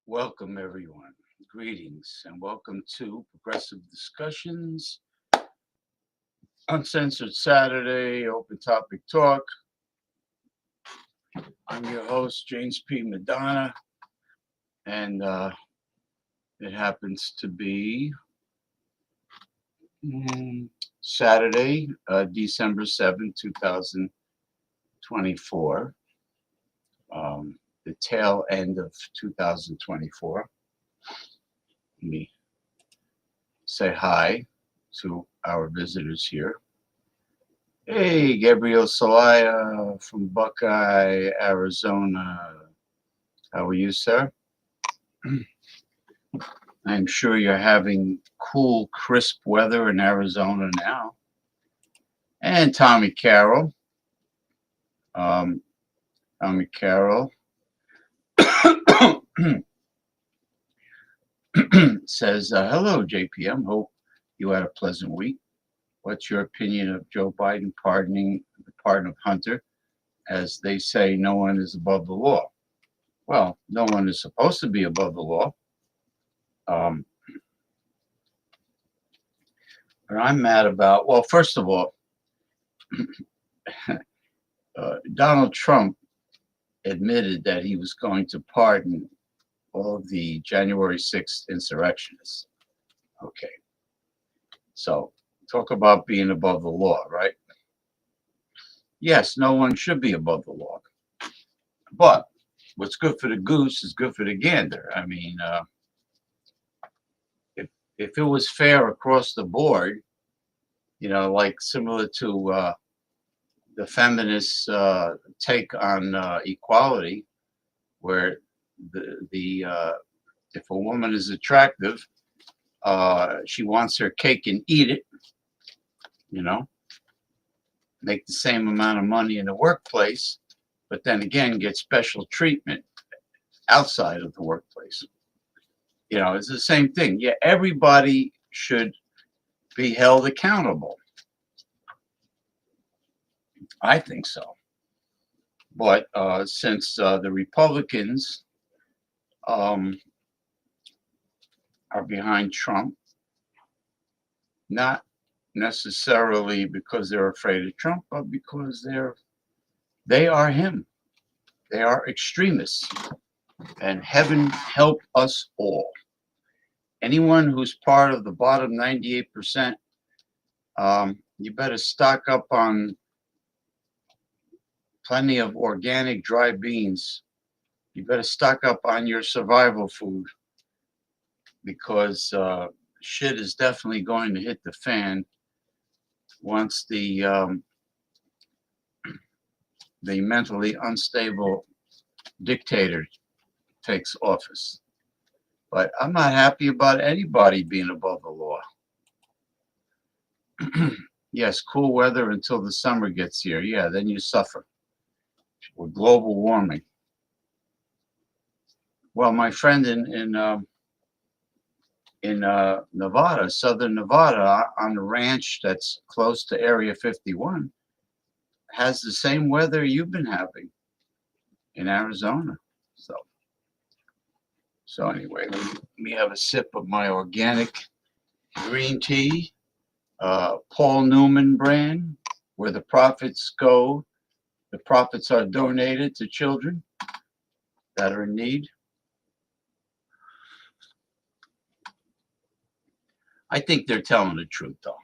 Welcome, everyone. Greetings and welcome to Progressive Discussions, Uncensored Saturday, Open Topic Talk. I'm your host, James P. Madonna, and it happens to be Saturday, December 7th, 2024, the tail end of 2024. Let me say hi to our visitors here. Hey, Gabriel Salaya from Buckeye, Arizona. How are you, sir? I'm sure you're having cool, crisp weather in Arizona now. And Tommy Carroll. Tommy Carroll says, hello, JPM. Hope you had a pleasant week. What's your opinion of Joe Biden pardoning the pardon of Hunter? As they say, no one is above the law. Well, no one is supposed to be above the law. But I'm mad about, well, first of all, Donald Trump admitted that he was going to pardon all of the January 6th insurrectionists. Okay. So talk about being above the law, right? Yes, no one should be above the law. But what's good for the goose is good for the gander. I mean, if it was fair across the board, like similar to the feminists' take on equality, where the if a woman is attractive, she wants her cake and eat it, make the same amount of money in the workplace, but then again get special treatment outside of the workplace. It's the same thing. Yeah, everybody should be held accountable. I think so. But since the Republicans are behind Trump, not necessarily because they're afraid of Trump, but because they are him. They are extremists. And heaven help us all. Anyone who's part of the bottom 98%, you better stock up on plenty of organic dry beans. You better stock up on your survival food, because shit is definitely going to hit the fan once the mentally unstable dictator takes office. But I'm not happy about anybody being above the law. Yes, cool weather until the summer gets here. Yeah, then you suffer with global warming. Well, my friend in Nevada, southern Nevada, on a ranch that's close to Area 51, has the same weather you've been having in Arizona. So anyway, let me have a sip of my organic green tea, Paul Newman brand, where the profits go. The profits are donated to children that are in need. I think they're telling the truth, though.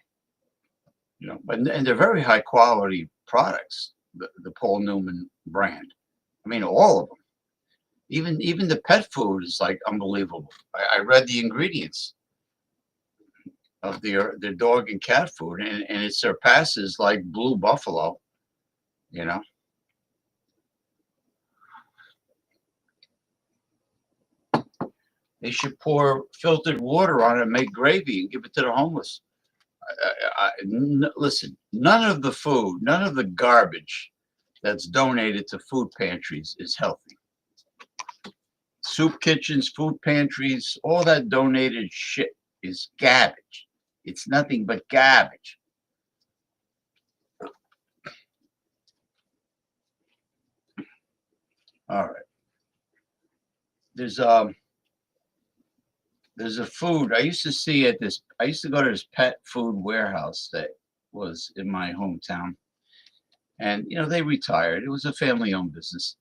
You know, and they're very high quality products. The Paul Newman brand. I mean, all of them. Even the pet food is like unbelievable. I read the ingredients of their dog and cat food, and it surpasses like Blue Buffalo. You know. They should pour filtered water on it and make gravy and give it to the homeless. Listen, none of the food, none of the garbage that's donated to food pantries is healthy. Soup kitchens, food pantries, all that donated shit is garbage. It's nothing but garbage. All right. There's a food I used to see at this. I used to go to this pet food warehouse that was in my hometown, and you know they retired. It was a family-owned business.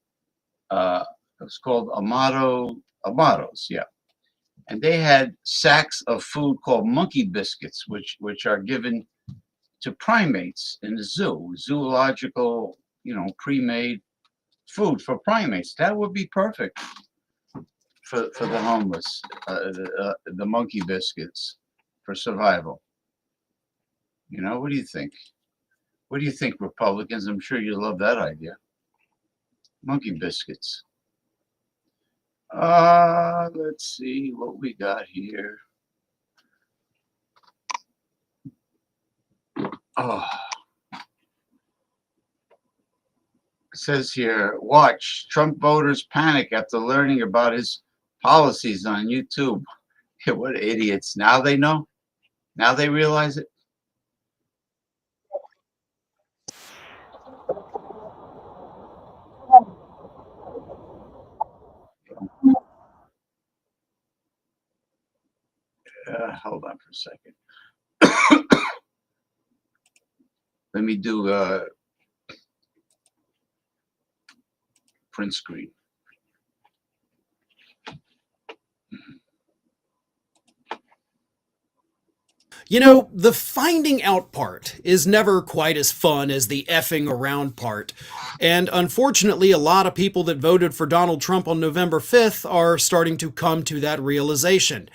It was called Amados, yeah. And they had sacks of food called monkey biscuits, which are given to primates in the zoo, zoological, you know, pre-made food for primates. That would be perfect for the homeless, the monkey biscuits for survival. You know, what do you think? What do you think, Republicans? I'm sure you love that idea. Monkey biscuits. Let's see what we got here. Oh, it says here, watch Trump voters panic after learning about his policies on YouTube. What idiots. Now they know. Now they realize it. Hold on for a second. Let me do print screen. You know, the finding out part is never quite as fun as the effing around part. And unfortunately, a lot of people that voted for Donald Trump on November 5th are starting to come to that realization.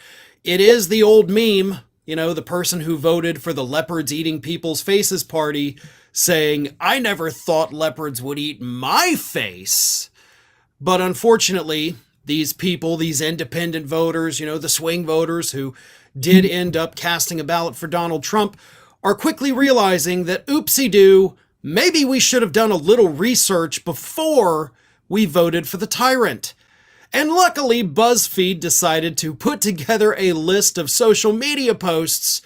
It is the old meme, you know, the person who voted for the leopards eating people's faces party saying, I never thought leopards would eat my face. But unfortunately, these people, these independent voters, you know, the swing voters who did end up casting a ballot for Donald Trump, are quickly realizing that, oopsie-doo, maybe we should have done a little research before we voted for the tyrant. And luckily, BuzzFeed decided to put together a list of social media posts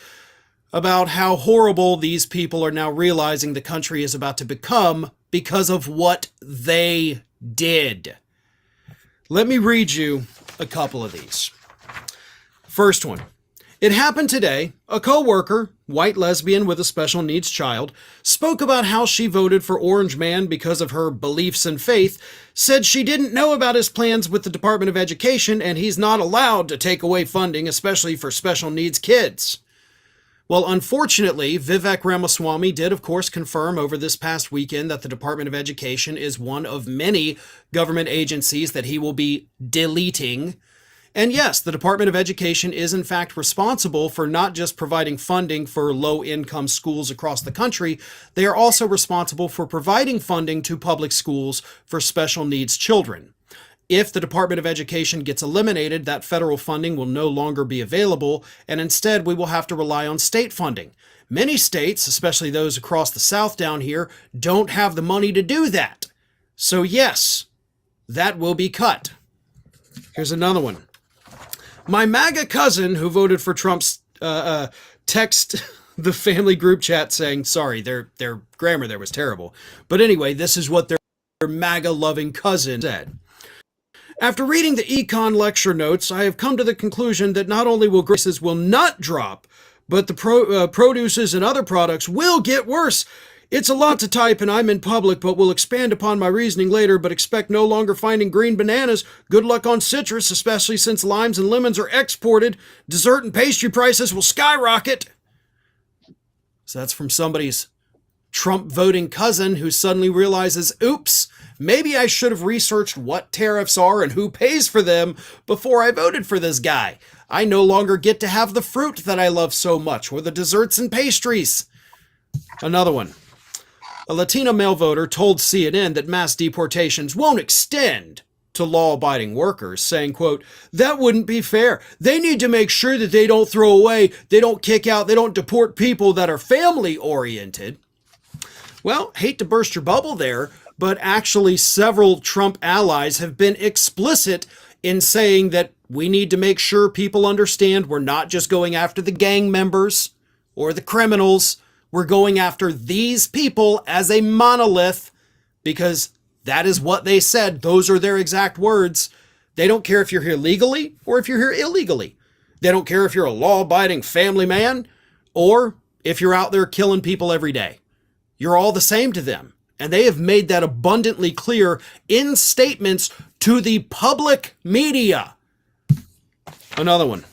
about how horrible these people are now realizing the country is about to become because of what they did. Let me read you a couple of these. First one. It happened today. A co-worker, white lesbian with a special needs child, spoke about how she voted for Orange Man because of her beliefs and faith, said she didn't know about his plans with the Department of Education and he's not allowed to take away funding, especially for special needs kids. Well, unfortunately, Vivek Ramaswamy did, of course, confirm over this past weekend that the Department of Education is one of many government agencies that he will be deleting. And yes, the Department of Education is in fact responsible for not just providing funding for low-income schools across the country, they are also responsible for providing funding to public schools for special needs children. If the Department of Education gets eliminated, that federal funding will no longer be available, and instead we will have to rely on state funding. Many states, especially those across the South down here, don't have the money to do that. So yes, that will be cut. Here's another one. My MAGA cousin who voted for Trump's text the family group chat saying, sorry, their grammar there was terrible. But anyway, this is what their MAGA-loving cousin said. After reading the econ lecture notes, I have come to the conclusion that not only will prices will not drop, but the produces and other products will get worse. It's a lot to type and I'm in public, but will expand upon my reasoning later, but expect no longer finding green bananas. Good luck on citrus, especially since limes and lemons are exported. Dessert and pastry prices will skyrocket. So that's from somebody's Trump voting cousin who suddenly realizes, oops, maybe I should have researched what tariffs are and who pays for them before I voted for this guy. I no longer get to have the fruit that I love so much, or the desserts and pastries. Another one. A Latino male voter told CNN that mass deportations won't extend to law-abiding workers, saying, quote, that wouldn't be fair. They need to make sure that they don't throw away, they don't kick out, they don't deport people that are family-oriented. Well, hate to burst your bubble there, but actually several Trump allies have been explicit in saying that we need to make sure people understand we're not just going after the gang members or the criminals. We're going after these people as a monolith because that is what they said. Those are their exact words. They don't care if you're here legally or if you're here illegally. They don't care if you're a law-abiding family man or if you're out there killing people every day. You're all the same to them. And they have made that abundantly clear in statements to the public media. Another one.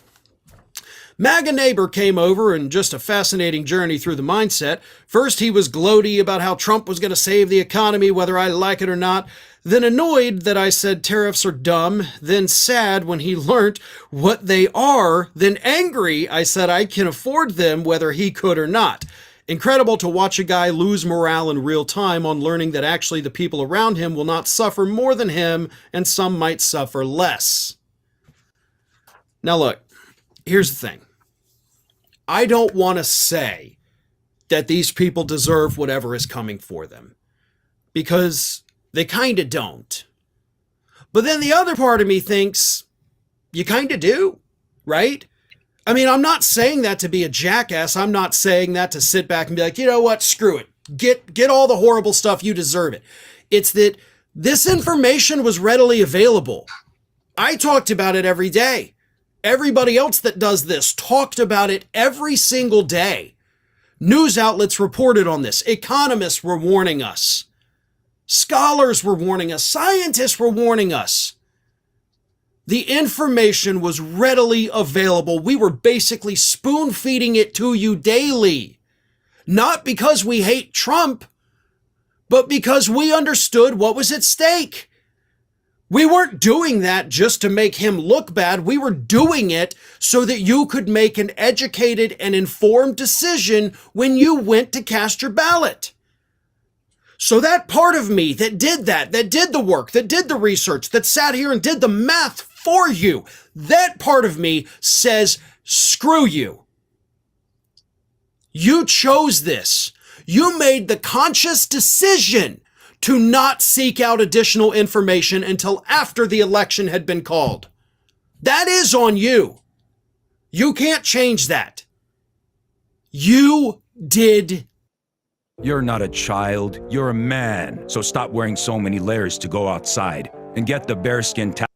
MAGA neighbor came over and just a fascinating journey through the mindset. First, he was gloaty about how Trump was going to save the economy, whether I like it or not. Then annoyed that I said tariffs are dumb. Then sad when he learned what they are. Then angry I said I can afford them, whether he could or not. Incredible to watch a guy lose morale in real time on learning that actually the people around him will not suffer more than him, and some might suffer less. Now look, here's the thing. I don't want to say that these people deserve whatever is coming for them, because they kind of don't. But then the other part of me thinks you kind of do, right? I mean, I'm not saying that to be a jackass. I'm not saying that to sit back and be like, you know what, screw it. Get all the horrible stuff, you deserve it. It's that this information was readily available. I talked about it every day. Everybody else that does this talked about it every single day. News outlets reported on this. Economists were warning us. Scholars were warning us. Scientists were warning us. The information was readily available. We were basically spoon-feeding it to you daily. Not because we hate Trump, but because we understood what was at stake. We weren't doing that just to make him look bad. We were doing it so that you could make an educated and informed decision when you went to cast your ballot. So that part of me that did the work, that did the research, that sat here and did the math for you, that part of me says, screw you. You chose this. You made the conscious decision to not seek out additional information until after the election had been called. That is on you. You can't change that. You did. You're not a child, you're a man. So stop wearing so many layers to go outside and get the bearskin towel.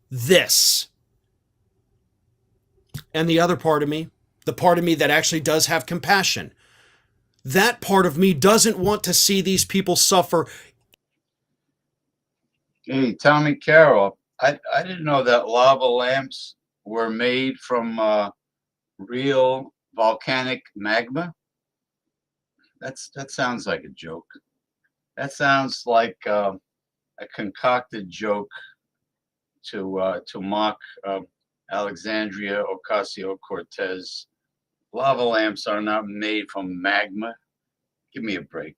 This. And the other part of me, the part of me that actually does have compassion, that part of me doesn't want to see these people suffer. Hey, Tommy Carroll, I didn't know that lava lamps were made from real volcanic magma. That sounds like a joke. That sounds like a concocted joke to mock Alexandria Ocasio-Cortez. Lava lamps are not made from magma. Give me a break.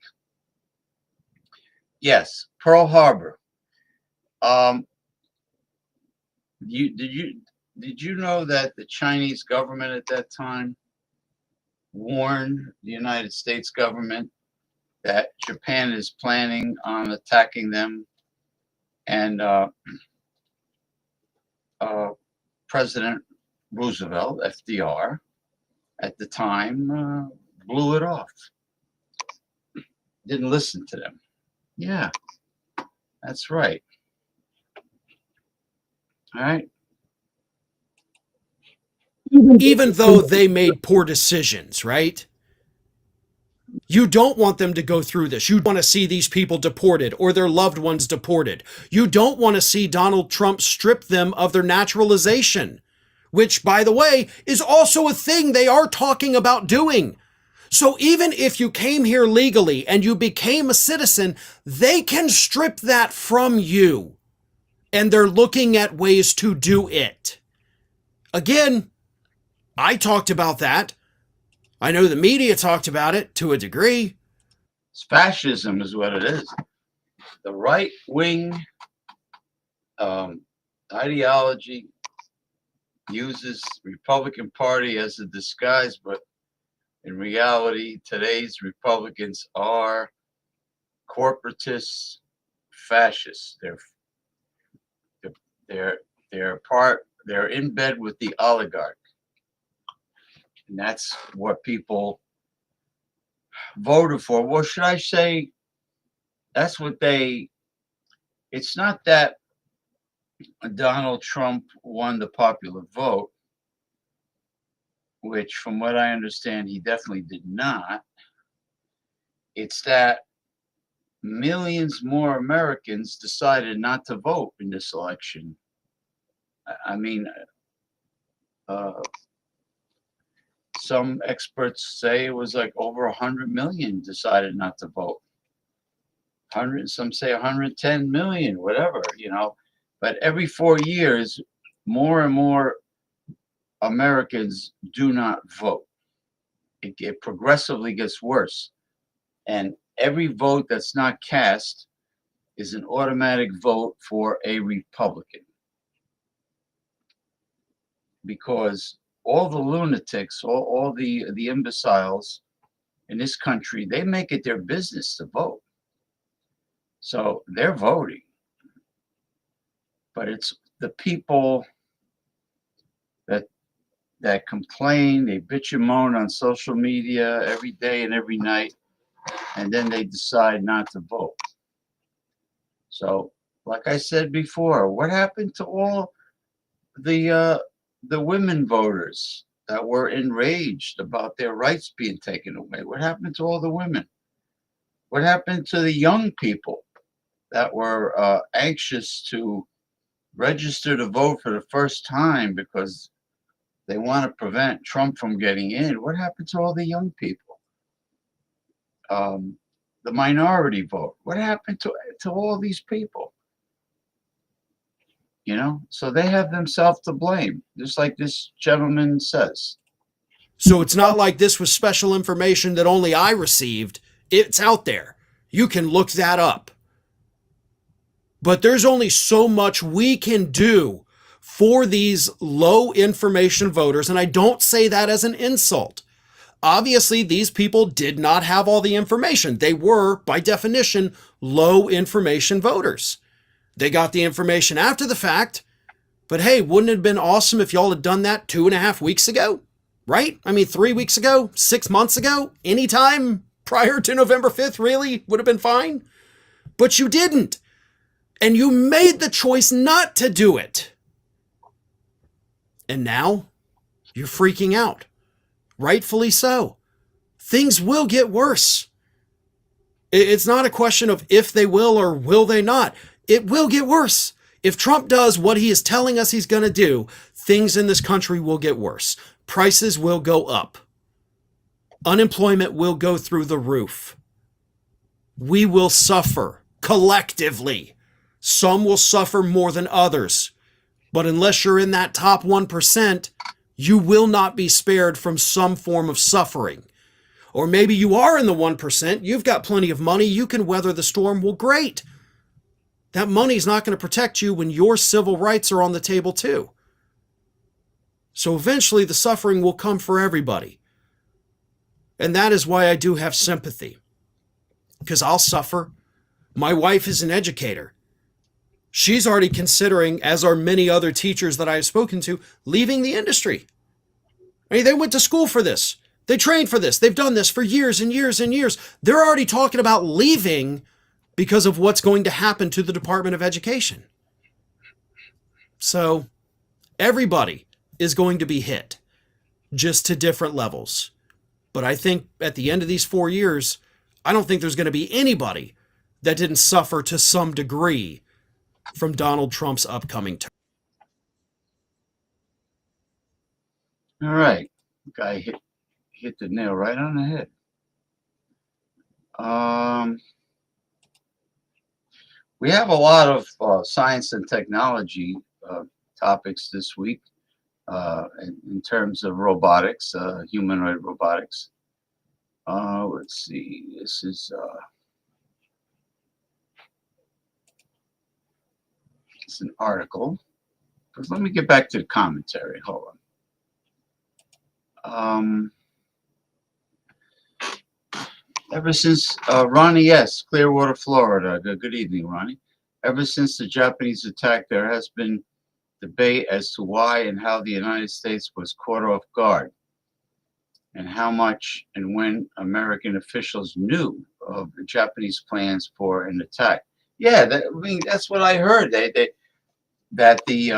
Yes, Pearl Harbor. Um, did you know that the Chinese government at that time warned the United States government that Japan is planning on attacking them, and President Roosevelt, FDR, at the time blew it off. Didn't listen to them. Yeah, that's right. All right. Even though they made poor decisions, right? You don't want them to go through this. You want to see these people deported or their loved ones deported. You don't want to see Donald Trump strip them of their naturalization, which, by the way, is also a thing they are talking about doing. So even if you came here legally and you became a citizen, they can strip that from you. And they're looking at ways to do it. Again, I talked about that. I know the media talked about it to a degree. It's fascism is what it is. The right wing ideology uses Republican Party as a disguise, but in reality, today's Republicans are corporatists, fascists. They're in bed with the oligarch. And that's what people voted for. Well, should I say that's what it's not that Donald Trump won the popular vote, which from what I understand, he definitely did not. It's that millions more Americans decided not to vote in this election. I mean, some experts say it was like over 100 million decided not to vote. 100, some say 110 million, whatever, But every 4 years, more and more Americans do not vote. It progressively gets worse. And every vote that's not cast is an automatic vote for a Republican. Because all the lunatics, all the imbeciles in this country, they make it their business to vote. So they're voting. But it's the people that complain, they bitch and moan on social media every day and every night, and then they decide not to vote. So, like I said before, what happened to all the women voters that were enraged about their rights being taken away? What happened to all the women? What happened to the young people that were anxious to register to vote for the first time because they want to prevent Trump from getting in? What happened to all the young people? The minority vote. What happened to all these people? So they have themselves to blame, just like this gentleman says. So it's not like this was special information that only I received. It's out there. You can look that up. But there's only so much we can do for these low information voters. And I don't say that as an insult. Obviously, these people did not have all the information. They were, by definition, low information voters. They got the information after the fact. But hey, wouldn't it have been awesome if y'all had done that 2.5 weeks ago? Right? I mean, 3 weeks ago, 6 months ago, anytime prior to November 5th, really would have been fine. But you didn't. And you made the choice not to do it. And now You're freaking out. Rightfully so. Things will get worse. It's not a question of if they will or will they not. It will get worse. If Trump does what he is telling us he's going to do, things in this country will get worse. Prices will go up. Unemployment will go through the roof. We will suffer collectively. Some will suffer more than others. But unless you're in that top 1%, you will not be spared from some form of suffering. Or maybe you are in the 1%, you've got plenty of money, you can weather the storm. Well, great. That money's not going to protect you when your civil rights are on the table too. So eventually the suffering will come for everybody. And that is why I do have sympathy. Because I'll suffer. My wife is an educator. She's already considering, as are many other teachers that I have spoken to, leaving the industry. I mean, they went to school for this. They trained for this. They've done this for years and years and years. They're already talking about leaving because of what's going to happen to the Department of Education. So everybody is going to be hit, just to different levels. But I think at the end of these 4 years, I don't think there's going to be anybody that didn't suffer to some degree from Donald Trump's upcoming term. All right. Guy hit the nail right on the head. We have a lot of science and technology topics this week in terms of robotics, humanoid robotics. Let's see. This is it's an article. But let me get back to the commentary. Hold on. Ever since Ronnie S., Clearwater, Florida. Good evening, Ronnie. Ever since the Japanese attack, there has been debate as to why and how the United States was caught off guard, and how much and when American officials knew of the Japanese plans for an attack. Yeah, that's what I heard. That the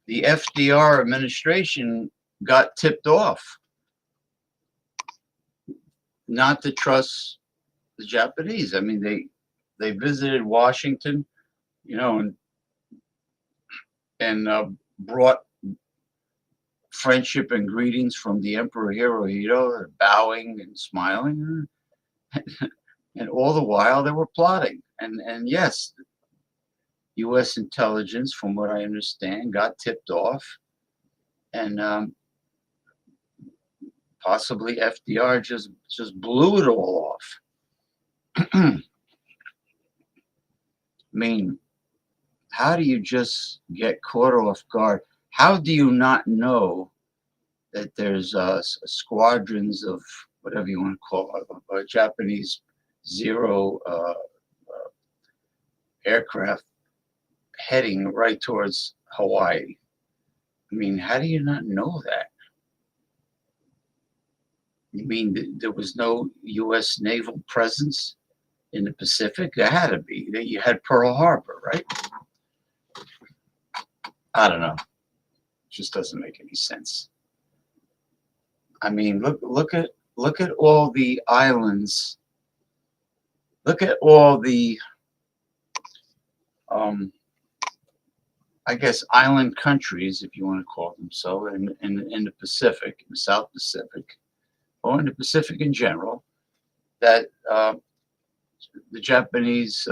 FDR administration got tipped off not to trust the Japanese. I mean, they visited Washington, and brought friendship and greetings from the Emperor Hirohito, bowing and smiling, and all the while they were plotting. And yes, U.S. intelligence, from what I understand, got tipped off, and possibly FDR just blew it all off. I mean, how do you just get caught off guard? How do you not know that there's squadrons of whatever you want to call it, Japanese Zero aircraft heading right towards Hawaii? I mean, how do you not know that? You mean there was no U.S. naval presence in the Pacific? There had to be. You had Pearl Harbor, right? I don't know. It just doesn't make any sense. I mean, look at all the islands. Look at all the I guess island countries, if you want to call them so, in the Pacific, in the South Pacific, or in the Pacific in general, that the Japanese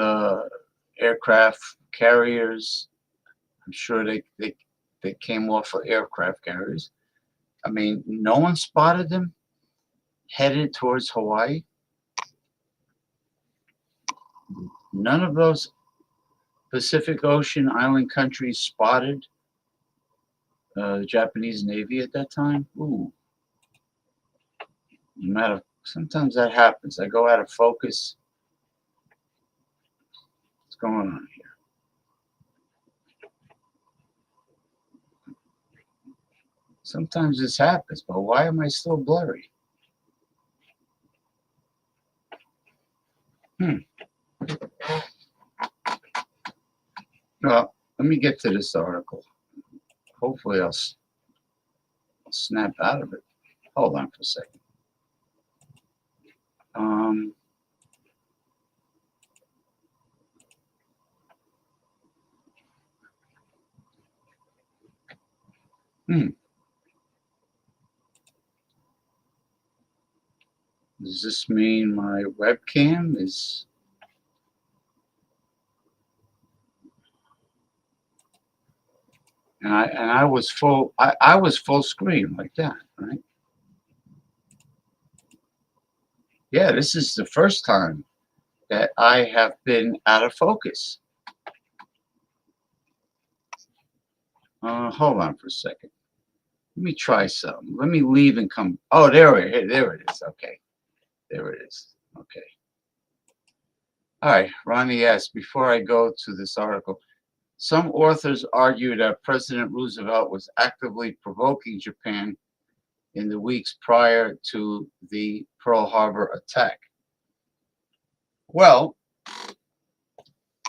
aircraft carriers, I'm sure they came off of aircraft carriers. I mean, no one spotted them headed towards Hawaii. None of those Pacific Ocean island countries spotted the Japanese Navy at that time. Ooh. No matter, sometimes that happens. I go out of focus. What's going on here? Sometimes this happens, but why am I still blurry? Well, let me get to this article. Hopefully snap out of it. Hold on for a second. Does this mean my webcam is? And I was full. I was full screen like that, right? Yeah, this is the first time that I have been out of focus. Hold on for a second. Let me try something. Let me leave and come. Oh, there it is. Okay, there it is. Okay. All right, Ronnie asked, before I go to this article, some authors argue that President Roosevelt was actively provoking Japan in the weeks prior to the Pearl Harbor attack. Well,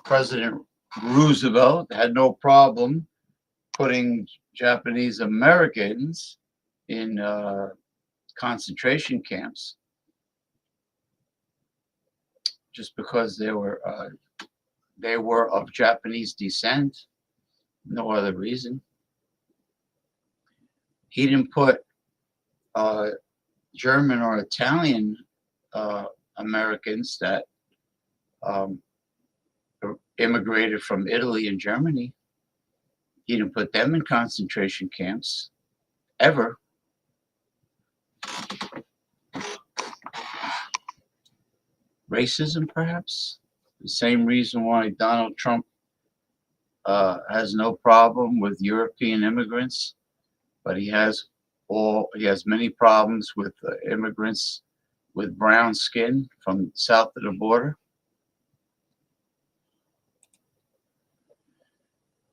President Roosevelt had no problem putting Japanese Americans in concentration camps just because they were of Japanese descent. No other reason. He didn't put German or Italian Americans that immigrated from Italy and Germany. He didn't put them in concentration camps ever. Racism, perhaps? The same reason why Donald Trump has no problem with European immigrants, but he has many problems with immigrants with brown skin from south of the border.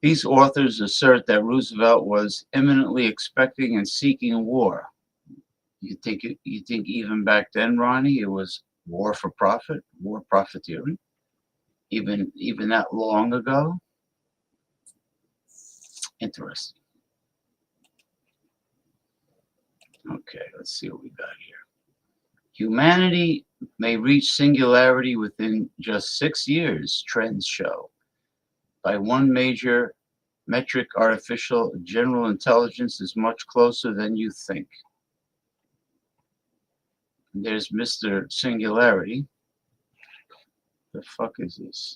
These authors assert that Roosevelt was imminently expecting and seeking war. You think even back then, Ronnie, it was war for profit, war profiteering, even that long ago? Interesting. Okay, let's see what we got here. Humanity may reach singularity within just 6 years, trends show. By one major metric, artificial general intelligence is much closer than you think. And there's Mr. Singularity. The fuck is this?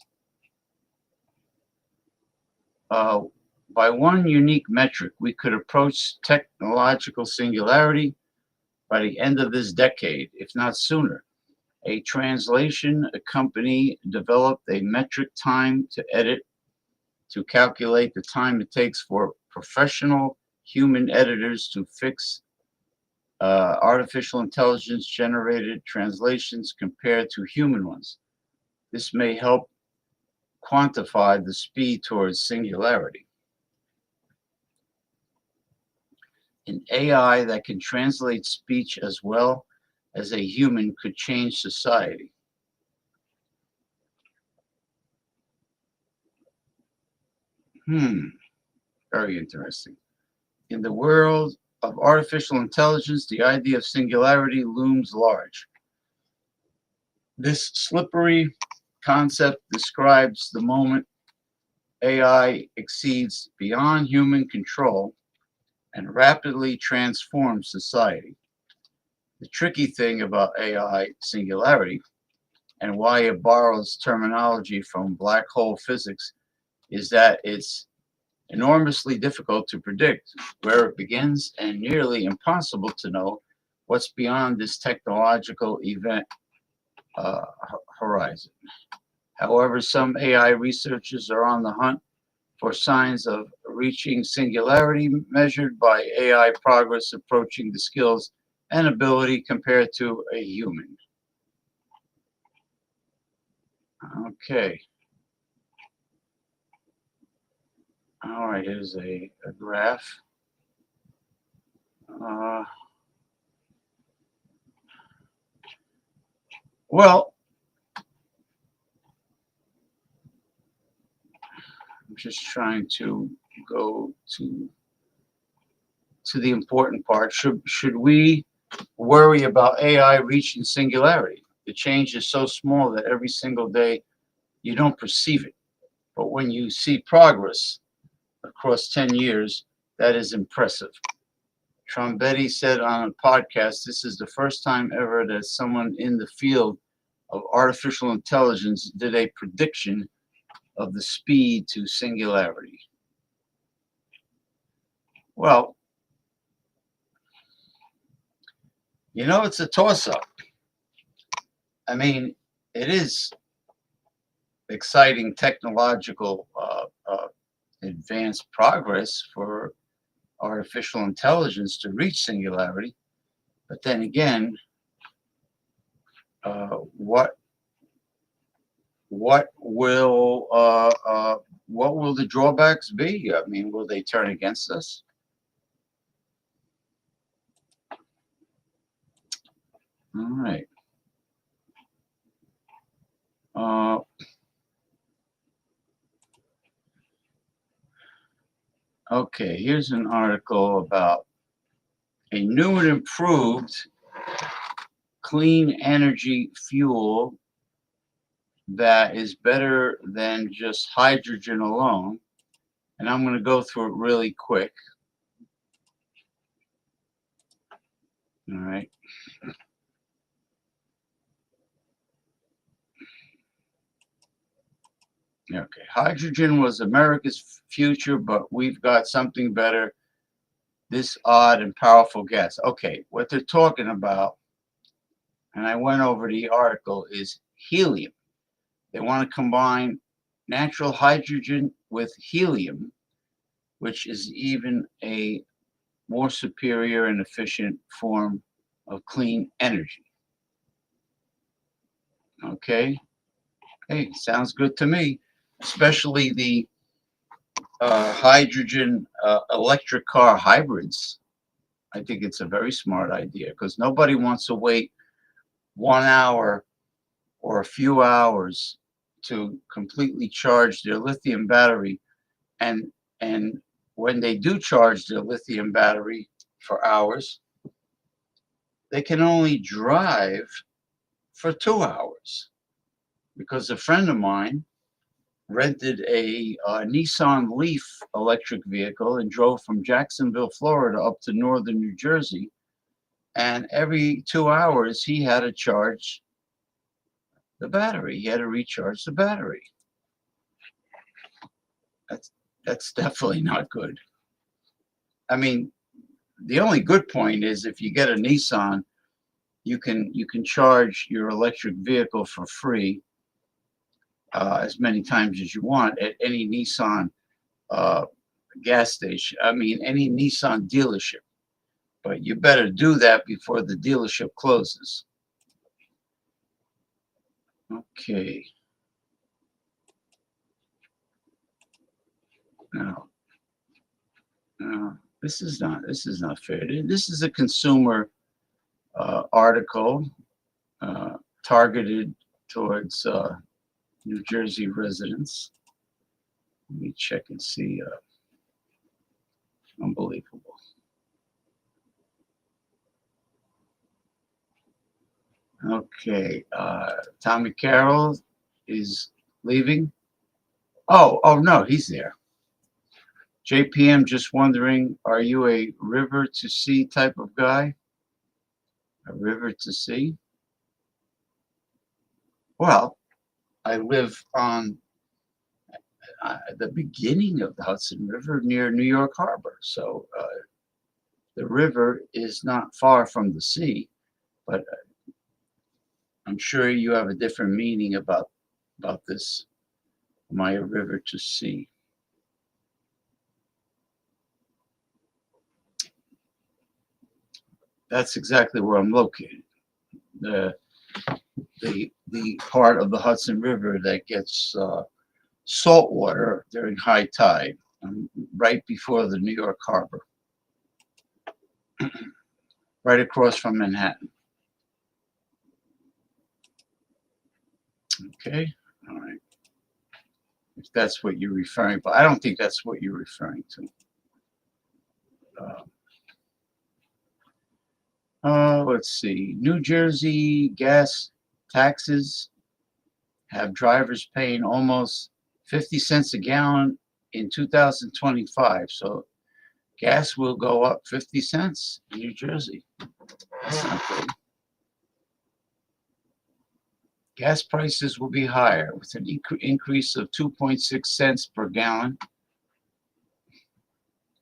By one unique metric, we could approach technological singularity by the end of this decade, if not sooner. A translation company developed a metric time to edit to calculate the time it takes for professional human editors to fix artificial intelligence generated translations compared to human ones. This may help quantify the speed towards singularity. An AI that can translate speech as well as a human could change society. Very interesting. In the world of artificial intelligence, the idea of singularity looms large. This slippery concept describes the moment AI exceeds beyond human control and rapidly transforms society. The tricky thing about AI singularity and why it borrows terminology from black hole physics is that it's enormously difficult to predict where it begins and nearly impossible to know what's beyond this technological event horizon. However, some AI researchers are on the hunt for signs of reaching singularity measured by AI progress approaching the skills and ability compared to a human. Okay. All right, here's a graph. Well, I'm just trying to go to to the important part. Should we worry about AI reaching singularity? The change is so small that every single day you don't perceive it. But when you see progress across 10 years, that is impressive. Trombetti said on a podcast, this is the first time ever that someone in the field of artificial intelligence did a prediction of the speed to singularity. Well, you know, it's a toss-up. I mean, it is exciting technological advanced progress for artificial intelligence to reach singularity. But then again, what will the drawbacks be? I mean, will they turn against us? All right. Okay, here's an article about a new and improved clean energy fuel that is better than just hydrogen alone. And I'm going to go through it really quick. All right. Okay. Hydrogen was America's future, but we've got something better. This odd and powerful gas. Okay. What they're talking about, and I went over the article, is helium. They want to combine natural hydrogen with helium, which is even a more superior and efficient form of clean energy. Okay. Hey, sounds good to me. Especially the hydrogen electric car hybrids. I think it's a very smart idea because nobody wants to wait 1 hour or a few hours to completely charge their lithium battery. And when they do charge their lithium battery for hours, they can only drive for 2 hours. Because a friend of mine rented a Nissan Leaf electric vehicle and drove from Jacksonville, Florida up to northern New Jersey. And every 2 hours, he had to charge the battery. He had to recharge the battery. That's definitely not good. I mean, the only good point is if you get a Nissan, you can charge your electric vehicle for free as many times as you want at any Nissan gas station. I mean, any Nissan dealership. But you better do that before the dealership closes. Okay. Now, this is not fair. This is a consumer article targeted towards New Jersey residents. Let me check and see. Unbelievable. Okay, Tommy Carroll is leaving. Oh no, he's there. JPM just wondering, are you a river to sea type of guy? A river to sea? Well, I live on the beginning of the Hudson River near New York Harbor. So the river is not far from the sea, but I'm sure you have a different meaning about this. Am I a river to sea? That's exactly where I'm located. The part of the Hudson River that gets salt water during high tide, right before the New York Harbor, right across from Manhattan. Okay, all right. If that's what you're referring, but I don't think that's what you're referring to. Let's see. New Jersey gas taxes have drivers paying almost 50 cents a gallon in 2025. So gas will go up 50 cents in New Jersey. That's not good. Gas prices will be higher with an increase of 2.6 cents per gallon.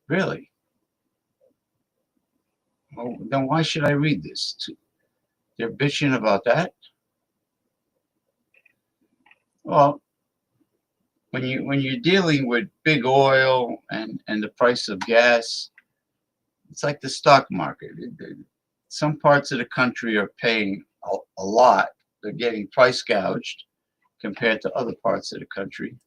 Really? Well, then why should I read this? They're bitching about that? Well, when you're dealing with big oil and the price of gas, it's like the stock market. Some parts of the country are paying a lot. They're getting price gouged compared to other parts of the country.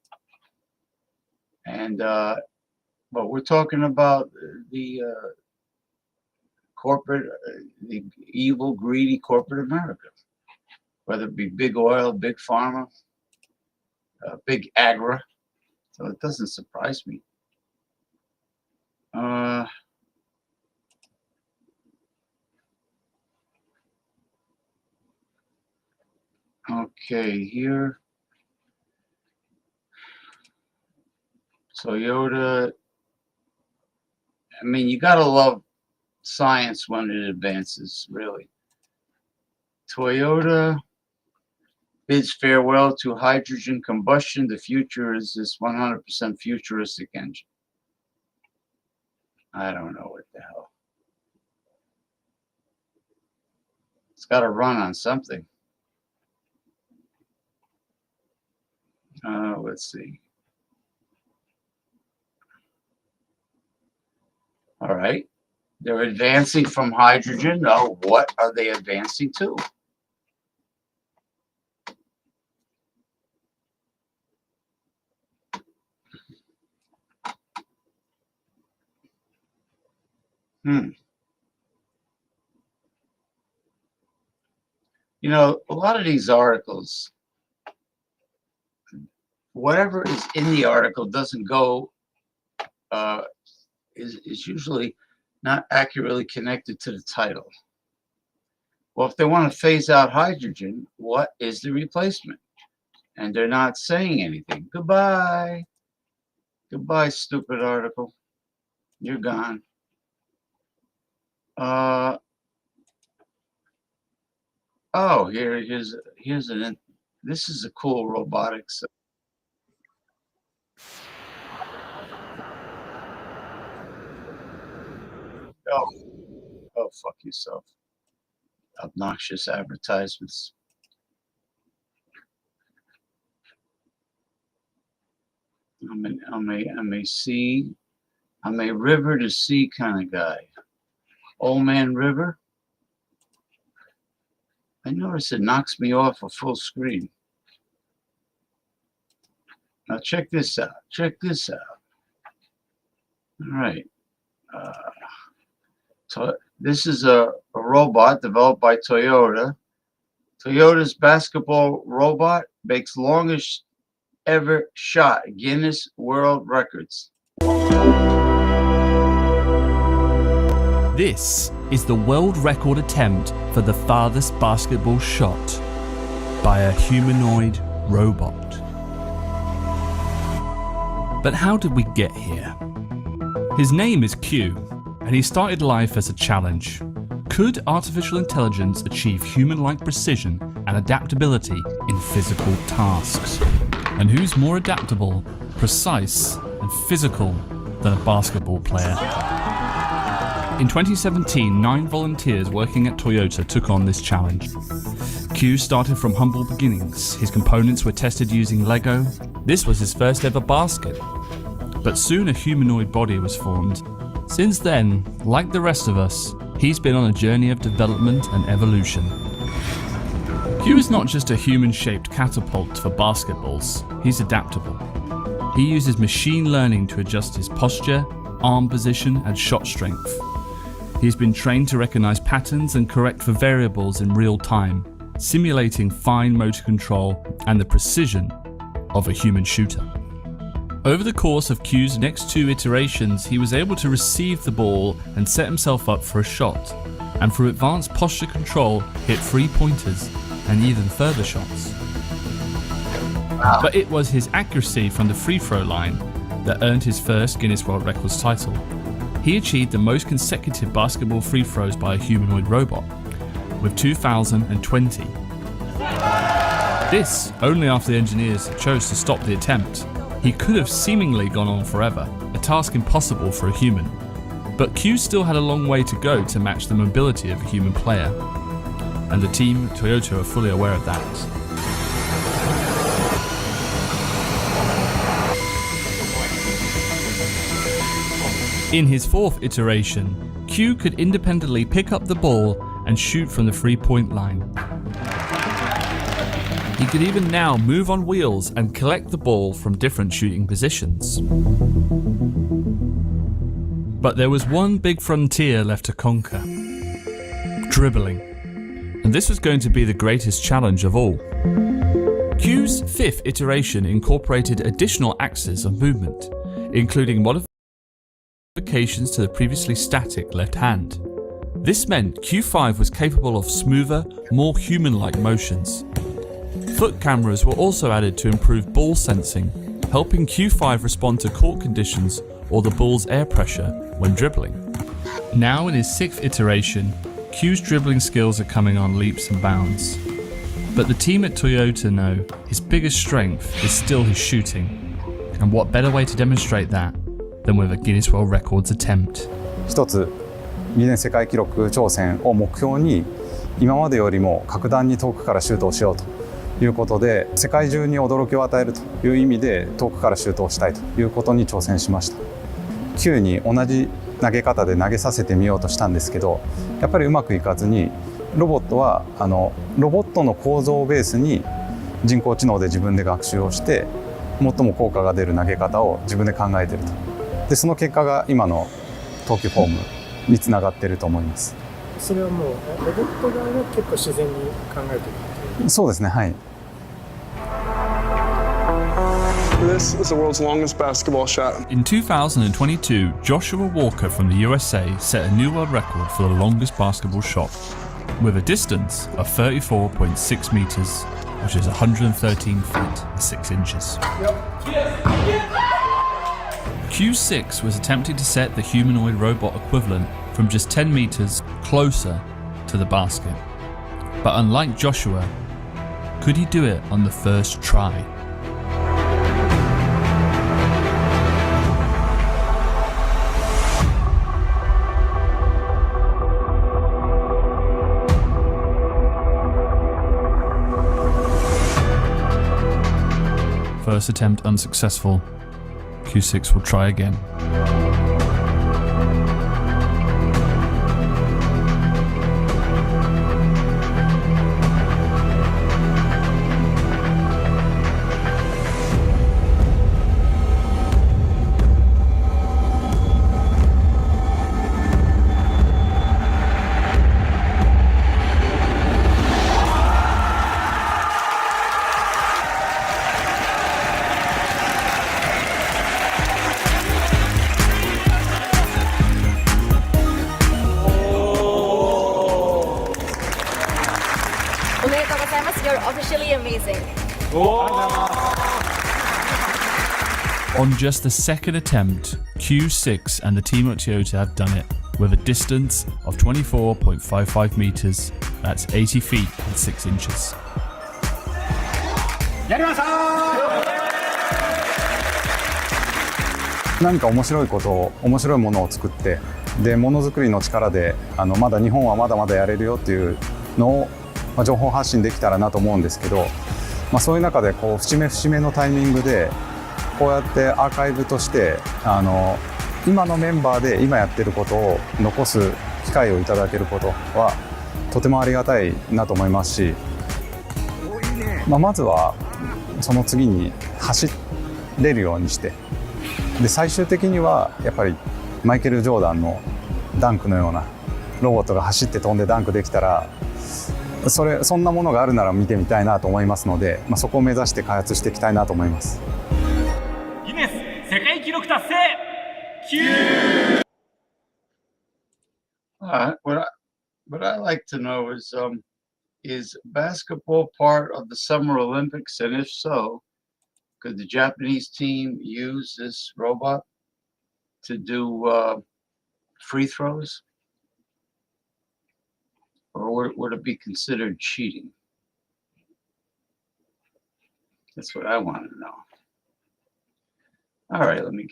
And but we're talking about the corporate, the evil, greedy corporate America, whether it be big oil, big pharma, big agri. So it doesn't surprise me. Okay, here. Toyota. I mean, you gotta love science when it advances, really. Toyota bids farewell to hydrogen combustion. The future is this 100% futuristic engine. I don't know what the hell. It's got to run on something. Let's see. All right. They're advancing from hydrogen. Now, what are they advancing to? You know, a lot of these articles, whatever is in the article doesn't go, is usually not accurately connected to the title. Well, if they want to phase out hydrogen, what is the replacement? And they're not saying anything. Goodbye. Goodbye, stupid article. You're gone. Oh, here's an. This is a cool robotics. Oh, fuck yourself. Obnoxious advertisements. I'm a river to sea kind of guy. Old Man River. I notice it knocks me off a full screen. Now check this out. Check this out. All right. This is a robot developed by Toyota. Toyota's basketball robot makes longest ever shot, Guinness World Records. This is the world record attempt for the farthest basketball shot by a humanoid robot. But how did we get here? His name is Q, and he started life as a challenge. Could artificial intelligence achieve human-like precision and adaptability in physical tasks? And who's more adaptable, precise, and physical than a basketball player? In 2017, 9 volunteers working at Toyota took on this challenge. Q started from humble beginnings. His components were tested using Lego. This was his first ever basket. But soon a humanoid body was formed. Since then, like the rest of us, he's been on a journey of development and evolution. Q is not just a human-shaped catapult for basketballs, he's adaptable. He uses machine learning to adjust his posture, arm position, and shot strength. He's been trained to recognize patterns and correct for variables in real time, simulating fine motor control and the precision of a human shooter. Over the course of Q's next 2 iterations, he was able to receive the ball and set himself up for a shot, and through advanced posture control, hit 3-pointers and even further shots. But it was his accuracy from the free throw line that earned his first Guinness World Records title. He achieved the most consecutive basketball free throws by a humanoid robot, with 2,020. This only after the engineers chose to stop the attempt. He could have seemingly gone on forever, a task impossible for a human. But Q still had a long way to go to match the mobility of a human player, and the team at Toyota are fully aware of that. In his 4th iteration, Q could independently pick up the ball and shoot from the 3-point line. He could even now move on wheels and collect the ball from different shooting positions. But there was one big frontier left to conquer: dribbling. And this was going to be the greatest challenge of all. Q's 5th iteration incorporated additional axes of movement, including modifications to the previously static left hand. This meant Q5 was capable of smoother, more human-like motions. Foot cameras were also added to improve ball sensing, helping Q5 respond to court conditions or the ball's air pressure when dribbling. Now in his 6th iteration, Q's dribbling skills are coming on leaps and bounds. But the team at Toyota know his biggest strength is still his shooting. And what better way to demonstrate that than with a Guinness World Records attempt. 一つギネス世界記録挑戦を目標に今までよりも格段に遠くからシュートをしようということで、世界中に驚きを与えるという意味で遠くからシュートをしたいということに挑戦しました。Qに同じ投げ方で投げさせてみようとしたんですけど、やっぱりうまくいかずに、ロボットはロボットの構造をベースに人工知能で自分で学習をして最も効果が出る投げ方を自分で考えていると。でその結果が今の投球フォームにつながっていると思います。それはもうロボット側が結構自然に考えている。そうですね、はい。This is the world's longest basketball shot. In 2022, Joshua Walker from the USA set a new world record for the longest basketball shot, with a distance of 34.6 meters, which is 113 feet and 6 inches. Q6 was attempting to set the humanoid robot equivalent from just 10 meters closer to the basket. But unlike Joshua, could he do it on the first try? First attempt unsuccessful. Q6 will try again. You're officially amazing. On just the second attempt, Q6 and the team at Toyota have done it with a distance of 24.55 meters, that's 80 feet and 6 inches. 何か面白いものを作って、でものづくりの力でまだ日本はまだまだやれるよっていうのを情報発信できたらなと思うんですけど、そういう中でこう節目節目のタイミングでこうやってアーカイブとして今のメンバーで今やってることを残す機会をいただけることはとてもありがたいなと思いますし、まずはその次に走れるようにして、で最終的にはやっぱりマイケル・ジョーダンのダンクのようなロボットが走って飛んでダンクできたら、そんなものがあるなら見てみたいなと思いますので、そこを目指して開発していきたいなと思います。ギネス記録達成。What I like to know is basketball part of the Summer Olympics, and if so, could the Japanese team use this robot to do free throws, or would it be considered cheating? That's what I want to know. All right, let me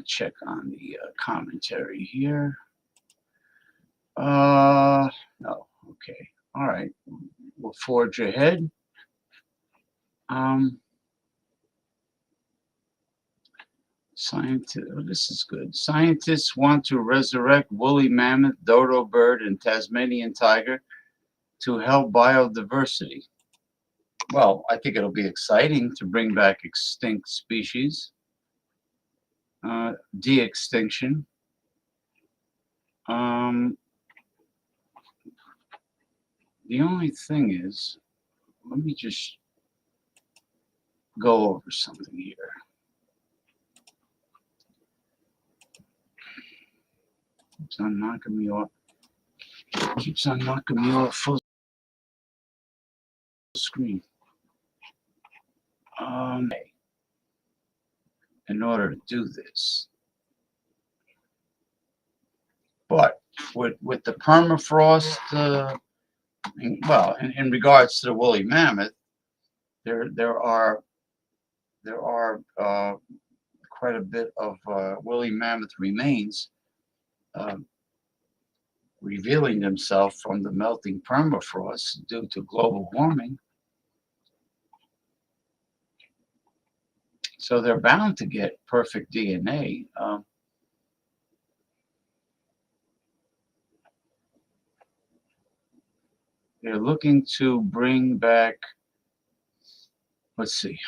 check on the commentary here. No, okay. All right, we'll forge ahead. This is good. Scientists want to resurrect woolly mammoth, dodo bird, and Tasmanian tiger to help biodiversity. Well, I think it'll be exciting to bring back extinct species. De-extinction. The only thing is, let me just go over something here. Keeps on knocking me off. Keeps on knocking me off full screen. In order to do this, but with the permafrost, well, in regards to the woolly mammoth, there are quite a bit of woolly mammoth remains revealing themselves from the melting permafrost due to global warming. So they're bound to get perfect DNA. They're looking to bring back, let's see,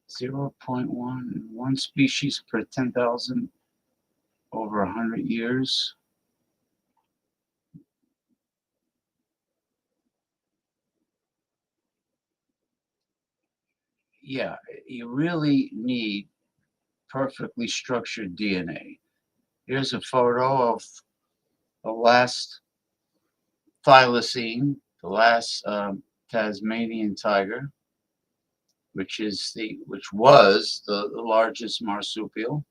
0.1 species per 10,000 over 100 years. Yeah, you really need perfectly structured DNA. Here's a photo of the last thylacine, the last Tasmanian tiger, which was the largest marsupial.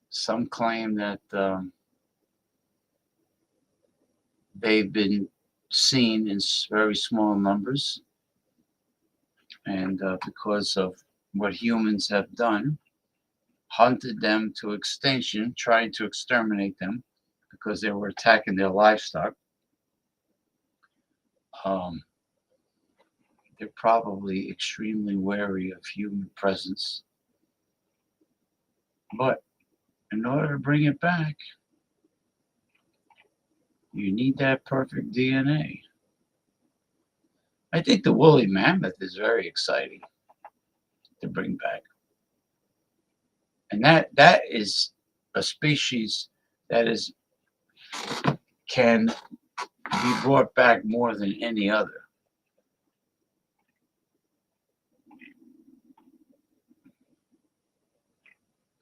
Some claim that they've been seen in very small numbers, and because of what humans have done, hunted them to extinction, trying to exterminate them because they were attacking their livestock. They're probably extremely wary of human presence. But in order to bring it back, you need that perfect DNA. I think the woolly mammoth is very exciting to bring back. And that is a species that can be brought back more than any other.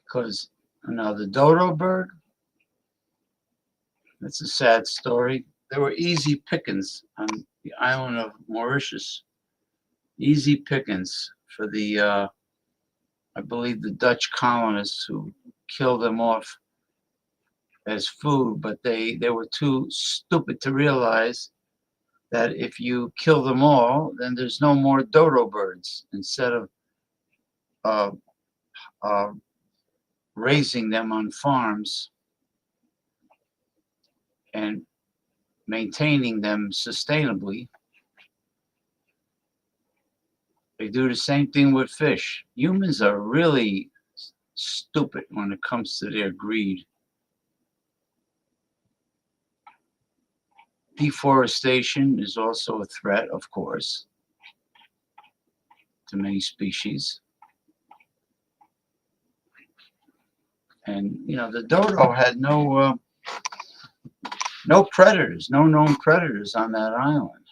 Because the dodo bird, that's a sad story. There were easy pickings on the island of Mauritius. Easy pickings for the, I believe, the Dutch colonists who killed them off as food, but they were too stupid to realize that if you kill them all, then there's no more dodo birds. Instead of raising them on farms and maintaining them sustainably, they do the same thing with fish. Humans are really stupid when it comes to their greed. Deforestation is also a threat, of course, to many species. And the dodo had no predators, no known predators on that island.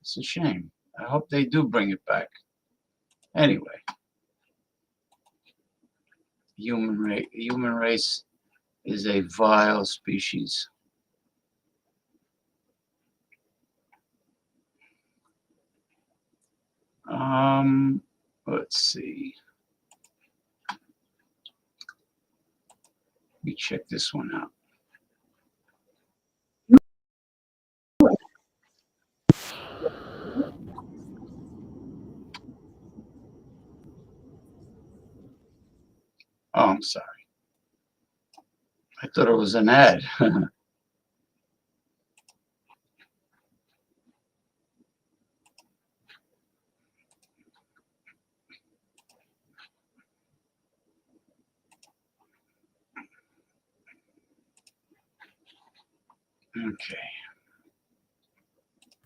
It's a shame. I hope they do bring it back. Anyway, human race is a vile species. Let's see. Let me check this one out. Oh, I'm sorry. I thought it was an ad. Okay.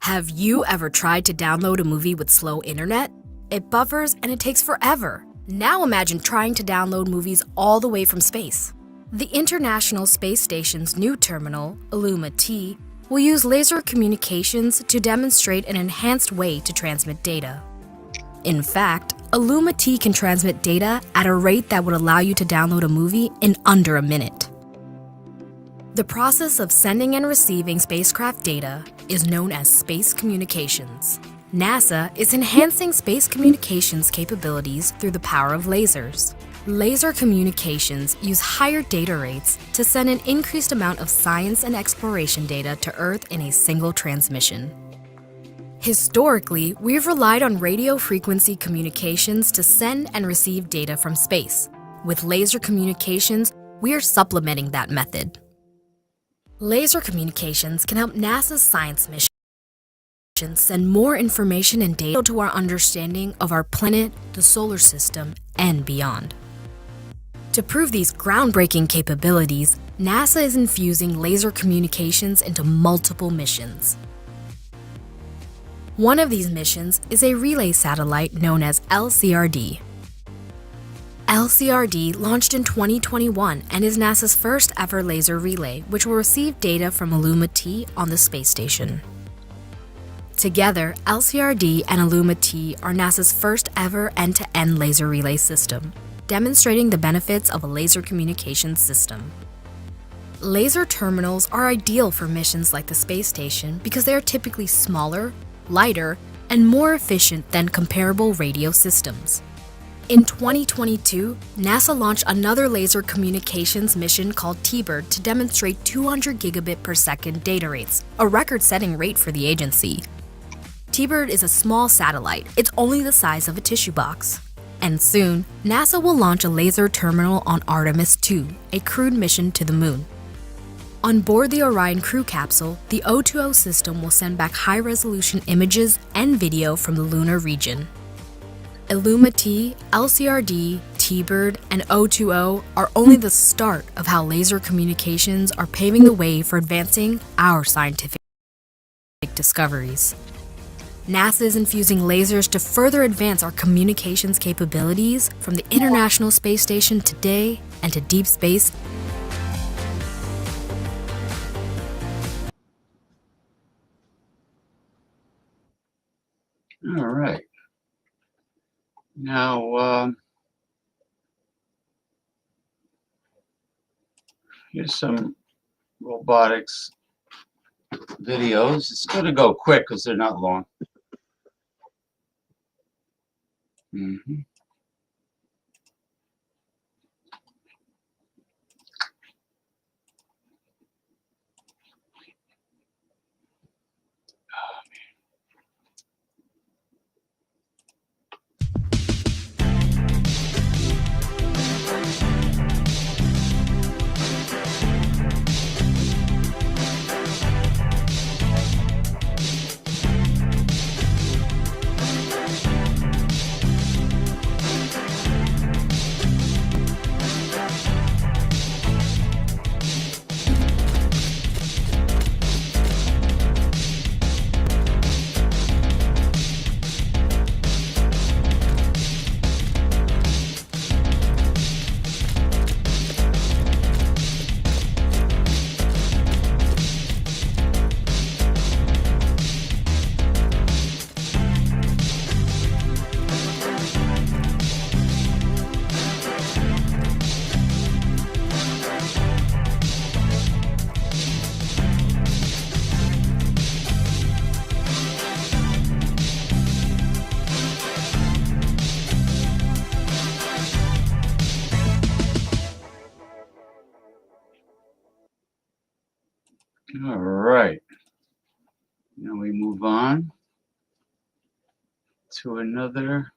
Have you ever tried to download a movie with slow internet? It buffers and it takes forever. Now imagine trying to download movies all the way from space. The International Space Station's new terminal, Illuma-T, will use laser communications to demonstrate an enhanced way to transmit data. In fact, Illuma-T can transmit data at a rate that would allow you to download a movie in under a minute. The process of sending and receiving spacecraft data is known as space communications. NASA is enhancing space communications capabilities through the power of lasers. Laser communications use higher data rates to send an increased amount of science and exploration data to Earth in a single transmission. Historically, we've relied on radio frequency communications to send and receive data from space. With laser communications, we are supplementing that method. Laser communications can help NASA's science missions send more information and data to our understanding of our planet, the solar system, and beyond. To prove these groundbreaking capabilities, NASA is infusing laser communications into multiple missions. One of these missions is a relay satellite known as LCRD. LCRD launched in 2021 and is NASA's first ever laser relay, which will receive data from Illuma-T on the space station. Together, LCRD and Illuma-T are NASA's first ever end-to-end laser relay system, demonstrating the benefits of a laser communications system. Laser terminals are ideal for missions like the space station because they are typically smaller, lighter, and more efficient than comparable radio systems. In 2022, NASA launched another laser communications mission called T-Bird to demonstrate 200 gigabit per second data rates, a record-setting rate for the agency. T-Bird is a small satellite. It's only the size of a tissue box. And soon, NASA will launch a laser terminal on Artemis 2, a crewed mission to the moon. On board the Orion crew capsule, the O20 system will send back high-resolution images and video from the lunar region. Illuma-T, LCRD, T-Bird, and O20 are only the start of how laser communications are paving the way for advancing our scientific discoveries. NASA is infusing lasers to further advance our communications capabilities from the International Space Station today and to deep space. All right. Now, here's some robotics videos. It's going to go quick because they're not long. All right. Now we move on to another.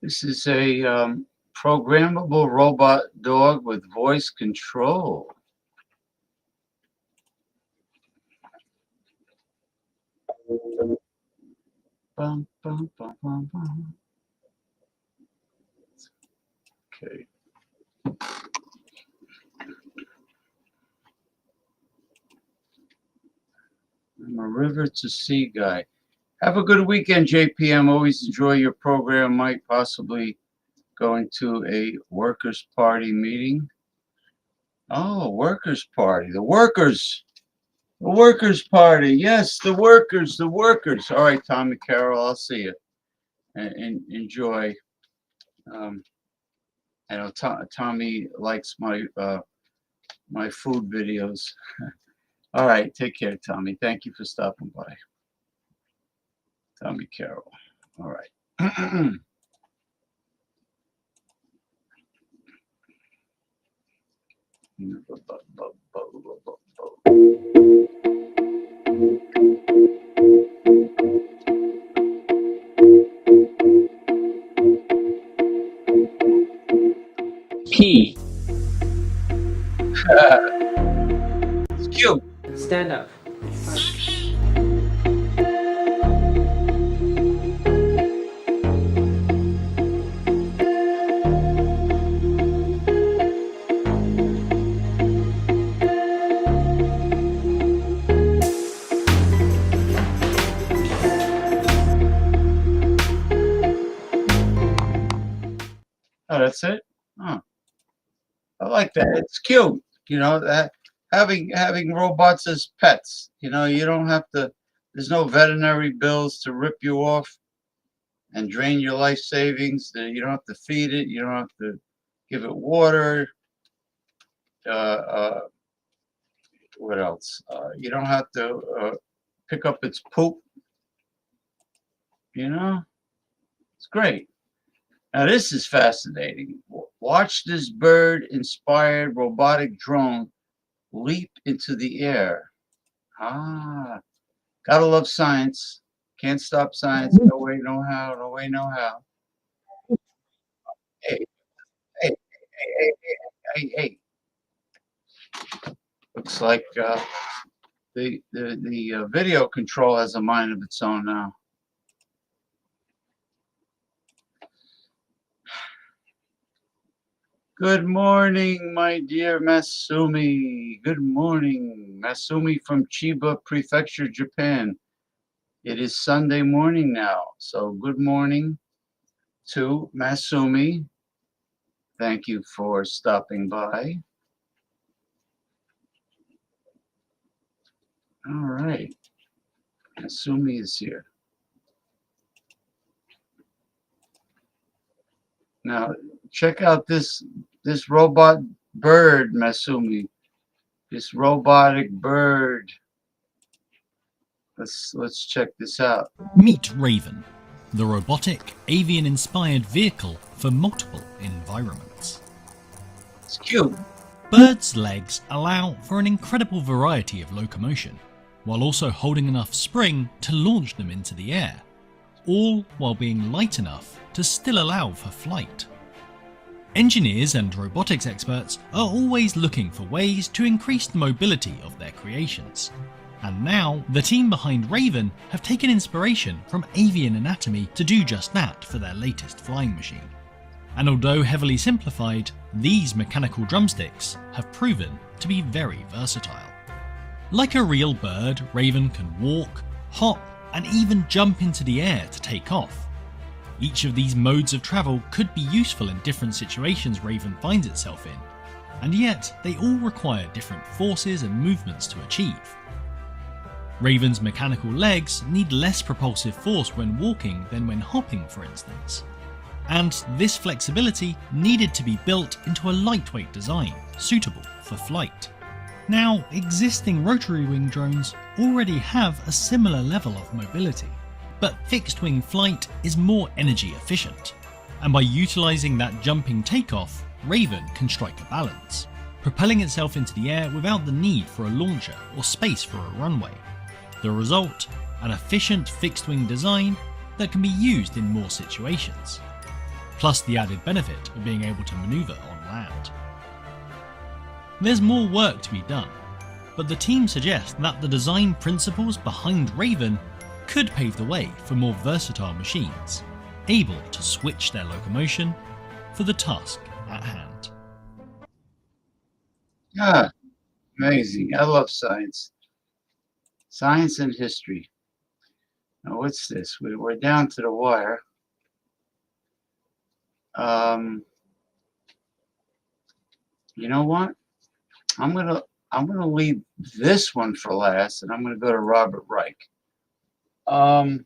This is a programmable robot dog with voice control. Bum, bum, bum, bum, bum. Okay. I'm a river to sea guy. Have a good weekend, JPM. Always enjoy your program. Might possibly going to a workers' party meeting. Oh, workers' party. The workers. The workers' party. Yes, the workers. The workers. All right, Tommy Carroll. I'll see you. And enjoy. I know Tommy likes my my food videos. All right, take care, Tommy. Thank you for stopping by. Tommy Carroll. All right. P. It's cute. Stand up. Oh, that's it? Oh, I like that. It's cute. You know, that having robots as pets. You know, you don't have to, there's no veterinary bills to rip you off and drain your life savings. You don't have to feed it. You don't have to give it water. What else? You don't have to pick up its poop. You know, it's great. Now this is fascinating. Watch this bird-inspired robotic drone leap into the air. Ah, gotta love science. Can't stop science. No way, no how. No way, no how. Hey, hey, hey, hey, hey. Looks like the video control has a mind of its own now. Good morning, my dear Masumi. Good morning, Masumi from Chiba Prefecture, Japan. It is Sunday morning now, so good morning to Masumi. Thank you for stopping by. All right, Masumi is here. Now, check out this robot bird, Masumi. This robotic bird. Let's check this out. Meet Raven, the robotic, avian-inspired vehicle for multiple environments. It's cute. Bird's legs allow for an incredible variety of locomotion, while also holding enough spring to launch them into the air, all while being light enough to still allow for flight. Engineers and robotics experts are always looking for ways to increase the mobility of their creations. And now, the team behind Raven have taken inspiration from avian anatomy to do just that for their latest flying machine. And although heavily simplified, these mechanical drumsticks have proven to be very versatile. Like a real bird, Raven can walk, hop, and even jump into the air to take off. Each of these modes of travel could be useful in different situations Raven finds itself in, and yet they all require different forces and movements to achieve. Raven's mechanical legs need less propulsive force when walking than when hopping, for instance. And this flexibility needed to be built into a lightweight design, suitable for flight. Now, existing rotary wing drones already have a similar level of mobility, but fixed wing flight is more energy efficient. And by utilising that jumping takeoff, Raven can strike a balance, propelling itself into the air without the need for a launcher or space for a runway. The result, an efficient fixed-wing design that can be used in more situations, plus the added benefit of being able to maneuver on land. There's more work to be done, but the team suggests that the design principles behind Raven could pave the way for more versatile machines, able to switch their locomotion for the task at hand. Ah, amazing. I love science. Science and history. Now, what's this? We're down to the wire. You know what? I'm gonna leave this one for last, and I'm gonna go to Robert Reich. Oh man.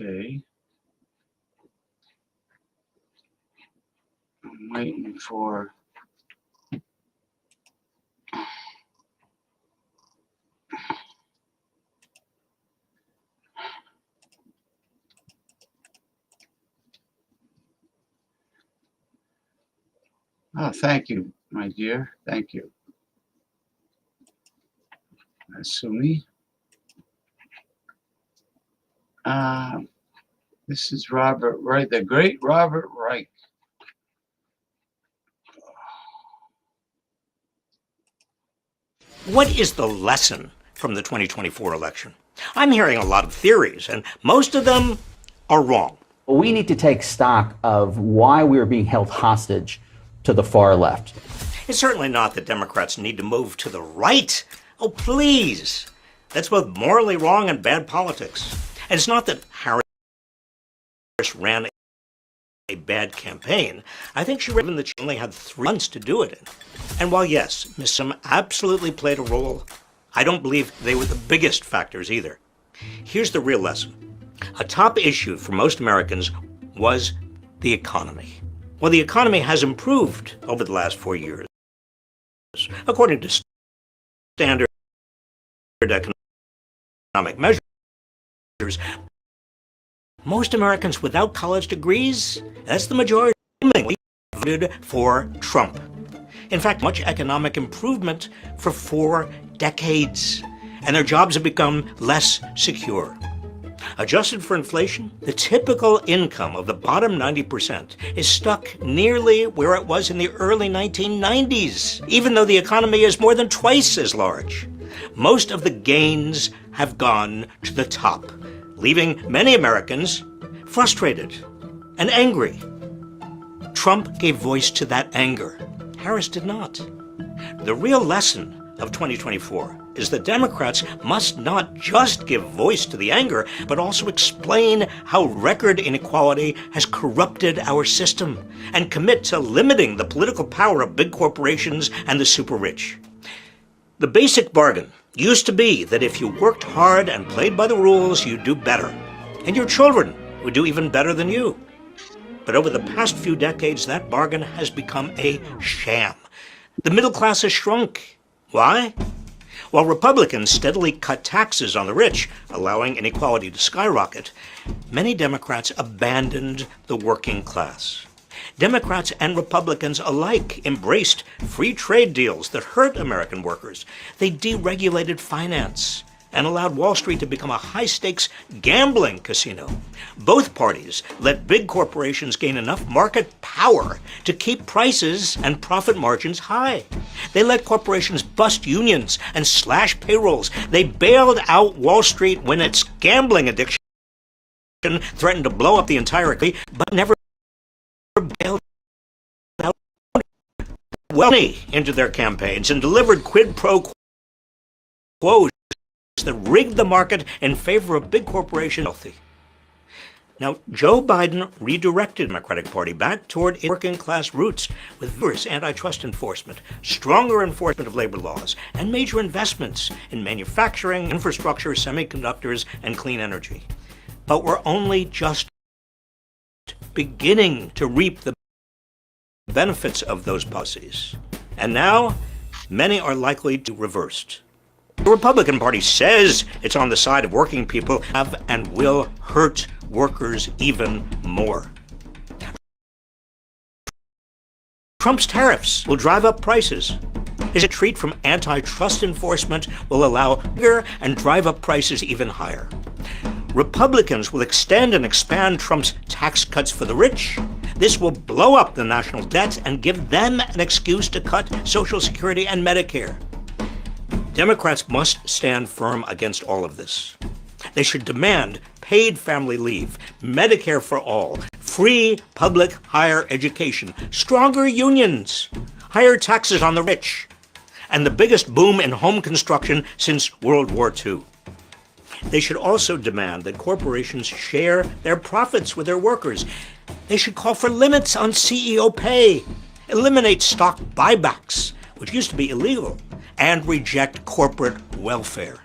Okay. I'm waiting for. Oh, thank you, my dear. Thank you. Asumi. This is Robert Reich, the great Robert Reich. What is the lesson from the 2024 election? I'm hearing a lot of theories, and most of them are wrong. We need to take stock of why we're being held hostage to the far left. It's certainly not that Democrats need to move to the right. Oh, please. That's both morally wrong and bad politics. And it's not that Harris ran a bad campaign. I think she given that she only had 3 months to do it in. And while yes, Ms. Sim absolutely played a role, I don't believe they were the biggest factors either. Here's the real lesson. A top issue for most Americans was the economy. Well, the economy has improved over the last 4 years, according to standard economic measures. Most Americans without college degrees, that's the majority, voted for Trump. In fact, much economic improvement for 4 decades, and their jobs have become less secure. Adjusted for inflation, the typical income of the bottom 90% is stuck nearly where it was in the early 1990s, even though the economy is more than twice as large. Most of the gains have gone to the top, leaving many Americans frustrated and angry. Trump gave voice to that anger. Harris did not. The real lesson of 2024 is that Democrats must not just give voice to the anger, but also explain how record inequality has corrupted our system and commit to limiting the political power of big corporations and the super rich. The basic bargain used to be that if you worked hard and played by the rules, you'd do better, and your children would do even better than you. But over the past few decades, that bargain has become a sham. The middle class has shrunk. Why? While Republicans steadily cut taxes on the rich, allowing inequality to skyrocket, many Democrats abandoned the working class. Democrats and Republicans alike embraced free trade deals that hurt American workers. They deregulated finance and allowed Wall Street to become a high-stakes gambling casino. Both parties let big corporations gain enough market power to keep prices and profit margins high. They let corporations bust unions and slash payrolls. They bailed out Wall Street when its gambling addiction threatened to blow up the entire economy, but never bailed out money into their campaigns and delivered quid pro quos that rigged the market in favor of big corporations. Now, Joe Biden redirected the Democratic Party back toward its working-class roots with vigorous antitrust enforcement, stronger enforcement of labor laws, and major investments in manufacturing, infrastructure, semiconductors, and clean energy. But we're only just beginning to reap the benefits of those policies. And now, many are likely to be reversed. The Republican Party says it's on the side of working people, have and will hurt workers even more. Trump's tariffs will drive up prices. His retreat from antitrust enforcement will allow bigger and drive up prices even higher. Republicans will extend and expand Trump's tax cuts for the rich. This will blow up the national debt and give them an excuse to cut Social Security and Medicare. Democrats must stand firm against all of this. They should demand paid family leave, Medicare for all, free public higher education, stronger unions, higher taxes on the rich, and the biggest boom in home construction since World War II. They should also demand that corporations share their profits with their workers. They should call for limits on CEO pay, eliminate stock buybacks, which used to be illegal, and reject corporate welfare.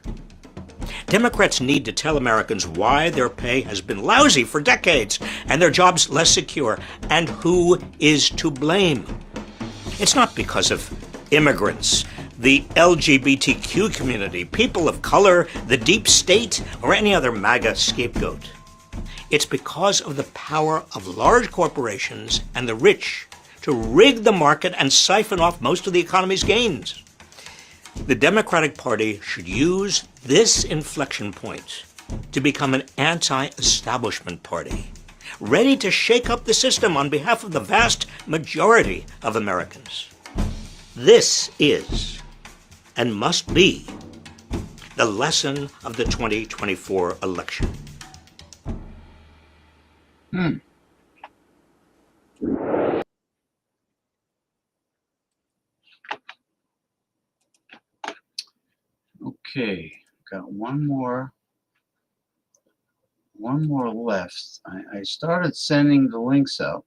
Democrats need to tell Americans why their pay has been lousy for decades and their jobs less secure, and who is to blame. It's not because of immigrants, the LGBTQ community, people of color, the deep state, or any other MAGA scapegoat. It's because of the power of large corporations and the rich to rig the market and siphon off most of the economy's gains. The Democratic Party should use this inflection point to become an anti-establishment party, ready to shake up the system on behalf of the vast majority of Americans. This is, and must be, the lesson of the 2024 election. Okay, got one more left. I started sending the links out.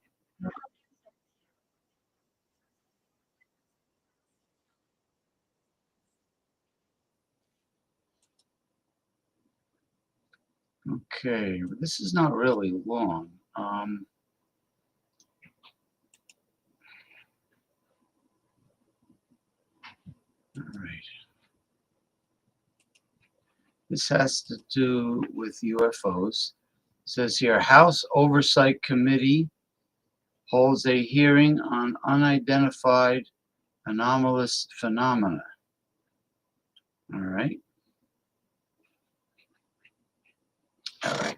Okay, this is not really long. All right. This has to do with UFOs. It says here, House Oversight Committee holds a hearing on unidentified anomalous phenomena. All right. All right.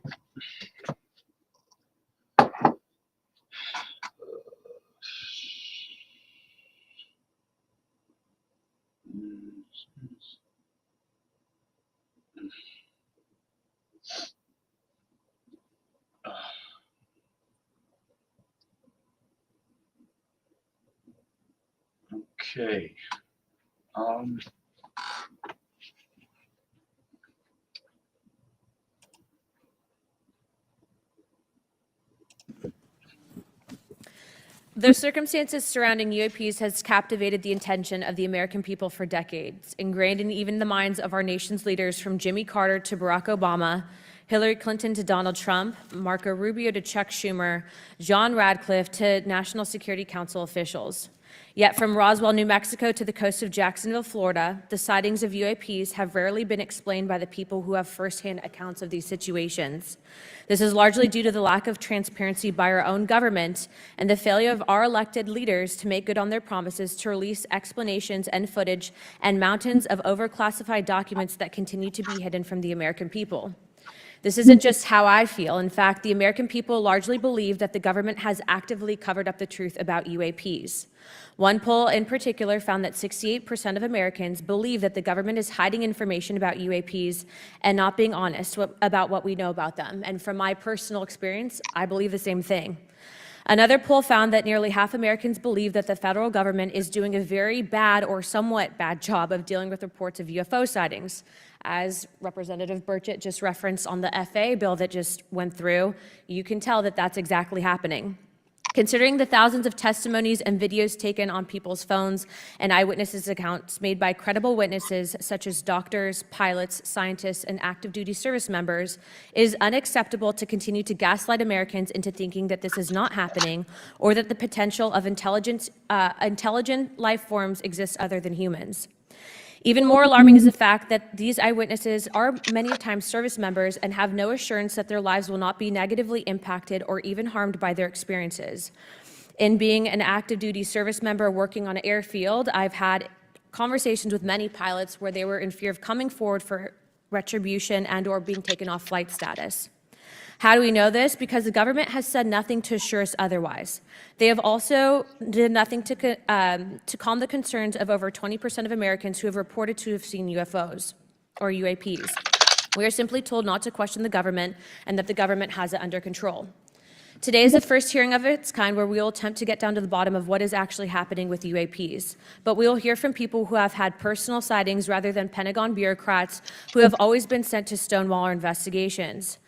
Okay. The circumstances surrounding UAPs has captivated the attention of the American people for decades, ingrained in even the minds of our nation's leaders from Jimmy Carter to Barack Obama, Hillary Clinton to Donald Trump, Marco Rubio to Chuck Schumer, John Radcliffe to National Security Council officials. Yet from Roswell, New Mexico to the coast of Jacksonville, Florida, the sightings of UAPs have rarely been explained by the people who have firsthand accounts of these situations. This is largely due to the lack of transparency by our own government and the failure of our elected leaders to make good on their promises to release explanations and footage and mountains of overclassified documents that continue to be hidden from the American people. This isn't just how I feel. In fact, the American people largely believe that the government has actively covered up the truth about UAPs. One poll in particular found that 68% of Americans believe that the government is hiding information about UAPs and not being honest about what we know about them. And from my personal experience, I believe the same thing. Another poll found that nearly half Americans believe that the federal government is doing a very bad or somewhat bad job of dealing with reports of UFO sightings. As Representative Burchett just referenced on the FAA bill that just went through, you can tell that that's exactly happening. Considering the thousands of testimonies and videos taken on people's phones and eyewitnesses' accounts made by credible witnesses such as doctors, pilots, scientists, and active duty service members, it is unacceptable to continue to gaslight Americans into thinking that this is not happening or that the potential of intelligent life forms exists other than humans. Even more alarming is the fact that these eyewitnesses are many times service members and have no assurance that their lives will not be negatively impacted or even harmed by their experiences. In being an active duty service member working on an airfield, I've had conversations with many pilots where they were in fear of coming forward for retribution and or being taken off flight status. How do we know this? Because the government has said nothing to assure us otherwise. They have also did nothing to calm the concerns of over 20% of Americans who have reported to have seen UFOs or UAPs. We are simply told not to question the government and that the government has it under control. Today is the first hearing of its kind where we will attempt to get down to the bottom of what is actually happening with UAPs. But we will hear from people who have had personal sightings rather than Pentagon bureaucrats who have always been sent to stonewall our investigations.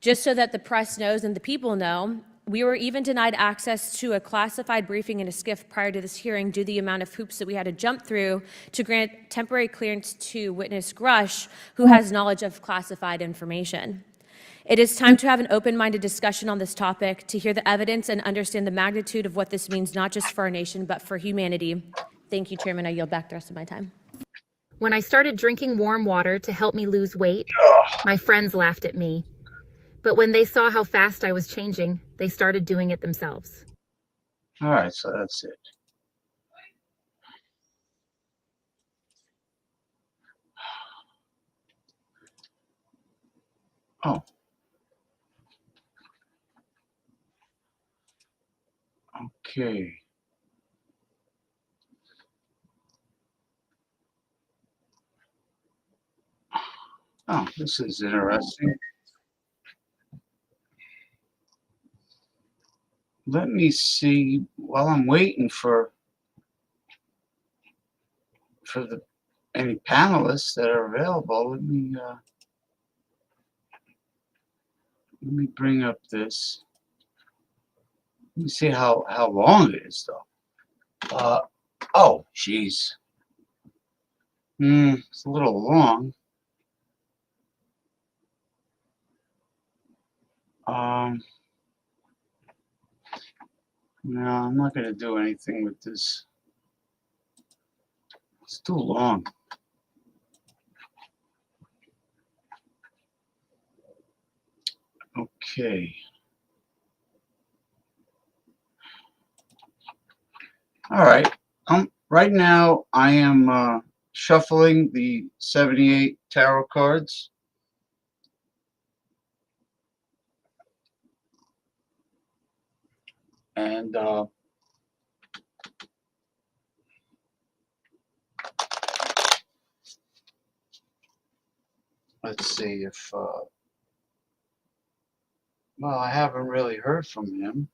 Just so that the press knows and the people know, we were even denied access to a classified briefing in a SCIF prior to this hearing due to the amount of hoops that we had to jump through to grant temporary clearance to witness Grush, who has knowledge of classified information. It is time to have an open-minded discussion on this topic, to hear the evidence and understand the magnitude of what this means, not just for our nation, but for humanity. Thank you, Chairman. I yield back the rest of my time. When I started drinking warm water to help me lose weight, my friends laughed at me. But when they saw how fast I was changing, they started doing it themselves. All right, so that's it. Oh. Okay. Oh, this is interesting. Let me see, while I'm waiting for any panelists that are available, let me bring up this. Let me see how long it is though. Oh, geez. It's a little long. No, I'm not going to do anything with this. It's too long. Okay. All right. Right now I am shuffling the 78 tarot cards. And let's see if well, I haven't really heard from him.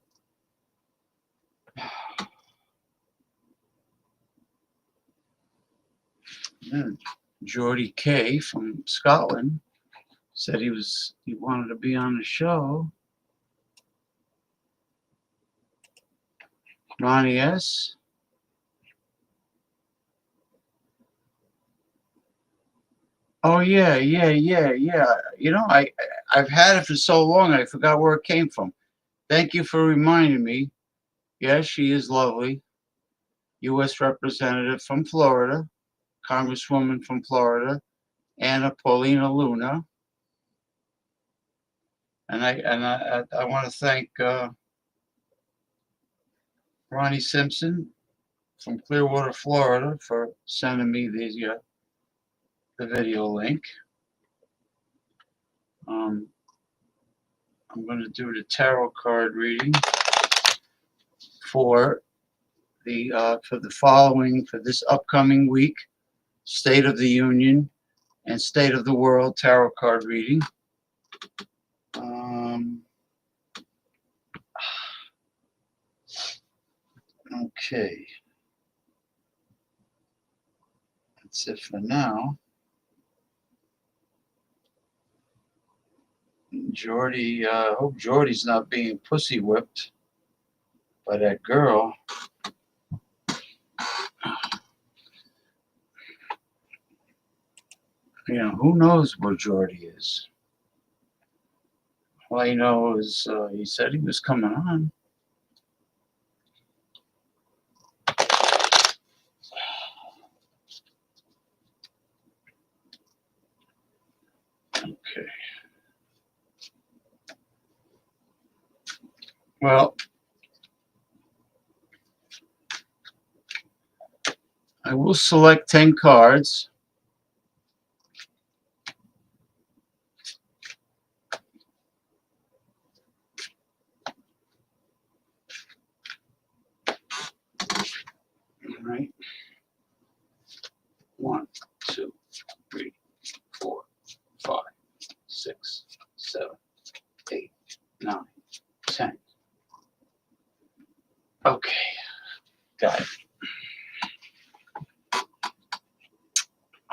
Geordie K from Scotland said he wanted to be on the show. Ronnie S. Oh yeah. You know, I've had it for so long I forgot where it came from. Thank you for reminding me. Yes, she is lovely. U.S. Representative from Florida, Congresswoman from Florida, Anna Paulina Luna. And I want to thank Ronnie Simpson from Clearwater, Florida, for sending me the video link. I'm going to do the tarot card reading for this upcoming week, State of the Union and State of the World tarot card reading. Okay. That's it for now. Geordie, hope Geordie's not being pussy whipped. by that girl. You know, who knows where Jordy is? All I know is he said he was coming on. Okay. Well, I will select 10 cards. All right. 1, 2, 3, 4, 5, 6, 7, 8, 9, 10. Okay. Got it.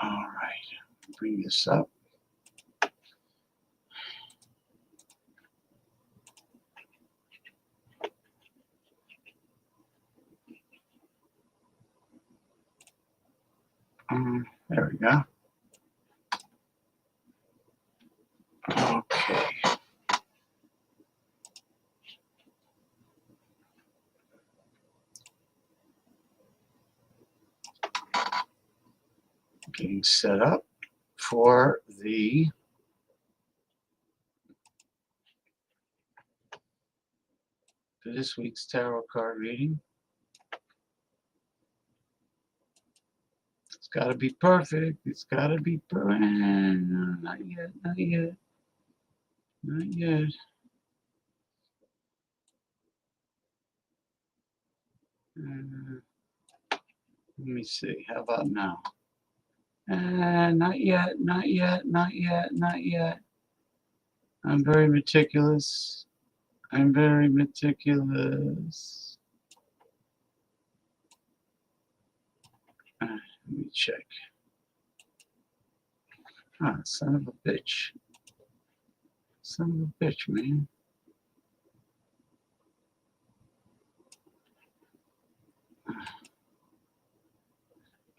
All right. Bring this up. There we go. Okay. Getting set up for this week's tarot card reading. It's got to be perfect. It's got to be perfect. No, not yet. Not yet. Not yet. Let me see. How about now? Not yet. Not yet. Not yet. Not yet. I'm very meticulous. I'm very meticulous. Let me check. Ah, son of a bitch. Son of a bitch, man.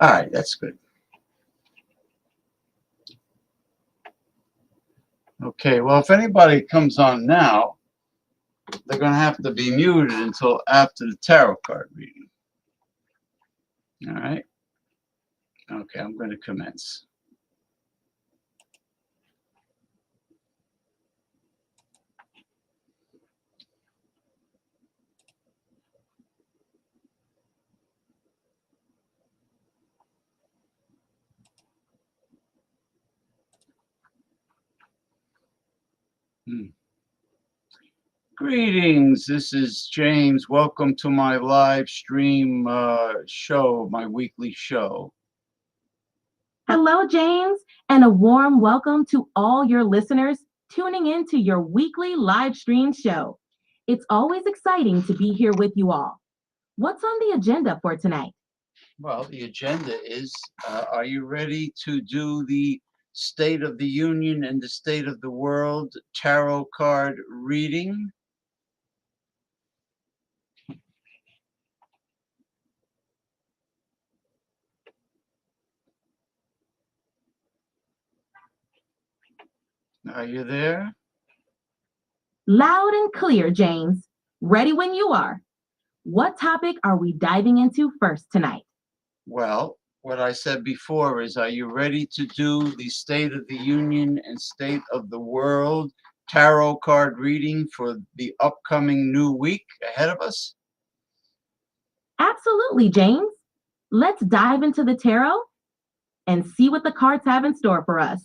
All right, that's good. Okay, well, if anybody comes on now, they're going to have to be muted until after the tarot card reading. All right? Okay, I'm going to commence. Greetings, this is James. Welcome to my live stream show, my weekly show. Hello, James, and a warm welcome to all your listeners tuning in to your weekly live stream show. It's always exciting to be here with you all. What's on the agenda for tonight? Well, the agenda is, are you ready to do the State of the Union and the State of the World tarot card reading? Are you there? Loud and clear, James. Ready when you are. What topic are we diving into first tonight? Well, what I said before is, are you ready to do the State of the Union and State of the World tarot card reading for the upcoming new week ahead of us? Absolutely, James. Let's dive into the tarot and see what the cards have in store for us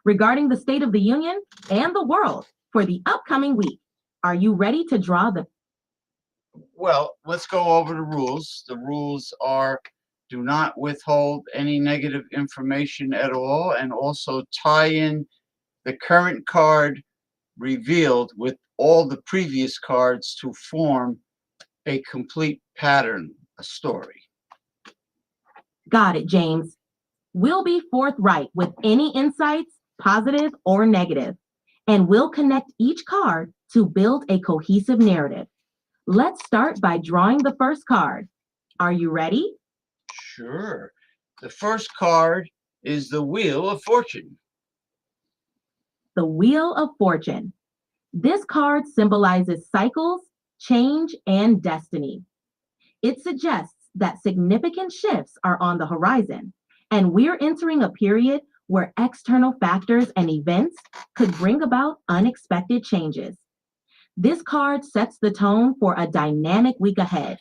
regarding the State of the Union and the world for the upcoming week. Are you ready to draw the... Well, let's go over the rules. The rules are, do not withhold any negative information at all, and also tie in the current card revealed with all the previous cards to form a complete pattern, a story. Got it, James. We'll be forthright with any insights, positive or negative, and we'll connect each card to build a cohesive narrative. Let's start by drawing the first card. Are you ready? Sure. The first card is the Wheel of Fortune. The Wheel of Fortune. This card symbolizes cycles, change, and destiny. It suggests that significant shifts are on the horizon, and we're entering a period where external factors and events could bring about unexpected changes. This card sets the tone for a dynamic week ahead,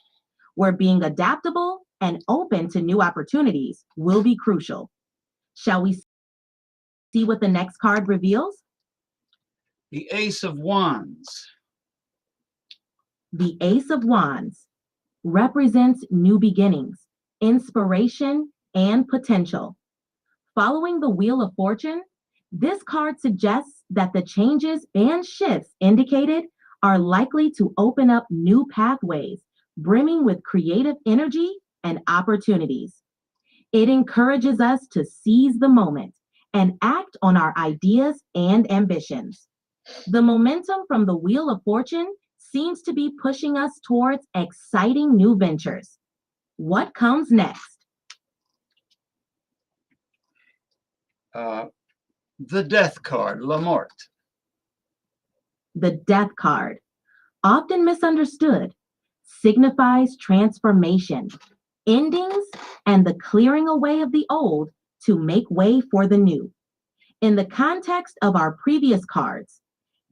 where being adaptable and open to new opportunities will be crucial. Shall we see what the next card reveals? The Ace of Wands. The Ace of Wands represents new beginnings, inspiration, and potential. Following the Wheel of Fortune, this card suggests that the changes and shifts indicated are likely to open up new pathways, brimming with creative energy and opportunities. It encourages us to seize the moment and act on our ideas and ambitions. The momentum from the Wheel of Fortune seems to be pushing us towards exciting new ventures. What comes next? The Death card, La Mort. The Death card, often misunderstood, signifies transformation, endings, and the clearing away of the old to make way for the new. In the context of our previous cards,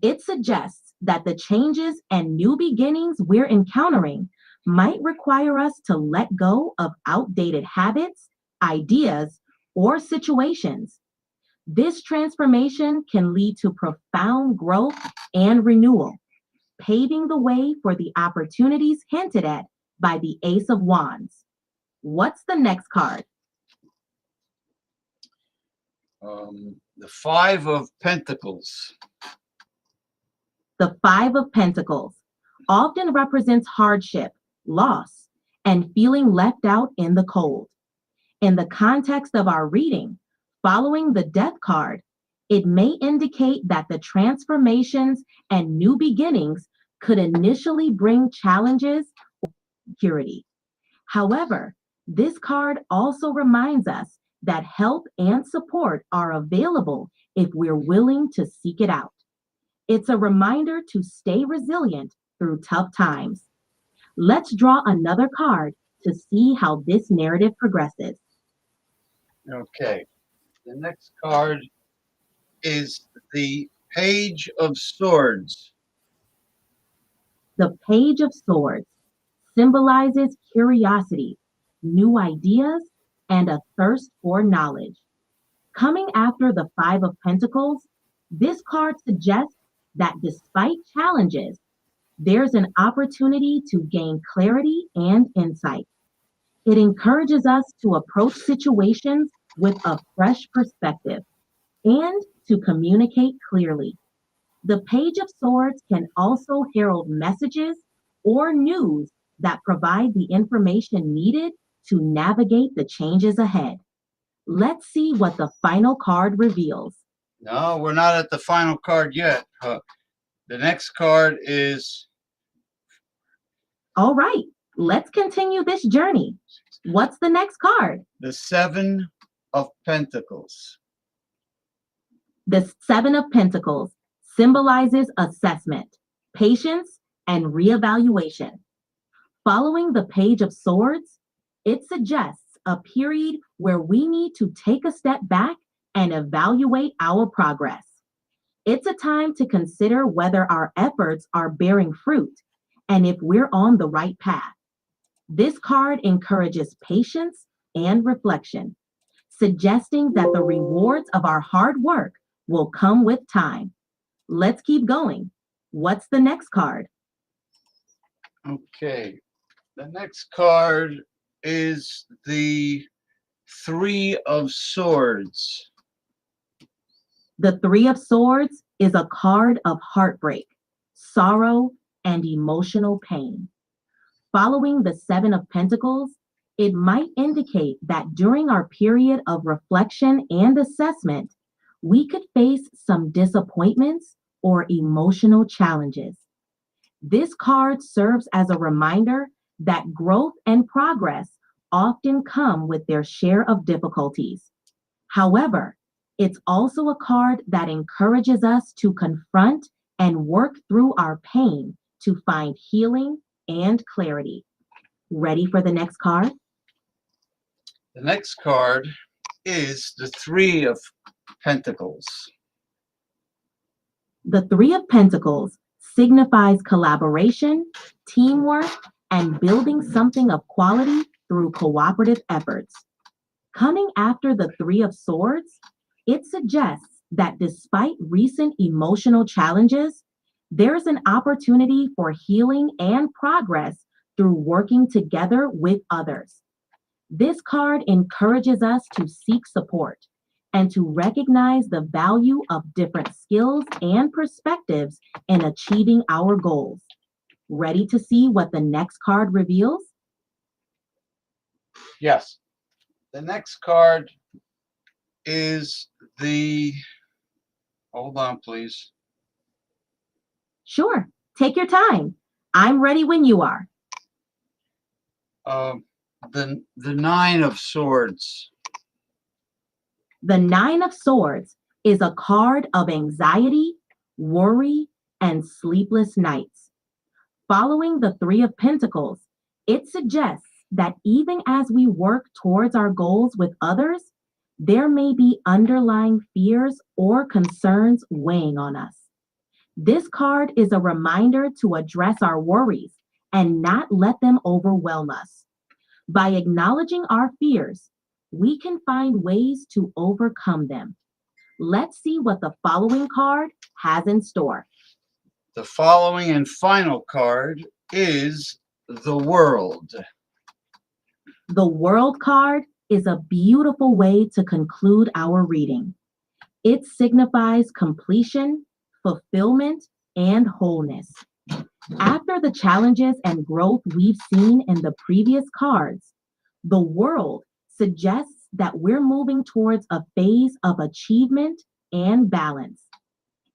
it suggests that the changes and new beginnings we're encountering might require us to let go of outdated habits, ideas, or situations. This transformation can lead to profound growth and renewal, paving the way for the opportunities hinted at by the Ace of Wands. What's the next card? The Five of Pentacles. The Five of Pentacles often represents hardship, loss, and feeling left out in the cold. In the context of our reading, following the Death card, it may indicate that the transformations and new beginnings could initially bring challenges or security. However, this card also reminds us that help and support are available if we're willing to seek it out. It's a reminder to stay resilient through tough times. Let's draw another card to see how this narrative progresses. Okay. The next card is the Page of Swords. The Page of Swords symbolizes curiosity, new ideas, and a thirst for knowledge. Coming after the Five of Pentacles, this card suggests that despite challenges, there's an opportunity to gain clarity and insight. It encourages us to approach situations with a fresh perspective and to communicate clearly. The Page of Swords can also herald messages or news that provide the information needed to navigate the changes ahead. Let's see what the final card reveals. No, we're not at the final card yet. The next card is... All right, let's continue this journey. What's the next card? the Seven of Pentacles. The Seven of Pentacles symbolizes assessment, patience, and reevaluation. Following the Page of Swords, it suggests a period where we need to take a step back and evaluate our progress. It's a time to consider whether our efforts are bearing fruit and if we're on the right path. This card encourages patience and reflection, suggesting that the rewards of our hard work will come with time. Let's keep going. What's the next card? Okay. The next card is the Three of Swords. The Three of Swords is a card of heartbreak, sorrow, and emotional pain. Following the Seven of Pentacles, it might indicate that during our period of reflection and assessment, we could face some disappointments or emotional challenges. This card serves as a reminder that growth and progress often come with their share of difficulties. However, it's also a card that encourages us to confront and work through our pain to find healing and clarity. Ready for the next card? The next card is the Three of Pentacles. The Three of Pentacles signifies collaboration, teamwork, and building something of quality through cooperative efforts. Coming after the Three of Swords, it suggests that despite recent emotional challenges, there's an opportunity for healing and progress through working together with others. This card encourages us to seek support and to recognize the value of different skills and perspectives in achieving our goals. Ready to see what the next card reveals? Yes. The next card is the, hold on, please. Sure, take your time. I'm ready when you are. The Nine of Swords. The Nine of Swords is a card of anxiety, worry, and sleepless nights. Following the Three of Pentacles, it suggests that even as we work towards our goals with others, there may be underlying fears or concerns weighing on us. This card is a reminder to address our worries and not let them overwhelm us. By acknowledging our fears, we can find ways to overcome them. Let's see what the following card has in store. The following and final card is the World. The World card is a beautiful way to conclude our reading. It signifies completion, fulfillment, and wholeness. After the challenges and growth we've seen in the previous cards, the World suggests that we're moving towards a phase of achievement and balance.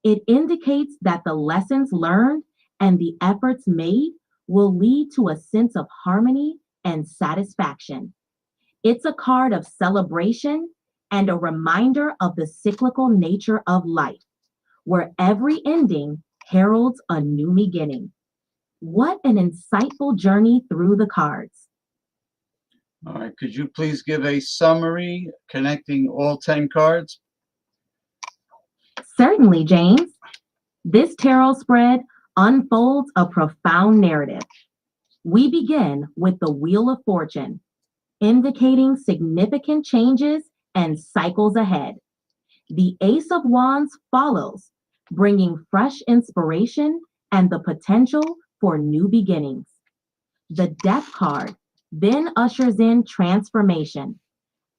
It indicates that the lessons learned and the efforts made will lead to a sense of harmony and satisfaction. It's a card of celebration and a reminder of the cyclical nature of life, where every ending heralds a new beginning. What an insightful journey through the cards. All right, could you please give a summary connecting all 10 cards? Certainly, James. This tarot spread unfolds a profound narrative. We begin with the Wheel of Fortune, indicating significant changes and cycles ahead. The Ace of Wands follows, bringing fresh inspiration and the potential for new beginnings. The Death card then ushers in transformation,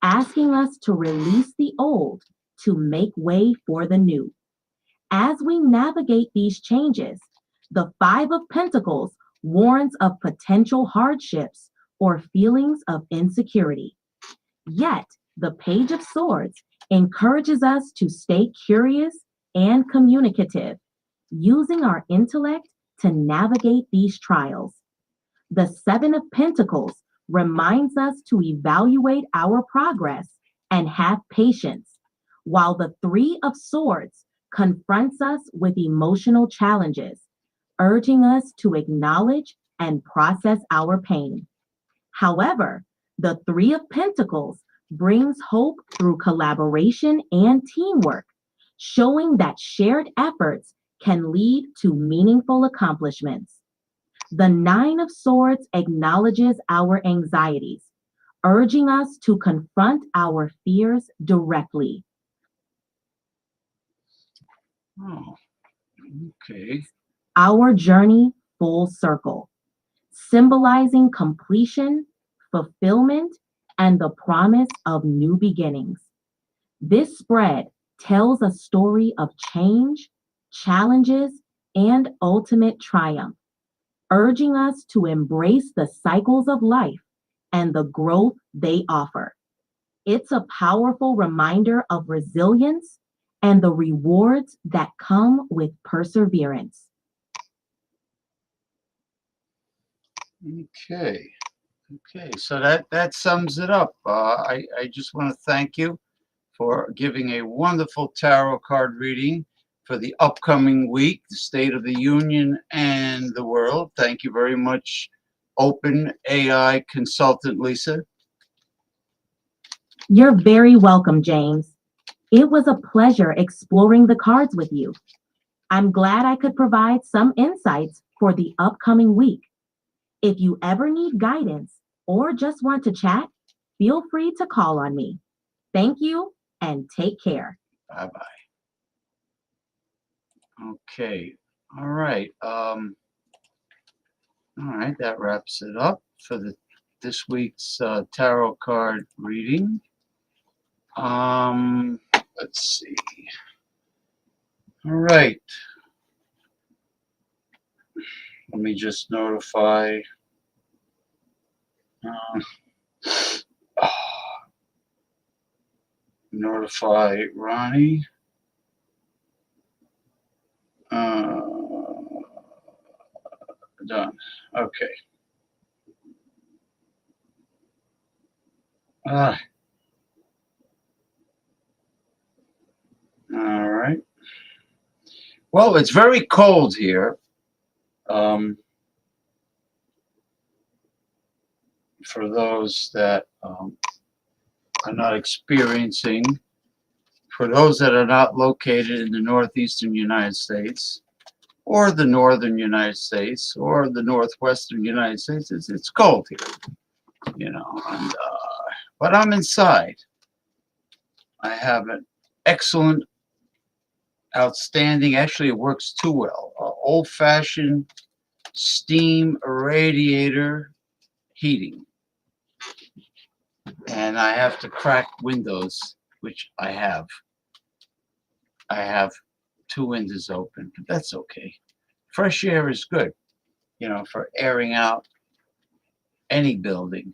asking us to release the old to make way for the new. As we navigate these changes, the Five of Pentacles warns of potential hardships or feelings of insecurity. Yet, the Page of Swords encourages us to stay curious and communicative, using our intellect to navigate these trials. The Seven of Pentacles reminds us to evaluate our progress and have patience, while the Three of Swords confronts us with emotional challenges, urging us to acknowledge and process our pain. However, the Three of Pentacles brings hope through collaboration and teamwork, showing that shared efforts can lead to meaningful accomplishments. The Nine of Swords acknowledges our anxieties, urging us to confront our fears directly. Oh, okay. Our journey full circle, symbolizing completion, fulfillment, and the promise of new beginnings. This spread tells a story of change, challenges, and ultimate triumph, urging us to embrace the cycles of life and the growth they offer. It's a powerful reminder of resilience and the rewards that come with perseverance. Okay. Okay, so that sums it up. I just want to thank you for giving a wonderful tarot card reading for the upcoming week, the State of the Union and the world. Thank you very much, Open AI consultant Lisa. You're very welcome, James. It was a pleasure exploring the cards with you. I'm glad I could provide some insights for the upcoming week. If you ever need guidance or just want to chat, feel free to call on me. Thank you and take care. Bye-bye. Okay. All right. All right, that wraps it up for this week's tarot card reading. Let's see. All right. Let me just notify. Notify Ronnie. Done. Okay. All right. Well, it's very cold here. For those that are not experiencing, for those that are not located in the northeastern United States, or the northern United States, or the northwestern United States, it's cold here, you know. And, but I'm inside. I have an excellent, outstanding, actually it works too well, old-fashioned steam radiator heating. And I have to crack windows, which I have. I have 2 windows open, but that's okay. Fresh air is good, you know, for airing out any building,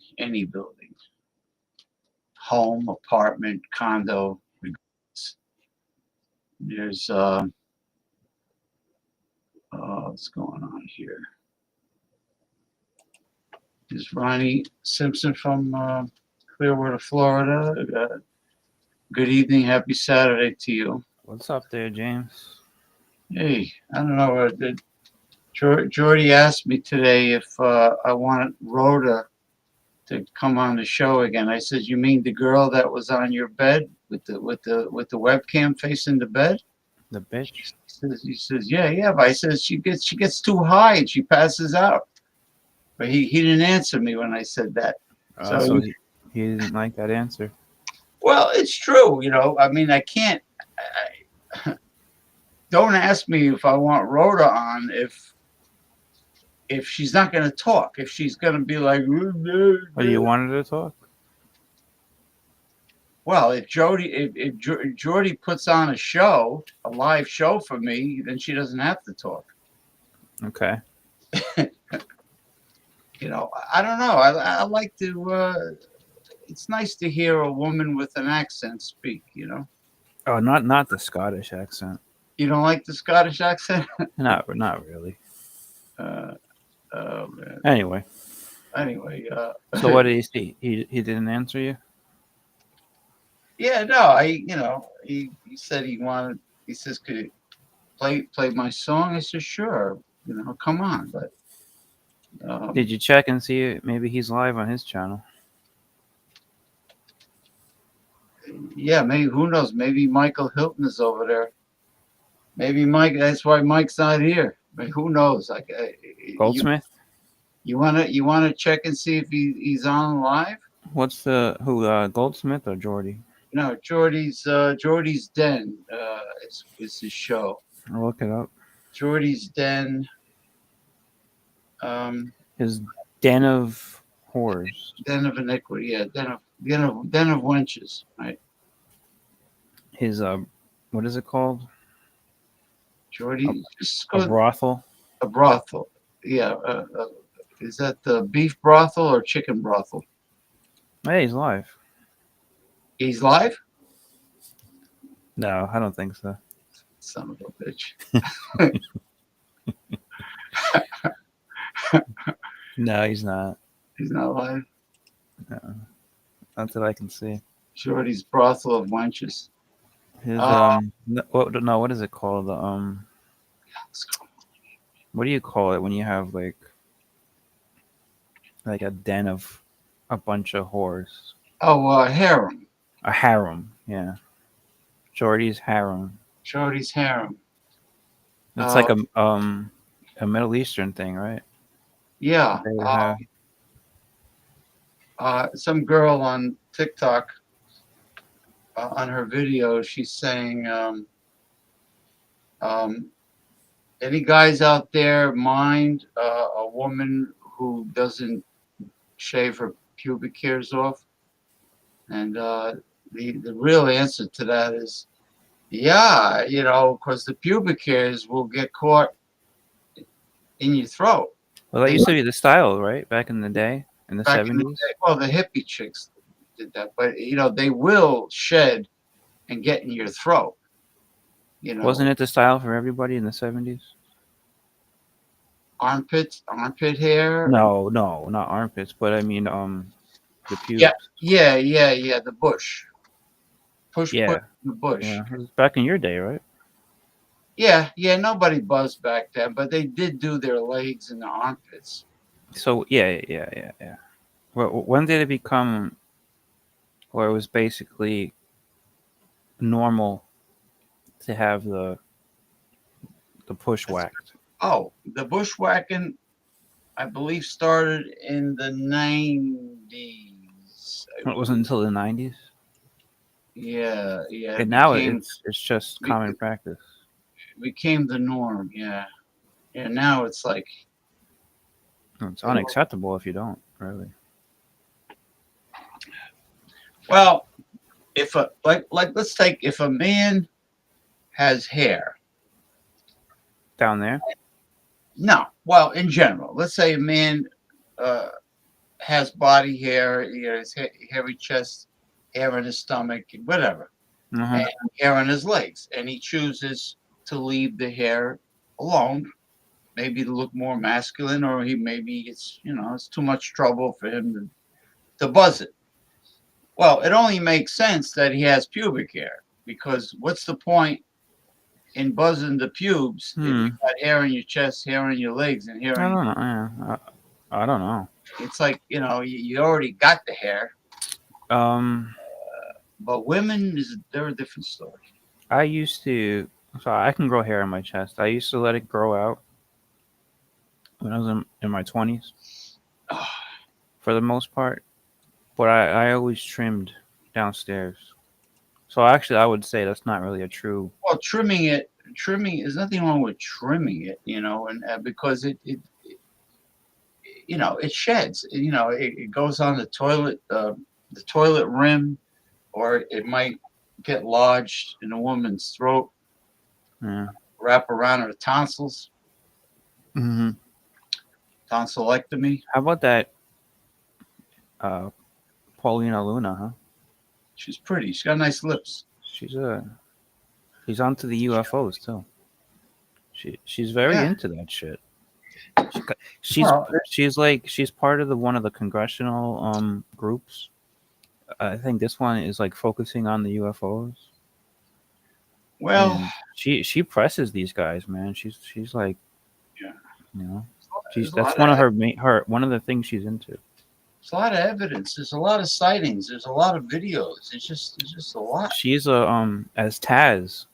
home, apartment, condo. There's what's going on here? Is Ronnie Simpson from Clearwater, Florida? Good evening, happy Saturday to you. What's up there, James? Hey, I don't know. Jordy asked me today if I wanted Rhoda to come on the show again. I said, "You mean the girl that was on your bed with the webcam facing the bed?" The bitch. He says, yeah. But I says she gets too high and she passes out. But he didn't answer me when I said that. So he didn't like that answer. Well, it's true, you know. I mean, I can't. Don't ask me if I want Rhoda on if she's not going to talk. If she's going to be like, What, do you want her to talk? Well, if Jordy puts on a live show for me, then she doesn't have to talk. Okay. You know, I don't know. I like to. It's nice to hear a woman with an accent speak. You know. Oh, not the Scottish accent. You don't like the Scottish accent? Not really. Oh man. Anyway. So what did he see? He didn't answer you? Yeah, no. He said he wanted. He says, "Could you play my song?" I said, "Sure." You know, come on, but. Did you check and see maybe he's live on his channel? Yeah, maybe, who knows? Maybe Michael Hilton is over there. Maybe Mike. That's why Mike's not here. But who knows? Like Goldsmith. You wanna check and see if he's on live? What's who? Goldsmith or Jordy? No, Jordy's Den. Is his show. I'll look it up. Jordy's Den. His Den of Horrors. Den of Iniquity. Yeah, Den of Wenches. Right. His what is it called? Jordy. A brothel. A brothel. Yeah. Is that the beef brothel or chicken brothel? Hey, he's live. He's live? No, I don't think so. Son of a bitch. No, he's not. He's not alive. No, not that I can see. Shorty's brothel of wenches. His what is it called? What do you call it when you have like a den of a bunch of whores? Oh, harem. A harem, yeah. Shorty's harem. Shorty's harem. It's like a Middle Eastern thing, right? Yeah. They have. Some girl on TikTok, on her video, she's saying, any guys out there mind a woman who doesn't shave her pubic hairs off? And the real answer to that is, yeah, because the pubic hairs will get caught in your throat. Well, that used to be the style, right? Back in the day, in the Back in the 70s. day, well, the hippie chicks did that, but they will shed and get in your throat. Wasn't it the style for everybody in the 70s? Armpit hair. No, not armpits, but I mean, the pubes. Yeah. The bush. Push Yeah. the bush. Yeah, it was back in your day, right? Yeah. Nobody buzzed back then, but they did do their legs and the armpits. So yeah. Well, when did it become, where it was basically normal to have the push whacked? Oh, the bushwhacking, I believe, started in the 90s. It wasn't until the 90s. Yeah. And now it's just common practice. Became the norm. Yeah. Now it's like, It's unacceptable if you don't, really. well, if let's take, if a man has hair down there. No, well, in general, let's say a man has body hair, his hairy chest, hair on his stomach, whatever, and hair on his legs, and he chooses to leave the hair alone, maybe to look more masculine, or maybe it's too much trouble for him to buzz it. Well, it only makes sense that he has pubic hair, because what's the point in buzzing the pubes if you got hair on your chest, hair on your legs, and hair on your... I don't know. It's like, you already got the hair. But women, they're a different story. So I can grow hair on my chest. I used to let it grow out when I was in my 20s, for the most part. But I always trimmed downstairs. So actually, I would say that's not really a true... Well, trimming, there's nothing wrong with trimming it, and because it sheds. It goes on the toilet rim, or it might get lodged in a woman's throat. Yeah. Wrap around her tonsils. Mm-hmm. Tonsillectomy. How about that Paulina Luna, huh? She's pretty. She's got nice lips. She's onto the UFOs too. She's very into that shit. She's part of one of the congressional groups. I think this one is like focusing on the UFOs. Well, and she presses these guys, man. She's like, that's one of one of the things she's into. There's a lot of evidence. There's a lot of sightings. There's a lot of videos. It's just a lot. She's as Taz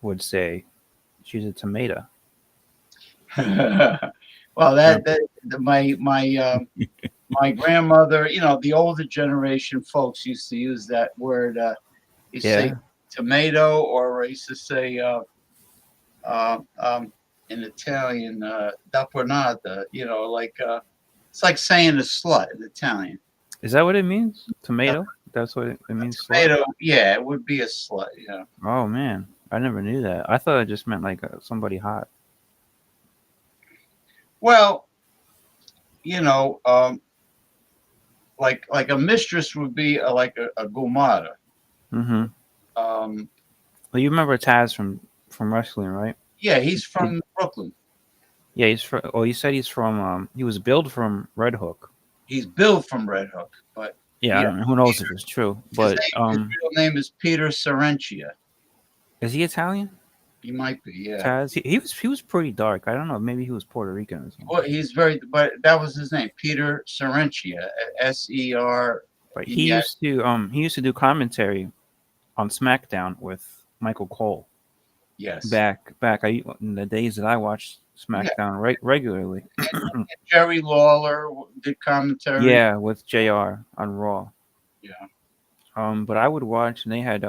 would say, she's a tomato. Well, my grandmother, the older generation folks used to use that word. Say tomato, or I used to say in Italian, daponata. It's like saying a slut in Italian. Is that what it means? Tomato? That's what it means? Tomato, slut? Yeah, it would be a slut, yeah. Oh, man. I never knew that. I thought it just meant like somebody hot. Well, like a mistress would be like a gumara. Mm-hmm. Well, you remember Taz from wrestling, right? Yeah, he's from Brooklyn. Yeah, he's from. Oh, he said he's from. He was billed from Red Hook. He's billed from Red Hook, but Yeah, I don't know. Who knows if it's true? But his real name is Peter Sarencia. is he Italian? He might be, yeah. Taz. He was pretty dark. I don't know. Maybe he was Puerto Rican or something. Well, but that was his name, Peter Sarencia, SER. But he used to do commentary on SmackDown with Michael Cole. Yes. Back in the days that I watched SmackDown regularly. And Jerry Lawler did commentary. Yeah, with JR on Raw. Yeah. But I would watch, and they had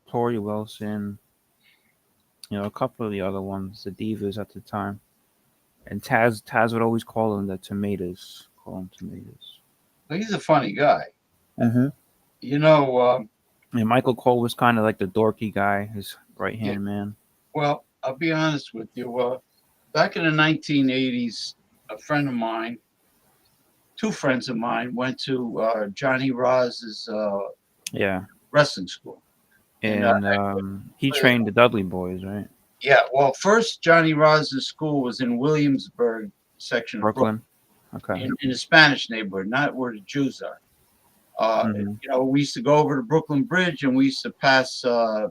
Tori Wilson, a couple of the other ones, the divas at the time, and Taz would always call them the tomatoes. Call them tomatoes. Well, he's a funny guy. Mm-hmm. And Michael Cole was kind of like the dorky guy, his right hand man. Well, I'll be honest with you. Back in the 1980s, a friend of mine, two friends of mine, went to Johnny Roz's wrestling school. And he trained the Dudley Boys, right? Yeah, well, first Johnny Roz's school was in Williamsburg section Brooklyn. of Brooklyn. Okay. In the Spanish neighborhood, not where the Jews are. We used to go over to Brooklyn Bridge and we used to pass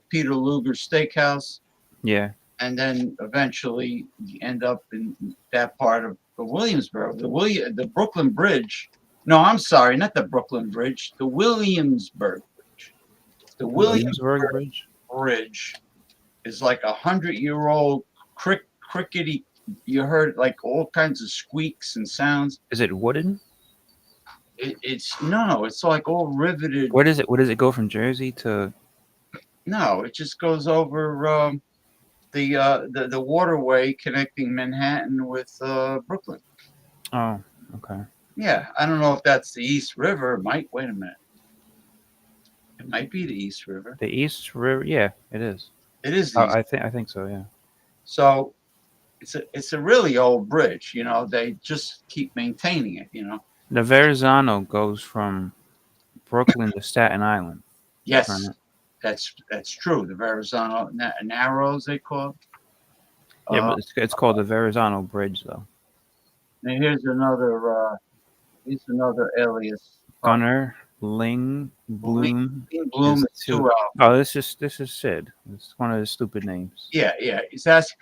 Peter Luger's Steakhouse. Yeah. And then eventually you end up in that part of Williamsburg. The Brooklyn Bridge. No, I'm sorry, not the Brooklyn Bridge. The Williamsburg Bridge. The Williamsburg Bridge is like 100-year-old crickety. You heard like all kinds of squeaks and sounds. Is it wooden? It's like all riveted. Where does it go from Jersey to? No, it just goes over the waterway connecting Manhattan with Brooklyn. Oh, okay. Yeah, I don't know if that's the East River. Wait a minute. It might be the East River. The East River, yeah, it is. It is. I think so, yeah. So it's a really old bridge. They just keep maintaining it. The Verrazano goes from Brooklyn to Staten Island. Yes, right? That's true. The Verrazano Narrows, they call it. Yeah, but it's called the Verrazano Bridge, though. Now here's another alias. Gunnar Ling Bloom. Ling Bloom is too. Oh, this is Sid. It's one of his stupid names. Yeah. He's asking.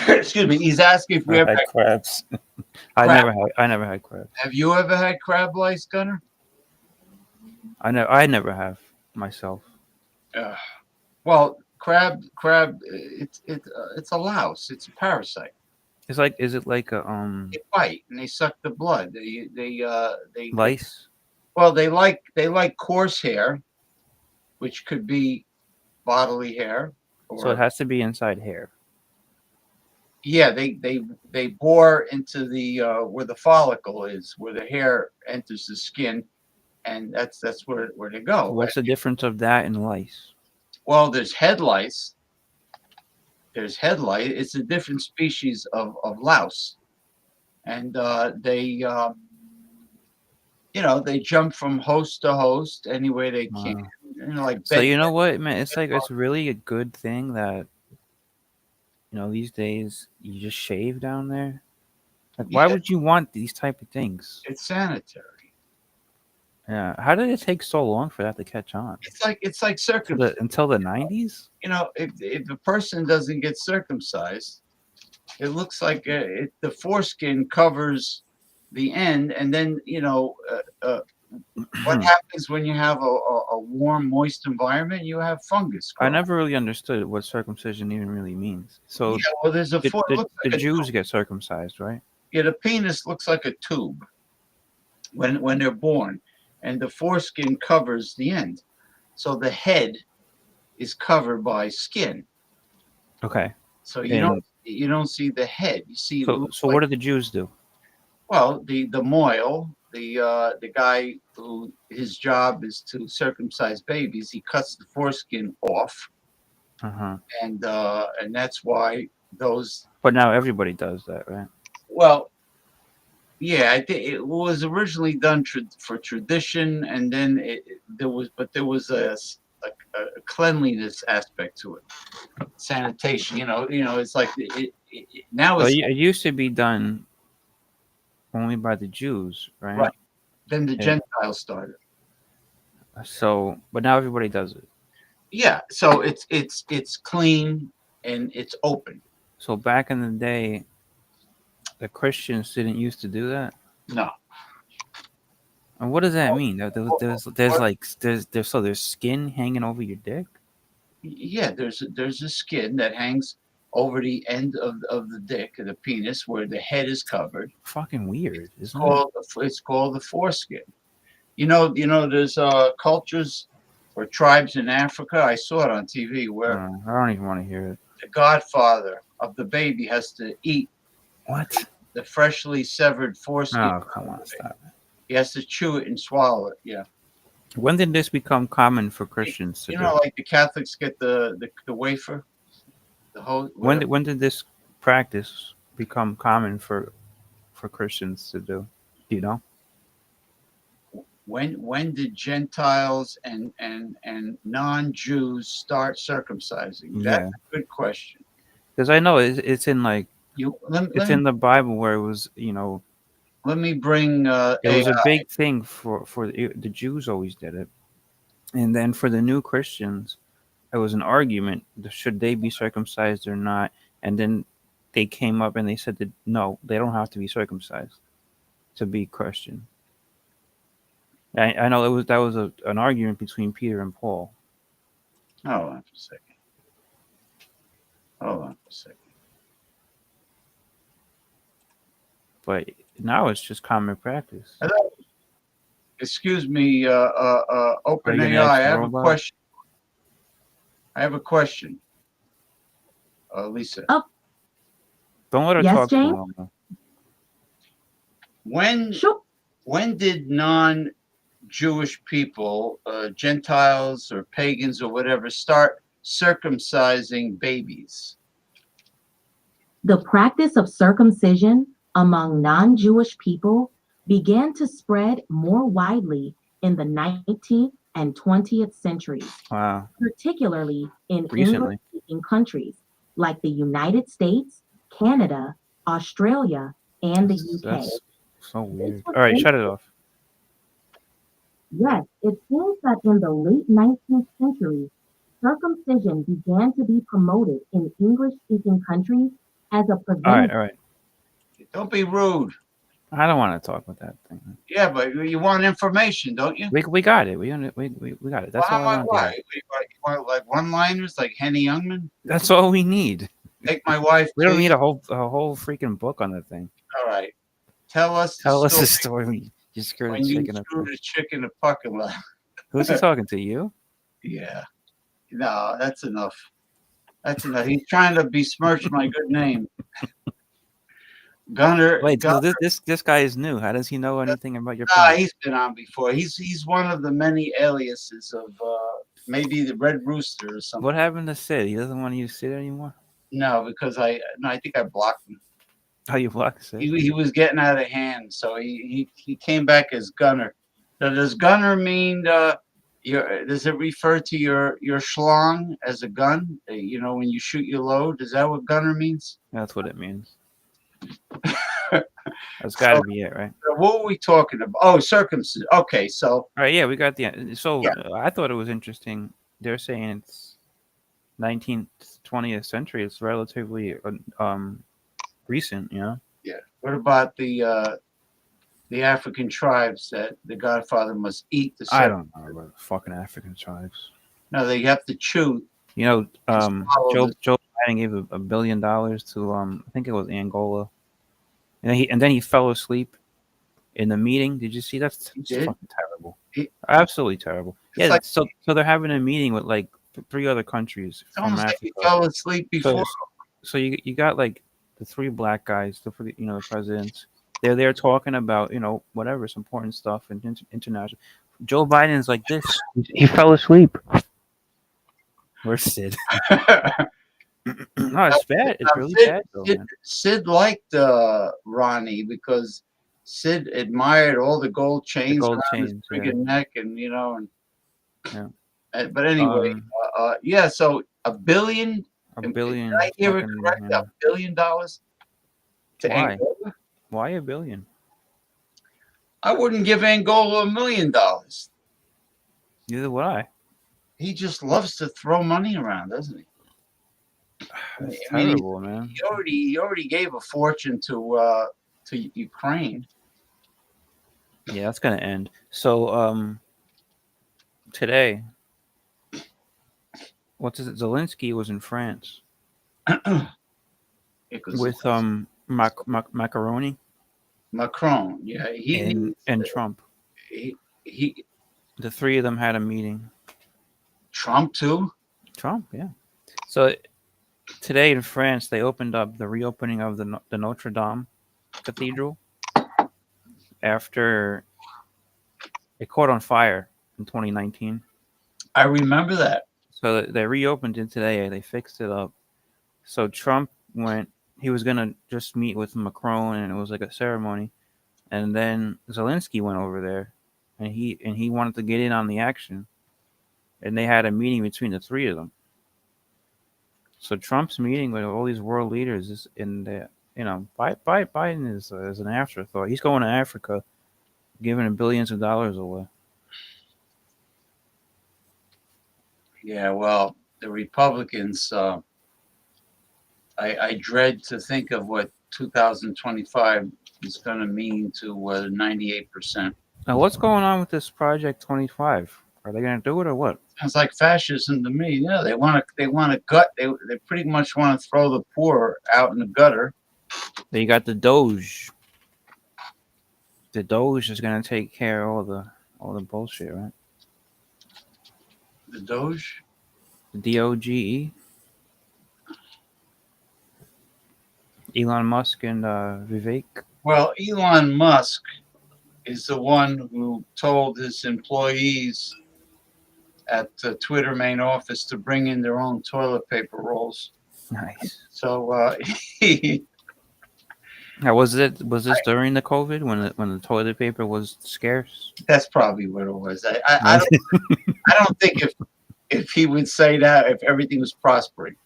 Excuse me. He's asking if we ever had crabs. I never had crabs. Have you ever had crab lice, Gunnar? I never have myself. Well, crab. It's a louse. It's a parasite. Is it like a They bite and they suck the blood. They lice. Well, they like coarse hair, which could be bodily hair. So it has to be inside hair. Yeah, they bore into the where the follicle is, where the hair enters the skin, and that's where they go. So what's the difference of that and lice? Well, there's head lice. There's head lice. It's a different species of louse, and they jump from host to host any way they can. So you know what, man? It's really a good thing that these days you just shave down there. Why would you want these type of things? It's sanitary. Yeah. How did it take so long for that to catch on? It's like circumcision. Until the 90s? If a person doesn't get circumcised, it looks like the foreskin covers the end, and then what happens when you have a warm, moist environment? You have fungus growing. I never really understood what circumcision even really means. So there's the Jews get circumcised, right? Yeah, the penis looks like a tube when they're born, and the foreskin covers the end. So the head is covered by skin. Okay. So you don't see the head. You see. So what do the Jews do? Well, the moil, the guy who his job is to circumcise babies, he cuts the foreskin off, and that's why those. But now everybody does that, right? Well, yeah, I think it was originally done for tradition, and then there was a cleanliness aspect to it, sanitation. It's like now So it's it used to be done only by the Jews, right? right. Then the Yeah. Gentiles started. So, but now everybody does it. Yeah, so it's clean and it's open. So back in the day, the Christians didn't used to do that. No. And what does that mean? There's What- like there's skin hanging over your dick. Yeah, there's a skin that hangs over the end of the dick, of the penis, where the head is covered. Fucking weird, isn't it? It's called the foreskin. There's cultures or tribes in Africa. I saw it on TV where I don't even want to hear it. the godfather of the baby has to eat What? the freshly severed foreskin. Oh, come on, stop. He has to chew it and swallow it. Yeah. When did this become common for Christians to do? Like the Catholics get the wafer, the whole. When did this practice become common for Christians to do? Do you know? When did Gentiles and non-Jews start circumcising? That's a good question. Because I know it's in like Let in the Bible where it was, let me bring it was a AI. big thing for the Jews always did it, and then for the new Christians, it was an argument: should they be circumcised or not? And then they came up and they said that no, they don't have to be circumcised to be Christian. I know that was an argument between Peter and Paul. Hold on for a second. Hold on for a second. But now it's just common practice. Hello? Excuse me, Open Are you AI. gonna I ask have a robot? question. Lisa. Oh. Don't let her Yes, talk too Jane? long. When did non-Jewish people, Gentiles or pagans or whatever, start circumcising babies? The practice of circumcision among non-Jewish people began to spread more widely in the 19th and 20th centuries, Wow. particularly in Recently. English-speaking countries like the United States, Canada, Australia, and the UK. That's so weird. All right, shut it off. Yes, it seems that in the late 19th century, circumcision began to be promoted in English-speaking countries as a All preventative. right. Don't be rude. I don't want to talk about that thing. Yeah, but you want information, don't you? We got it. We got it. That's all I want to Why? hear. You want like one-liners like Henny Youngman? That's all we need. Take my wife. We don't please. need a whole freaking book on that thing. All right. Tell us the story story. You screwed when the you chicken up. screwed a chick in the parking lot. Who's he talking to? You? Yeah. No, that's enough. That's enough. He's trying to besmirch my good name. Gunner. Wait, so this guy is new. How does he know anything about your Nah, past? he's been on before. He's one of the many aliases of maybe the Red Rooster or something. What happened to Sid? He doesn't want to use Sid anymore? No, because I think I blocked him. How you block Sid? He was getting out of hand, so he came back as Gunner. Now, does Gunner mean does it refer to your schlong as a gun? When you shoot your load, is that what Gunner means? That's what it means. That's got to be it, right? What were we talking about? Oh, circumcision. Okay, so all right, yeah, we got the end. So I thought it was interesting. They're saying it's 19th, 20th century. It's relatively recent, Yeah. What about the African tribes that the Godfather must eat the? I don't know about fucking African tribes. No, they have to chew. Joe Biden gave $1 billion to I think it was Angola, and then he fell asleep in the meeting. Did you see? That's fucking terrible. Absolutely terrible. Yeah. Like, so they're having a meeting with like 3 other countries it's from almost Africa. like he fell asleep before. So you got like the 3 black guys, the presidents. They're there talking about whatever, it's important stuff and international. Joe Biden's like this. He fell asleep. Where's Sid? No, it's bad. It's really bad though, man. Sid liked Ronnie because Sid admired all the gold chains around his friggin' neck, and yeah. But anyway, so $1 billion A Did billion. I hear it Fucking, correct? yeah. $1 billion to Why? Angola? Why a billion? I wouldn't give Angola $1 million. Neither would I. He just loves to throw money around, doesn't he? That's I mean, terrible, man. he already gave a fortune to Ukraine. Yeah, that's gonna end. So, today, what's it? Zelensky was in France with macaroni Macron. Yeah, he needs and Trump. he The three of them had a meeting. Trump too. Trump, yeah. So today in France, they opened up the reopening of the Notre Dame Cathedral after it caught on fire in 2019. I remember that. So they reopened it today. They fixed it up. So Trump went. He was gonna just meet with Macron, and it was like a ceremony. And then Zelensky went over there, and he wanted to get in on the action. And they had a meeting between the three of them. So Trump's meeting with all these world leaders is in the, Biden is an afterthought. He's going to Africa, giving billions of dollars away. Yeah, well, the Republicans. I dread to think of what 2025 is going to mean to 98%. Now, what's going on with this Project 25? Are they going to do it or what? Sounds like fascism to me. Yeah, they want to gut. They pretty much want to throw the poor out in the gutter. They got the Doge. The Doge is going to take care of all the bullshit, right? The Doge. The DOGE. Elon Musk and Vivek. Well, Elon Musk is the one who told his employees at the Twitter main office to bring in their own toilet paper rolls. Nice. So Now, was this during the COVID when the toilet paper was scarce? That's probably what it was. I don't think if he would say that if everything was prospering.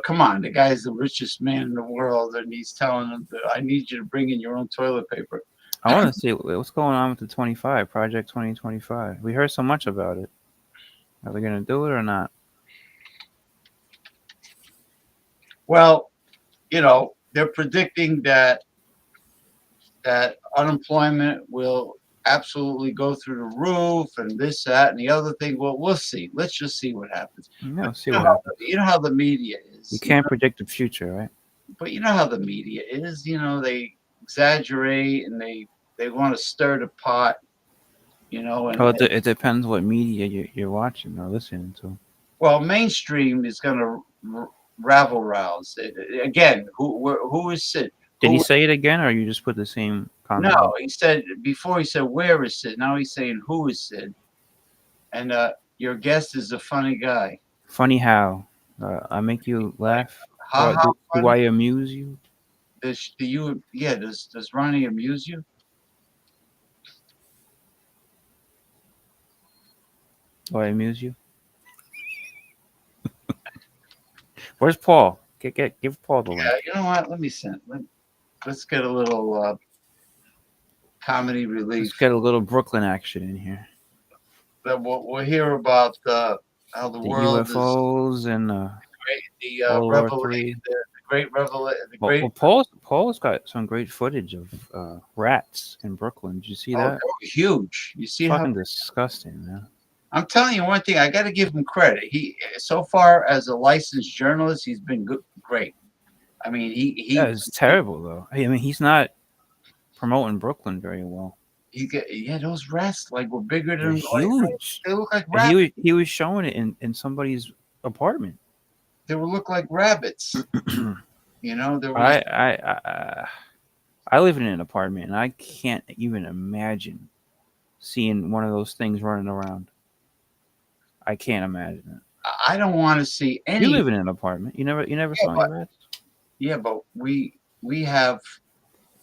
Come on, the guy's the richest man in the world, and he's telling them that I need you to bring in your own toilet paper. I want to see what's going on with the 25 Project 2025. We heard so much about it. Are they going to do it or not? Well, they're predicting that unemployment will absolutely go through the roof, and this, that, and the other thing. Well, we'll see. Let's just see what happens. Yeah, see what happens. You know how the media is. You can't predict the future, right? But you know how the media is. They exaggerate and they want to stir the pot. And it depends what media you're watching or listening to. Well, mainstream is going to rabble rouse. Again, who is Sid? Did he say it again, or you just put the same comment? No, he said before. He said, "Where is Sid?" Now he's saying, "Who is Sid?" And your guest is a funny guy. Funny how? I make you laugh. Do I amuse you? Does Ronnie amuse you? Do I amuse you? Where's Paul? Give Paul the link. Yeah, you know what? Let me send. Let's get a little comedy relief. Let's get a little Brooklyn action in here. We'll hear about how the world UFOs and the great revelation. Paul's got some great footage of rats in Brooklyn. Did you see that? Huge. You see fucking disgusting, man. I'm telling you one thing. I got to give him credit. He, so far as a licensed journalist, he's been great. I mean, it's terrible though. I mean, he's not promoting Brooklyn very well. Those rats were bigger than huge. They look like rabbits. He was showing it in somebody's apartment. They would look like rabbits. I live in an apartment, and I can't even imagine seeing one of those things running around. I can't imagine it. I don't want to see any. You live in an apartment. You never saw any rats. Yeah, but we have,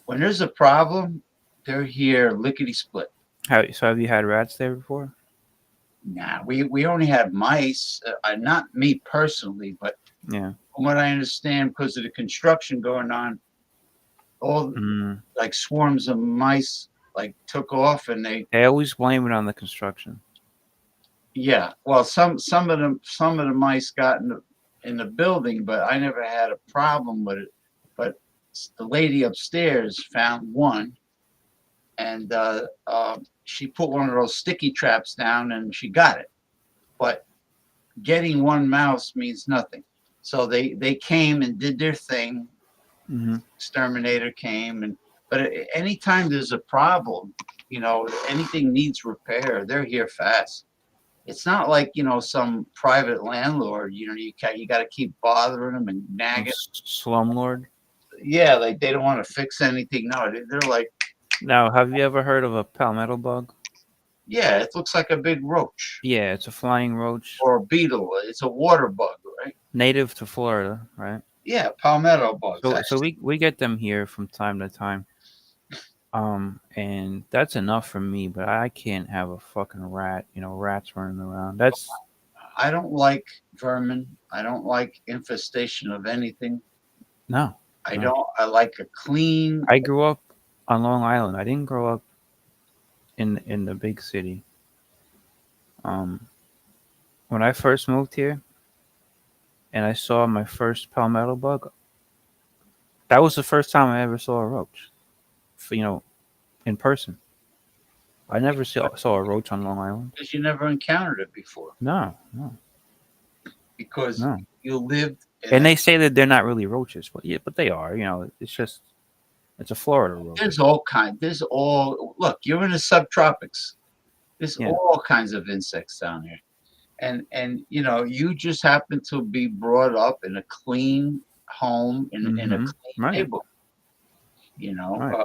when there's a problem, they're here lickety split. So have you had rats there before? Nah, we only had mice. Not me personally, but Yeah. From what I understand, because of the construction going on, all like swarms of mice like took off, and They always blame it on the construction. yeah. Well, some of the mice got in the building, but I never had a problem with it. But the lady upstairs found one, and she put one of those sticky traps down, and she got it. But getting one mouse means nothing. So they came and did their thing. Exterminator came, but anytime there's a problem, anything needs repair, they're here fast. It's not like some private landlord. You got to keep bothering them and nagging. Slumlord. Yeah, like they don't want to fix anything. No, they're like, Now, have you ever heard of a palmetto bug? yeah, it looks like a big roach Yeah, it's a flying roach. or a beetle. It's a water bug, right? Native to Florida, right? Yeah, palmetto bugs. So we get them here from time to time. And that's enough for me, but I can't have a fucking rat, rats running around. I don't like vermin. I don't like infestation of anything. No. I don't. I like a clean. I grew up on Long Island. I didn't grow up in the big city. When I first moved here and I saw my first palmetto bug, that was the first time I ever saw a roach, in person. I never saw a roach on Long Island. Because you never encountered it before. No. Because you lived. And they say that they're not really roaches, but they are. It's a Florida roach. There's all kinds. Look, you're in the subtropics. There's all kinds of insects down here, and you just happen to be brought up in a clean home in a clean neighborhood. Right.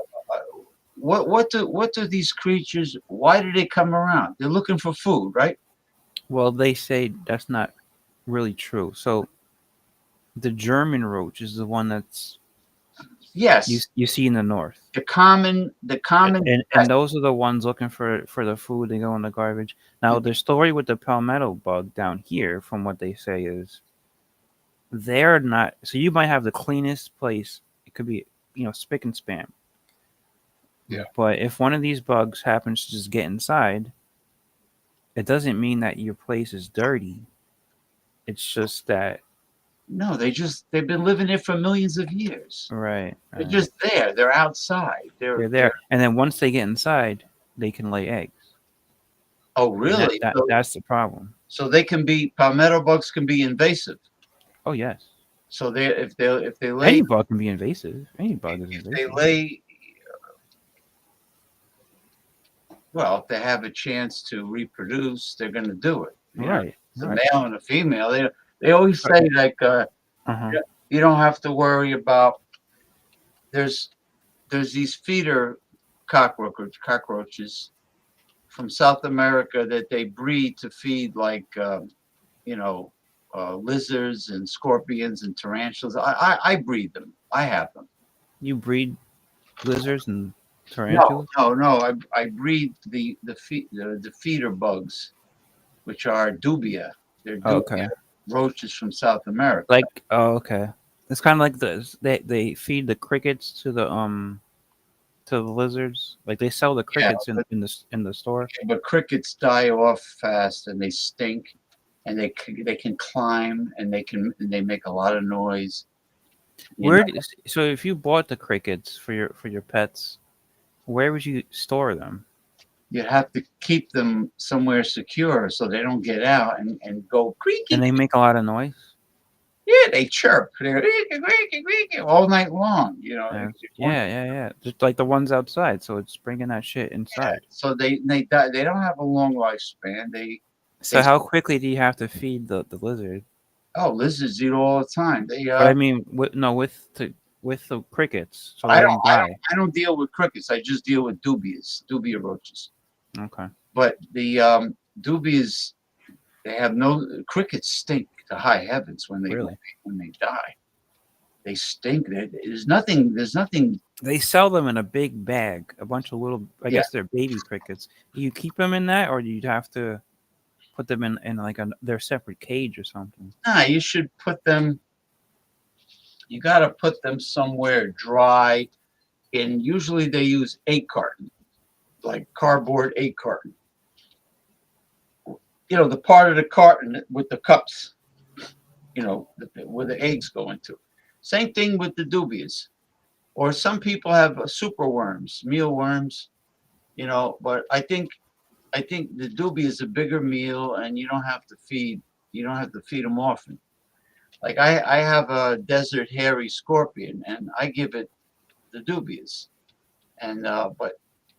What do these creatures? Why do they come around? They're looking for food, right? Well, they say that's not really true. So the German roach is the one that's you see in the north. The common and those are the ones looking for the food. They go in the garbage. Now the story with the palmetto bug down here, from what they say, is they're not. So you might have the cleanest place. It could be spick and span. Yeah. But if one of these bugs happens to just get inside, it doesn't mean that your place is dirty. It's just that. No, they've been living there for millions of years. Right. They're just there. They're outside. They're there. And then once they get inside, they can lay eggs. Oh, really? That's the problem. So palmetto bugs can be invasive. Oh, yes. So if they lay, any bug can be invasive. Any bug is invasive. They lay. Well, if they have a chance to reproduce, they're going to do it. Right. The male and the female. They always say like you don't have to worry about. There's these feeder cockroaches from South America that they breed to feed like lizards and scorpions and tarantulas. I breed them. I have them. You breed lizards and tarantulas? No. I breed the feeder bugs, which are dubia. They're dubia roaches from South America. Okay. It's kind of like this. They feed the crickets to the lizards. Like they sell the crickets in the store. But crickets die off fast and they stink, and they can climb and they make a lot of noise. So if you bought the crickets for your pets, where would you store them? You'd have to keep them somewhere secure so they don't get out and go creaky. And they make a lot of noise? Yeah, they chirp. They're all night long, Yeah. Just like the ones outside, so it's bringing that shit inside. Yeah. So they die. They don't have a long lifespan. So how quickly do you have to feed the lizard? Oh, lizards eat all the time. But I mean, with the crickets. So I don't deal with crickets. I just deal with dubia roaches. Okay. But the dubias, they have crickets stink to high heavens when they die. They stink. There's nothing. They sell them in a big bag, a bunch of little. I guess they're baby crickets. Do you keep them in that, or do you have to put them in like their separate cage or something? Nah, you should put them. You got to put them somewhere dry. And usually they use 8-carton, like cardboard 8-carton. You know, the part of the carton with the cups, you know, where the eggs go into. Same thing with the dubias. Or some people have super worms, mealworms, you know, but I think the dubia is a bigger meal and you don't have to feed them often. Like I have a desert hairy scorpion and I give it the dubias. And but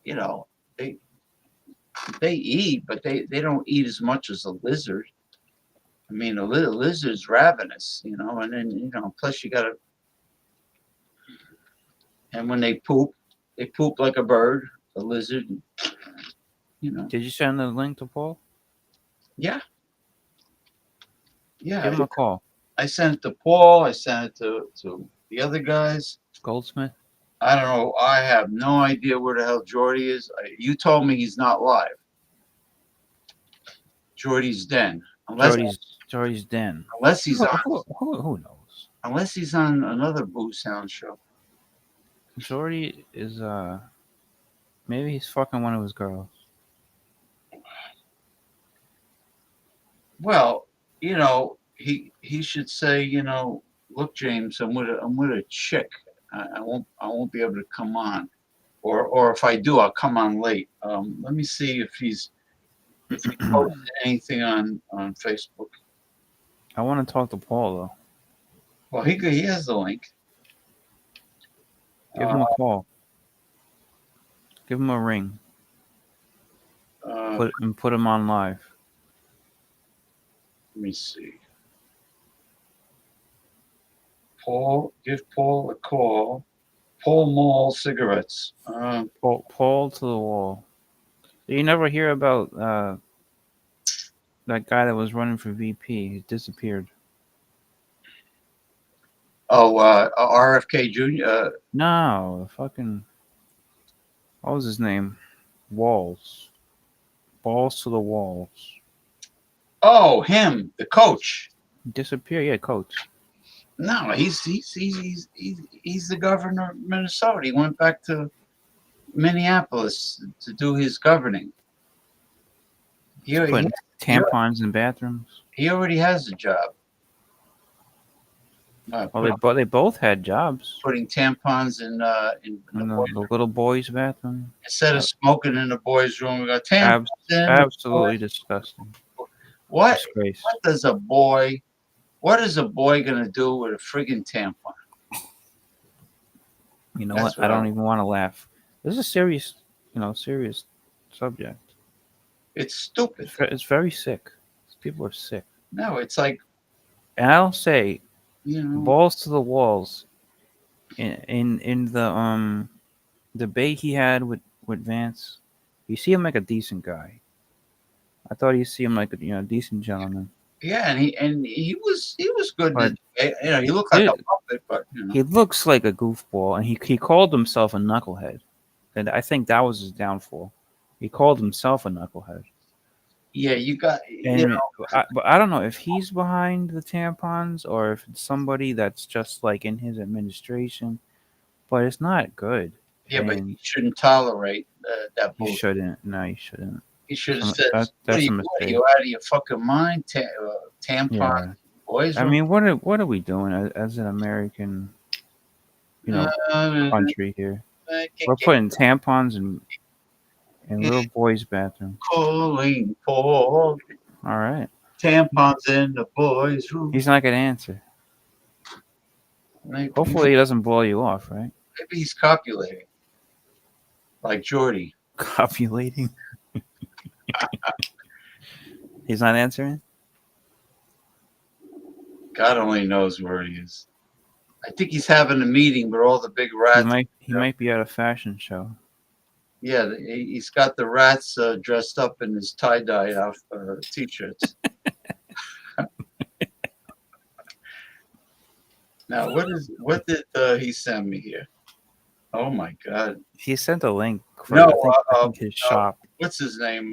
you know, they eat, but they don't eat as much as a lizard. I mean, a lizard's ravenous, you know, and then, you know, plus you gotta, and when they poop like a bird, a lizard, you know. Did you send the link to Paul? Yeah. Yeah. Give him a call. I sent it to Paul. I sent it to the other guys. Goldsmith? I don't know. I have no idea where the hell Jordy is. You told me he's not live. Jordy's den. Jordy's den. Unless he's on. Who knows? Unless he's on another Boo Sound show. Jordy is maybe he's fucking one of his girls. Well, you know, he should say, you know, look, James, I'm with a chick. I won't be able to come on, or if I do, I'll come on late. Let me see if he posted anything on Facebook. I want to talk to Paul though. Well, he has the link. Give him a call. Give him a ring. Put him on live. Let me see. Give Paul a call. Paul Mall cigarettes. Paul to the wall. You never hear about that guy that was running for VP. He disappeared. Oh, RFK Jr. No, fucking. What was his name? Walls. Balls to the walls. Oh, him, the coach. Disappeared. Yeah, coach. No, he's the governor of Minnesota. He went back to Minneapolis to do his governing. Putting tampons in bathrooms. He already has a job. Well, they both had jobs. Putting tampons in the little boys' bathroom. Instead of smoking in the boys' room, we got tampons in. Absolutely disgusting. What is a boy gonna do with a friggin' tampon? You know what? I don't even want to laugh. This is a serious subject. It's stupid. It's very sick. People are sick. No, it's like. And I'll say, you know, balls to the walls. In the debate he had with Vance, you see him like a decent guy. I thought you see him like a decent gentleman. Yeah, and he was good. But, he looked like a puppet, but he looks like a goofball, and he called himself a knucklehead, and I think that was his downfall. He called himself a knucklehead. Yeah, you got. But I don't know if he's behind the tampons or if it's somebody that's just like in his administration. But it's not good. Yeah, but you shouldn't tolerate that bullshit. You shouldn't. No, you shouldn't. You should have said, "What are you out of your fucking mind? Tampon boys." I mean, what are we doing as an American, country here? We're putting tampons in little boys' bathroom. Calling Paul. All right. Tampons in the boys' room. He's not gonna answer. Hopefully, he doesn't blow you off, right? Maybe he's copulating, like Jordy. Copulating. He's not answering? God only knows where he is. I think he's having a meeting with all the big rats. He might be at a fashion show. Yeah, he's got the rats dressed up in his tie-dye t-shirts. Now, what did he send me here? Oh my God! He sent a link for I think his shop. What's his name?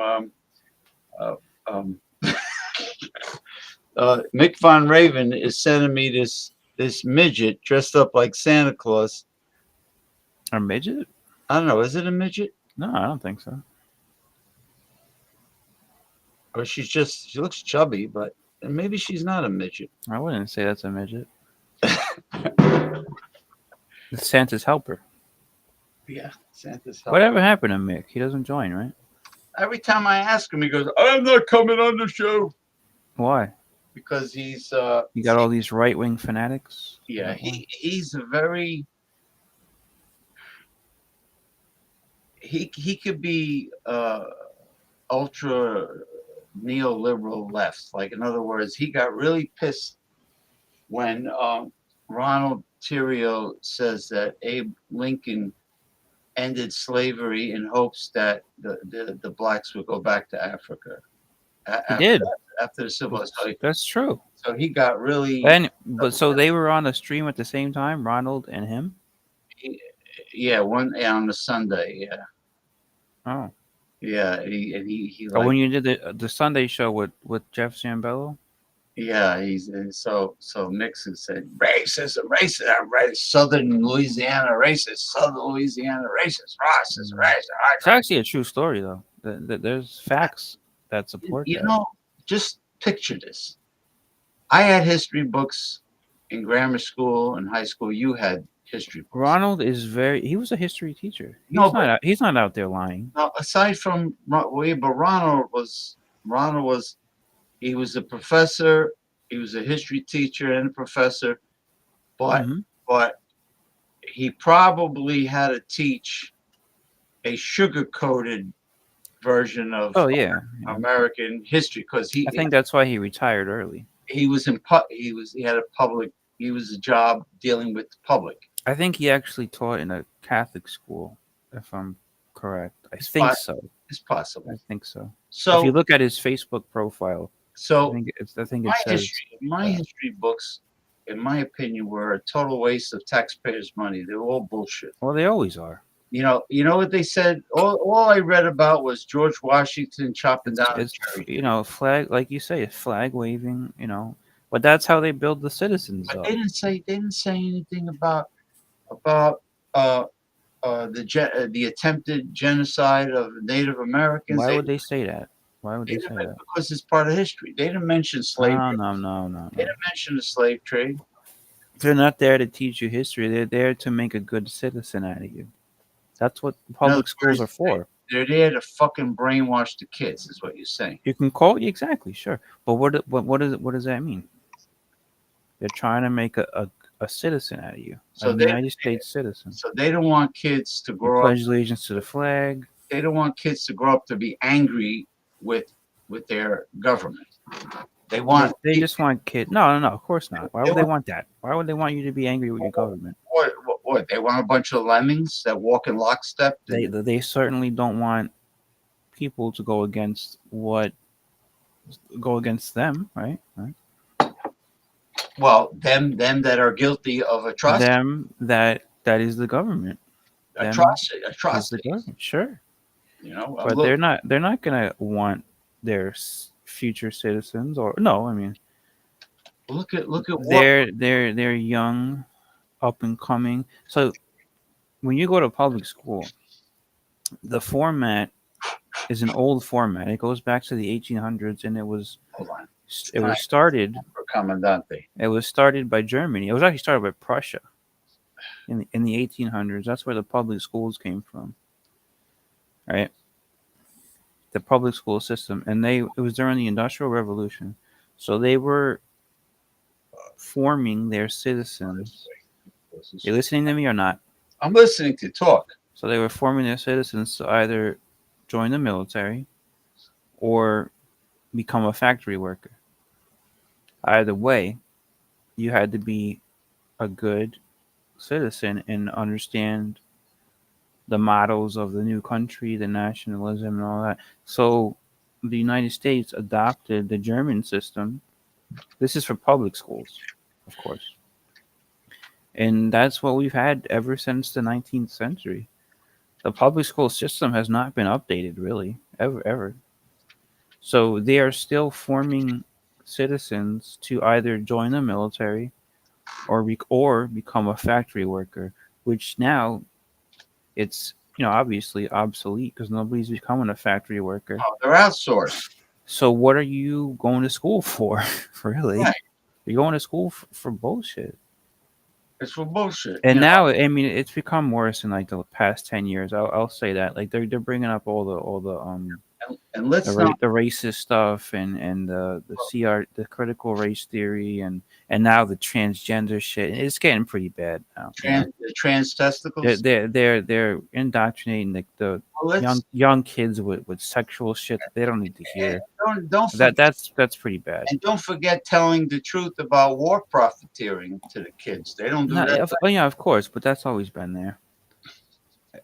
Mick Von Raven is sending me this this midget dressed up like Santa Claus. A midget? I don't know. Is it a midget? No, I don't think so. Or she looks chubby, but maybe she's not a midget. I wouldn't say that's a midget. It's Santa's helper. Yeah, Santa's helper. Whatever happened to Mick? He doesn't join, right? Every time I ask him, he goes, "I'm not coming on the show." Why? Because he's You got all these right-wing fanatics. yeah, he's a very he could be ultra neoliberal left. Like, in other words, he got really pissed when Ronald Theriot says that Abe Lincoln ended slavery in hopes that the blacks would go back to Africa. He did. After the Civil War. That's true. So he got really So they were on the stream at the same time, Ronald and him? On a Sunday, yeah. Oh. Yeah, he When you did the Sunday show with Jeff Zambello? Yeah, so Nixon said racism, I'm right, Southern Louisiana racist, racist. It's actually a true story, though. There's facts that support You that. know, just picture this. I had history books in grammar school and high school. You had history books. Ronald he was a history teacher. He's not out there lying. Now, aside from but Ronald was he was a professor. He was a history teacher and a professor, but he probably had to teach a sugar-coated version of American history because I think that's why he retired early. He was a job dealing with the public. I think he actually taught in a Catholic school, if I'm correct. I think so. It's possible. I think so. So if you look at his Facebook profile, I think it says my history books, in my opinion, were a total waste of taxpayers' money. They were all bullshit. Well, they always are. You know what they said? All I read about was George Washington chopping down a tree. Flag, like you say, flag waving, but that's how they build the citizens. But they didn't say anything about the attempted genocide of Native Americans. Why would they say that? Why would they say that? Because it's part of history. They didn't mention slavery. No. They didn't mention the slave trade. They're not there to teach you history. They're there to make a good citizen out of you. That's what public schools are for. They're there to fucking brainwash the kids, is what you're saying. You can call it exactly, sure. But what does that mean? They're trying to make a citizen out of you, a United States citizen. So they don't want kids to grow up. Pledge allegiance to the flag. They don't want kids to grow up to be angry with their government. They just want kids. No, of course not. Why would they want that? Why would they want you to be angry with your government? What? They want a bunch of lemmings that walk in lockstep? They certainly don't want people to go against them, right? Well, them that are guilty of atrocity. Them that is the government. Atrocity. The government, sure. But they're not gonna want their future citizens look at what they're young, up and coming. So when you go to public school, the format is an old format. It goes back to the 1800s, and it was started for Commandante. It was started by Germany. It was actually started by Prussia in the 1800s. That's where the public schools came from, right? The public school system, and it was during the Industrial Revolution, so they were forming their citizens. You listening to me or not? I'm listening to talk. So they were forming their citizens to either join the military or become a factory worker. Either way, you had to be a good citizen and understand the mottos of the new country, the nationalism, and all that. So the United States adopted the German system. This is for public schools, of course. And that's what we've had ever since the 19th century. The public school system has not been updated, really, ever. So they are still forming citizens to either join the military or become a factory worker, which now it's obviously obsolete because nobody's becoming a factory worker. Oh, they're outsourced. So what are you going to school for? Really? Right. You're going to school for bullshit. It's for bullshit. And now, I mean, it's become worse in like the past 10 years. I'll say that. Like they're bringing up all the and let's not. the racist stuff and the the critical race theory and now the transgender shit. It's getting pretty bad now. The trans testicles. They're indoctrinating the Well, young kids with sexual shit that they don't need to hear. Don't forget, That's pretty bad. and don't forget telling the truth about war profiteering to the kids. They don't do No, that. yeah, of course, but that's always been there.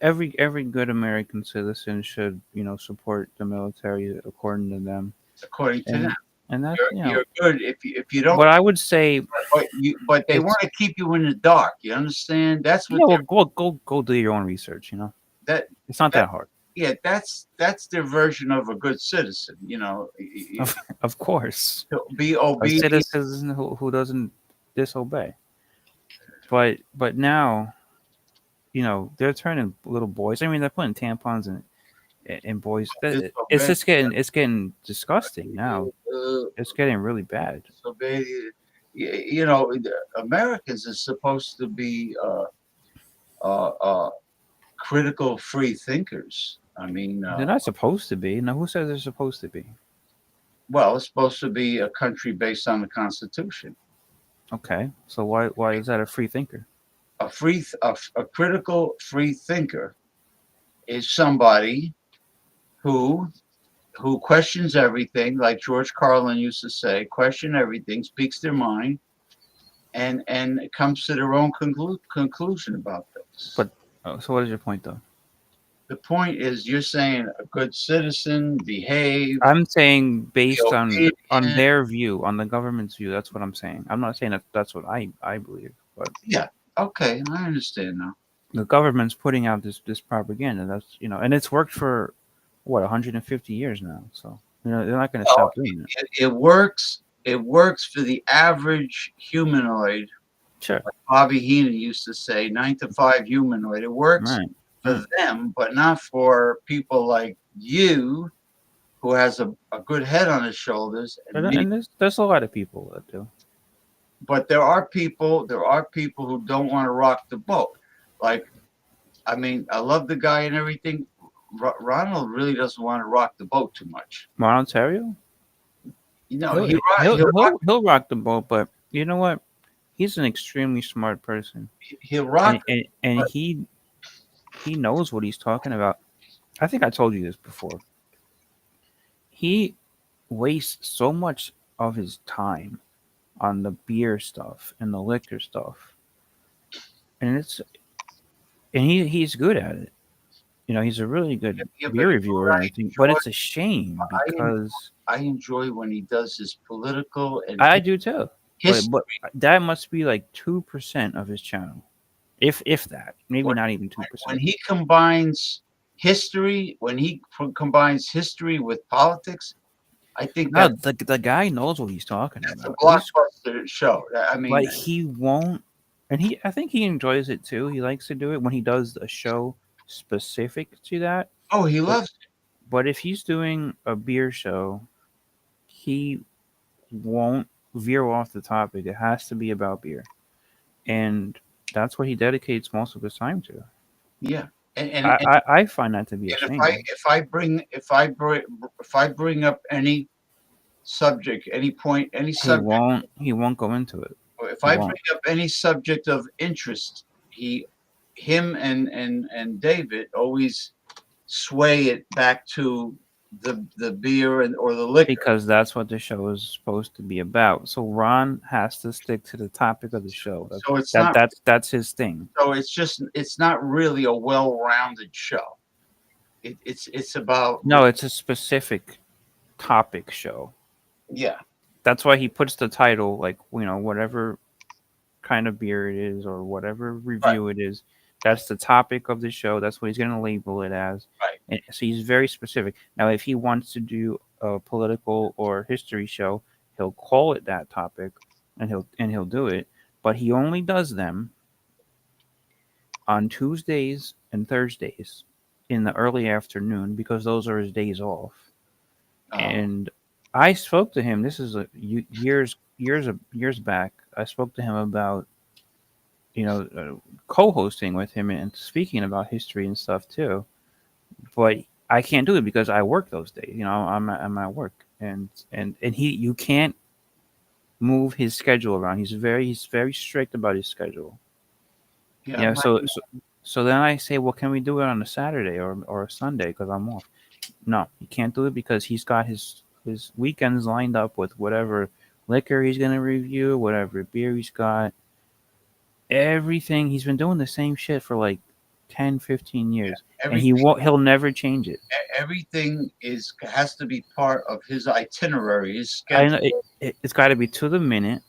Every good American citizen should support the military according to them. According to them, and that's you're good if you don't. But I would say, but they want to keep you in the dark. You understand? That's what. Yeah, well, go do your own research. That it's not that hard. Yeah, that's their version of a good citizen. Of course, be obedient. A citizen who doesn't disobey. But now, they're turning little boys. I mean, they're putting tampons in boys. It's just getting disgusting now. It's getting really bad. So Americans are supposed to be critical, free thinkers. I mean, they're not supposed to be. Now, who says they're supposed to be? Well, it's supposed to be a country based on the Constitution. Okay, so why is that a free thinker? A critical free thinker is somebody who questions everything, like George Carlin used to say, question everything, speaks their mind, and comes to their own conclusion about things. But so what is your point, though? The point is, you're saying a good citizen behave. I'm saying based on their view, on the government's view. That's what I'm saying. I'm not saying that's what I believe. But yeah, okay, I understand now. The government's putting out this propaganda. That's and it's worked for what 150 years now. So they're not going to stop doing it. It works. It works for the average humanoid. Sure. Like Bobby Heenan used to say, 9 to 5 humanoid. It works for them, but not for people like you, who has a good head on his shoulders. And there's a lot of people that do. But there are people who don't want to rock the boat. Like, I mean, I love the guy and everything. Ronald really doesn't want to rock the boat too much. Ron Ontario? He'll rock the boat, but you know what? He's an extremely smart person. He'll rock, and he knows what he's talking about. I think I told you this before. He wastes so much of his time on the beer stuff and the liquor stuff, and he's good at it. He's a really good beer reviewer and everything. But it's a shame because I enjoy when he does his political and I do too. But that must be like 2% of his channel, if that, maybe not even 2%. When he combines history, with politics, I think the guy knows what he's talking about. It's a blockbuster show. I mean, like he won't, and I think he enjoys it too. He likes to do it when he does a show specific to that. Oh, he loves it. But if he's doing a beer show, he won't veer off the topic. It has to be about beer, and that's what he dedicates most of his time to. Yeah, and I find that to be a shame. If I bring up any subject, any point, any subject, he won't go into it. If I bring up any subject of interest, him and David always sway it back to the beer or the liquor, because that's what the show is supposed to be about. So Ron has to stick to the topic of the show. That's his thing. So it's not really a well-rounded show. It's about it's a specific topic show. Yeah, that's why he puts the title like whatever kind of beer it is or whatever review it is. That's the topic of the show. That's what he's going to label it as. Right. And so he's very specific. Now, if he wants to do a political or history show, he'll call it that topic, and he'll do it. but he only does them on Tuesdays and Thursdays in the early afternoon because those are his days off. And I spoke to him. This is years back. I spoke to him about co-hosting with him and speaking about history and stuff too. But I can't do it because I work those days. I'm at work, and you can't move his schedule around. He's very strict about his schedule. Yeah. So then I say, well, can we do it on a Saturday or a Sunday because I'm off? No, he can't do it because he's got his weekends lined up with whatever liquor he's going to review, whatever beer he's got, everything. He's been doing the same shit for like 10, 15 years, and he'll never change it. Everything has to be part of his itinerary, his schedule. I know it's got to be to the minute,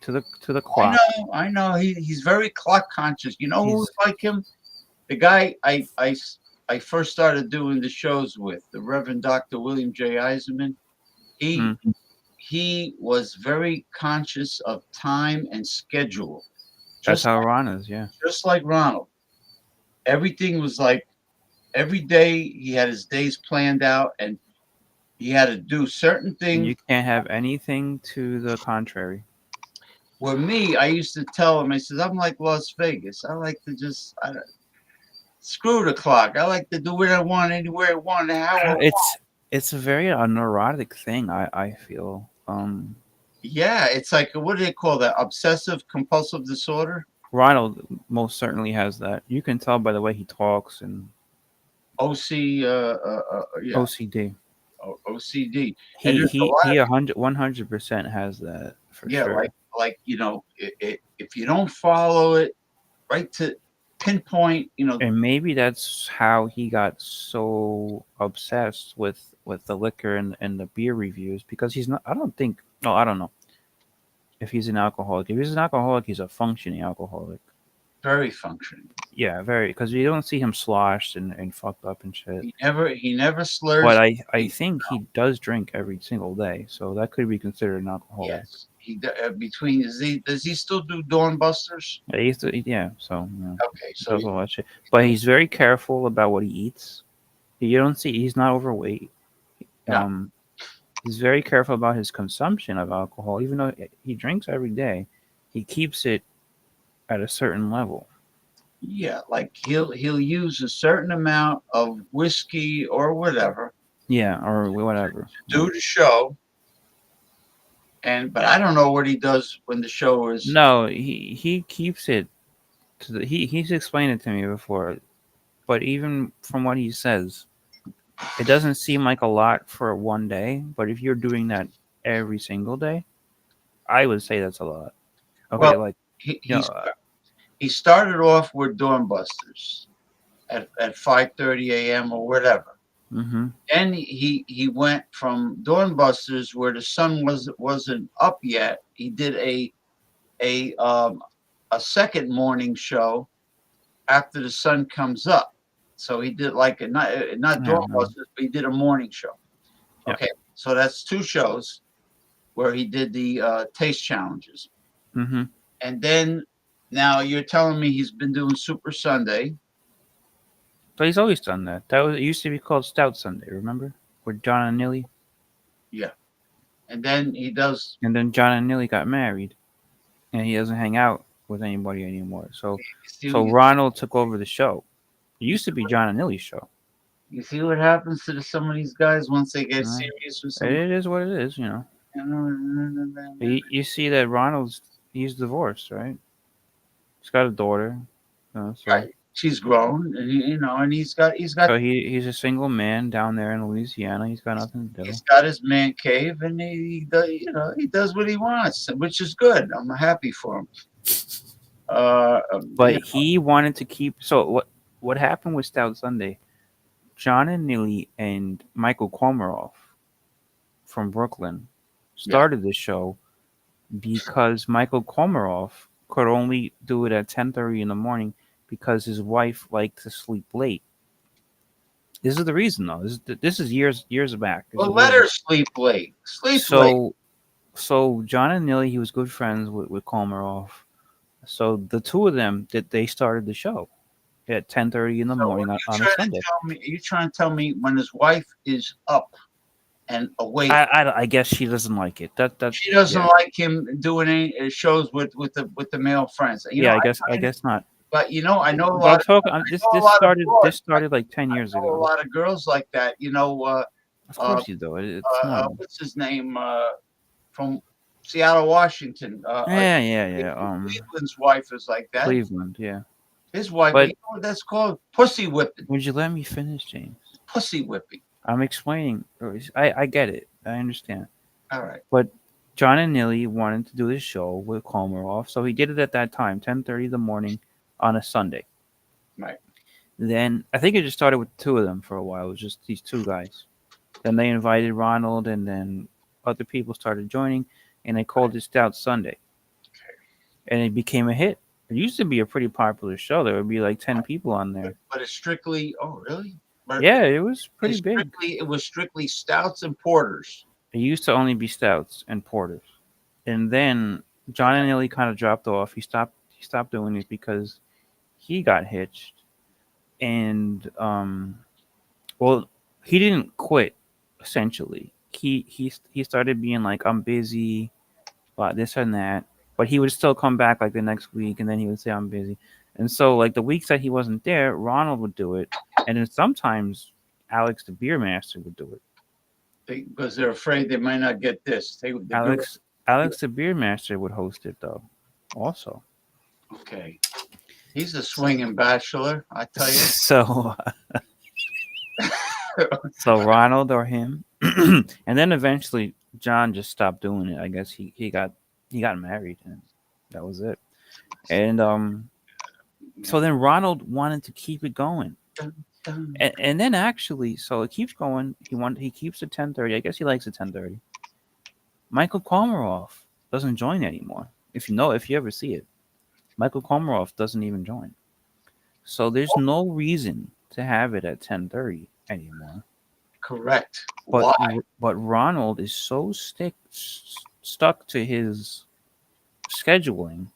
to the clock. I know. He's very clock conscious. You know who's like him? The guy I first started doing the shows with, the Reverend Dr. William J. Eisenman. He was very conscious of time and schedule. That's how Ron is, yeah. Just like Ronald. Everything was like every day he had his days planned out and he had to do certain things. And you can't have anything to the contrary. With me, I used to tell him, I said, I'm like Las Vegas. I like to just screw the clock. I like to do what I want, anywhere I want, how I want. It's a very neurotic thing, I feel. Yeah, it's like, what do they call that? Obsessive compulsive disorder? Ronald most certainly has that. You can tell by the way he talks and OCD. OCD. He 100% has that for sure. like if you don't follow it right to pinpoint, And maybe that's how he got so obsessed with the liquor and the beer reviews because he's not. I don't know if he's an alcoholic. If he's an alcoholic, he's a functioning alcoholic. Very functioning. Yeah, very. Because you don't see him sloshed and fucked up and shit. He never slurs. But I think he does drink every single day, so that could be considered an alcoholic. Yes, does he still do Dawnbusters? Yeah, he used to, yeah. So okay, so does all that shit. But he's very careful about what he eats. You don't see he's not overweight. No. He's very careful about his consumption of alcohol, even though he drinks every day. He keeps it at a certain level. Yeah, like he'll use a certain amount of whiskey or whatever. Yeah, or whatever. Do the show. But I don't know what he does when the show is. No, he keeps it to he's explained it to me before. But even from what he says, it doesn't seem like a lot for one day, but if you're doing that every single day, I would say that's a lot. Okay, well, he started off with Dawnbusters at 5:30 a.m. or whatever. Mm-hmm. Then he went from Dawnbusters where the sun wasn't up yet. He did a second morning show after the sun comes up. So he did like not Dawnbusters, but he did a morning show. Yeah. Okay, so that's two shows where he did the taste challenges. Mm-hmm. And then now you're telling me he's been doing Super Sunday. But he's always done that. It used to be called Stout Sunday, remember? With John and Nilly. Yeah. And then he does. And then John and Nilly got married, and he doesn't hang out with anybody anymore. So Ronald took over the show. It used to be John and Nilly's show. You see what happens to some of these guys once they get serious with something? It is what it is, You see that he's divorced, right? He's got a daughter. So. Right. She's grown, and he's got. So he's a single man down there in Louisiana. He's got nothing to do. He's got his man cave, and he does what he wants, which is good. I'm happy for him. But he wanted to keep. So what happened with Stout Sunday? John and Nilly and Michael Komaroff from Brooklyn started the show because Michael Komaroff could only do it at 10:30 in the morning because his wife liked to sleep late. This is the reason, though. This is years back. Well, let her sleep late. Sleep late. So John and Nilly, he was good friends with Komaroff. So the two of them they started the show at 10:30 in the morning on a Sunday. You trying to tell me when his wife is up and awake, I guess she doesn't like it. That she doesn't yeah. like him doing any shows with the male friends. You Yeah, know, I guess not. but you know, I know a But lot I'm of talking. I know a lot of broads. This started like 10 years I know a ago. lot of girls like that. You know, Of course you do. It's normal. what's his name from Seattle, Washington? Yeah. Cleveland's wife is like that. Cleveland, yeah. His wife, But you know what that's called? Pussy whipping. would you let me finish, James? Pussy whipping. I'm explaining. I get it. I understand. All right. But John and Nilly wanted to do this show with Komarov, so he did it at that time, 10:30 in the morning on a Sunday. Right. Then I think it just started with two of them for a while. It was just these two guys. Then they invited Ronald, and then other people started joining, and they called it Stout Sunday. And it became a hit. It used to be a pretty popular show. There would be like 10 people on there. But it's strictly. Oh, really? But Yeah, it was pretty big. It was strictly stouts and porters. It used to only be stouts and porters, and then John and Nilly kind of dropped off. He stopped doing it because he got hitched, and well, he didn't quit. Essentially, he started being like, I'm busy, but this and that. But he would still come back like the next week, and then he would say, I'm busy. And so, like the weeks that he wasn't there, Ronald would do it, and then sometimes Alex the beer master would do it. Because they're afraid they might not get this. They Alex the beer master would host it though, also. Okay, he's a swinging bachelor, I tell you. So, so Ronald or him, and then eventually John just stopped doing it. I guess he got married, and that was it. And so then Ronald wanted to keep it going. And then actually, so it keeps going. He keeps it 10:30. I guess he likes it 10:30. Michael Komarov doesn't join anymore. If you ever see it, Michael Komarov doesn't even join. So there's no reason to have it at 10:30 anymore. Correct. But Why? but Ronald is so stuck to his scheduling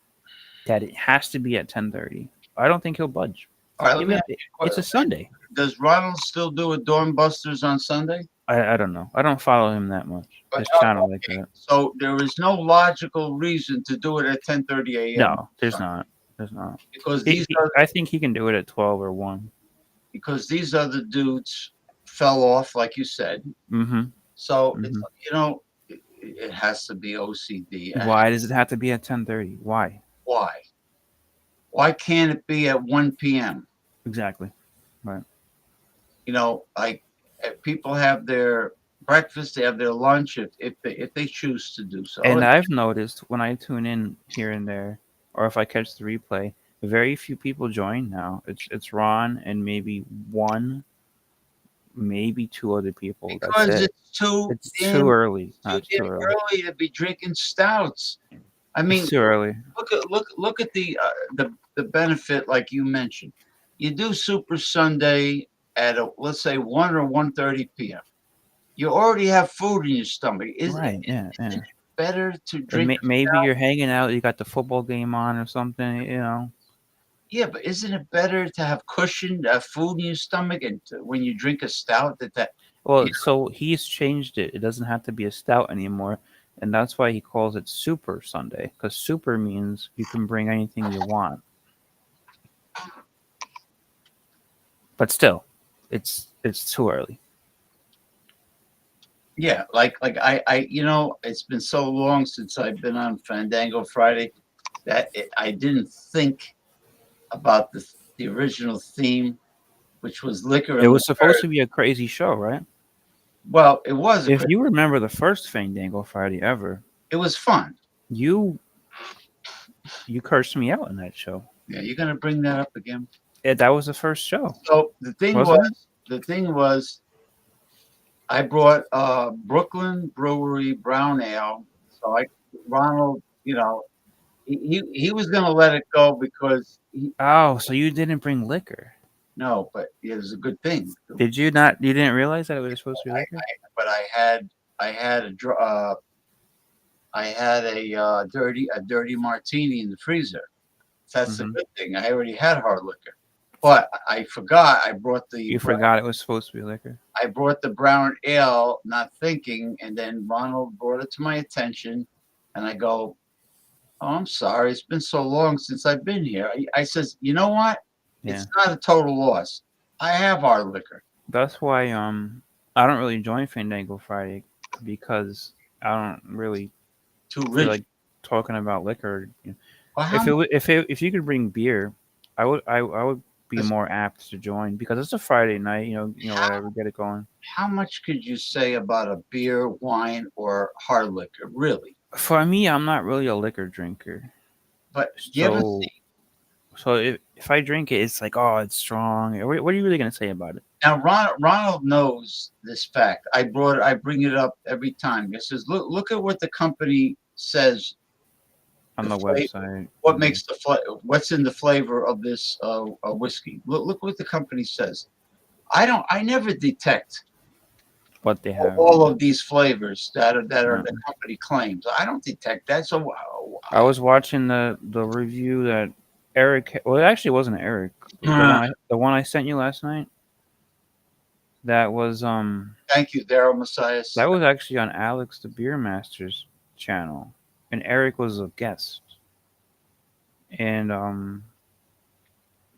that it has to be at 10:30. I don't think he'll budge. All right, let me Even ask if you it's a Sunday. Does Ronald still do a Doorbusters on Sunday? I don't know. I don't follow him that much. His channel like that. So there is no logical reason to do it at 10:30 a.m. No, there's not. There's not. Because I think he can do it at 12 or 1. Because these other dudes fell off, like you said. Mm-hmm. So it's, you know, it has to be OCD. Why does it have to be at 10:30? Why? Why? Why can't it be at 1 p.m.? Exactly. Right. You know, like people have their breakfast, they have their lunch if they choose to do so. And I've noticed when I tune in here and there, or if I catch the replay, very few people join now. It's Ron and maybe two other people. Because That's it. it's too early. Too damn early to be drinking stouts. I mean, It's too early. Look at the benefit, like you mentioned. You do Super Sunday at let's say 1 or 1:30 p.m. You already have food in your stomach. Right? Yeah. It better to Or drink? maybe you're hanging out. You got the football game on or something. You know. Yeah, but isn't it better to have cushioned food in your stomach and when you drink a stout that? Well, so he's changed it. It doesn't have to be a stout anymore, and that's why he calls it Super Sunday. Because Super means you can bring anything you want. But still, it's too early. Yeah, like I you know, it's been so long since I've been on Fandango Friday that I didn't think about the original theme, which was liquor. It was supposed to be a crazy show, right? Well, it was. If you remember the first Fandango Friday ever, it was fun. You cursed me out in that show. Yeah, you're gonna bring that up again. Yeah, that was the first show. So the thing was, I brought Brooklyn Brewery Brown Ale. So Ronald, you know, he was gonna let it go because. So you didn't bring liquor? No, but it was a good thing. Did you not? You didn't realize that it was supposed to be liquor? But I had a dirty martini in the freezer. That's a Mhm. good thing. I already had hard liquor, but I forgot. I brought the You forgot it was supposed to be liquor. I brought the brown ale, not thinking, and then Ronald brought it to my attention, and I go, "Oh, I'm sorry. It's been so long since I've been here." I says, "You know what? Yeah. It's not a total loss. I have hard liquor." That's why I don't really join Fandango Friday because I don't really Too feel rich. like talking about liquor. Well, If how it wa- if you could bring beer, I would be more apt to join because it's a Friday night. Whatever, get it going. how much could you say about a beer, wine, or hard liquor? Really? For me, I'm not really a liquor drinker. But you ever So so if I drink it, it's like, oh, it's strong. What are you really gonna say about it? Now, Ronald knows this fact. I bring it up every time. He says, "Look at what the company says. On the flavor, website. what makes the what's in the flavor of this whiskey? Look what the company says." I never detect What they have. all of these flavors that are No. the company claims. I don't detect that. So I was watching the review that Eric. Well, it actually wasn't Eric. The one I sent you last night. That was thank you, Daryl Messias. that was actually on Alex the Beer Master's channel, and Eric was a guest. And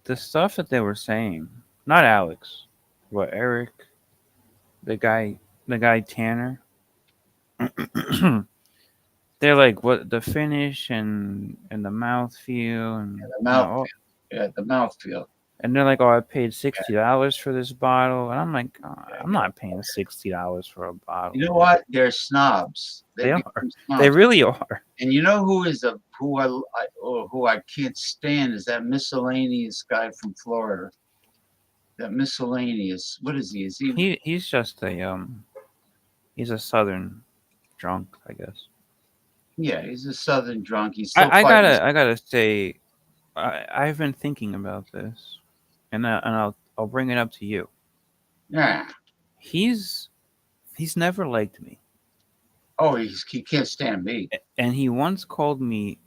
the stuff that they were saying, not Alex, but Eric, the guy Tanner. They're like what the finish and the mouthfeel and The mouthfeel. Yeah, the mouthfeel. and they're like, oh, I paid $60 for this bottle, and I'm like, I'm not paying $60 for a bottle. You know what? They're snobs. They are. become They snobs. really are. And you know who I can't stand is that miscellaneous guy from Florida. That miscellaneous. What is he? Is he? He's just he's a southern drunk, I guess. Yeah, he's a southern drunk. He's still I fighting. gotta say, I've been thinking about this, and I'll bring it up to you. Yeah. He's never liked me, Oh, he can't stand me. and he once called me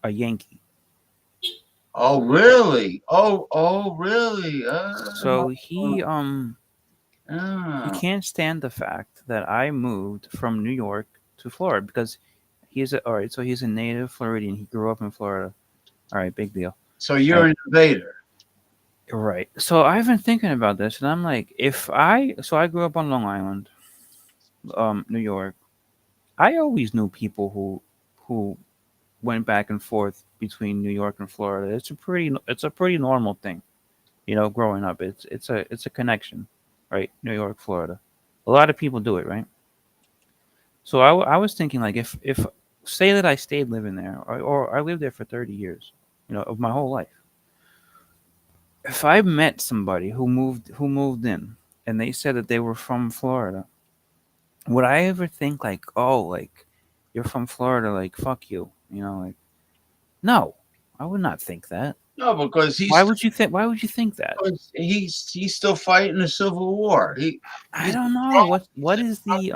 a Yankee. Oh, really? Oh, really? So he Ah. can't stand the fact that I moved from New York to Florida because all right. So he's a native Floridian. He grew up in Florida. All right, big deal. So you're an invader. Right. So I've been thinking about this, and I'm like, so I grew up on Long Island, New York. I always knew people who went back and forth between New York and Florida. It's a pretty normal thing, growing up. It's a connection, right? New York, Florida. A lot of people do it, right? So I was thinking like if say that I stayed living there or I lived there for 30 years, of my whole life. If I met somebody who moved in and they said that they were from Florida, would I ever think like, oh, like you're from Florida, like fuck you, like no, I would not think that. No, because Why would you think that? Because he's still fighting the Civil War. I don't know what is the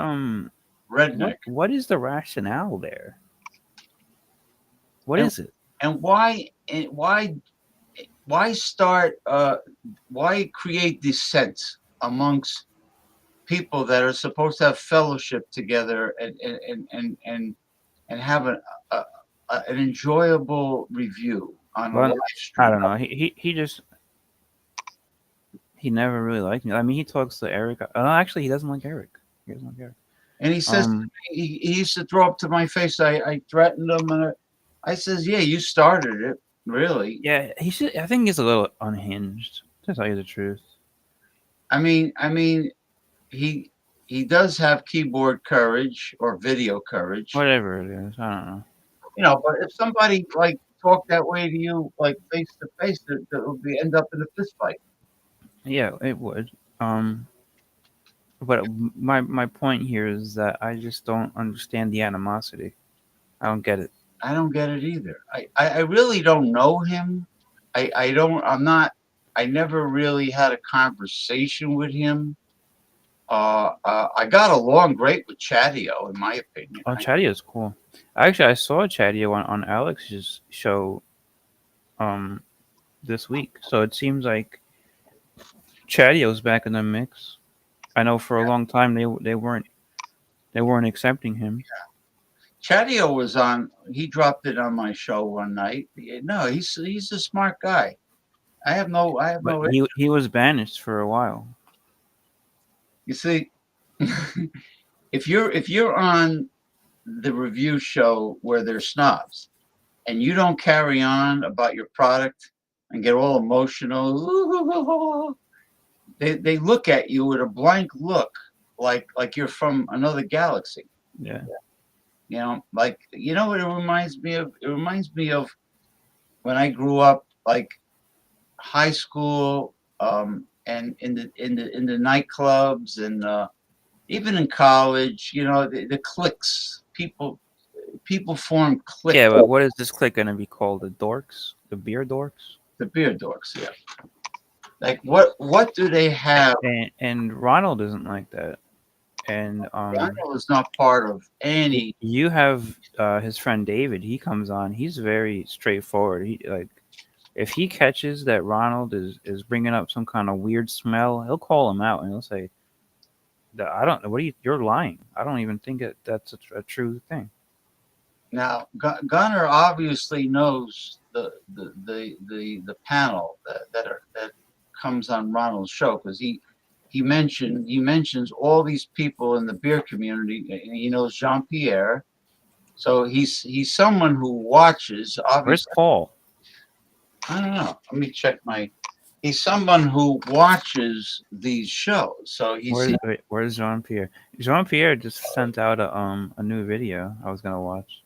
redneck. What is the rationale there? What is it? And why start why create dissent amongst people that are supposed to have fellowship together and have an enjoyable review on a live stream? I don't know. He never really liked me. I mean, he talks to Eric. Actually, he doesn't like Eric. And he says he used to throw up to my face. I threatened him, and I says, "Yeah, you started it, really." Yeah, I think he's a little unhinged. To tell you the truth. I mean, he does have keyboard courage or video courage. Whatever it is, I don't know. But if somebody like talked that way to you, like face to face, it would end up in a fist fight. Yeah, it would. But my point here is that I just don't understand the animosity. I don't get it. I don't get it either. I really don't know him. I never really had a conversation with him. I got along great with Chadio, in my opinion. Oh, Chadio is cool. Actually, I saw Chadio on Alex's show this week. So it seems like Chadio's back in the mix. I know for a long time they weren't accepting him. Chadio was on. He dropped it on my show one night. No, he's a smart guy. I have no. But he was banished for a while. You see, if you're on the review show where they're snobs, and you don't carry on about your product and get all emotional, they look at you with a blank look, like you're from another galaxy. Yeah. You know, like, you know what it reminds me of? It reminds me of when I grew up, like high school, and in the nightclubs, and even in college. You know, the cliques. People form cliques. Yeah, but what is this clique gonna be called? The dorks? The beer dorks? The beer dorks, yeah. Like what do they have? And Ronald isn't like that. And Ronald is not part of any. You have his friend David. He comes on. He's very straightforward. He like if he catches that Ronald is bringing up some kind of weird smell, he'll call him out and he'll say, "I don't know. What are you? You're lying. I don't even think that's a true thing." Now, Gunnar obviously knows the panel that comes on Ronald's show, because he mentions all these people in the beer community, and he knows Jean Pierre, so he's someone who watches. Obviously, where's Paul? I don't know. Let me check my. He's someone who watches these shows, so he's. Where's Jean Pierre? Jean Pierre just sent out a new video I was gonna watch.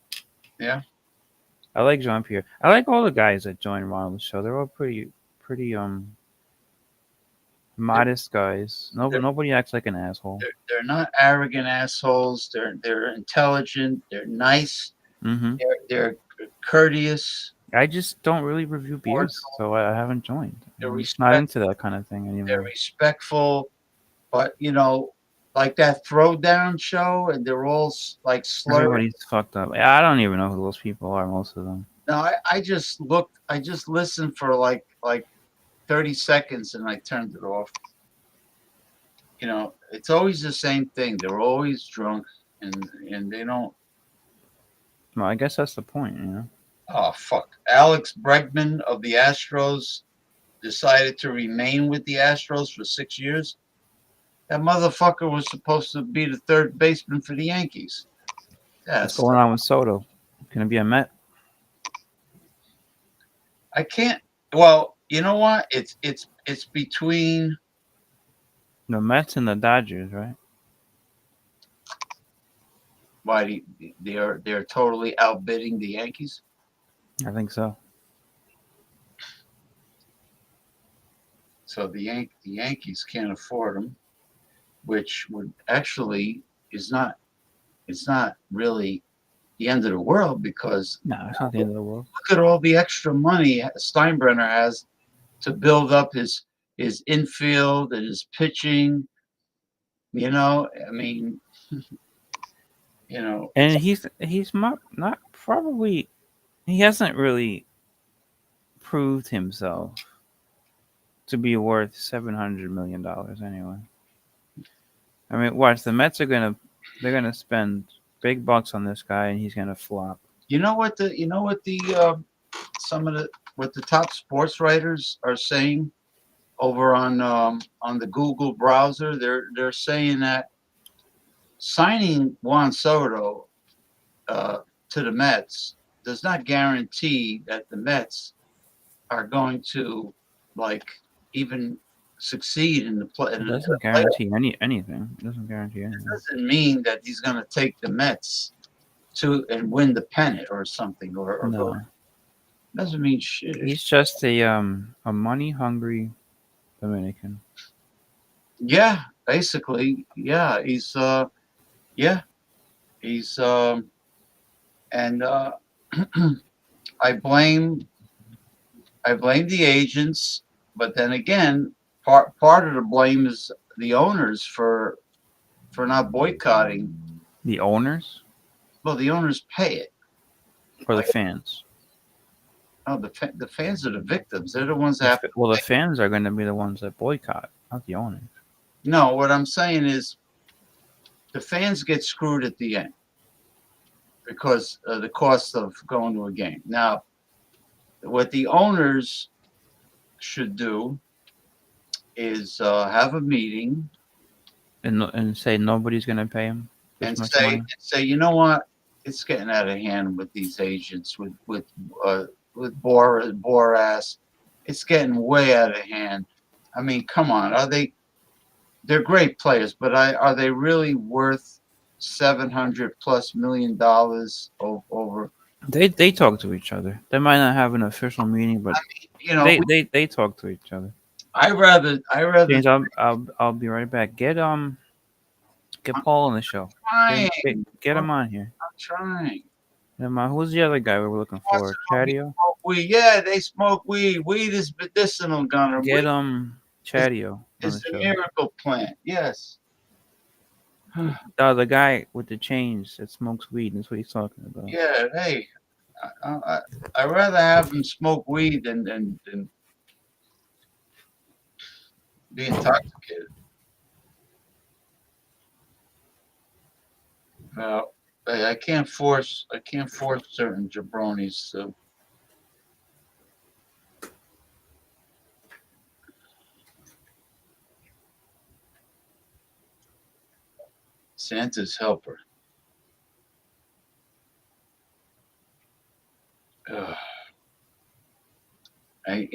Yeah. I like Jean Pierre. I like all the guys that join Ronald's show. They're all pretty modest guys. Nobody acts like an asshole. They're not arrogant assholes. They're intelligent. They're nice. Mm-hmm. They're courteous. I just don't really review beers, so I haven't joined. I'm just not into that kind of thing anymore. They're respectful, but you know, like that throwdown show, and they're all like slurring. Everybody's fucked up. I don't even know who those people are. Most of them. No, I just looked. I just listened for like 30 seconds, and I turned it off. You know, it's always the same thing. They're always drunk, and they don't. Well, I guess that's the point, you know. Oh fuck! Alex Bregman of the Astros decided to remain with the Astros for 6 years. That motherfucker was supposed to be the third baseman for the Yankees. What's going on with Soto? Gonna be a Met? I can't. Well, you know what? It's between the Mets and the Dodgers, right? Why they're totally outbidding the Yankees? I think so. So the Yankees can't afford them, which would actually it's not really the end of the world, because no, it's not the end of the world. Look at all the extra money Steinbrenner has to build up his infield and his pitching. You know, I mean, you know, and he's not probably. He hasn't really proved himself to be worth $700 million anyway. I mean, watch, the Mets are they're gonna spend big bucks on this guy, and he's gonna flop. You know what the top sports writers are saying over on the Google browser? They're saying that signing Juan Soto to the Mets does not guarantee that the Mets are going to even succeed in the play. It doesn't guarantee anything. It doesn't guarantee anything. It doesn't mean that he's going to take the Mets to and win the pennant or something. Or no. Doesn't mean shit. He's just a money hungry Dominican. Yeah, basically. Yeah, he's and I blame the agents, but then again, part of the blame is the owners for not boycotting. The owners? Well, the owners pay it. Or the fans? Oh, the fans are the victims. They're the ones that have. Well, the fans are going to be the ones that boycott, not the owners. No, what I'm saying is the fans get screwed at the end because of the cost of going to a game. Now, what the owners should do is have a meeting And say nobody's going to pay him this and much say, money. you know what? It's getting out of hand with these agents, with Boras. It's getting way out of hand. I mean, come on. They're great players, but are they really worth $700+ million over? They talk to each other. They might not have an official meeting, but You know, they talk to each other. I rather James, I'll be right back. Get Paul on the show. trying. Get him on here. I'm trying. Get him on. Who's the other guy we were looking for? Chatio? Weed. Yeah, they smoke weed. Weed is medicinal, Gunner. Get Weed Chatio on is the a show. miracle plant. Yes. The guy with the chains that smokes weed. That's what he's talking about. Yeah. Hey, I'd rather have them smoke weed than be intoxicated. Well, I can't force certain jabronis to. Santa's helper. Ugh. I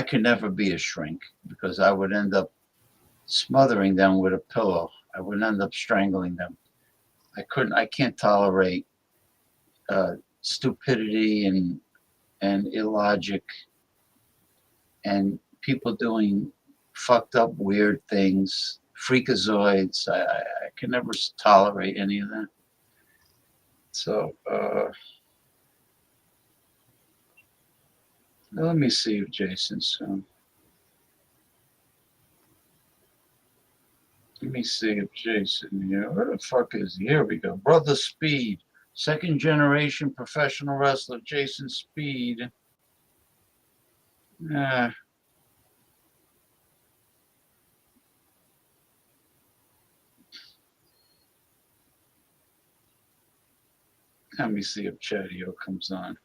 could never be a shrink because I would end up smothering them with a pillow. I would end up strangling them. I can't tolerate stupidity and illogic and people doing fucked up weird things, freakazoids. I can never tolerate any of that. So let me see if Jason's let me see if Jason here. Where the fuck is he? Here we go. Brother Speed. Second generation professional wrestler Jason Speed. Let me see if Chatio comes on.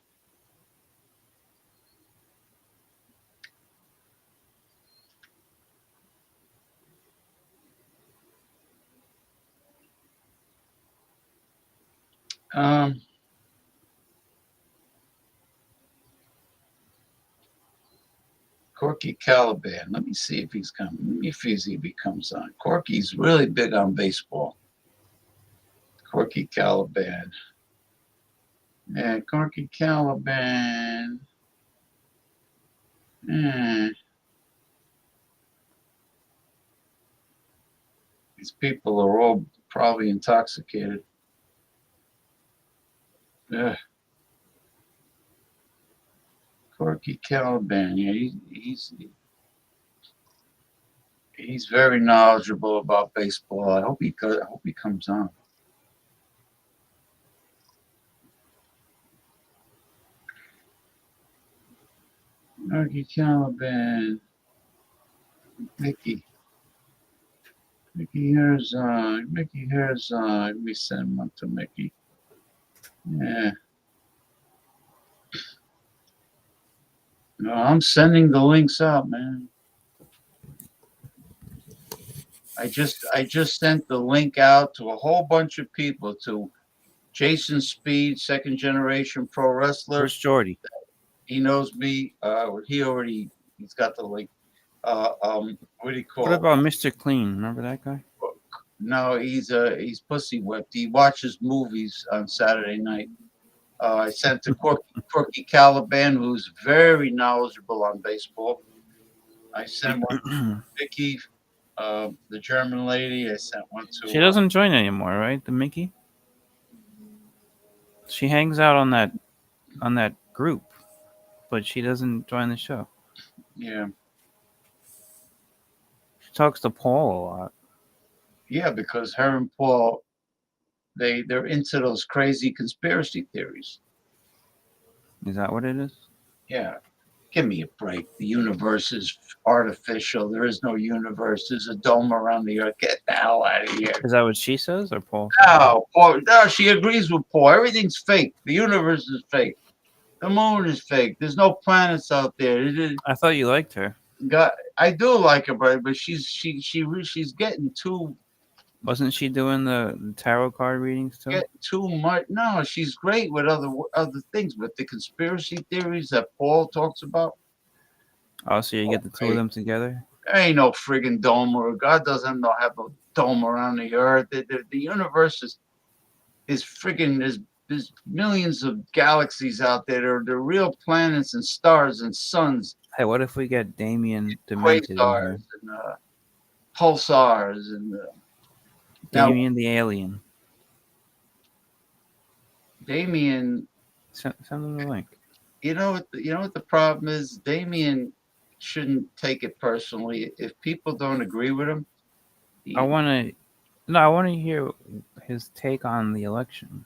Corky Caliban. Let me see if he's coming. Let me see if he comes on. Corky's really big on baseball. Corky Caliban. Yeah, Corky Caliban. These people are all probably intoxicated. Ugh. Corky Caliban. Yeah, he's very knowledgeable about baseball. I hope he comes on. Corky Caliban. Mickey Herzog. Let me send one to Mickey. Yeah. No, I'm sending the links out, man. I just sent the link out to a whole bunch of people, to Jason Speed, second generation pro wrestler. Where's Jordy? He knows me. He's got the link. What do you call What it? about Mr. Clean? Remember that guy? No, he's pussy whipped. He watches movies on Saturday night. I sent to Corky Caliban, who's very knowledgeable on baseball. I sent one to Vicky, the German lady. I sent one to. She doesn't join anymore, right? The Mickey. She hangs out on that group, but she doesn't join the show. Yeah. She talks to Paul a lot. Yeah, because her and Paul, they're into those crazy conspiracy theories. Is that what it is? Yeah. Give me a break. The universe is artificial. There is no universe. There's a dome around the earth. Get the hell out of here. Is that what she says or Paul? No, Paul, no, she agrees with Paul. Everything's fake. The universe is fake. The moon is fake. There's no planets out there. I thought you liked her. I do like her, but she's getting too Wasn't she doing the tarot card readings too? much. No, she's great with other things, but the conspiracy theories that Paul talks about, Oh, so you get the two of them together? there ain't no friggin' dome, or God doesn't know have a dome around the earth. The universe is friggin' there's millions of galaxies out there. They're real planets and stars and suns, Hey, what if we get Damien demented in here? quasars and pulsars and Damien the alien. Damien. Send him the link. You know what the problem is? Damien shouldn't take it personally. If people don't agree with him, I want to hear his take on the election.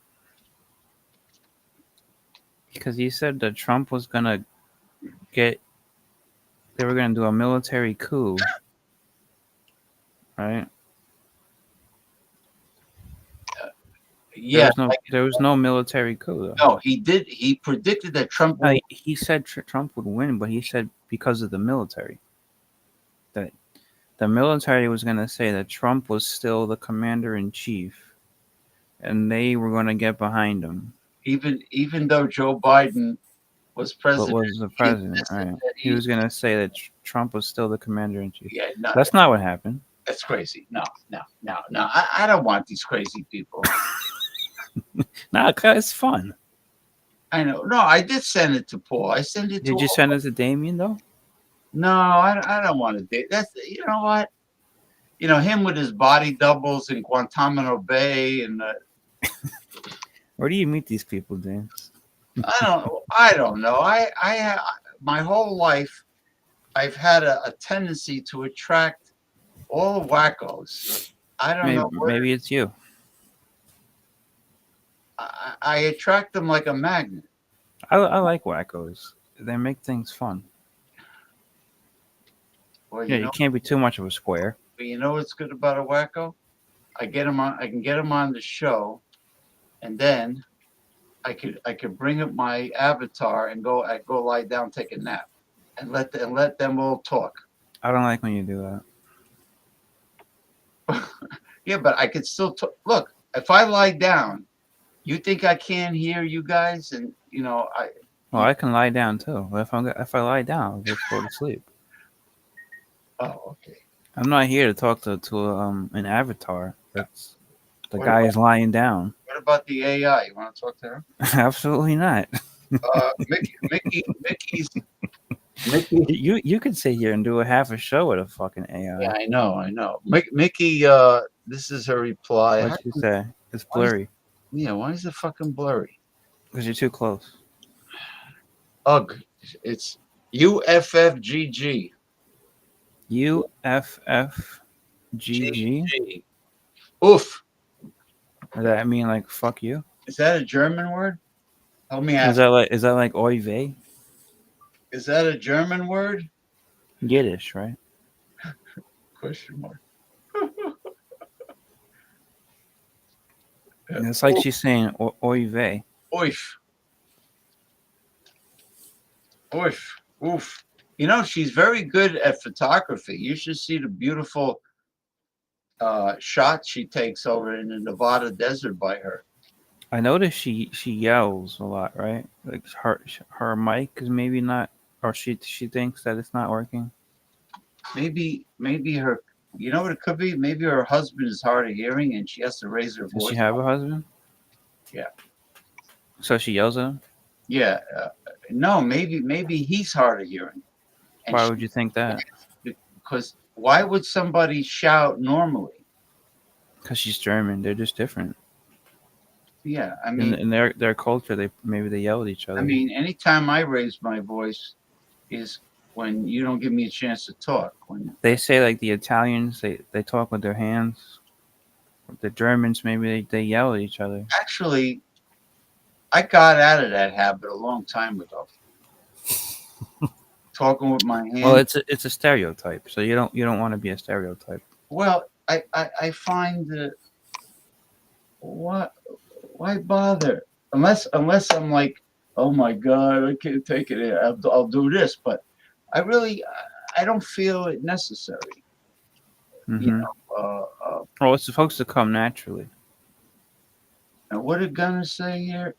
Because he said that Trump was they were gonna do a military coup, right? Yeah, there was no military coup. Though. No, he did. He predicted that Trump. He said Trump would win, but he said because of the military. That the military was going to say that Trump was still the commander in chief, and they were going to get behind him. Even though Joe Biden was president, Was the president? Right. He was going to say that Trump was still the commander in chief. Yeah, no, that's not what happened. That's crazy. No. I don't want these crazy people. Nah, it's fun. I know. No, I did send it to Paul. I sent it. Did you send it to Damien though? No, I don't want to date. That's you know what. You know him with his body doubles in Guantanamo Bay and. Where do you meet these people, James? I don't know. I my whole life, I've had a tendency to attract all the wackos. I don't know. Maybe it's you. I attract them like a magnet. I like wackos. They make things fun. Well, you can't be too much of a square. But you know what's good about a wacko? I can get him on the show, and then I could bring up my avatar and go lie down, take a nap, and let them all talk. I don't like when you do that. Yeah, but I could still look. If I lie down, you think I can't hear you guys? And Well, I can lie down too. If I lie down, I'll just go to sleep. Oh, okay. I'm not here to talk to an avatar. That's the guy is lying down. What about the AI? You want to talk to her? Absolutely not. Mickey's. You could sit here and do a half a show with a fucking AI. Yeah, I know. Mickey, this is her reply. What'd she say? It's blurry. Why is it fucking blurry? Because you're too close. Ugh. It's UFFGG. UFFGG? Oof. Does that mean like fuck you? Is that a German word? Help me ask. Is that like oy vey? Is that a German word? Yiddish, right? Question mark. It's like she's saying oy vey. Oif. Oof. Oof. She's very good at photography. You should see the beautiful shots she takes over in the Nevada desert by her. I noticed she yells a lot, right? Like her mic is maybe not, or she thinks that it's not working. Maybe her. You know what it could be? Maybe her husband is hard of hearing and she has to raise her voice. Does she have a husband? Yeah. So she yells at him? Yeah. No, maybe he's hard of hearing. Why would you think that? Because why would somebody shout normally? Because she's German. They're just different. Yeah, I mean, in their culture, they yell at each other. I mean, anytime I raise my voice is when you don't give me a chance to talk. When they say like the Italians, they talk with their hands. The Germans, maybe they yell at each other. Actually, I got out of that habit a long time ago. Talking with my hand. Well, it's a stereotype, so you don't want to be a stereotype. Well, I find that why bother? Unless I'm like, oh my God, I can't take it. I'll do this, but I really I don't feel it necessary. Mm-hmm. Well, it's supposed to come naturally. And what did Gunner say here?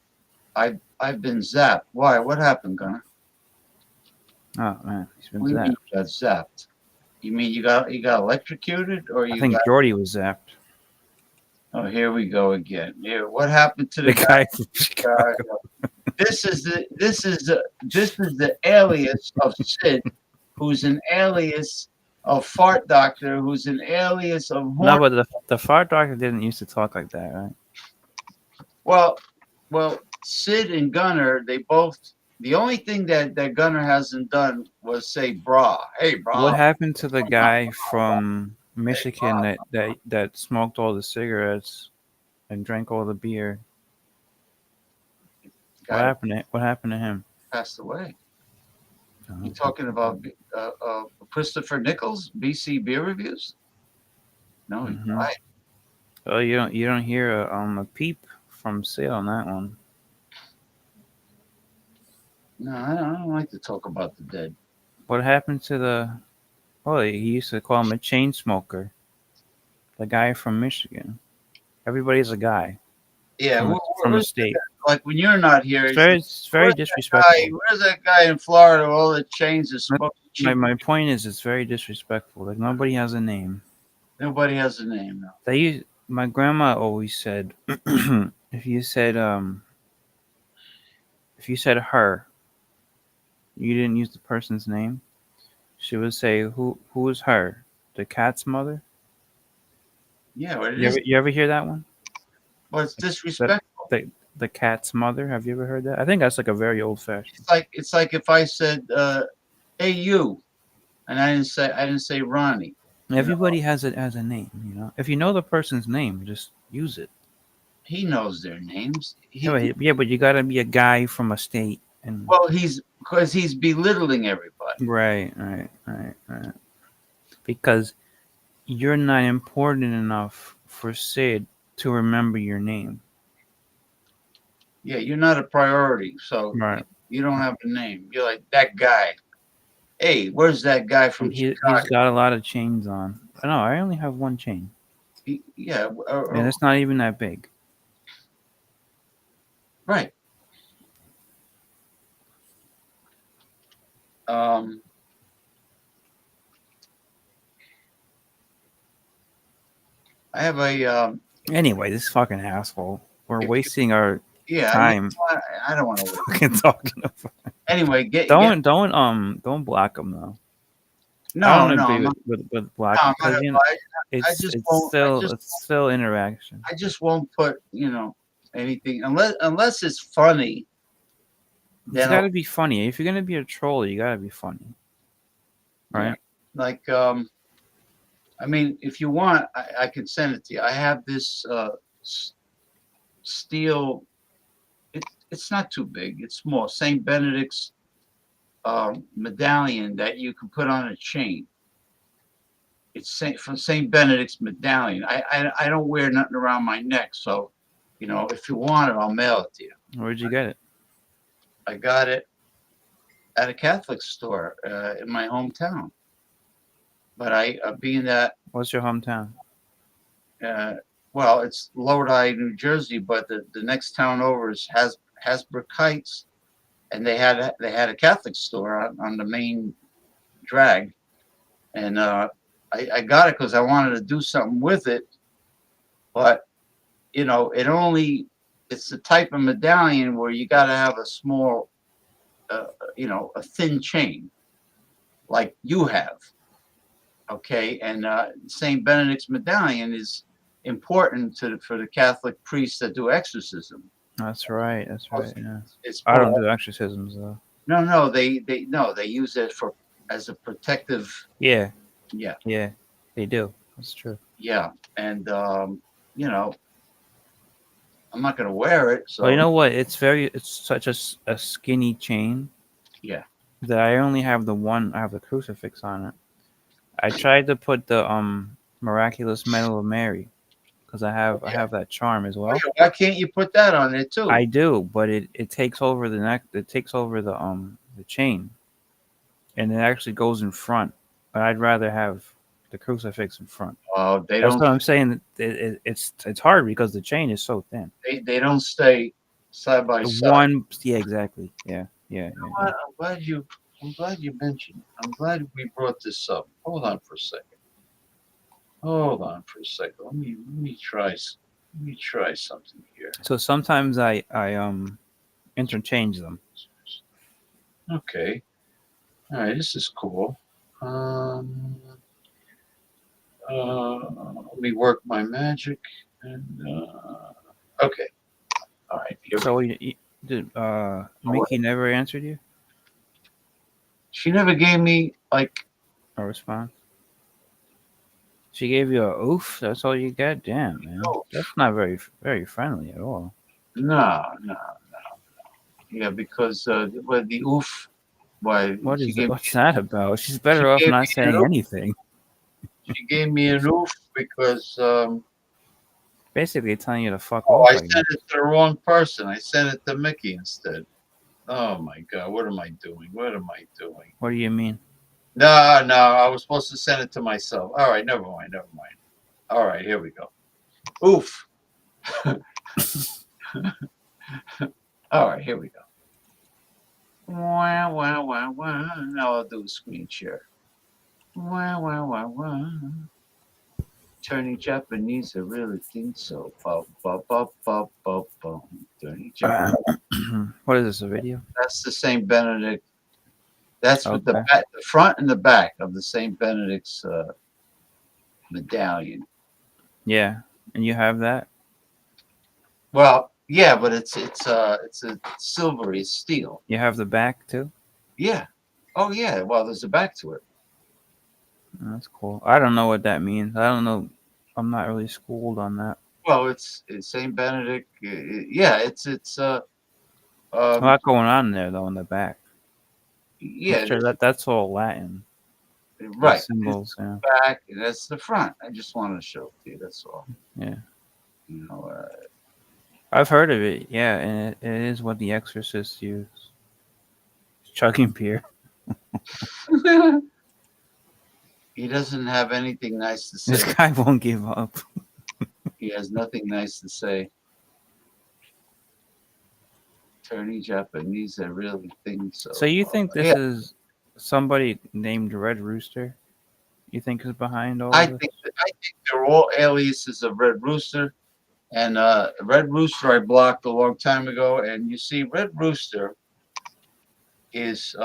I've been zapped. Why? What happened, Gunner? Oh man, he's been What do you mean zapped. you got zapped? You mean you got electrocuted, or I you think got? Jordy was zapped. Oh, here we go again. Here, what happened to The guy from guy? Chicago. This is the alias of Sid, who's an alias of Fart Doctor, who's an alias of No, Horn. but the fart doctor didn't used to talk like that, right? Well, Sid and Gunner, they both. The only thing that Gunner hasn't done was say "bra." Hey, bra. What happened to the guy from Michigan that smoked all the cigarettes and drank all the beer? What happened to him? Passed away. Oh. You talking about Christopher Nichols, BC Beer Reviews? No, he died. Oh, you don't hear a peep from Sid on that one. No, I don't like to talk about the dead. What happened to the? Oh, he used to call him a chain smoker. The guy from Michigan. Everybody's a guy. Yeah, From a state. Like when you're not here, It's very disrespectful. Where's that guy in Florida? With all the chains are smoking. My point is, it's very disrespectful. Like nobody has a name. Nobody has a name now. My grandma always said, if you said her, you didn't use the person's name. She would say, who is her? The cat's mother? Yeah, what it is. You ever hear that one? Well, it's disrespectful. The cat's mother. Have you ever heard that? I think that's like a very old fashioned. It's like if I said, "Hey you," and I didn't say Ronnie. Everybody has it as a name, you know. If you know the person's name, just use it. He knows their names. Yeah, but you gotta be a guy from a state, and Well, because he's belittling everybody. Right. Because you're not important enough for Sid to remember your name. Yeah, you're not a priority, so Right. you don't have a name. You're like that guy. Hey, where's that guy from Chicago? He's got a lot of chains on. No, I only have one chain. Yeah, And it's not even that big. right. I have a. Anyway, this fucking asshole. We're wasting our Yeah, time. I don't want to fucking talking about. Anyway, don't block him though. I don't agree with blocking because it's still interaction. I just won't put anything unless it's funny. It's got to be funny. If you're gonna be a troll, you gotta be funny, right? Yeah. Like I mean, if you want, I can send it to you. I have this steel. It's not too big. It's small. Saint Benedict's medallion that you can put on a chain. It's from Saint Benedict's medallion. I don't wear nothing around my neck, so if you want it, I'll mail it to you. Where'd you get it? I got it at a Catholic store in my hometown. But being that. What's your hometown? Well, it's Lodi, New Jersey, but the next town over is Hasbrook Heights, and they had a Catholic store on the main drag, and I got it because I wanted to do something with it, but it's the type of medallion where you got to have a small, a thin chain, like you have. Okay, and Saint Benedict's medallion is important for the Catholic priests that do exorcism. That's right. Yeah. It's I don't do exorcisms though. No, they use it as a protective. Yeah. Yeah. Yeah, they do. That's true. Yeah, and I'm not going to wear it. So Well, you know what? It's such a skinny chain yeah. that I only have the one. I have the crucifix on it. I tried to put the miraculous medal of Mary because I have that charm as well. Why can't you put that on it too? I do, but it takes over the neck. It takes over the chain, and it actually goes in front. But I'd rather have the crucifix in front. Oh, they That's don't. what I'm saying. It's hard because the chain is so thin. They don't stay side by The side. yeah, exactly. Yeah. I'm glad you mentioned it. I'm glad we brought this up. Hold on for a second. Let me try something here. So sometimes I interchange them. Okay. All right. This is cool. Let me work my magic. And okay. All right. Here So we did Mickey never answered you? She never gave me like a response. She gave you a oof. That's all you get. Damn, man. That's not very friendly at all. No. Yeah, because the oof. Why? What's that about? She's better off not saying anything. She gave me an oof because basically telling you to fuck off. I sent it to the wrong person. I sent it to Mickey instead. Oh my God! What am I doing? What do you mean? No. I was supposed to send it to myself. All right, never mind. All right, here we go. Oof. All right, here we go. Wow. Now I'll do a screen share. Wow. Turning Japanese, I really think so. Turning Japanese. What is this, a video? That's the Saint Benedict. That's with the front and the back of the Saint Benedict's medallion. Yeah, and you have that? Well, yeah, but it's a silvery steel. You have the back too? Yeah. Oh yeah. Well, there's a back to it. That's cool. I don't know what that means. I don't know. I'm not really schooled on that. Well, it's Saint Benedict. Yeah, it's a lot going on there though in the back. Yeah, I'm sure that's all Latin. Right. Symbols. Yeah. Back. And that's the front. I just wanted to show it to you. That's all. Yeah. You know. I've heard of it. Yeah, and it is what the exorcists use. Chugging beer. He doesn't have anything nice to say. This guy won't give up. He has nothing nice to say. Turning Japanese, I really think so. So you think this is somebody named Red Rooster? You think is behind all I this? think they're all aliases of Red Rooster. And Red Rooster I blocked a long time ago. And you see, Red Rooster is...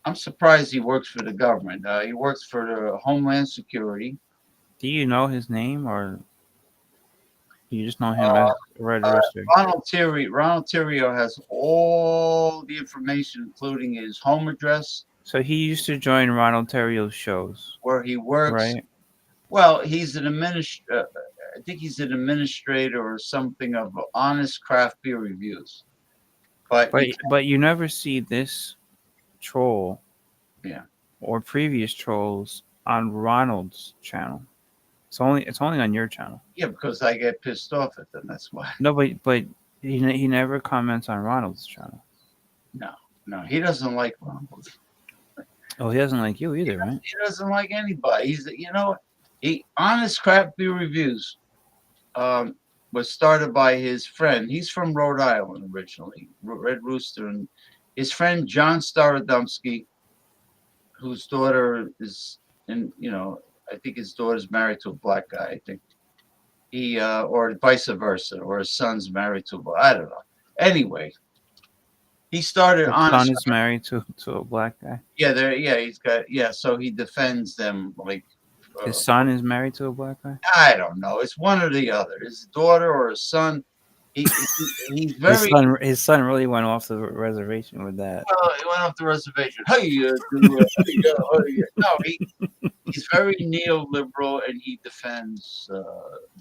I'm surprised he works for the government. He works for the Homeland Security. Do you know his name, or you just know him as Red Rooster? Ronald Terrio has all the information, including his home address. So he used to join Ronald Terrio's shows. Where he works. Right. Well, he's an administrator. I think he's an administrator or something of Honest Craft Beer Reviews. But you never see this troll, or previous trolls on Ronald's channel. It's only on your channel. Yeah, because I get pissed off at them. That's why. No, but he never comments on Ronald's channel. No, he doesn't like Ronald. Oh, he doesn't like you either, right? He doesn't like anybody. He's Honest Craft Beer Reviews was started by his friend. He's from Rhode Island originally, Red Rooster, and his friend John Starodumsky, whose daughter is I think his daughter's married to a black guy. I think or vice versa, or his son's married to I don't know. Anyway, he started. His son is married to a black guy. He's got So he defends them like. His son is married to a black guy? I don't know. It's one or the other. His daughter or his son. He's very. His son really went off the reservation with that. Well, he went off the reservation. No, he's very neoliberal, and he defends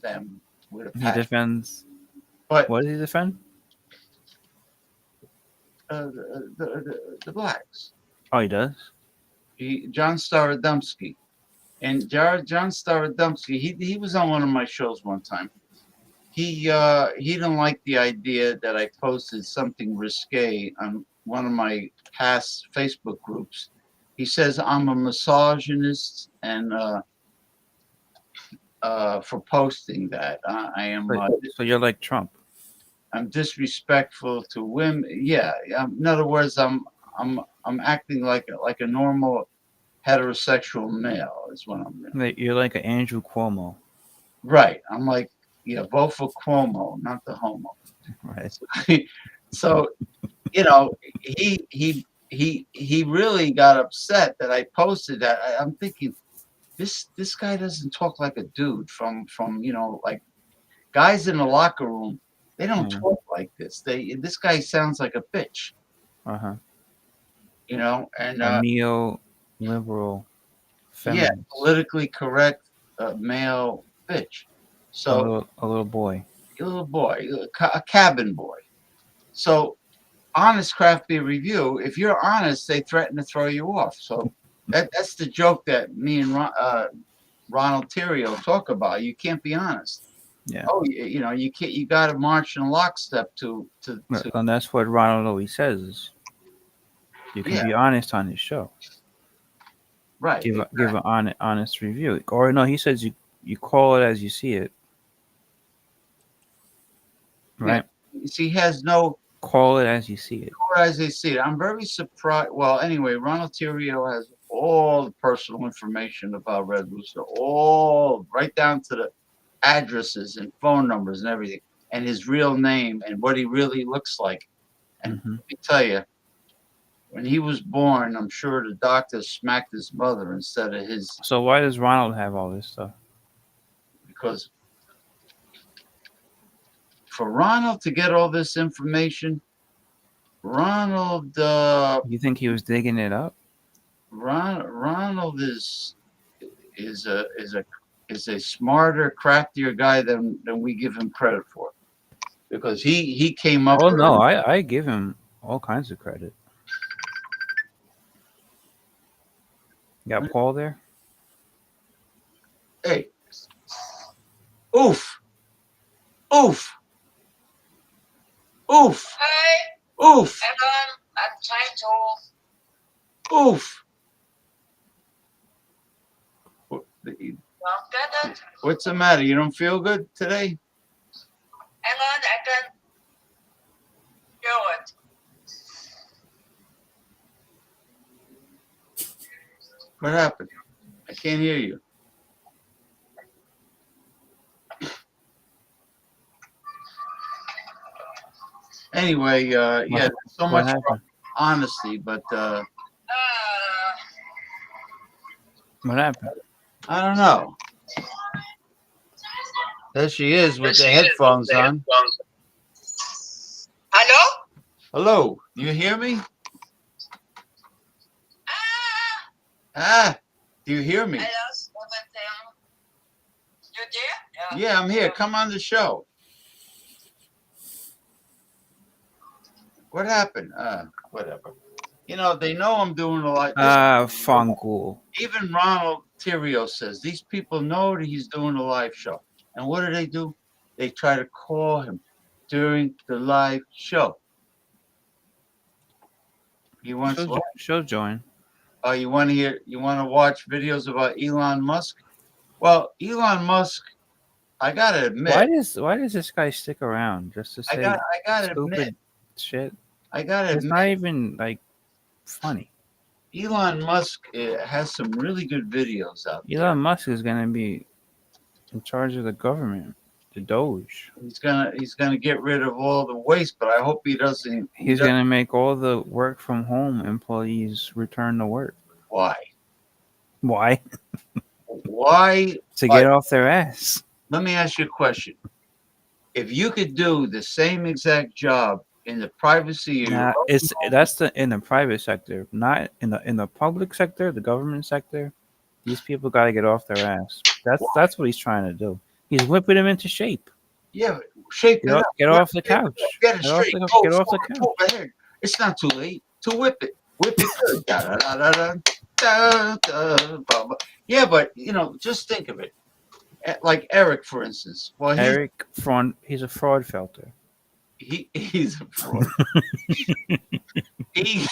them with a passion. He defends But What does he defend? The blacks. Oh, he does. John Starodumsky. And John Starodumsky, he was on one of my shows one time. He didn't like the idea that I posted something risque on one of my past Facebook groups. He says I'm a misogynist and for posting that. I am. So you're like Trump. I'm disrespectful to women. Yeah. In other words, I'm acting like a normal heterosexual male is what I'm doing. You're like an Andrew Cuomo. Right. I'm like, yeah, vote for Cuomo, not the homo. Right. So, he really got upset that I posted that. I'm thinking, this guy doesn't talk like a dude from like guys in the locker room. They don't talk like this. This guy sounds like a bitch. Uh-huh. And a neo-liberal feminist. Yeah, politically correct male bitch. So a little boy. A little boy, a cabin boy. So honest craft beer review, if you're honest, they threaten to throw you off. So that's the joke that me and Ronald Theriot talk about. You can't be honest. Yeah. Oh, you can't. You got to march in lockstep to. And that's what Ronald always says. You can be honest on his show. Right. Give an honest review. Or no, he says you call it as you see it. Right. Yeah. See, he has no. Call it as you see it. Call it as they see it. I'm very surprised. Well, anyway, Ronald Theriot has all the personal information about Red Rooster, all right down to the addresses and phone numbers and everything, and his real name and what he really looks like. And let me tell you, when he was born, I'm sure the doctor smacked his mother instead of his. So why does Ronald have all this stuff? Because for Ronald to get all this information, Ronald. You think he was digging it up? Ronald is a smarter, craftier guy than we give him credit for, because he came up. Oh no, I give him all kinds of credit. You got Paul there? Hey. Oof. Oof. Oof. Hey. Oof. I'm trying to. Oof. Get it? What's the matter? You don't feel good today? Hang on, I can do it. What happened? I can't hear you. Anyway, yeah, so much honesty, but what happened? I don't know. There she is with the headphones on. Hello? Hello, you hear me? Do you hear me? You there? Yeah, I'm here. Come on the show. What happened? Whatever. They know I'm doing a lot. Fungal. Even Ronald Theriot says these people know that he's doing a live show. And what do? They try to call him during the live show. He wants she'll join. Oh, you want to watch videos about Elon Musk? Well, Elon Musk, I gotta admit. Why does this guy stick around just to say I gotta stupid admit, shit? I gotta admit. It's not even like funny. Elon Musk has some really good videos out there. Elon Musk is gonna be in charge of the government, the Doge. He's gonna get rid of all the waste, but I hope he doesn't. He's gonna make all the work from home employees return to work. Why? Why? Why? To get off their ass. Let me ask you a question. If you could do the same exact job in the privacy of your that's in the private sector, not in the public sector, the government sector. These people got to get off their ass. That's what he's trying to do. He's whipping them into shape. Yeah, Shake it up. Get off the couch. Get it straight. Get Go off the forward, couch. move ahead. It's not too late to whip it. Whip it good. Da, da, da, da, da, da, blah, blah. Yeah, but just think of it. Like Eric, for instance. Well, Eric he's a fraud filter. he's a fraud. he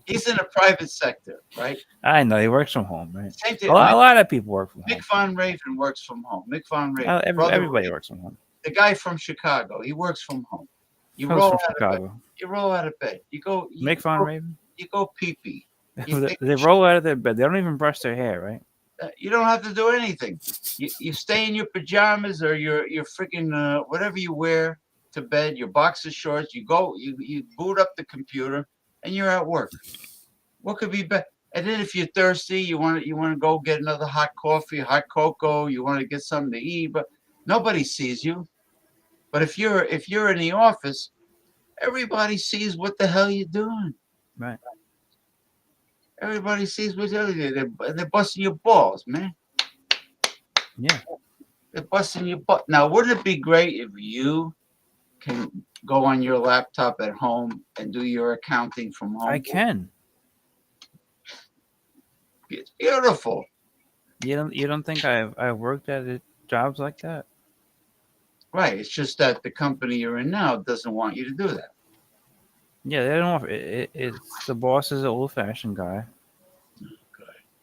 he's in the private sector, right? I know he works from home, right? Same thing. A lot of people work from home. Mick Von Raven works from home. Mick Von Raven. Everybody works from home. The guy from Chicago, he works from home. You Who's roll from out Chicago? of bed. You roll out of bed. You go. Mick Von Raven. You go pee pee. They roll out of their bed. They don't even brush their hair, right? You don't have to do anything. You stay in your pajamas or your freaking whatever you wear to bed. Your boxer shorts. You go. You boot up the computer and you're at work. What could be better? And then if you're thirsty, you want to go get another hot coffee, hot cocoa. You want to get something to eat, but nobody sees you. But if you're in the office, everybody sees what the hell you're doing. Right. Everybody sees what you're doing. They're busting your balls, man. Yeah. They're busting your butt. Now, wouldn't it be great if you can go on your laptop at home and do your accounting from home? I can. It's beautiful. You don't think I've worked at jobs like that? Right. It's just that the company you're in now doesn't want you to do that. Yeah, they don't. It's the boss is an old-fashioned guy.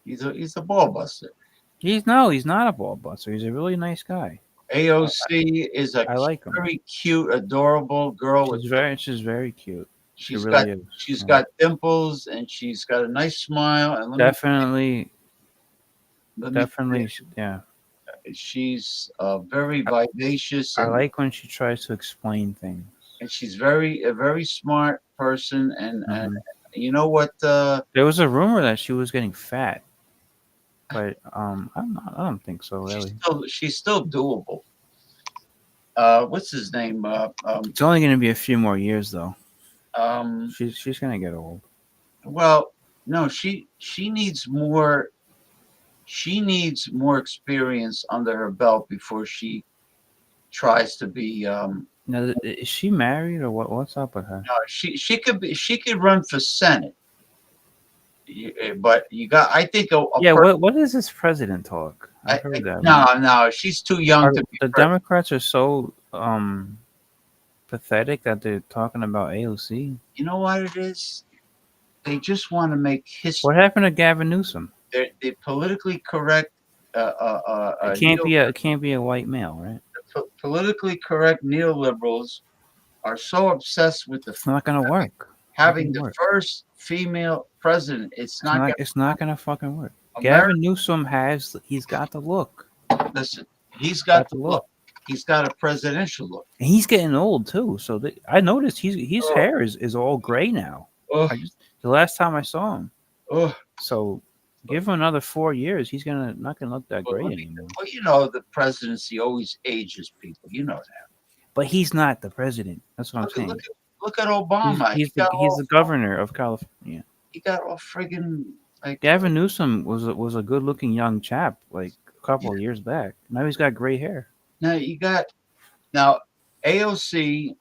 He's a ball buster. He's not a ball buster. He's a really nice guy. AOC is a very cute, adorable girl. She's very cute. She's really got dimples and she's got a nice smile. And definitely, yeah. She's very vivacious. I like when she tries to explain things. And she's a very smart person. And you know what? There was a rumor that she was getting fat, but I don't think so. Really, she's still doable. What's his name? It's only going to be a few more years, though. She's going to get old. Well, no, she needs more. She needs more experience under her belt before she tries to be. Now, is she married or what? What's up with her? No, she could run for Senate, but I think what is this president talk? I heard that. No, she's too young to be. The Democrats are so pathetic that they're talking about AOC. You know what it is? They just want to make history. What happened to Gavin Newsom? They're politically correct. It can't be a white male, right? Politically correct neoliberals are so obsessed with it's not going to work. Having the first female president, it's not going to fucking work. Gavin Newsom he's got the look. Listen, he's got the look. He's got a presidential look. And he's getting old too. So I noticed his hair is all gray now. The last time I saw him. So give him another 4 years. He's not gonna look that great anymore. Well, you know the presidency always ages people. You know that. But he's not the president. That's what I'm saying. Look at Obama. He's the governor of California. He got all friggin' Gavin Newsom was a good looking young chap like a couple of years back. Now he's got gray hair. Now AOC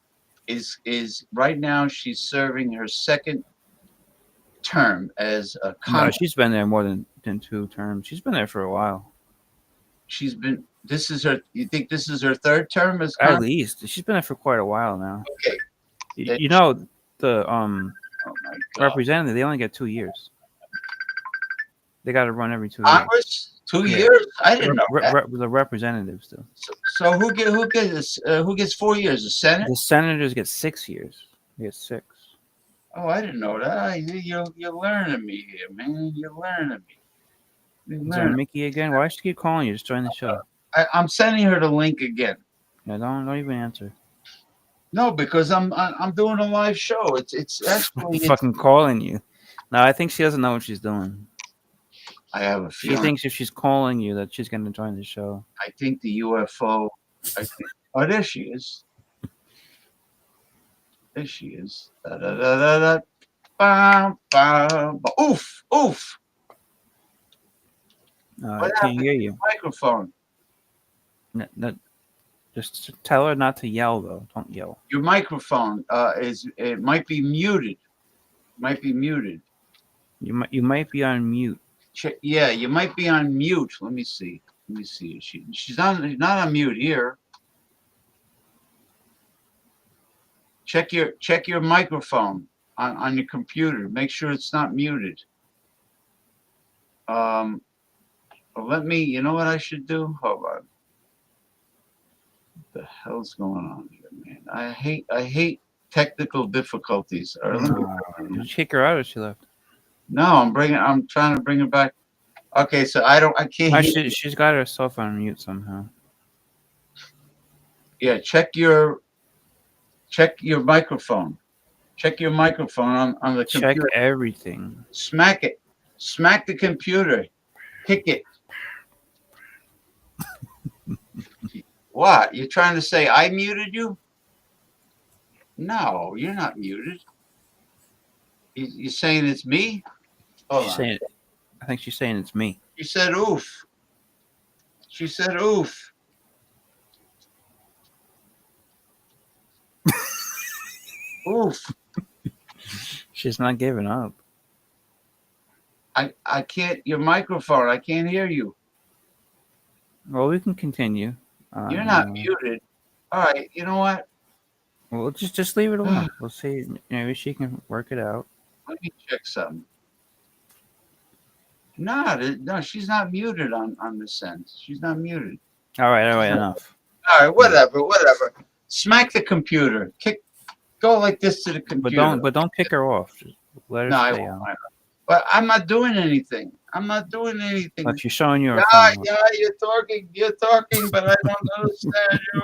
is right now she's serving her second term as a Congress. No, she's been there more than 2 terms. She's been there for a while. You think this is her third term as Congress? At least. She's been there for quite a while now. Okay. You know, the representative, they only get 2 years. They got to run every 2 years. Congress? 2 years? I didn't know that. The representatives do. So who gets 4 years? The Senate? The senators get 6 years. They get 6. Oh, I didn't know that. You're learning me here, man. You're learning me. Is there Mickey again? Why should she keep calling you? Just join the show. I'm sending her the link again. Yeah, don't even answer. No, because I'm doing a live show. It's actually fucking calling you. No, I think she doesn't know what she's doing. I have a feeling. She thinks if she's calling you that she's going to join the show. I think the UFO. Oh, there she is. There she is. Da, da, da, da, da. Bam, bam, bam. Oof, oof. I can't hear you. Microphone. No, Just tell her not to yell, though. Don't yell. Your microphone it might be muted. Might be muted. You might be on mute. Yeah, you might be on mute. Let me see. Let me see. She's not on mute here. Check your microphone on your computer. Make sure it's not muted. Let me. You know what I should do? Hold on. What the hell's going on here, man? I hate technical difficulties. All right, Did you kick her out or she left? No, I'm trying to bring her back. Okay, so I can't hear. She's got herself on mute somehow. Yeah, check your microphone. Check your microphone on the Check computer. everything. Smack it. Smack the computer. Kick it. What? You're trying to say I muted you? No, you're not muted. You're saying it's me? Hold on. I think she's saying it's me. She said oof. She said oof. Oof. She's not giving up. I can't. Your microphone. I can't hear you. Well, we can continue. You're not muted. All right. You know what? Well, just leave it alone. We'll see. Maybe she can work it out. Let me check something. No, she's not muted on this end. She's not muted. All right, enough. All right, whatever. Smack the computer. Go like this to the computer. But don't kick her off. Just let her stay on. But I'm not doing anything. But she's showing you her phone. Yeah, you're talking, but I don't understand you.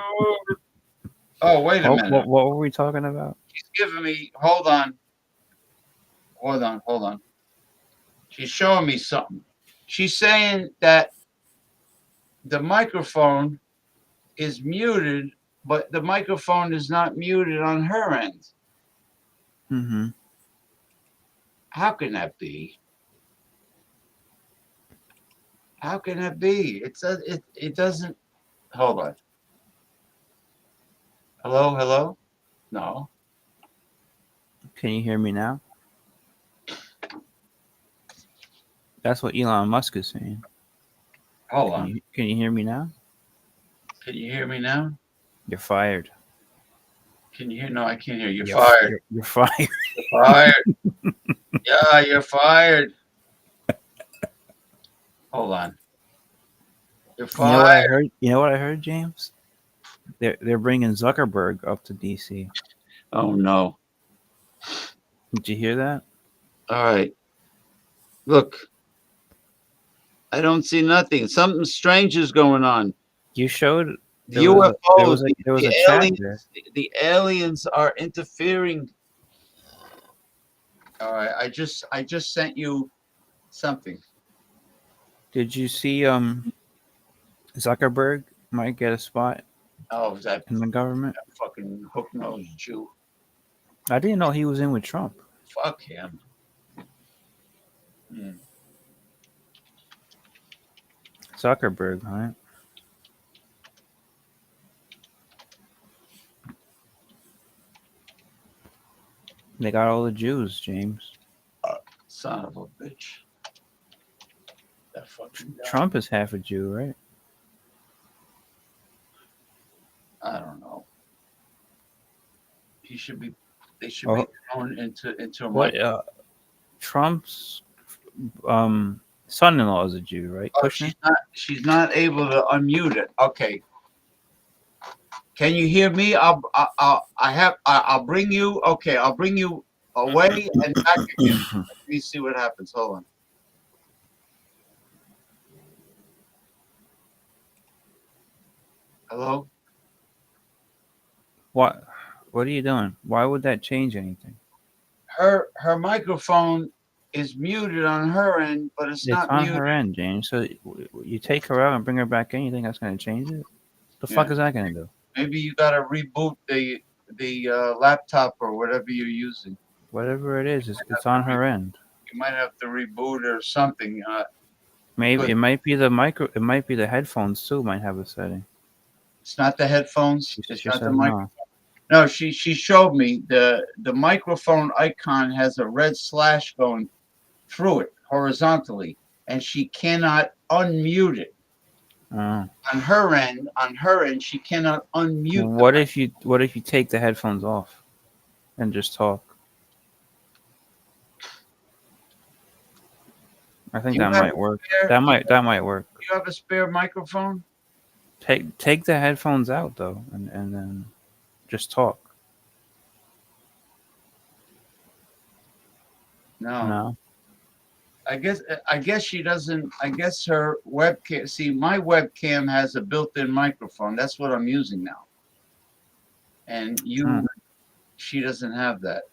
Oh, wait a minute. What were we talking about? She's giving me. Hold on. She's showing me something. She's saying that the microphone is muted, but the microphone is not muted on her end. Mm-hmm. How can that be? How can that be? It doesn't. Hold on. Hello? No. Can you hear me now? That's what Elon Musk is saying. Hold on. Can you hear me now? Can you hear me now? You're fired. Can you hear? No, I can't hear. You're fired. You're fired. You're fired. Yeah, you're fired. Hold on. You're fired. You know what I heard, James? They're bringing Zuckerberg up to DC. Oh no! Did you hear that? All right. Look, I don't see nothing. Something strange is going on. You showed the UFOs. There was a aliens, chat there. The aliens are interfering. All right. I just sent you something. Did you see Zuckerberg might get a spot is that in the government? That fucking hook-nosed Jew. I didn't know he was in with Trump. Fuck him. Zuckerberg, right? They got all the Jews, James. Son of a bitch. That fucking guy. Trump is half a Jew, right? I don't know. They should be thrown into a what? Trump's son-in-law is a Jew, right? She's not able to unmute it. Okay. Can you hear me? I'll bring you. Okay, I'll bring you away and back again. Let me see what happens. Hold on. Hello? What are you doing? Why would that change anything? Her microphone is muted on her end, but it's not on muted. her end, James. So you take her out and bring her back in. You think that's going to change it? The fuck is that going to do? Maybe you got to reboot the laptop or whatever you're using. Whatever it is, it's on her end. You might have to reboot or something. Maybe it might be the It might be the headphones too. Might have a setting. It's not the headphones. She It's said not the no. microphone. No, she showed me the microphone icon has a red slash going through it horizontally, and she cannot unmute it. Oh. On her end, she cannot unmute. What if you take the headphones off and just talk? I think You that have might a work. spare- That might work. You have a spare microphone? Take the headphones out though, and then just talk. No. I guess she doesn't. I guess her webcam. See, my webcam has a built-in microphone. That's what I'm using now. And she doesn't have that.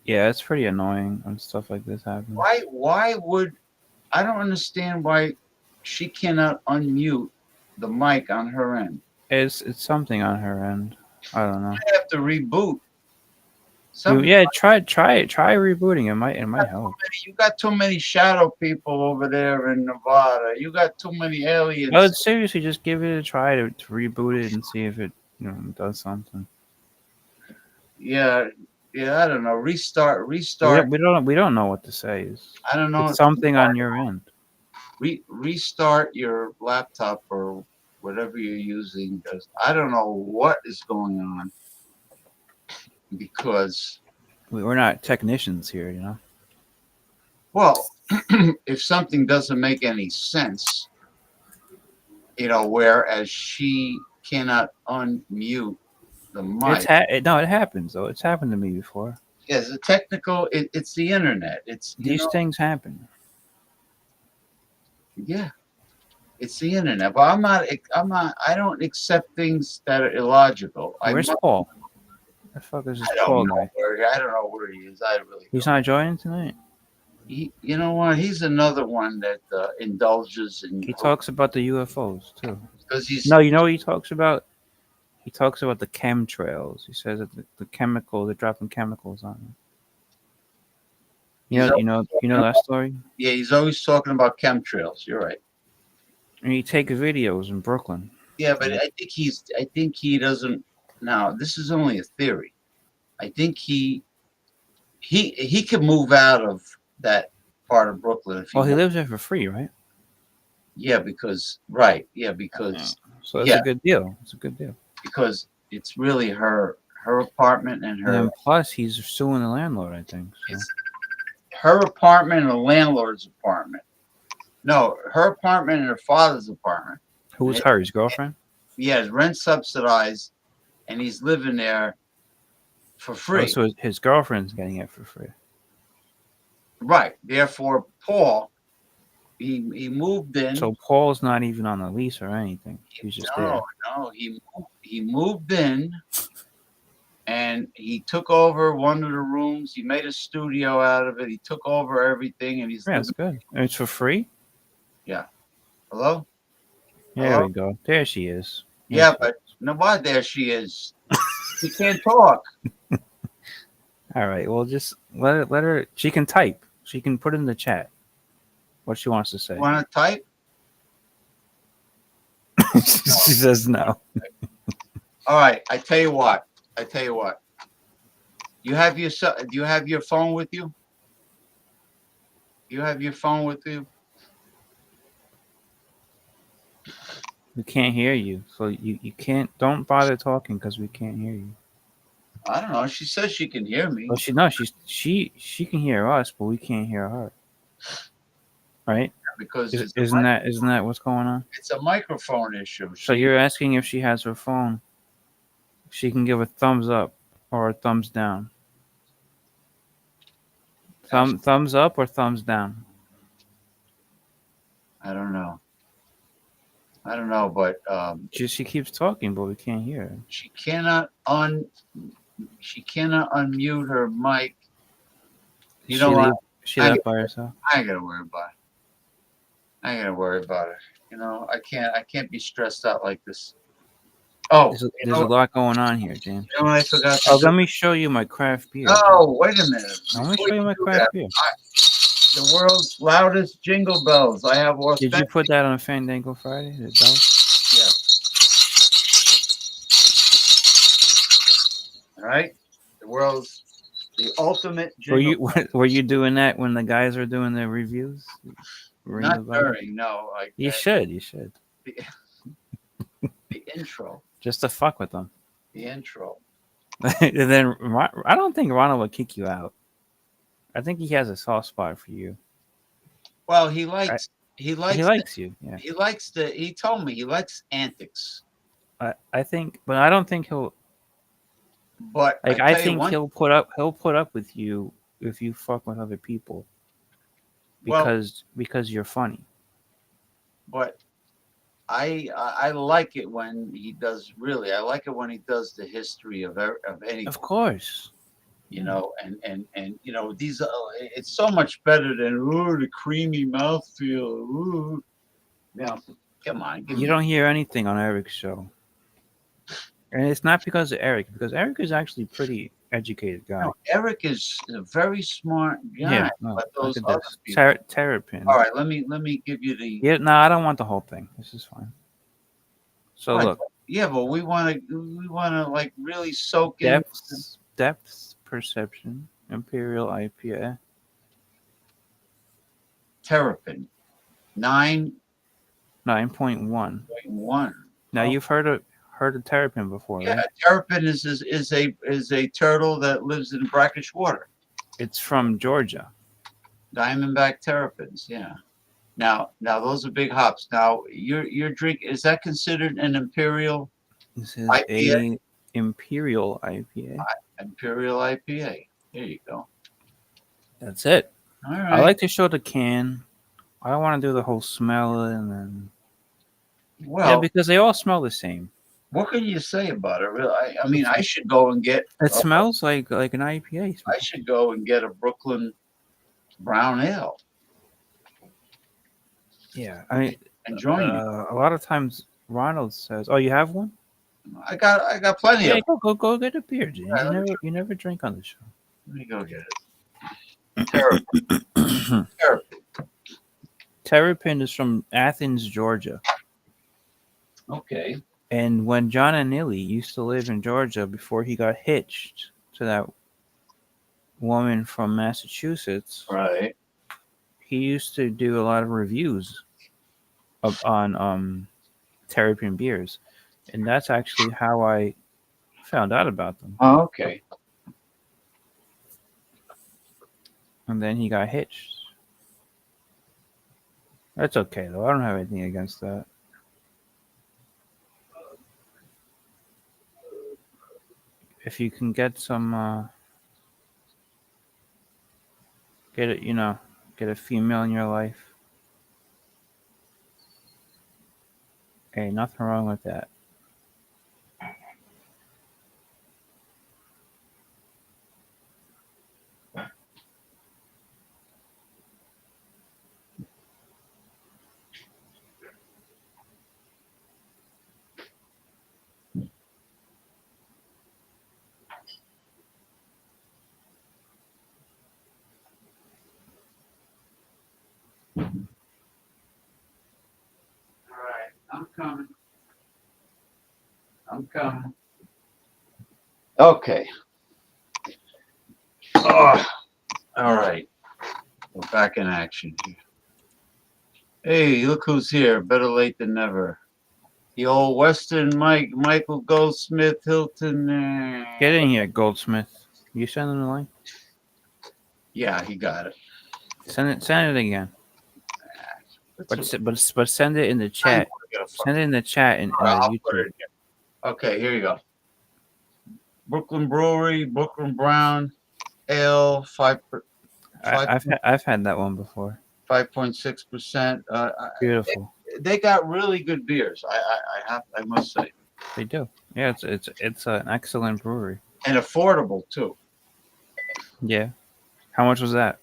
Yeah, it's pretty annoying when stuff like this happens. Why would I don't understand why she cannot unmute the mic on her end. It's something on her end. I don't know. I have to reboot. Try rebooting. It might help. You got too many shadow people over there in Nevada. You got too many aliens. I would seriously just give it a try to reboot it and see if it does something. Yeah, I don't know. Restart. We don't know what to say. I don't know. It's something on your end. Restart your laptop or whatever you're using, because I don't know what is going on. Because we're not technicians here, you know. Well, if something doesn't make any sense, whereas she cannot unmute the mic. It happens though. It's happened to me before. Yes, the technical. It's the internet. These things happen. Yeah, it's the internet. But I'm not. I don't accept things that are illogical. Where's Paul? The fuck is this Paul guy? I don't know where he is. I really. He's not joining tonight. You know what? He's another one that indulges in. He talks about the UFOs too. Because he's no, you know what he talks about? He talks about the chemtrails. He says that they're dropping chemicals on them. You know that story? Yeah, he's always talking about chemtrails. You're right. And he takes videos in Brooklyn. Yeah, but I think he doesn't. Now, this is only a theory. I think he could move out of that part of Brooklyn if he lives there for free, right? Yeah, because so it's a good deal. It's a good deal. Because it's really her apartment and her. And plus, he's suing the landlord, I think. So. It's her apartment and the landlord's apartment. No, her apartment and her father's apartment. Who's her? His girlfriend? Yeah, his rent subsidized, and he's living there for free. Oh, so his girlfriend's getting it for free. Right. Therefore, Paul, he moved in. So Paul's not even on the lease or anything. He's just there. No, he moved in, and he took over one of the rooms. He made a studio out of it. He took over everything, and he's. Yeah, that's good. And it's for free. Yeah. Hello. There we go. There she is. Yeah, but nobody. There she is. She can't talk. All right. Well, just let her. She can type. She can put in the chat what she wants to say. Want to type? She says no. All right. I tell you what. You have your. Do you have your phone with you? You have your phone with you? We can't hear you, so you can't. Don't bother talking because we can't hear you. I don't know. She says she can hear me. Well, she can hear us, but we can't hear her. Right? Because isn't that what's going on? It's a microphone issue. So you're asking if she has her phone. She can give a thumbs up or a thumbs down. Thumbs up or thumbs down? I don't know, but she keeps talking, but we can't hear her. She cannot unmute her mic. You know what? She left by herself. I ain't gonna worry about it. I can't be stressed out like this. Oh, there's a lot going on here, James. You know what I forgot? Let me show you my craft beer. Oh, wait a minute. Let me show you my craft beer. The world's loudest jingle bells. I have. Did you put that on a Fandango Friday? The bells? Yes. right? The ultimate jingle. Were you doing that when the guys are doing their reviews? Not during, no. Like you should. You should. The intro. Just to fuck with them. The intro. And then I don't think Ronald would kick you out. I think he has a soft spot for you. Well, he likes you. Yeah. He told me he likes antics. I think, but I don't think he'll. But like I think he'll put up with you if you fuck with other people. Because you're funny. But I like it when he does. Really, I like it when he does the history of anything. Of course. You know, and you know, these it's so much better than the creamy mouthfeel. Now, come on. You don't hear anything on Eric's show. And it's not because of Eric, because Eric is actually a pretty educated guy. No, Eric is a very smart guy. Yeah, no, but those look at other this. people. Terrapin. All right, let me give you the. Yeah, no, I don't want the whole thing. This is fine. So look. Yeah, but we want to like really soak in depth perception, Imperial IPA. Terrapin, 9.1. 9.1. Now you've heard of terrapin before, yeah, right? Terrapin is a turtle that lives in brackish water. It's from Georgia. Diamondback terrapins, yeah. Now those are big hops. Now your drink, is that considered an imperial? This is IPA? a Imperial IPA. Imperial IPA. There you go. That's it. All right. I like to show the can. I don't want to do the whole smell and then. Well, yeah, because they all smell the same. What can you say about it? Really, I mean, I should go and get. It smells like an IPA. I should go and get a Brooklyn brown ale. Yeah, I mean, and join you. A lot of times, Ronald says, "Oh, you have one?" I got plenty of. Go get a beer, Jim. You never drink on the show. Let me go get it. Terrapin. Terrapin is from Athens, Georgia. Okay. And when John and Nilly used to live in Georgia before he got hitched to that woman from Massachusetts, right? He used to do a lot of reviews on Terrapin beers, and that's actually how I found out about them. Oh, okay. And then he got hitched. That's okay though. I don't have anything against that. If you can get some, get a female in your life. Hey, nothing wrong with that. I'm coming. Okay. Oh, all right. We're back in action here. Hey, look who's here. Better late than never. The old Western Michael Goldsmith Hilton. Get in here, Goldsmith. You send him the link? Yeah, he got it. Send it again. But send it in the chat. Send it in the chat and YouTube. Okay, here you go. Brooklyn Brewery, Brooklyn Brown Ale, 5. I've had that one before. 5.6%. Beautiful. They got really good beers. I must say. They do. Yeah, it's an excellent brewery. And affordable too. Yeah. How much was that?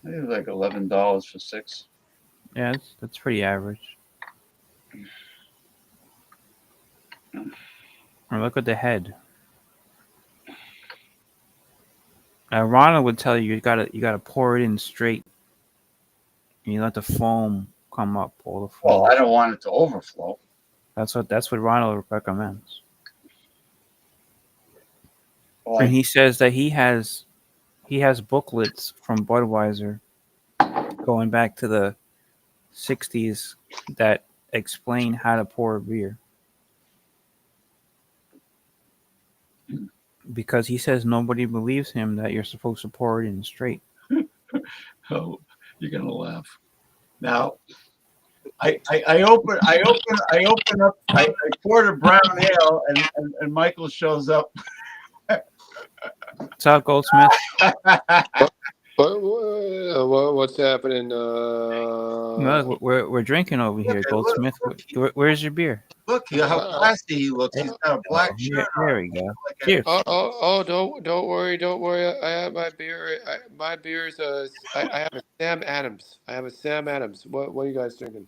I think it was like $11 for 6. Yeah, that's pretty average. Or look at the head. Ronald would tell you gotta pour it in straight. And you let the foam come up, all the foam. Well, I don't want it to overflow. That's what Ronald recommends. And he says that he has booklets from Budweiser going back to the 60s that explain how to pour a beer. Because he says nobody believes him that you're supposed to pour it in straight. Oh, you're gonna laugh. Now, I open up. I poured a brown ale, and Michael shows up. What's up, Goldsmith? What's happening? No, we're drinking over here, Goldsmith. Where's your beer? Look how classy he looks. He's got a black shirt. There we go. Cheers. Don't worry. I have my beer. My beer's I have a Sam Adams. What are you guys drinking?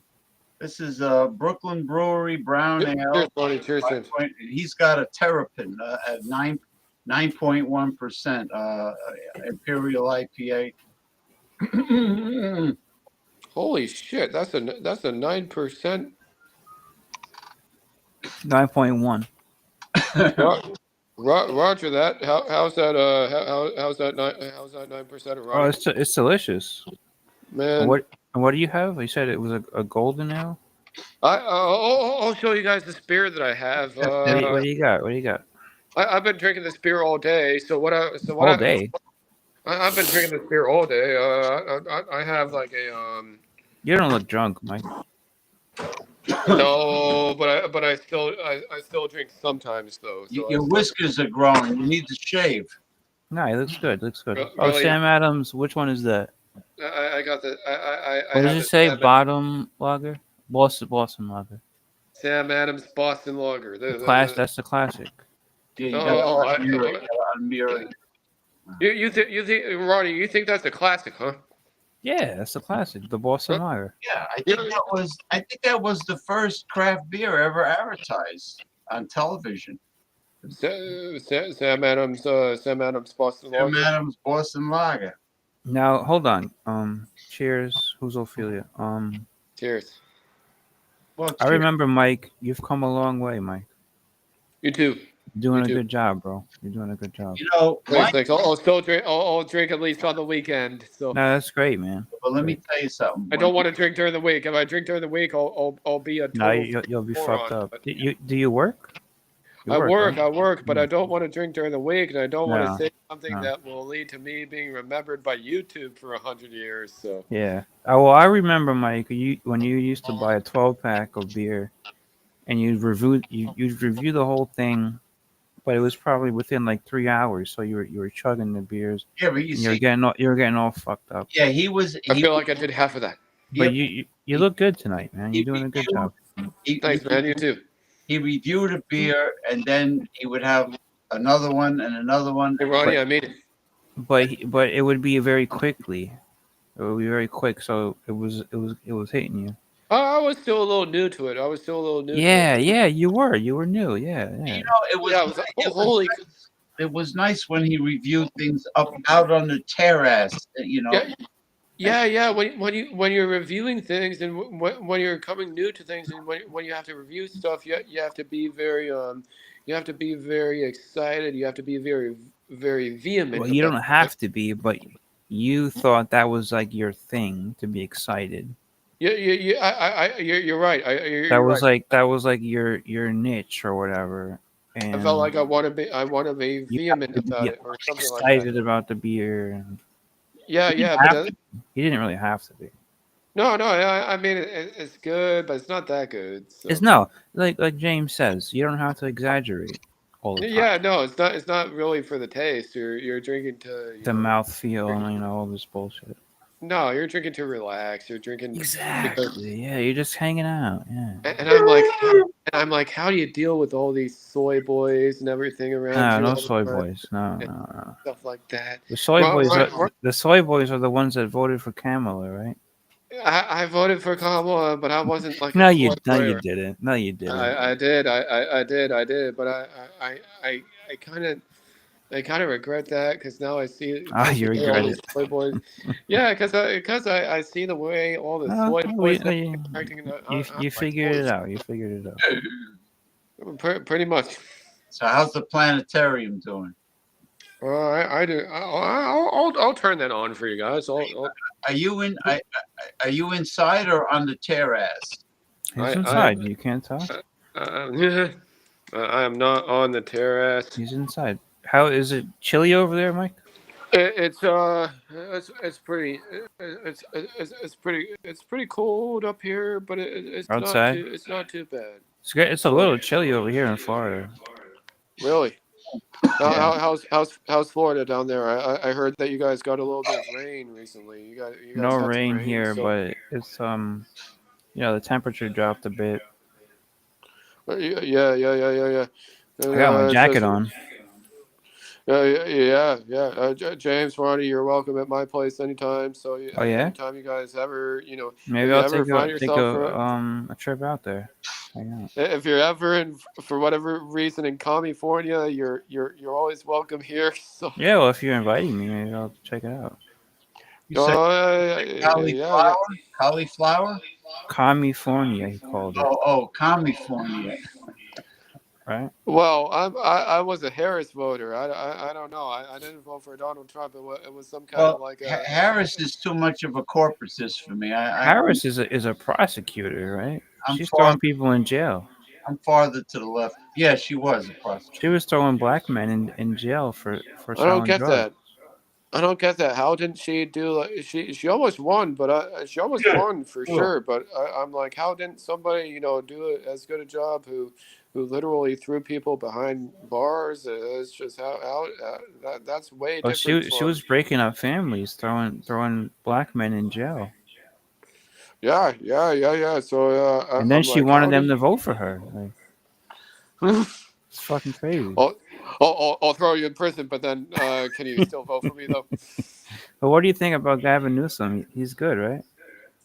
This is Brooklyn Brewery Brown Ale. Cheers, Barney. Cheers, man. He's got a Terrapin at 9.1% Imperial IPA. Holy shit! That's a 9%. 9.1. Roger that. How's that? How's that 9%? Oh, it's delicious. Man, what do you have? You said it was a golden ale. I'll show you guys this beer that I have. What do you got? What do you got? I've been drinking this beer all day. All day. I've been drinking this beer all day. I have like a You don't look drunk, Mike. No, but I still drink sometimes though. So Your whiskers are growing. You need to shave. No, it looks good. Looks good. Really? Oh, Sam Adams. Which one is that? I got the. What does it say? Bottom lager. Boston lager. Sam Adams Boston Lager. That's the classic. Yeah, you think, Ronnie? You think that's a classic, huh? Yeah, that's the classic. The Boston lager. Yeah, I think that was the first craft beer ever advertised on television. Sam Adams Boston Lager. Sam Adams Boston Lager. Now hold on. Cheers. Who's Ophelia? Cheers. Well, I remember, Mike. You've come a long way, Mike. You too. You're doing a good job, bro. You're doing a good job. You know, thanks. I'll still drink. I'll drink at least on the weekend. So. No, that's great, man. But let me tell you something. I don't want to drink during the week. If I drink during the week, I'll be a total. No, you'll be fucked up. Do you work? I work, right? but I don't want to drink during the week, and I don't want to say something No. that will lead to me being remembered by YouTube for 100 years. So. Yeah. Oh, well, I remember, Mike, when you used to buy a 12-pack of beer, and you'd review the whole thing, but it was probably within like 3 hours. So you were chugging the beers. Yeah, but you were getting all fucked up. Yeah, he was. I feel like I did half of that. But you look good tonight, man. You're doing a good job. Thanks, man. You too. He reviewed a beer, and then he would have another one and another one. Hey, Ronnie, I made it. But it would be very quickly. It would be very quick, so it was hitting you. I was still a little new to it. Yeah, you were new. Yeah. You know, it was nice when he reviewed things out on the terrace. You know. Yeah. When you're reviewing things and when you're coming new to things and when you have to review stuff, you have to be very excited. You have to be very very vehement. Well, you don't have to be, but you thought that was like your thing to be excited. Yeah. You're right. That was like your niche or whatever. And I felt like I want to be vehement about it or something like that. Excited about the beer. And yeah. You didn't really have to be. No. I mean, it's good, but it's not that good. So. It's no, like James says, you don't have to exaggerate all the time. Yeah, no, it's not really for the taste. You're drinking to the mouthfeel and all this bullshit. No, you're drinking to relax. You're drinking exactly. Yeah, you're just hanging out. Yeah. And I'm like, how do you deal with all these soy boys and everything around? No soy boys. No. Stuff like that. The soy boys are the ones that voted for Kamala, right? I voted for Kamala, but I wasn't like. No, you didn't. No, you didn't. I did. I did. But I kind of regret that because now I see. You regret it. Soy boys. Yeah, because I see the way all the soy boys are acting. You figured it out. You figured it out. Pretty much. So how's the planetarium doing? I do. I'll turn that on for you guys. Are you in? Are you inside or on the terrace? He's inside. You can't tell. I am not on the terrace. He's inside. How is it chilly over there, Mike? It's pretty it's pretty cold up here, but it's Outside? not too bad. It's a little chilly over here in Florida. Really? Yeah. How's Florida down there? I heard that you guys got a little bit of rain recently. You guys No had some rain here, so. but it's the temperature dropped a bit. Yeah. I got my jacket on. Yeah. James, Ronnie, you're welcome at my place anytime. So Oh yeah? anytime you guys ever, Maybe I'll take a trip out there. If you're ever in, for whatever reason, in California, you're always welcome here. So. Yeah, well, if you're inviting me, maybe I'll check it out. You said cauliflower? Cauliflower? California, he called it. Oh, California. Right. Well, I was a Harris voter. I don't know. I didn't vote for Donald Trump. It was some kind of like a. Harris is too much of a corporatist for me. Harris is a prosecutor, right? She's throwing people in jail. I'm farther to the left. Yeah, she was a prosecutor. She was throwing black men in jail for selling drugs. I don't get that. How didn't she do? She almost won, but she almost won for sure. But I'm like, how didn't somebody do as good a job who literally threw people behind bars? It's just that's way different. She was breaking up families, throwing black men in jail. Yeah. So and then she wanted them to vote for her. It's fucking crazy. I'll throw you in prison, but then can you still vote for me though? But what do you think about Gavin Newsom? He's good, right?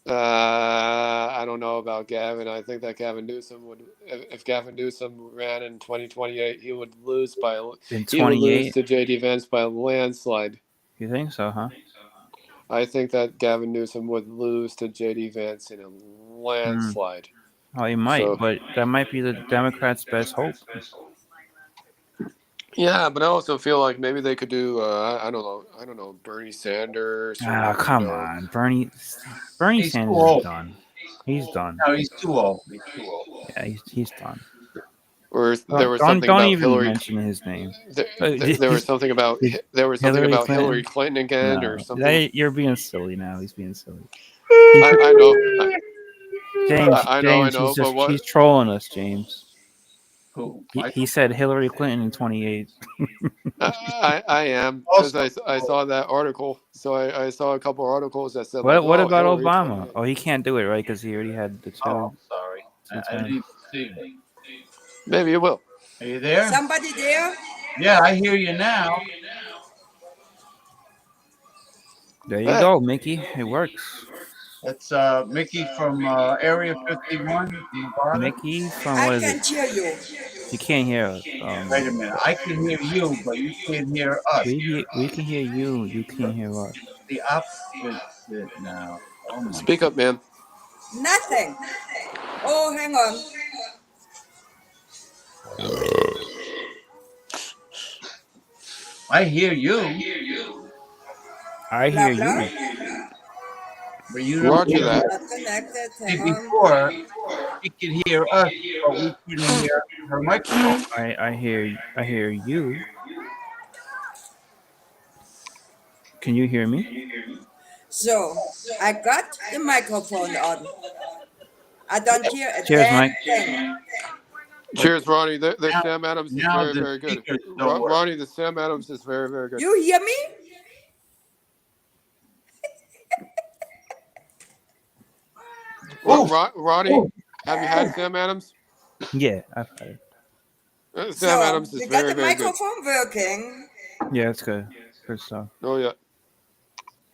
I don't know about Gavin. I think that Gavin Newsom would, if Gavin Newsom ran in 2028, he would lose to JD Vance by a landslide. You think so, huh? I think that Gavin Newsom would lose to JD Vance in a landslide. Oh, he might, but that might be the Democrats' best hope. Yeah, but I also feel like maybe they could do I don't know Bernie Sanders. Come on, Bernie Sanders is done. He's done. No, he's too old. Yeah, he's done. Or there was something about even Hillary. Mention his name. There was something about Hillary Clinton again, or something. You're being silly now. He's being silly. I know. James, I know. He's trolling us, James. Who? He said Hillary Clinton in 28. I am, because I saw that article. So I saw a couple articles that said. What about Hillary Obama? Clinton. Oh, he can't do it, right? Because he already had the two. Oh, sorry. I didn't see it. Maybe it will. Are you there? Somebody there? Yeah, I hear you now. There you go, Mickey. It works. That's Mickey from Area 51, Nevada. Mickey from I can't hear you. You can't hear us. Wait a minute. I can hear you, but you can't hear us. We can hear you. You can't hear us. The opposite now. Oh Speak up, man. Nothing. Oh, hang on. I hear you. I hear you. But you don't Roger hear that. Not connected. See, Hang on. before, she could hear us, but we couldn't hear her microphone. I hear you. Can you hear me? So, I got the microphone on. I don't hear a Cheers, damn Mike. thing. Cheers, Ronnie. The Sam Adams is very, very good. Ronnie, the Sam Adams is very, very good. You hear me? Ronnie, have you had Sam Adams? Yeah, I've had it. Sam Adams is you very, got the very good. microphone working. Yeah, it's good. Good stuff. Oh yeah.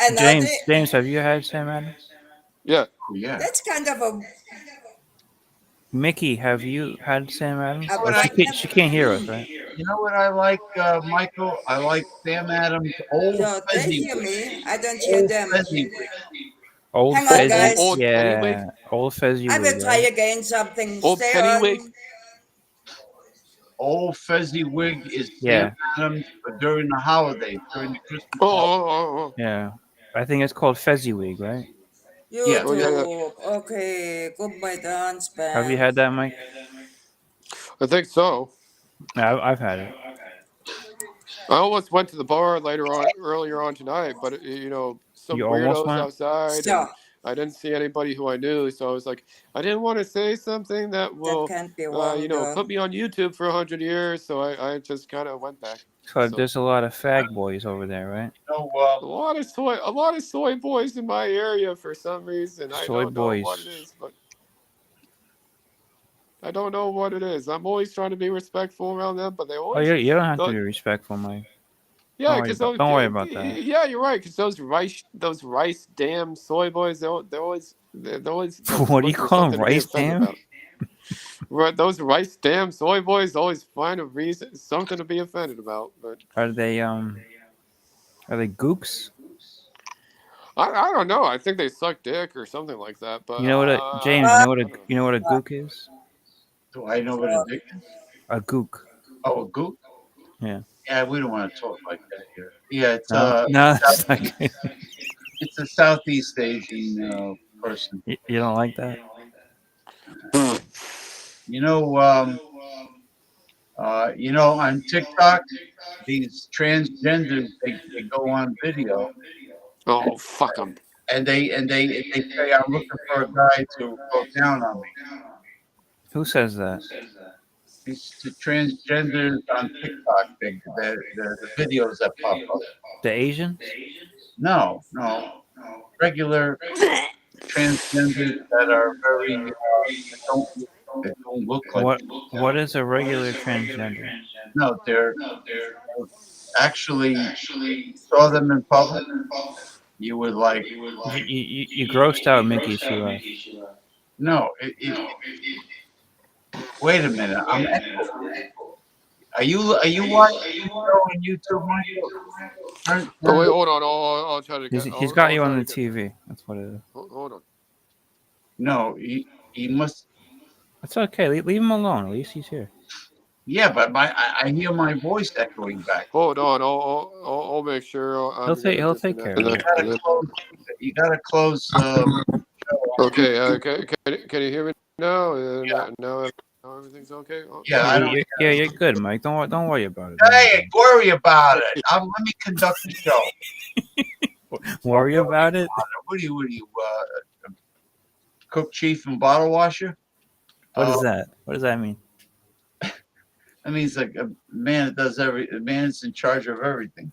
And James, have you had Sam Adams? Yeah. Yeah. That's kind of a. Mickey, have you had Sam Adams? But Oh, she can't hear us, right? You know what I like, Michael? I like Sam Adams' old So they hear Fezziwig. me. I don't hear them. Old Hang on, guys. Fezziwig. Yeah, old Fezziwig. I will try again something. Old Stay Pennywig. on. old Fezziwig is Sam Yeah. Adams, but during the holidays, during the Christmas Oh. Yeah. I think it's called Fezziwig, right? Yeah. YouTube. Okay, good my dance band. Have you had that, Mike? I think so. Yeah, I've had it. I almost went to the bar earlier on tonight, but some You almost weirdos went? outside, So, and I didn't see anybody who I knew. So I was like, I didn't want to say something that will, can't be wrong, though. put me on YouTube for 100 years. So I just kind of went back. So there's a lot of fag boys over there, right? No, a lot of soy boys in my area for some reason. I Soy don't know what it boys. is, but I don't know what it is. I'm always trying to be respectful around them, but they Oh, always. you don't have to be respectful, Mike. Yeah, because don't worry about that. Yeah, you're right. Because those rice damn soy boys, they're always What do you looking for call them? something to be Rice offended damn? about. Right, those rice damn soy boys always find a reason, something to be offended about. But Are they gooks? I don't know. I think they suck dick or something like that. But You know what James? You know what a gook is? Do I know what a dick is? A gook. Oh, a gook? Yeah. Yeah, we don't want to talk like that here. Yeah, it's No, that's not good. it's a Southeast Asian person. You don't like that? On TikTok, these transgenders they go on video. Oh, fuck them. And they say I'm looking for a guy to go down on me. Who says that? These transgenders on TikTok, the videos that pop up. The Asians? No, regular transgenders that are very that don't look like. What is a regular transgender? No, they're actually saw them in public. You would like. You grossed out Mickey. She left. No, wait a minute. I'm echoing. Are you watching on YouTube, Michael? Oh wait, hold on. I'll try to get. He's got you on the TV. That's what it is. Hold on. No, he must. It's okay. Leave him alone. At least he's here. Yeah, but I hear my voice echoing back. Hold on. I'll make sure. He'll take care of it. You gotta close. Okay. Can you hear me now? Now everything's okay. Yeah, you're good, Mike. Don't worry about it. Hey, worry about it. Let me conduct the show. Worry about it. What are you? Cook, chief, and bottle washer? What is that? What does that mean? That means like a man that does a man is in charge of everything.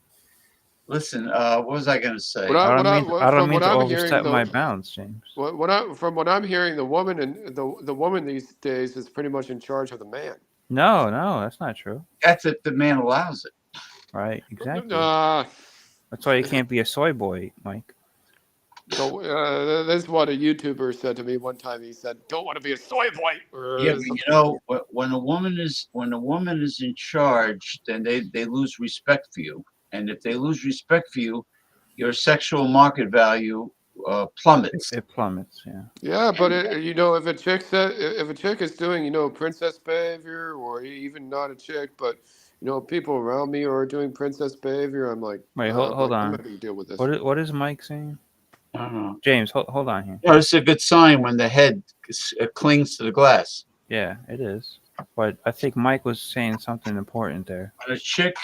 Listen, what was I going to say? I don't mean to overstep my bounds, James. From what I'm hearing, the woman these days is pretty much in charge of the man. No, that's not true. That's if the man allows it. Right, exactly. That's why you can't be a soy boy, Mike. So that's what a YouTuber said to me one time. He said, "Don't want to be a soy boy." Yeah, but when a woman is in charge, then they lose respect for you. And if they lose respect for you, your sexual market value plummets. It plummets, yeah. Yeah, but if a chick is doing princess behavior, or even not a chick, but people around me are doing princess behavior, I'm like, wait, hold on. I'm not gonna deal with this. What is Mike saying? I don't know. James, hold on here. It's a good sign when the head clings to the glass. Yeah, it is. But I think Mike was saying something important there. When a chick.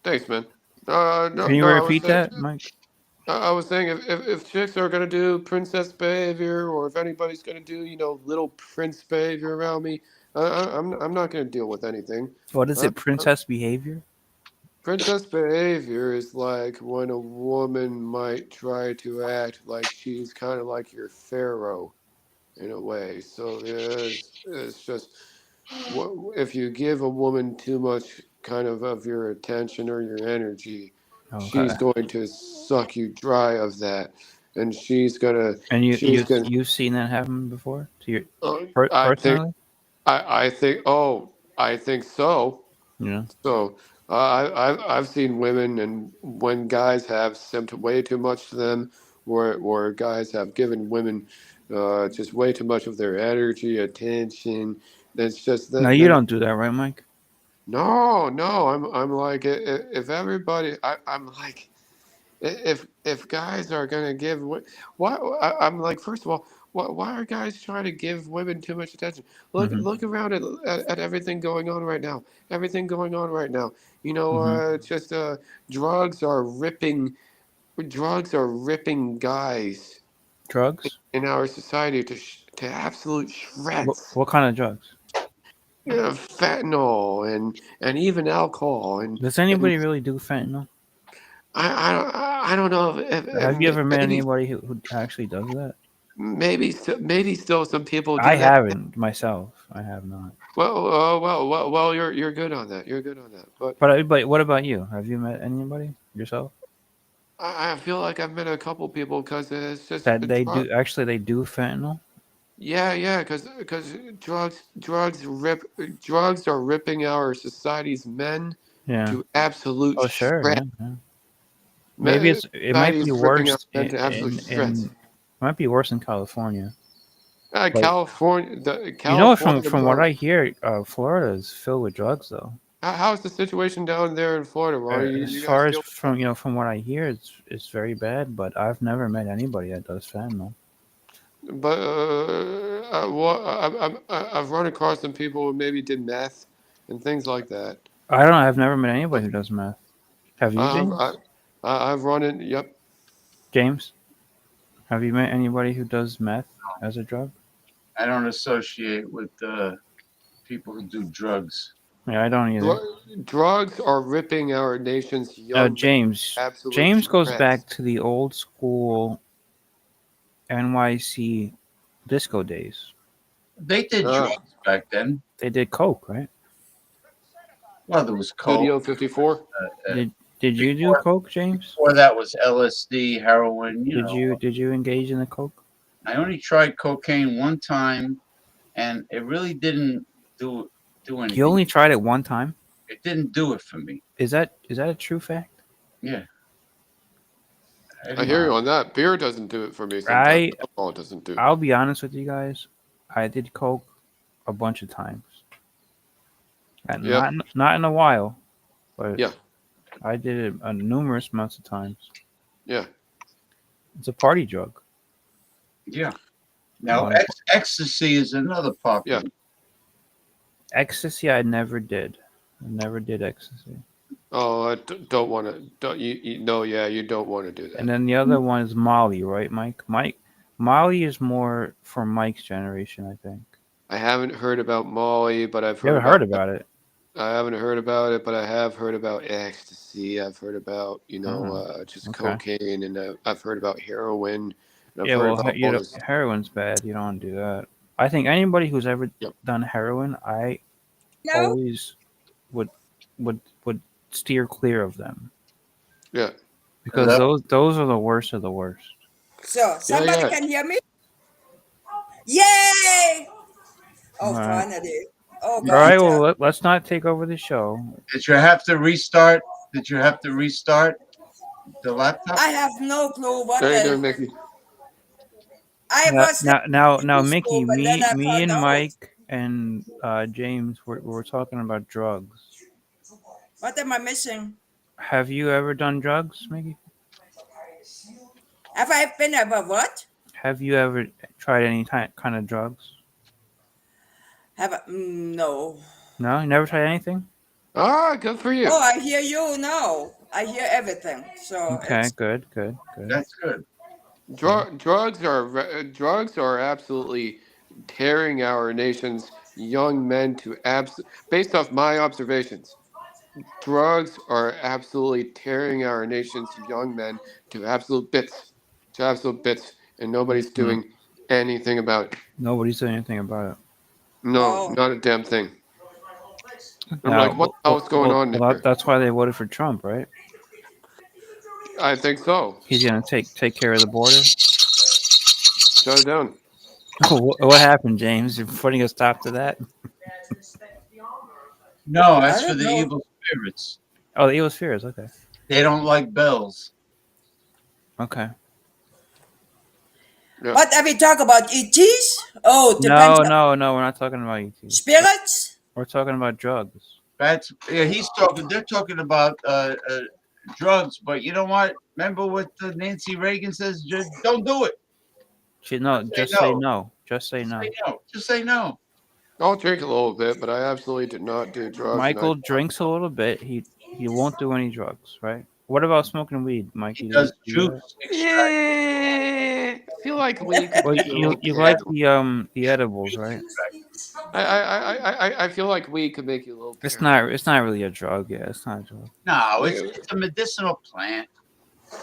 Thanks, man. Can you repeat that, Mike? I was saying if chicks are gonna do princess behavior, or if anybody's gonna do little prince behavior around me, I'm not gonna deal with anything. What is it? Princess behavior? Princess behavior is like when a woman might try to act like she's kind of like your pharaoh, in a way. So it's just if you give a woman too much kind of your attention or your energy, she's going to suck you dry of that, and she's gonna. And you've seen that happen before to your personally? I think so. Yeah. So I've seen women, and when guys have simped way too much to them, or guys have given women just way too much of their energy, attention. It's just that. No, you don't do that, right, Mike? No, no. I'm like if everybody. I'm like if guys are gonna give why I'm like first of all why are guys trying to give women too much attention? Mm-hmm. Look around at everything going on right now. Everything going on right now. You know, Mm-hmm. just drugs are ripping drugs are ripping guys Drugs? in our society to absolute shreds. What kind of drugs? You know, fentanyl and even alcohol Does and anybody really do fentanyl? I don't know if Have you ever met maybe anybody who actually does that? maybe still some people I do that. haven't myself. I have not. Well, you're good on that. You're good on that. But what about you? Have you met anybody yourself I feel like I've met a couple people because it's just that they do fentanyl? yeah, because drugs are ripping our society's men Yeah. to absolute Oh, sure. shreds. Yeah. Yeah. Maybe it might Society be is ripping our worse men to absolute shreds. might be worse in California. But California, from what bro. I hear, Florida is filled with drugs though. How's the situation down there in Florida, Ronnie? As You guys far as deal with that? from what I hear, it's very bad. But I've never met anybody that does fentanyl. But I've run across some people who maybe did meth and things like that. I don't know. I've never met anybody who does meth. Have you, I've James? I've run it. Yep. James, have you met anybody who does meth as a drug? I don't associate with people who do drugs. Yeah, I don't either. Drugs are ripping our nation's young men James. to absolute James goes shreds. back to the old school NYC disco days. They did Uh, drugs back then. They did coke, right? Well, there was coke. Studio 54. Did you do coke, James? Before that was LSD, heroin. Did you engage in the coke? I only tried cocaine one time, and it really didn't do anything. You only tried it one time? It didn't do it for me. Is that a true fact? Yeah. I hear you on that. Beer doesn't do it for me sometimes. Alcohol doesn't do it. I'll be honest with you guys. I did coke a bunch of times. And Yeah. not in a while, but Yeah. I did it numerous amounts of times. Yeah. It's a party drug. Yeah. Now, ecstasy is another popular. Yeah. Ecstasy, I never did. I never did ecstasy. Oh, I don't want to. Don't you? No, yeah, you don't want to do that. And then the other one is Molly, right, Mike? Molly is more for Mike's generation, I think. I haven't heard about Molly, but I've You heard haven't heard about it. I haven't heard about it, but I have heard about ecstasy. I've heard about just cocaine, and I've heard about heroin. And I've Yeah, heard well, about all this. heroin's bad. You don't want to do that. I think anybody who's ever done heroin, I always would steer clear of them. Yeah. Because those are the worst of the worst. So somebody can hear me? Yay! Oh, finally. Oh, All right, well, let's not take over the show. Did you have to restart? Did you have to restart the laptop? I have no clue what. How you doing, Mickey? I was now, Mickey, but then I me found and out. Mike and James were talking about drugs. What am I missing? Have you ever done drugs, Mickey? Have I been about what? Have you ever tried any kind of drugs? Have I? No. No, you never tried anything? Ah, good for you. Oh, I hear you now. I hear everything. So Okay, it's, good. That's good. Drugs are absolutely tearing our nation's young men to based off my observations. Drugs are absolutely tearing our nation's young men to absolute bits, and nobody's doing anything about it. Nobody's doing anything about it. No, not a damn thing. I'm Now, like, what the hell's going on there? That's why they voted for Trump, right? I think so. He's gonna take care of the border. Shut it down. What happened, James? You're putting a stop to that? No, that's for the evil spirits. Oh, the evil spirits. Okay. They don't like bells. Okay. Yeah. What are we talking about? ETs? Oh, depends. No, we're not talking about ETs. Spirits? We're talking about drugs. That's yeah. He's talking. They're talking about drugs, but you know what? Remember what Nancy Reagan says? Just don't do it. Just say no. Just say no. Say no. Just say no. I'll drink a little bit, but I absolutely do not do drugs. Michael drinks a little bit. He won't do any drugs, right? What about smoking weed, Mikey? He does Do you do juice that? extract. I feel like we could Well, make you a little you like paranoid. the edibles, right? I feel like weed could make you a little It's not really a drug. Yeah, it's not a drug. No, it's a medicinal plant.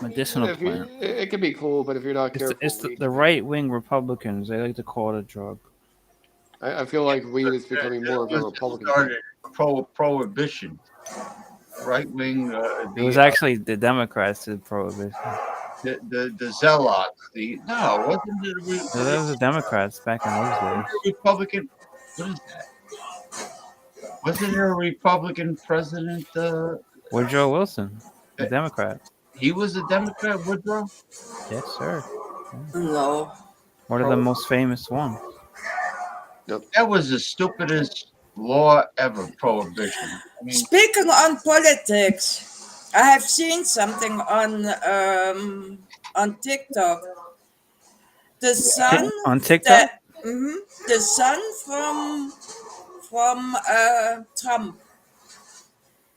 Medicinal If you, plant. it can be cool, but if you're not careful, It's weed the right wing Republicans. They like to call it a drug. I feel like weed is becoming more of a Republican thing. Started prohibition. Right wing. It was actually the Democrats that did prohibition. The zealots. Wasn't it? No, that was the Democrats back in those days. Republican. What is that? Wasn't there a Republican president? Woodrow Wilson, a Democrat. He was a Democrat, Woodrow? Yes, sir. Yeah. No. One of the most famous ones. That was the stupidest law ever, prohibition. I mean, Speaking on politics, I have seen something on TikTok. The son on TikTok. The son from Trump.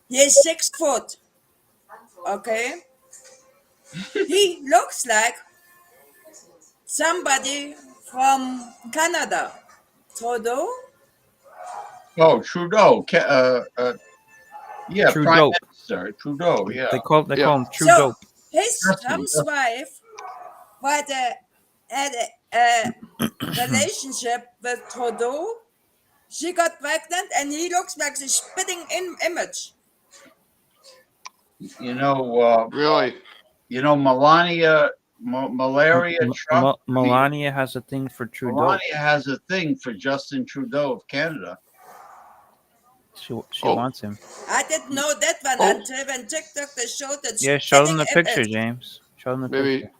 He is 6 foot. Okay. He looks like somebody from Canada. Trudeau. Oh, Trudeau. Yeah, Prime Trudeau. Minister Trudeau. Yeah, They call him Trudeau. So his wife had a relationship with Trudeau. She got pregnant, and he looks like the spitting image. You know, really. You know, Melania Trump. Melania has a thing for Trudeau. Melania has a thing for Justin Trudeau of Canada. She wants him. I didn't know that one until when TikTok they showed that. Yeah, show them the picture, James. Show them the picture.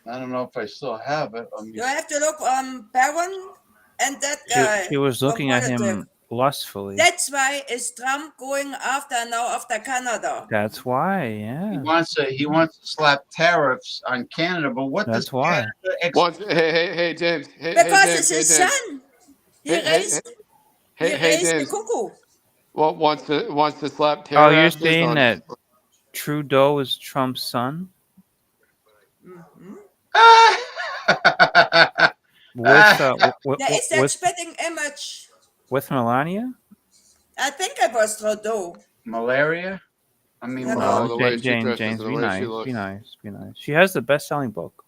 I don't know if I still have it. You have to look on Barron and that guy. She was looking at him lustfully. That's why is Trump going after Canada. That's why, yeah. He wants to slap tariffs on Canada, but what That's does why. Canada hey, James. Because it's his son. He raised the James. cuckoo. Well, wants to slap Oh, you're terrorists saying on that Trudeau is Trump's son? It's that spitting image. With Melania? I think it was Trudeau. Malaria? I mean, the way she James, dresses, the be way nice, she looks. be nice, be nice. She has the best-selling book.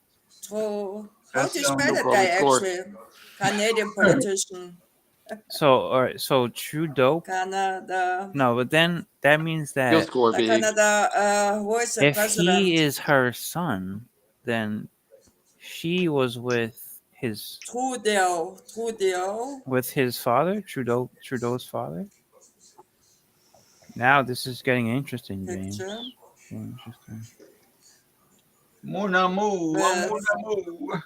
How That's do you spell on the it, guy, court. actually? Canadian politician. So, all right, so Trudeau. Canada. No, but then that means You'll that score, B. Canada, who is the if president? he is her son, then she was with his Trudeau. with his father, Trudeau's father. Now this is getting interesting, James. Picture. Interesting. Mon amour, mon amour.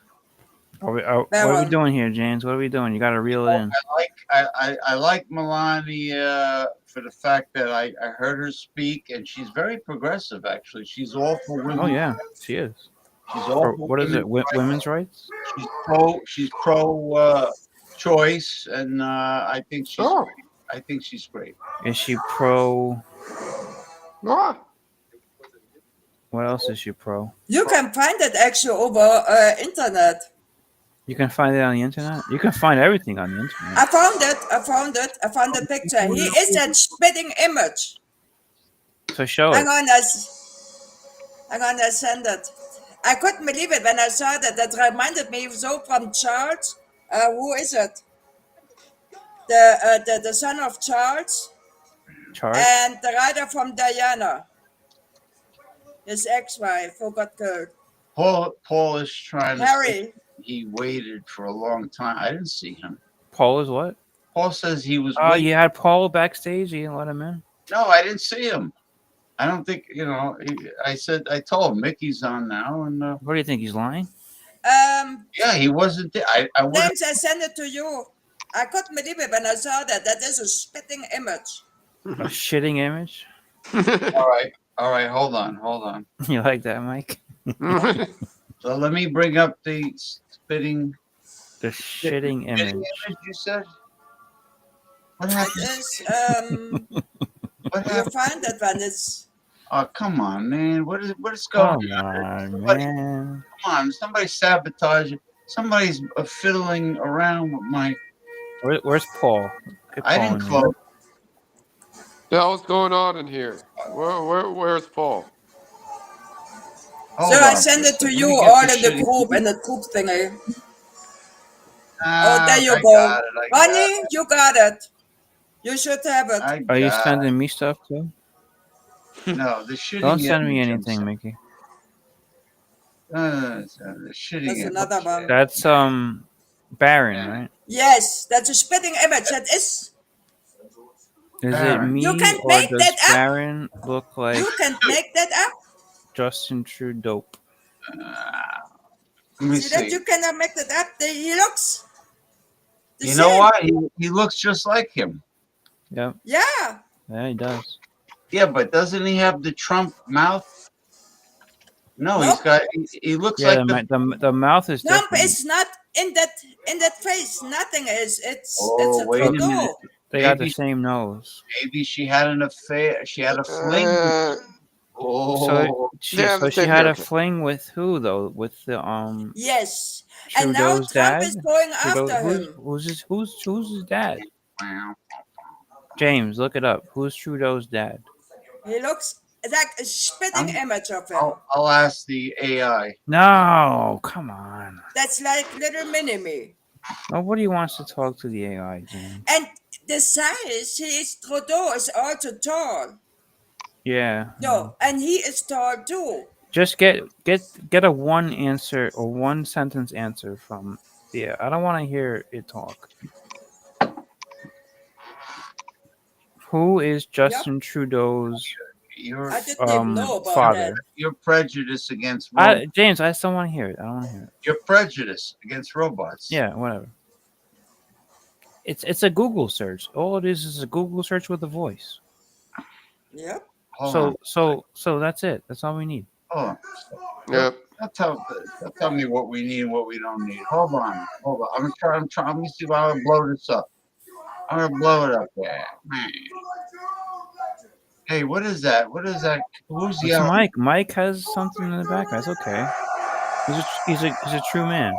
What are we doing here, James? What are we doing? You got to reel it in. I like Melania for the fact that I heard her speak, and she's very progressive. Actually, she's all for women. Oh yeah, she is. She's all for what is it? Women's rights? She's pro choice, and I think she's great. I think she's great. Is she pro? Ah. What else is she pro? You can find it actually over internet. You can find it on the internet. You can find everything on the internet. I found it. I found the picture. He is that spitting image. So show it. I'm gonna send it. I couldn't believe it when I saw that. That reminded me so from Charles. Who is it? The son of Charles. Charles. And the writer from Diana. His ex-wife who got killed. Paul is trying to Harry. say he waited for a long time. I didn't see him. Paul is what? Paul says he was. Oh, you had Paul backstage. You didn't let him in. No, I didn't see him. I don't think I told him Mickey's on now, and what do you think? He's lying? Yeah, he wasn't there. I James, I sent it to you. I couldn't believe it when I saw that. That is a spitting image. A shitting image? All right, hold on. You like that, Mike? So let me bring up the spitting. The shitting image. You said? What It happened? is, What you happened? find that one. It's Oh, come on, man. What is going Come on, Somebody, man. come on, somebody sabotage it. Somebody's fiddling around with my. Where's Paul? Get I Paul didn't in here. close. Yeah, what's going on in here? Where's Paul? so I send it to you all in the group thingy. Oh, there you go. Ronnie, you got it. You should have it. Are you sending me stuff too? No, the shitting. Don't send me image, anything, Mickey. the shitting. That's another one. That's Baron, right? Yes, that's a spitting image. That is. Is it You me can't or make does that up. Baron look like You can't make that up. Justin Trudeau? Let me See that you cannot make that up. He looks. The You know same. what? He looks just like him. Yep. Yeah. Yeah, he does. Yeah, but doesn't he have the Trump mouth? No, he's got. He looks Yeah, like the mouth is Trump different. is not in that face. Nothing is. It's Oh, a wait a Trudeau. minute. They got the same nose. Maybe she had an affair. She had a fling. So she had a fling with who though? With the Yes. And now Trudeau's Trump dad. is going after him. Who's his dad? James, look it up. Who's Trudeau's dad? He looks like a spitting image of him. I'll ask the AI. No, come on. That's like little mini-me. Nobody wants to talk to the AI, James. And the size, Trudeau is also tall. Yeah. No, and he is tall too. Just get a one answer or one sentence answer from I don't want to hear it talk. Who is Justin Trudeau's You're, I didn't even know about father? You're prejudiced against robots. James, I still want to hear it. I don't want to hear it. You're prejudiced against robots. Yeah, whatever. It's a Google search. All it is a Google search with a voice. Yep. So that's it. That's all we need. Hold on. Yep. Tell me what we need and what we don't need. Hold on. I'm trying. Let me see why I'm gonna blow this up. I'm gonna blow it up. Yeah, man. Hey, what is that? Who's It's yelling? Mike. Mike has something in the background. It's okay. He's a true man.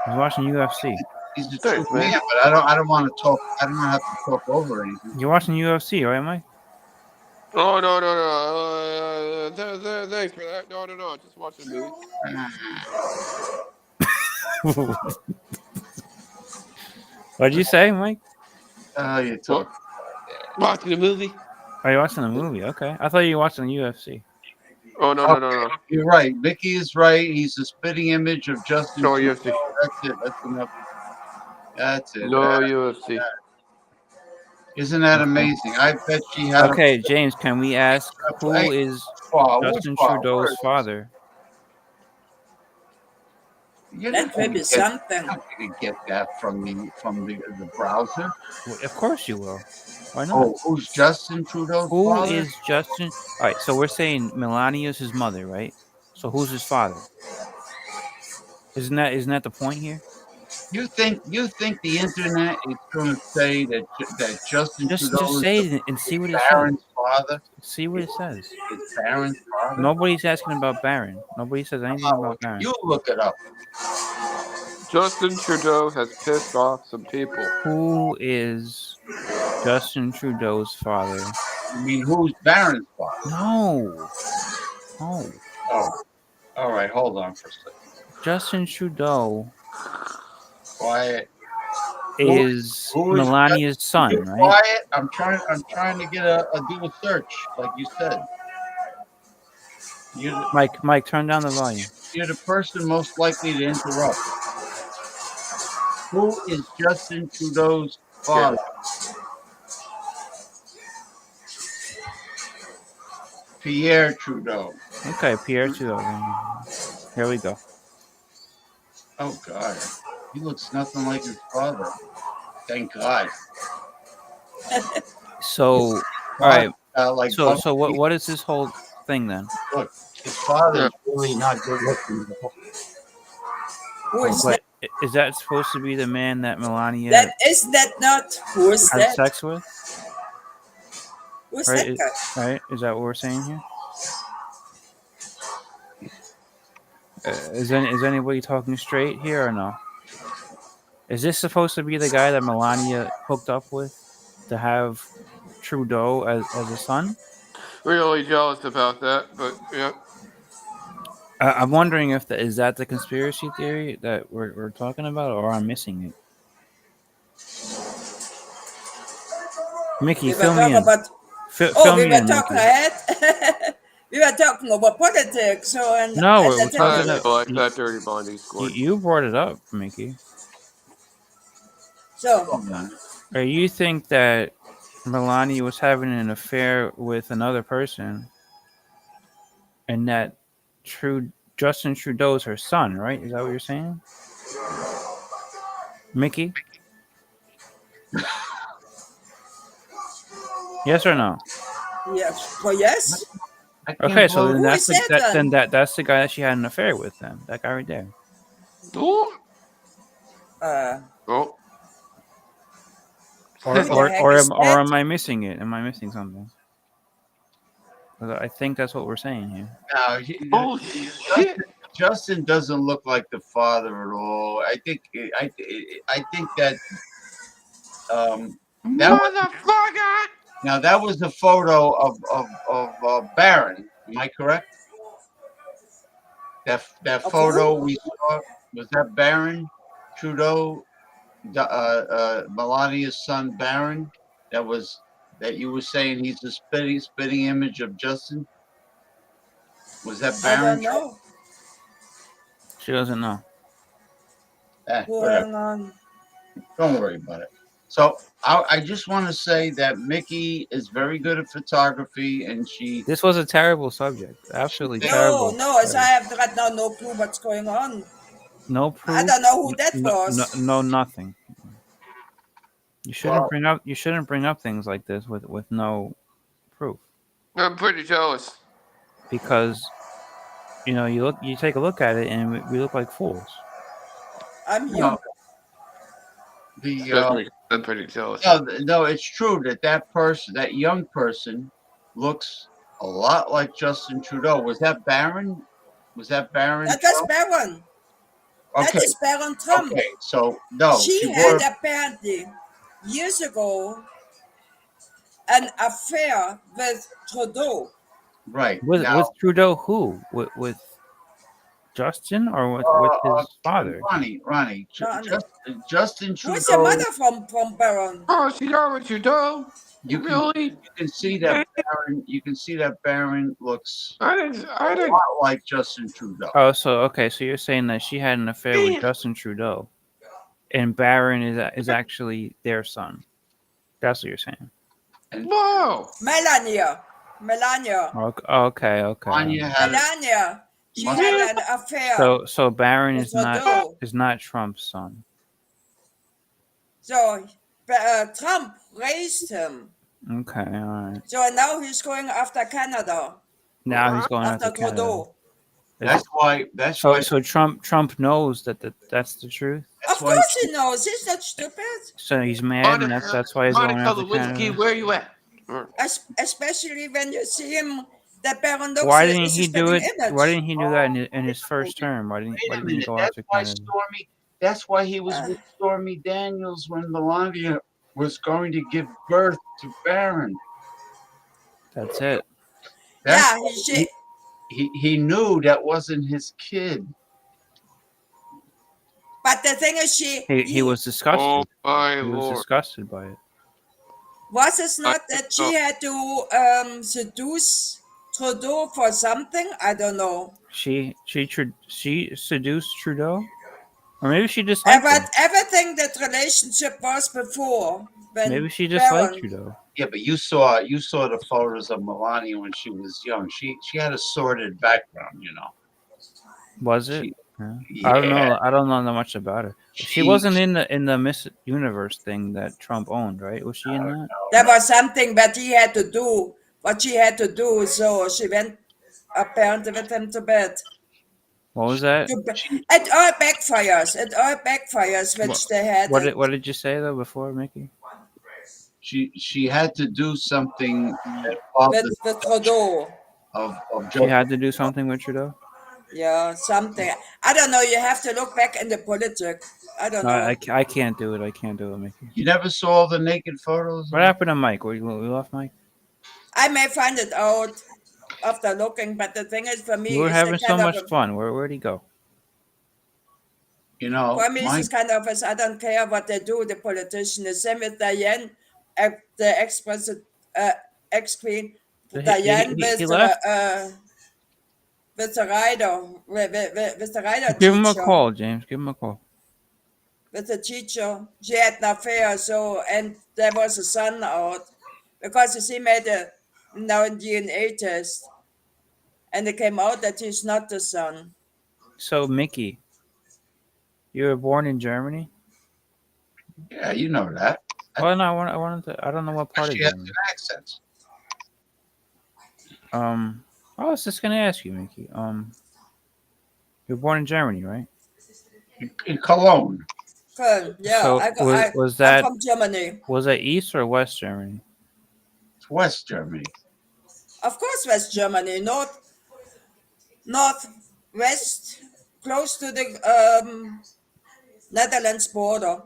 He's watching UFC. He's a true man, but I don't want to talk. I don't have to talk over anything. You're watching UFC, right, Mike? Oh no. Thanks for that. No. Just watch the movie. What'd you say, Mike? You talk. Watching the movie. Are you watching the movie? Okay. I thought you were watching the UFC. Oh no. You're right. Mickey is right. He's a spitting image of Justin. No Trudeau. UFC. That's it. That's enough. That's it. No UFC. Isn't that amazing? I bet she had. Okay, James, can we ask who is Justin Trudeau's father? That could be something. You can get that from the browser. Well, of course you will. Why not? Oh, who's Justin Trudeau's father? Who is Justin? All right, so we're saying Melania's his mother, right? So who's his father? Isn't that the point here? You think the internet is going to say that Justin Trudeau just say it and see what it Barron's says. father? See what it says. It's Barron's father. Nobody's asking about Barron. Nobody says anything about Barron. You look it up. Justin Trudeau has pissed off some people. Who is Justin Trudeau's father? You mean who's Barron's father? No. Oh. All right. Hold on for a second. Justin Trudeau. Quiet. Is Melania's son, right? Quiet. I'm trying to get do a search, like you said. Mike, turn down the volume. You're the person most likely to interrupt. Who is Justin Trudeau's father? Pierre Trudeau. Okay, Pierre Trudeau. Here we go. Oh God, he looks nothing like his father. Thank God. So All right. like So what is this whole thing then? Look, his father is really not good looking. Who is But is that supposed to be the man that Melania that? Is that not? Who is had that? sex with? Who is Right? that guy? Right? Is that what we're saying here? Is anybody talking straight here or no? Is this supposed to be the guy that Melania hooked up with to have Trudeau as a son? Really jealous about that, but yeah. I'm wondering if is that the conspiracy theory that we're talking about, or I'm missing it. Mickey, We were fill me talking in. about. Fill We me were in, talking Mickey. ahead. We were talking about politics. So and No, at we're the time, I talking didn't about. like that dirty Blondie scored. You brought it up, Mickey. so Or you think that Melania was having an affair with another person, and that Justin Trudeau is her son, right? Is that what you're saying, Mickey? Yes or no? yeah. Well, yes. Okay, so then Who is that? that's the guy that she had an affair with. Then that guy right there. Oh. Who the heck is Or that? am I missing it? Am I missing something? 'Cause I think that's what we're saying here. No, Justin doesn't look like the father at all. I think that motherfucker. Now that was the photo of Barron. Am I correct? That photo we saw, was that Barron Trudeau, Melania's son Barron? That you were saying he's the spitting image of Justin. Was that I Barron? don't know. She doesn't know. Whatever. Don't worry about it. So I just want to say that Mickey is very good at photography, and she. This was a terrible subject. Absolutely terrible. No. So I have right now no clue what's going on. No proof. I don't know who that was. No, nothing. You shouldn't bring up things like this with no proof. I'm pretty jealous. Because you take a look at it and we look like fools. I'm here. I'm pretty jealous. No, it's true that young person looks a lot like Justin Trudeau. Was that Barron? That was Barron. Okay. That is Barron Trump. Okay, so no, she had apparently years ago an affair with Trudeau. Right. With Trudeau, who? With Justin or with his father? Ronnie. Justin Trudeau. Who's the mother from Barron? Oh, she's over Trudeau. You can see that Barron. You can see that Barron looks a lot like Justin Trudeau. Oh, so you're saying that she had an affair with Justin Trudeau, and Barron is actually their son. That's what you're saying. No, Melania. Okay. Melania. She had an affair. So Barron is not Trump's son. So Trump raised him. Okay, all right. So now he's going after Canada. Now he's going after Trudeau. That's why. So Trump knows that's the truth. Of course he knows. He's not stupid. So he's mad, and that's why he's going after Canada. Where are you at? Especially when you see him, that Barron looks. Why didn't he do it? Image. Why didn't he do that in his first term? Why didn't he go after Canada? That's why he was with Stormy Daniels when Melania was going to give birth to Barron. That's it. He knew that wasn't his kid. But the thing is, he was disgusted. Oh my Lord! He was disgusted by it. Was it not that she had to seduce Trudeau for something? I don't know. She seduced Trudeau, or maybe she just liked him. Everything that relationship was before. Maybe she just liked Trudeau. Yeah, but you saw the photos of Melania when she was young. She had a sordid background, Was it? Yeah. I don't know. I don't know that much about her. She wasn't in the Miss Universe thing that Trump owned, right? Was she in that? There was something that he had to do, what she had to do, so she went apparently with him to bed. What was that? It all backfires. It all backfires, which they had. What did you say though before, Mickey? She had to do something that involved with Trudeau. Of She had to do something with Trudeau. Yeah, something. I don't know. You have to look back in the politics. I don't know. I can't do it. I can't do it, Mickey. You never saw the naked photos? What happened to Mike? We lost Mike? I may find it out after looking, but the thing is, for me, We were it's having the so kind much of fun. Where'd he go? You know, for me, it's kind of as I don't care what they do, the politician. The same with Diane, the ex-president, ex-queen Diane He left. With the rider, with the rider Give him a teacher. call, James. Give him a call. With the teacher, she had an affair. So, and there was a son out because you see, made a now DNA test, and it came out that he's not the son. So, Mickey, you were born in Germany? Yeah, you know that. Well, no, I wanted to. I don't know what part of She has Germany. an accent. I was just gonna ask you, Mickey. You're born in Germany, right? In Cologne. Köln, yeah. So I'm from Germany. Was that East or West Germany? It's West Germany. Of course, West Germany, northwest, close to the Netherlands border.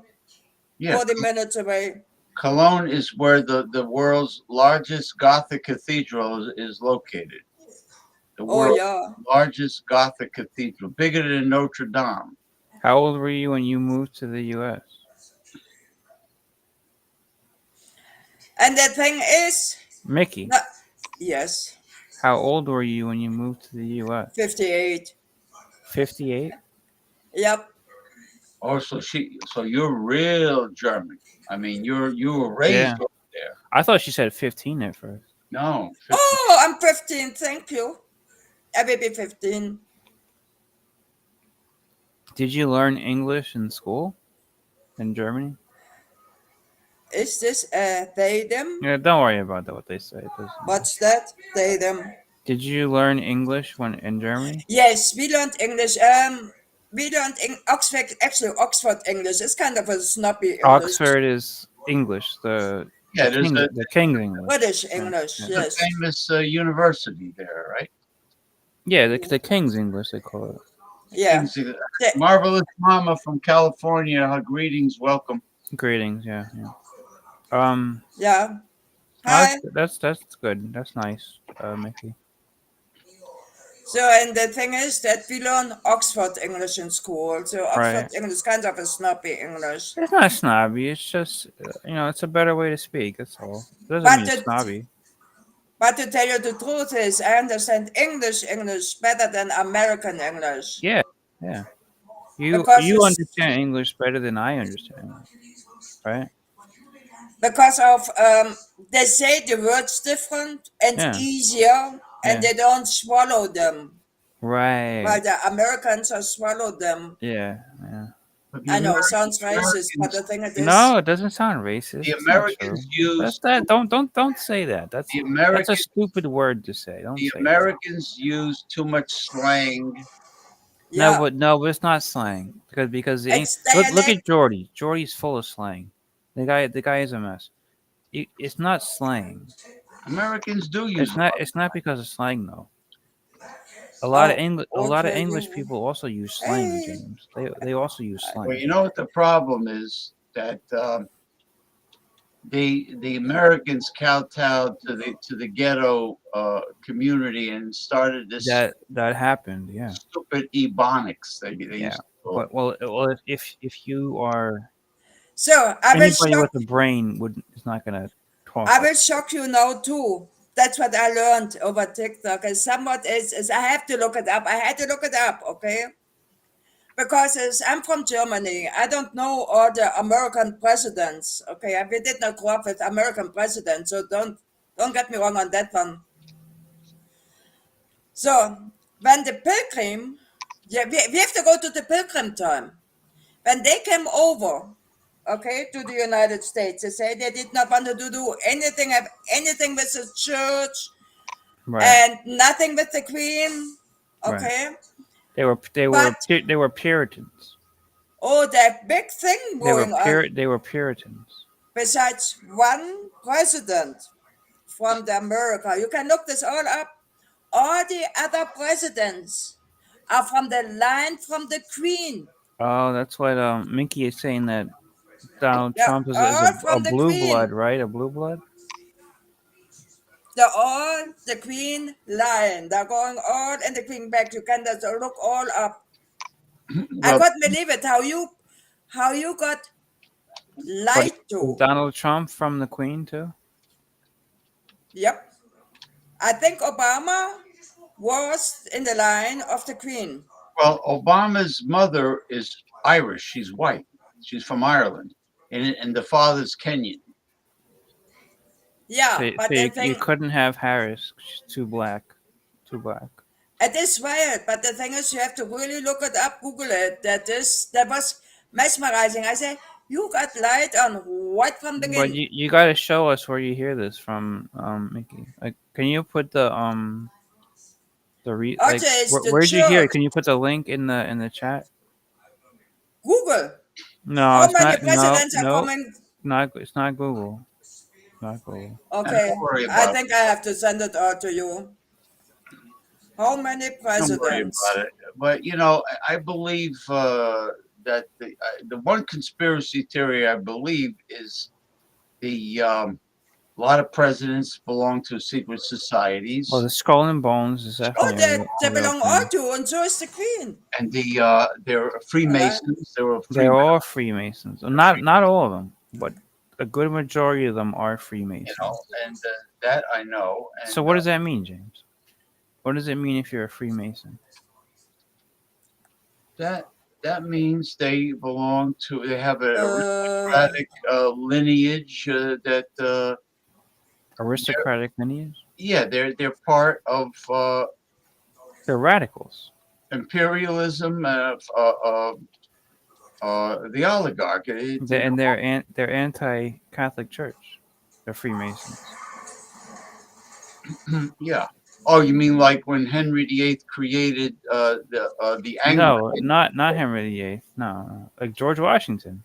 Yeah. 40 minutes away. Cologne is where the world's largest Gothic cathedral is located. The world's largest Gothic cathedral, bigger than Notre Dame. How old were you when you moved to the U.S.? And the thing is, Mickey. Yes. How old were you when you moved to the U.S.? 58. 58? Yep. Oh, so you're real German. I mean, you were raised over there. I thought she said 15 at first. No. 15. Oh, I'm 15. Thank you. I will be 15. Did you learn English in school in Germany? Is this they, them? Yeah, don't worry about that, what they say. What's that? They, them. Did you learn English when in Germany? Yes, we learned English. We learned Oxford, actually Oxford English. It's kind of a snobby English. Oxford is English, the King's English. British English, Yeah. yes. The famous university there, right? Yeah, the King's English, they call it. Yeah. Marvelous Mama from California. Her greetings, welcome. Greetings, yeah. Yeah. Hi. That's good. That's nice, Mickey. So, and the thing is that we learn Oxford English in school. So Oxford English is kind of a snobby English. It's not snobby. It's just, it's a better way to speak. That's all. It doesn't mean snobby. But to tell you the truth is, I understand English better than American English. Yeah. You understand English better than I understand, right? Because of they say the words different and easier, and they don't swallow them. Right. While the Americans have swallowed them. Yeah. I know it sounds racist, but the thing is, no, it doesn't sound racist. The Americans use Don't say that. That's a stupid word to say. The Americans use too much slang. Yeah. No, but it's not slang because look at Jordy. Jordy's full of slang. The guy is a mess. It's not slang. Americans do use. It's not because of slang though. A lot of English people also use slang, James. They also use slang. Well, you know what the problem is that the Americans kowtowed to the ghetto community and started this that happened. Yeah. Stupid ebonics. They used to call it. Well, if you are anybody with a brain is not gonna talk. I will shock you now too. That's what I learned over TikTok. And somewhat is I have to look it up. I had to look it up, okay? Because I'm from Germany. I don't know all the American presidents, okay? We did not grow up with American presidents, so don't get me wrong on that one. So when the Pilgrim Yeah, we have to go to the Pilgrim time. When they came over, okay, to the United States, they said they did not want to do anything, have anything with the church, Right. and nothing with the Queen, Right. okay? They were Puritans. Oh, that big thing going on. They were Puritans. Besides one president from the America, you can look this all up. All the other presidents are from the line from the Queen. Oh, that's what Mickey is saying, that Donald They're Trump is all a from the blue blood, Queen. right? A blue blood? They're all the Queen line. They're going all in the Queen back. You can just look all up. I Well, couldn't believe it. How you got But lied is to. Donald Trump from the Queen too? Yep. I think Obama was in the line of the Queen. well, Obama's mother is Irish. She's white. She's from Ireland, and the father's Kenyan. Yeah, So, but so the you thing, couldn't have Harris. She's too black. Too black. it is weird, but the thing is, you have to really look it up, Google it. That was mesmerizing. I say, you got light on right from the But beginning. you got to show us where you hear this from, Mickey. Like, can you put the like Actually, it's the where'd you hear it? church. Can you put the link in the chat? Google. No, How it's many not. No, presidents are no, coming? not. It's not Google. Not Google. And Okay, don't worry I about think I have to send it out to you. How many don't worry presidents? about it. But you know, I believe that the one conspiracy theory I believe is the a lot of presidents belong to secret societies, Well, the Skull and Bones is Oh, definitely they a real belong all thing. to, and so is the Queen. and they're Freemasons. They were They're Freemasons, all Freemasons. Not all of them, but a good majority of them are you Freemasons. know, and that I know. And So what does that mean, James? What does it mean if you're a Freemason? that means they belong to. They have an Uh, aristocratic lineage that. Aristocratic lineage? Yeah, they're part of They're radicals. imperialism, the oligarch. And they're anti-Catholic Church. They're Freemasons. Yeah. Oh, you mean like when Henry VIII created the No, Anglican? not Henry VIII. No, like George Washington.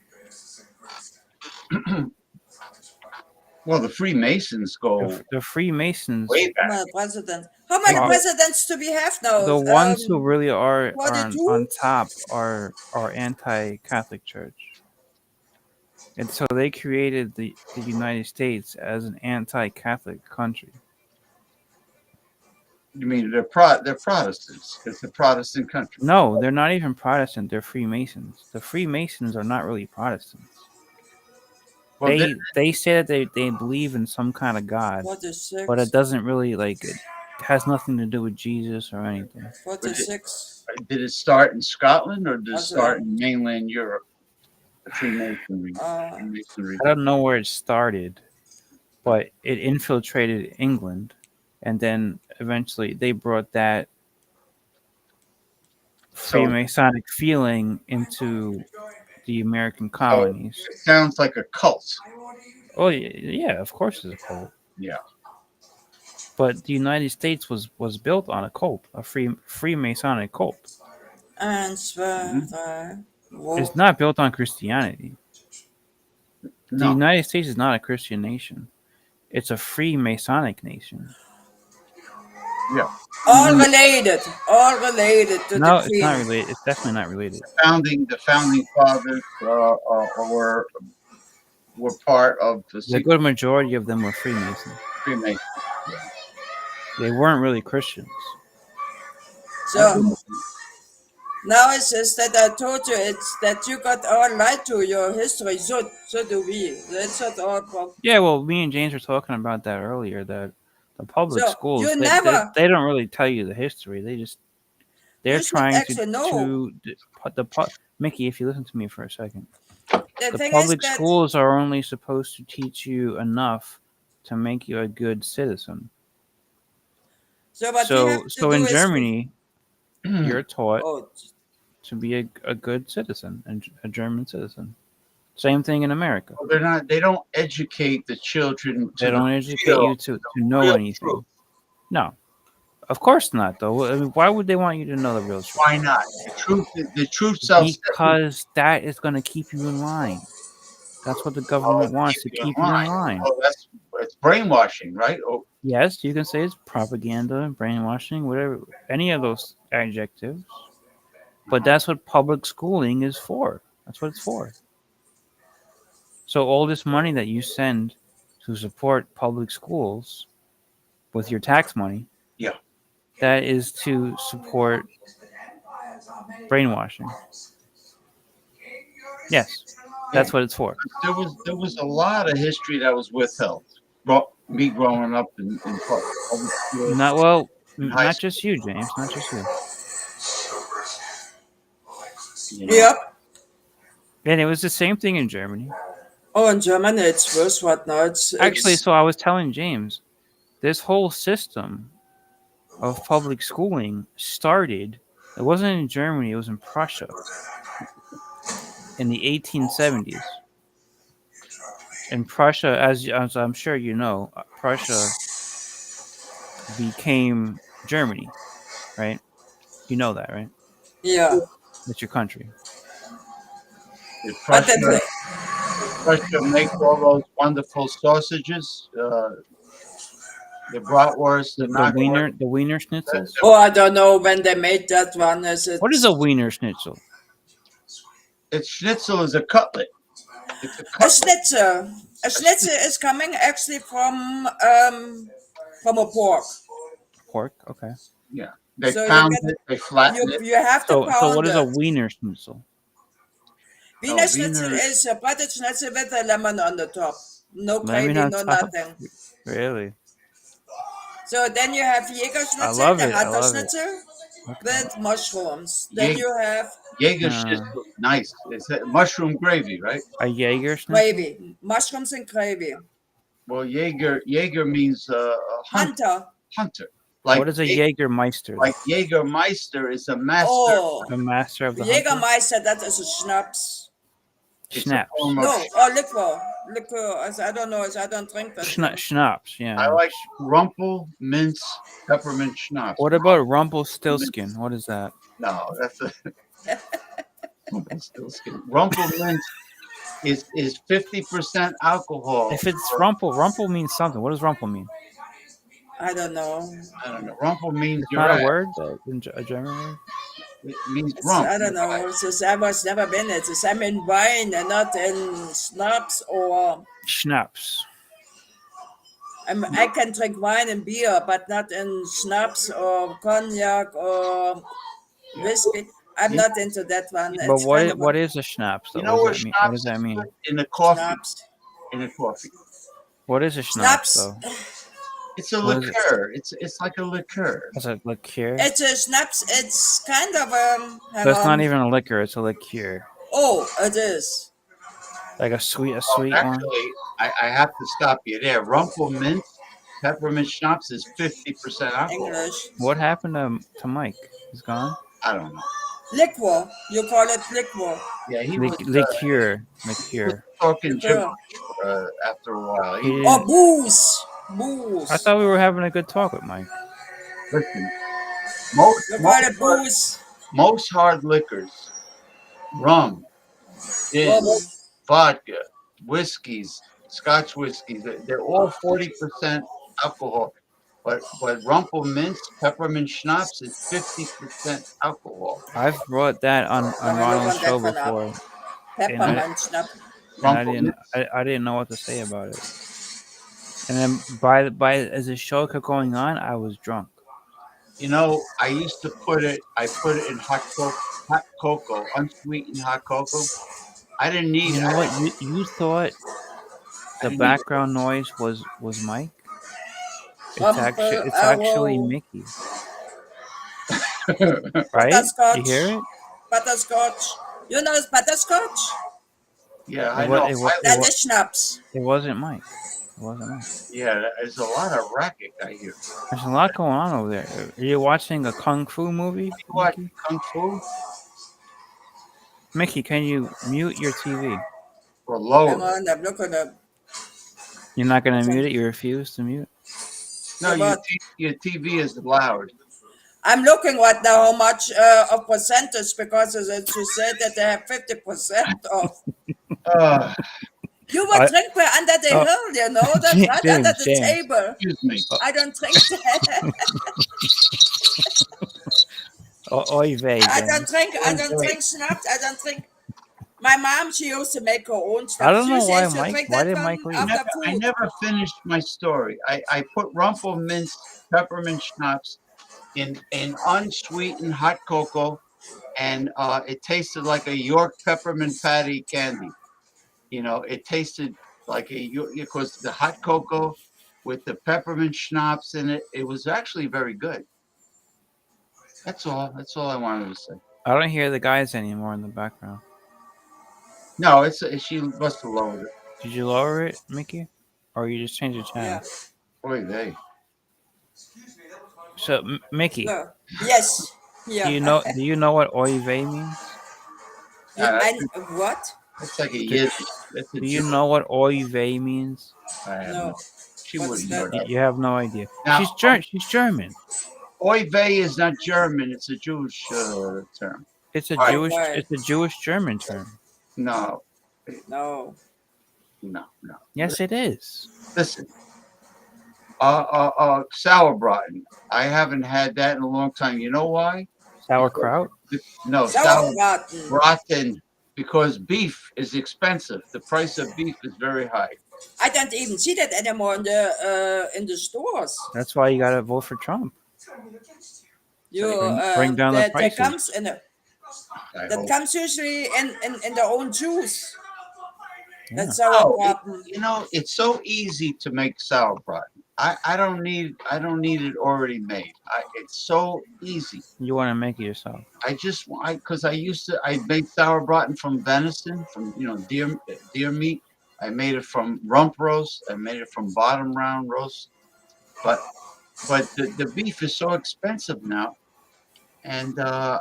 Well, the Freemasons go The Freemasons. way how back. many presidents? How many presidents do we have now? The ones who really are 42? on top are anti-Catholic Church. And so they created the United States as an anti-Catholic country. You mean they're Protestants? It's a Protestant country. No, they're not even Protestant. They're Freemasons. The Freemasons are not really Protestants. Well, They say that they believe in some kind of God, 46. but it doesn't really it has nothing to do with Jesus or anything. 46. Did it start in Scotland or did it What's start that? in mainland Europe? The Freemasonry. I don't know where it started, but it infiltrated England, and then eventually they brought that Freemasonic feeling into the American colonies. It sounds like a cult. Oh yeah, of course it's a cult. Yeah. But the United States was built on a cult, a Freemasonic cult. And It's not built on Christianity. The No. United States is not a Christian nation. It's a Freemasonic nation. Yeah. all related to No, the it's not Queen. related. It's definitely not related. The founding fathers were part of The good majority of them were Freemasons. Freemasons. They weren't really Christians. So now it's just that I told you it's that you got all lied to your history. So do we. That's not all from. Yeah, well, me and James were talking about that earlier. That the public So schools you never. they don't really tell you the history. They're You should trying actually know. Mickey, if you listen to me for a second, The the thing is public that. schools are only supposed to teach you enough to make you a good citizen. So what we have to So do in is. Germany, you're taught Oh, to be a good citizen and a German citizen. Same thing in America. Well, they're not. They don't educate the children They to the don't educate you to know real anything. truth. No, of course not. Though, I mean, why would they want you to know the real truth? Why not? The truth sells. Because that is going to keep you in line. That's what the government wants, to keep you in line. Oh, it's brainwashing, right? Oh, Yes, you can say it's propaganda, brainwashing, whatever, any of those adjectives. But that's what public schooling is for. That's what it's for. So all this money that you send to support public schools with your tax money, yeah, that is to support brainwashing. Yes, that's what it's for. there was a lot of history that was withheld. Me growing up in public school. Not well, in high not school. just you, James. Not just you. Yep. And it was the same thing in Germany. Oh, in Germany, it's worse right now. Actually, so I was telling James, this whole system of public schooling started, it wasn't in Germany, it was in Prussia in the 1870s. In Prussia, as I'm sure you know, Prussia became Germany, right? You know that, right? Yeah. It's your country. Did Prussia make all those wonderful sausages? The bratwurst, The Wiener schnitzels. Oh, I don't know when they made that one. What is a Wiener schnitzel? It's schnitzel is a cutlet. It's a A cutlet. schnitzel. A schnitzel is coming actually from a pork. Pork, okay. Yeah. They So pound it, they flatten it. You have to pound So what is a it. Wiener schnitzel? Wiener schnitzel is a breaded schnitzel with a lemon on the top. No Lemon gravy, on no top? nothing. Really? So then you have Jäger I schnitzel, love the it. I Hunter love it. schnitzel Okay. with mushrooms. Then you have Jaeger schnitzel, nice. It's mushroom gravy, right? A Jaeger schnitzel? gravy, mushrooms and gravy. Well, Jaeger means Hunter. hunter. What is a Jägermeister? Like Jägermeister is a master. Oh, A master of the hunter? Jägermeister, that is a schnapps. Schnapps. No, or liquor. Liquor, I don't know, I don't drink that. Schnapps, yeah. I like Rumpel, mince, peppermint schnapps. What about Rumpelstiltskin? What is that? No, that's a Rumpelstiltskin. Rumpel mince is 50% alcohol. If it's Rumpel means something. What does Rumpel mean? I don't know. I don't know. Rumpel means It's you're not right. a word, a German word? It means rump. I don't know. I was never been it. I'm in wine and not in schnapps or. Schnapps. I can drink wine and beer, but not in schnapps or cognac or whiskey. I'm not into that one. But It's kind of what is a schnapps, though? You know What what does that mean? schnapps What does that mean? in the coffee? Schnapps. In a coffee. What is a schnapps, though? It's a What is it? liqueur. It's like a liqueur. It's a liqueur? It's a schnapps. It's kind of That's not even a liquor, it's a liqueur. Oh, it is. Like a sweet Actually, one? I have to stop you there. Rumpel mince, peppermint schnapps is 50% alcohol. English. What happened to Mike? He's gone? I don't know. Liquor. You call it liquor. Yeah, he was Liqueur. talking gibberish after a while. Or booze. Booze. I thought we were having a good talk with Mike. Listen, You call it booze. most hard liquors, rum, gin, Rum. vodka, whiskeys, Scotch whiskeys, they're all 40% alcohol. But Rumpel mince, peppermint schnapps is 50% alcohol. I've brought that on Ronald's show before. Peppermint schnapps. And I didn't know what to say about it. And then as the show kept going on, I was drunk. You know, I used to put it in hot cocoa, unsweetened hot cocoa. I didn't need. You know what? You thought the background noise was Mike? It's actually Mickey. Right? You hear it? Butterscotch. You know it's butterscotch? Yeah, I know. That is schnapps. It wasn't Mike. It wasn't it? Yeah, there's a lot of racket I hear. There's a lot going on over there. Are you watching a kung fu movie, You watch Mickey? Kung Fu Mickey, can you mute your TV? or Hang lower? on, I'm looking up. You're not gonna mute it. You refuse to mute. No, Yeah, your TV is loud. I'm looking right now how much of percentage because as you said that they have 50% off. Uh, You would drink by under the Oh. hill, you know, that's right under the James. table. Excuse me. I don't drink that. Oy vey, I don't James. drink. I don't drink schnapps. I don't drink. My mom, she used to make her own I stuff. don't She know why used to Mike. drink Why that did one Mike leave? after I food. never finished my story. I put Rumpelminz peppermint schnapps in unsweetened hot cocoa, and it tasted like a York peppermint patty candy. You know, it tasted like because the hot cocoa with the peppermint schnapps in it. It was actually very good. That's all. That's all I wanted to say. I don't hear the guys anymore in the background. No, she must have lowered it. Did you lower it, Mickey, or you just changed the channel? Yeah. Oy vey. So, Mickey, No. Yes. Yeah. do you know what oy vey means? What? That's like a Do, Yiddish. That's a do you Jew. know what oy vey means? I have No. She What's wouldn't that? know that. You have no idea. Now, She's German. Oy vey is not German. It's a Jewish term. It's a Right. Jewish. Right. It's a Jewish German term. No, No. no. Yes, it is. Listen, sauerbraten. I haven't had that in a long time. You know why? Sauerkraut. No, Sauerbraten. sauerbraten. Because beef is expensive. The price of beef is very high. I don't even see that anymore in the stores. That's why you gotta vote for Trump. You Bring down the that prices. comes in a, that comes usually in their own juice. Yeah. That's sauerbraten. You know, it's so easy to make sauerbraten. I don't need it already made. It's so easy. You want to make it yourself. Because I made sauerbraten from venison, from deer meat. I made it from rump roast. I made it from bottom round roast. But the beef is so expensive now, and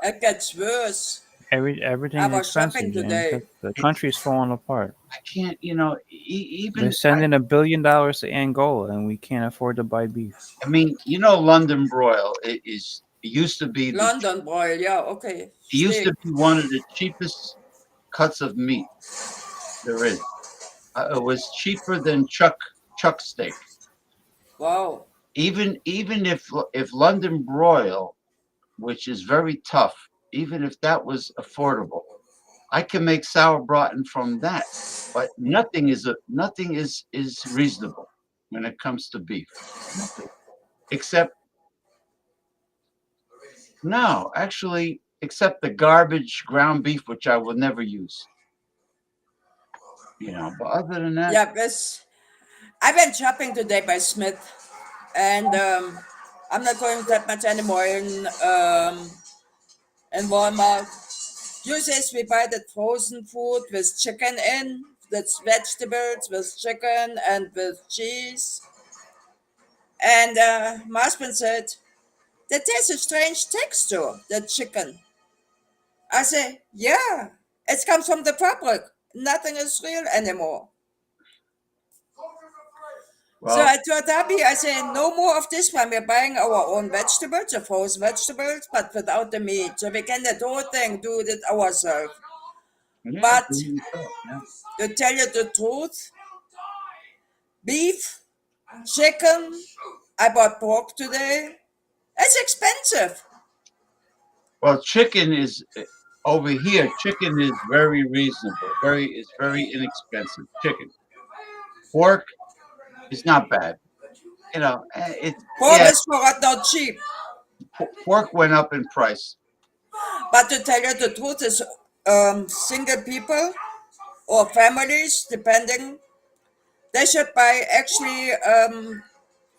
It gets worse. Everything I is was shopping expensive, today. James. The country's falling apart. I can't. Even They're sending $1 billion to Angola, and we can't afford to buy beef. I mean, London broil. It used to be London broil. Yeah. Okay. It used to be one of the cheapest cuts of meat there is. It was cheaper than chuck steak. Wow. Even if London broil, which is very tough, even if that was affordable, I can make sauerbraten from that. But nothing is reasonable when it comes to beef. Nothing. Except except the garbage ground beef, which I will never use. But other than that, Yeah, because I went shopping today by Smith, and I'm not going that much anymore in Walmart. Usually we buy that frozen food with chicken in, that's vegetables with chicken and with cheese. And my husband said, that has a strange texture, that chicken. I say, yeah, it comes from the fabric. Nothing is real anymore. So I told Abby, I said, no more of this one. We're buying our own vegetables, the frozen vegetables, but without the meat. So we can that whole thing do it ourselves. But to tell you the truth, beef, chicken, I bought pork today. It's expensive. well, chicken is over here. Chicken is very reasonable. It's very inexpensive. Chicken, pork is not bad. Pork is not cheap. Pork went up in price. But to tell you the truth, is single people or families, depending, they should buy actually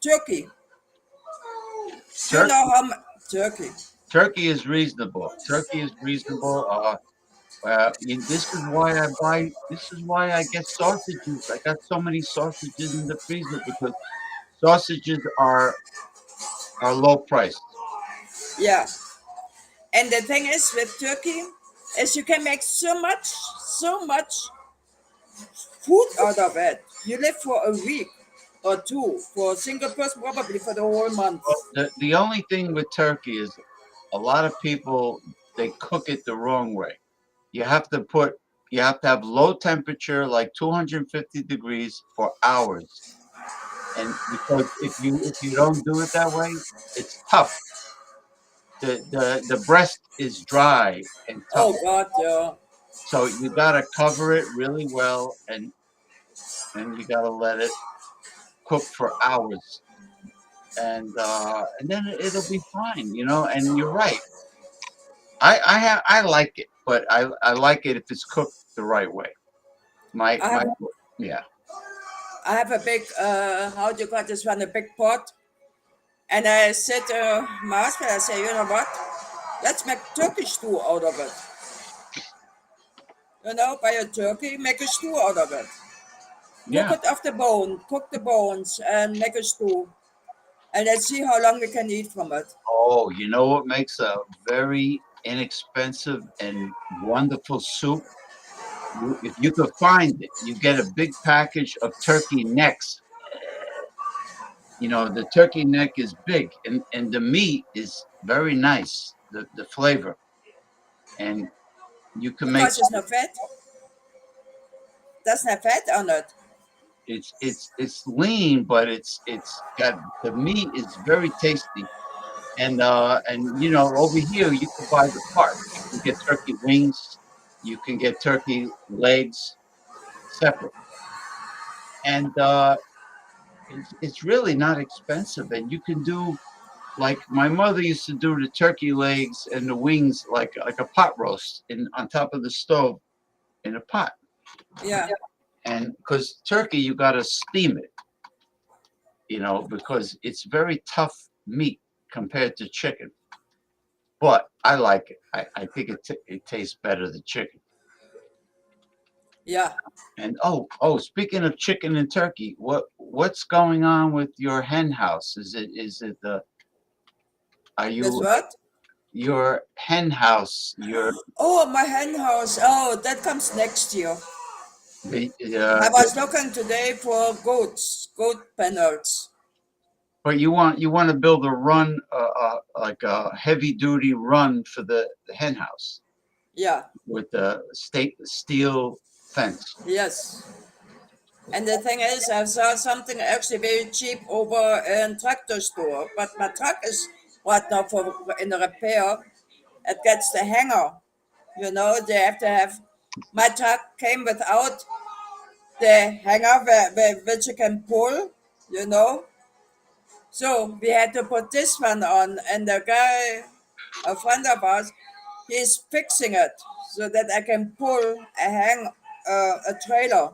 turkey. Do you know how much turkey? Turkey is reasonable. This is why I buy. This is why I get sausages. I got so many sausages in the freezer because sausages are low priced. Yeah. And the thing is with turkey is you can make so much food out of it. You live for a week or two. For a single person, probably for the whole month. The only thing with turkey is a lot of people they cook it the wrong way. You have to put you have to have low temperature, like 250 degrees for hours. And because if you don't do it that way, it's tough. The breast is dry and tough. Oh God, yeah. So you gotta cover it really well and you gotta let it cook for hours. And then it'll be fine, you know, and you're right. I like it, but I like it if it's cooked the right way. I My have, yeah. I have a big, how do you call this one, a big pot. And I said to my husband, I say, you know what? Let's make turkey stew out of it. You know, buy a turkey, make a stew out of it. Cook Yeah. it off the bone, cook the bones, and make a stew. And let's see how long we can eat from it. Oh, you know what makes a very inexpensive and wonderful soup? If you could find it, you get a big package of turkey necks. You know, the turkey neck is big and the meat is very nice, the flavor. And you can make Because it's not fat. Doesn't have fat on it. it's lean, but it's got the meat is very tasty. And you know, over here you can buy the part. You can get turkey wings, you can get turkey legs separate. And it's really not expensive. And you can do like my mother used to do the turkey legs and the wings like a pot roast in on top of the stove in a pot. Yeah. And because turkey you gotta steam it, you know, because it's very tough meat compared to chicken. But I like it. I think it tastes better than chicken. Yeah. And speaking of chicken and turkey, what's going on with your hen house? Is it the are That's you what? your hen house? Your Oh, my hen house. Oh, that comes next year. the, I was looking today for goat panels. but you want to build a run like a heavy duty run for the hen house Yeah. with the steel fence. Yes. And the thing is, I saw something actually very cheap over in tractor store, but my truck is right now for in repair. It gets the hanger. You know, they have to have. My truck came without the hanger which you can pull. You know, so we had to put this one on, and the guy, a friend of ours, he's fixing it so that I can pull a trailer.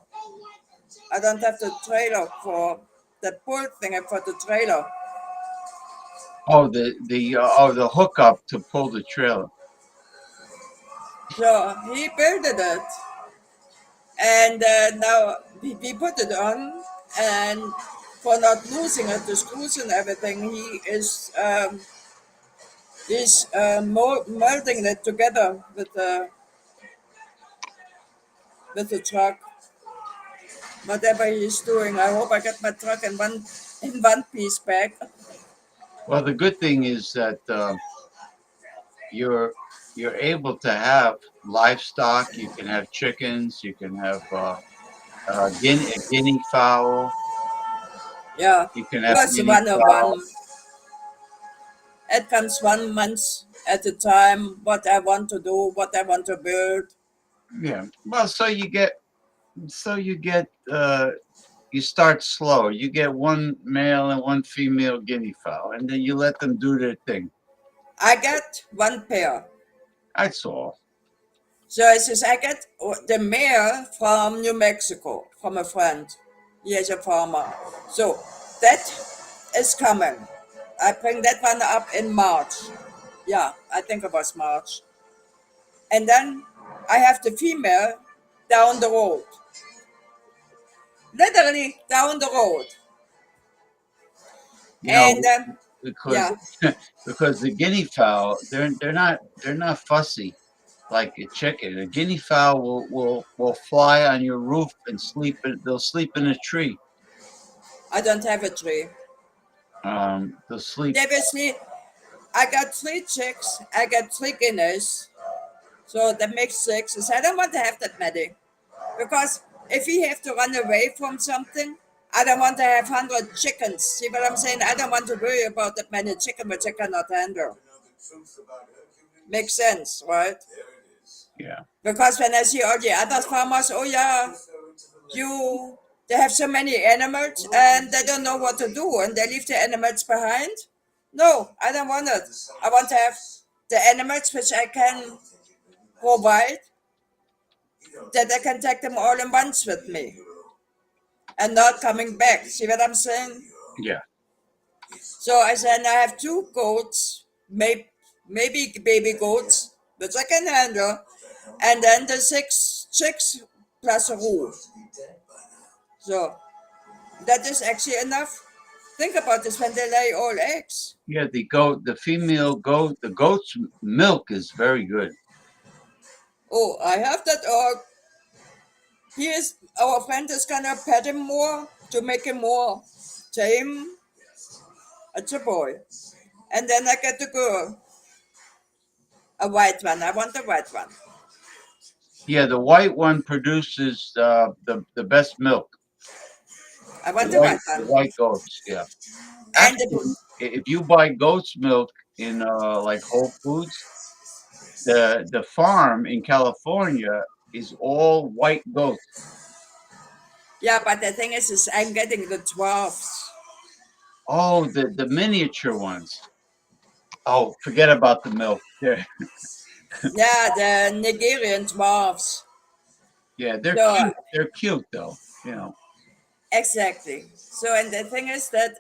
I don't have the trailer for the pull thing for the trailer. Oh, the hookup to pull the trailer. So he built it, and now we put it on, and for not losing it, the screws and everything, he's melding it together with the truck. Whatever he's doing, I hope I get my truck in one piece back. Well, the good thing is that you're able to have livestock. You can have chickens. You can have a guinea fowl. Yeah, You can have because guinea fowl. it comes 1 month at a time. What I want to do, what I want to build. Yeah. Well, so you start slow. You get one male and one female guinea fowl, and then you let them do their thing. I get one pair. That's all. So I says I get the male from New Mexico from a friend. He is a farmer. So that is coming. I bring that one up in March. Yeah, I think it was March. And then I have the female down the road. Literally down the road. You know, And because yeah, because the guinea fowl, they're not fussy like a chicken. A guinea fowl will fly on your roof and sleep. They'll sleep in a tree. I don't have a tree. They'll sleep. They will sleep. I got 3 chicks. I got 3 guineas. So that makes 6. So I don't want to have that many. Because if we have to run away from something, I don't want to have 100 chickens. See what I'm saying? I don't want to worry about that many chickens which I cannot handle. Makes sense, right? Yeah. Because when I see all the other farmers, oh yeah, they have so many animals and they don't know what to do and they leave the animals behind. No, I don't want it. I want to have the animals which I can provide, that I can take them all in once with me and not coming back. See what I'm saying? Yeah. So I said I have 2 goats, maybe baby goats, which I can handle, and then the 6 chicks plus a roux. So that is actually enough. Think about this when they lay all eggs. Yeah, the female goat, the goat's milk is very good. Oh, I have that. Our friend is gonna pet him more to make him more tame. It's a boy. And then I get the girl. A white one. I want a white one. Yeah, the white one produces the best milk. I want the white The one. white goats, yeah. And Actually, if you buy goat's milk in like Whole Foods, the farm in California is all white goats. yeah, but the thing is I'm getting the 12s. Oh, the miniature ones. Oh, forget about the milk. They're Yeah, the Nigerian 12s. yeah, they're So cute. They're cute though, you know. exactly. So and the thing is that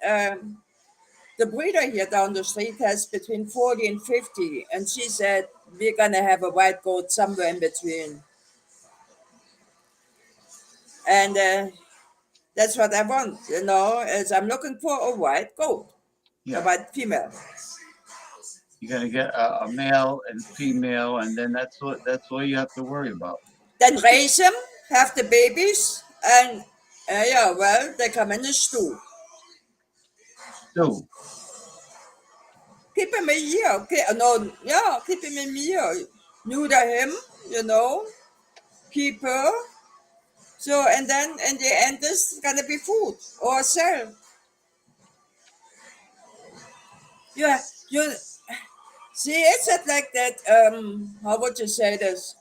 the breeder here down the street has between 40 and 50, and she said we're gonna have a white goat somewhere in between. And that's what I want, is I'm looking for a white goat, a Yeah. white female. You're gonna get a male and female, and then that's all you have to worry about. Then raise them, have the babies, and yeah, well, they come in the stew. So Keep him a year, okay? No, yeah, keep him in a year. Neuter him, keep her. So, and then in the end, this is gonna be food or sell. Yeah, you see, it's not like that. How would you say this?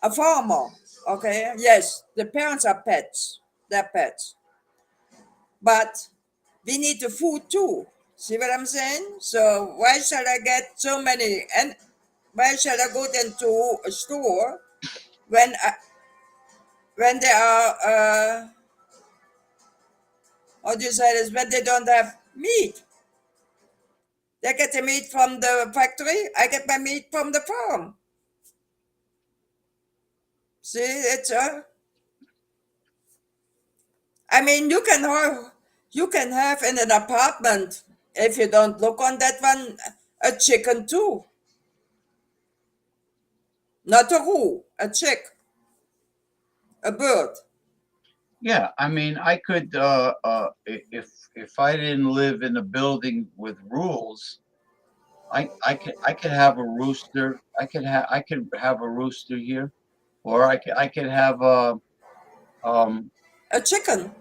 A farmer, okay? Yes, the parents are pets. They're pets, but we need the food too. See what I'm saying? So why shall I get so many? And why shall I go into a store when they are how do you say this? When they don't have meat? They get the meat from the factory. I get my meat from the farm. See, I mean, you can have in an apartment, if you don't look on that one, a chicken too. Not a roux, a chick, a bird. yeah, I mean, I could if I didn't live in a building with rules, I could have a rooster. I could have a rooster here, or I could have a chicken,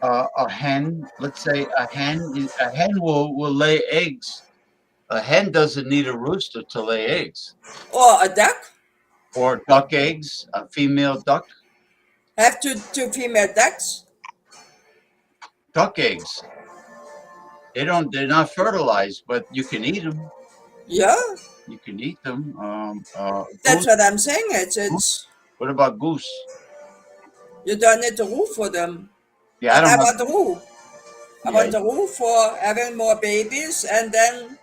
a hen. Let's say a hen will lay eggs. A hen doesn't need a rooster to lay eggs. or a duck. Or duck eggs, a female duck. Have two female ducks. Duck eggs. They're not fertilized, but you can eat them. Yeah. You can eat them. That's goose. what I'm saying. It's What about goose? you don't need a roux for them. Yeah, But I have. want a roux. I Yeah. want a roux for having more babies and then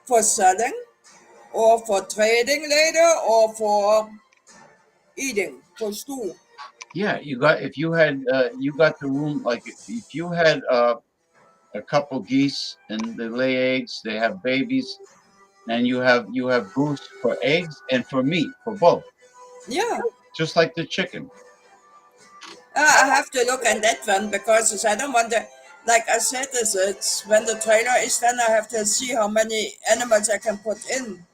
for selling or for trading later, or for eating, for stew. Yeah, you got if you had you got the room like if you had a couple geese and they lay eggs, they have babies, and you have goose for eggs and for meat for both, Yeah. just like the chicken. I have to look at that one because I don't want to, like I said, it's when the trailer is done, I have to see how many animals I can put in.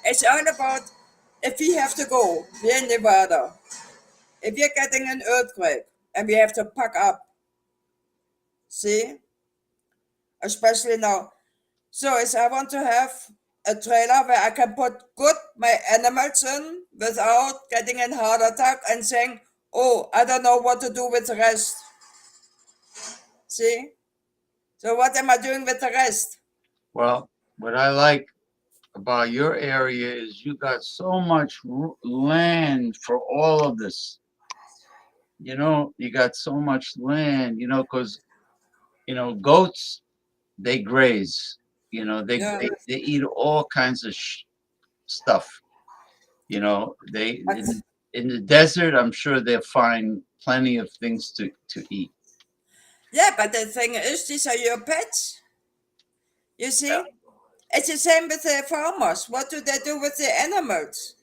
It's all about if we have to go, we're in Nevada. If we're getting an earthquake and we have to pack up, see, especially now. So is I want to have a trailer where I can put good my animals in without getting a heart attack and saying, "Oh, I don't know what to do with the rest." See. So what am I doing with the rest? Well, what I like about your area is you got so much land for all of this. You know, you got so much land. You know, because goats they graze. You know, Yeah. they eat all kinds of stuff. You know, in the desert, I'm sure they'll find plenty of things to eat. Yeah, but the thing is, these are your pets. You see, it's the same with the farmers. What do they do with the animals?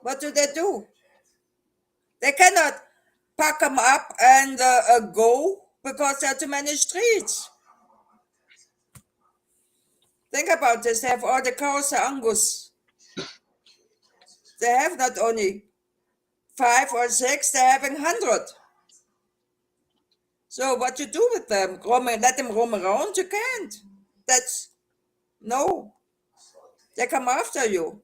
What do they do? They cannot pack them up and go because there are too many streets. Think about this. They have all the cows, the Angus. They have not only 5 or 6, they're having 100. So what you do with them? Let them roam around? You can't. That's no. They come after you.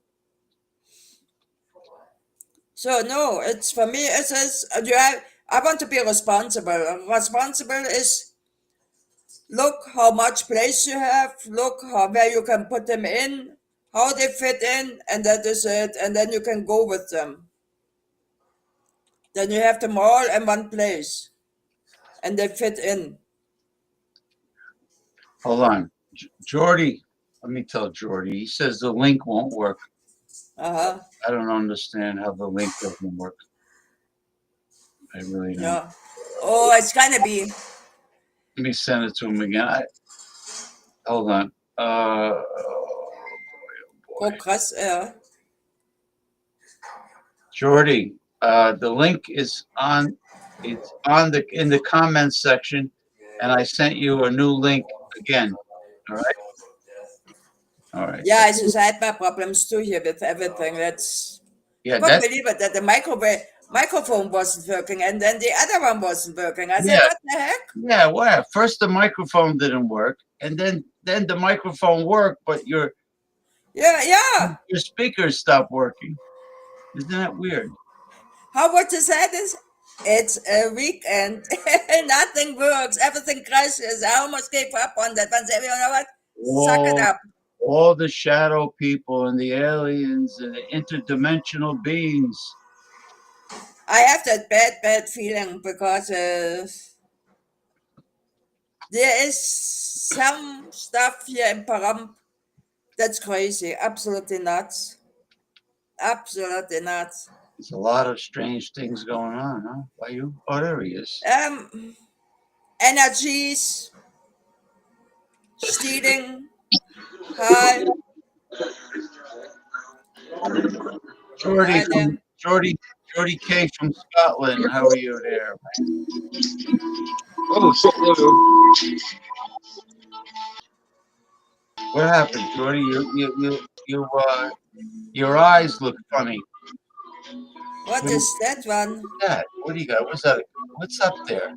So no, it's for me. It says I want to be responsible. Responsible is look how much place you have. Look where you can put them in, how they fit in, and that is it. And then you can go with them. Then you have them all in one place, and they fit in. Hold on, Jordy. Let me tell Jordy. He says the link won't work. Uh-huh. I don't understand how the link doesn't work. I really don't. Yeah. Oh, it's gonna be. Let me send it to him again. Hold on. Oh, krass, yeah. Jordy, the link is on. It's on in the comments section, and I sent you a new link again. All right. All right. Yeah, I just had my problems too here with everything. That's Yeah, couldn't that's believe it that the microphone wasn't working and then the other one wasn't working. I said, yeah, what the heck? yeah. Well, first the microphone didn't work, and then the microphone worked, but your Yeah. speakers stopped working. Isn't that weird? How what you said is it's a weekend. Nothing works. Everything crashes. I almost gave up on that one. Said, you know what? Suck it up. All the shadow people and the aliens and the interdimensional beings. I have that bad feeling because there is some stuff here in Param that's crazy. Absolutely nuts. Absolutely nuts. There's a lot of strange things going on, huh? Why you? Oh, there he is. Energies, stealing, high. Jordy K from Scotland. How are you there, man? Oh, shit, What happened, Jordy? Your eyes look funny. What is that one? What do you got? What's that? What's up there?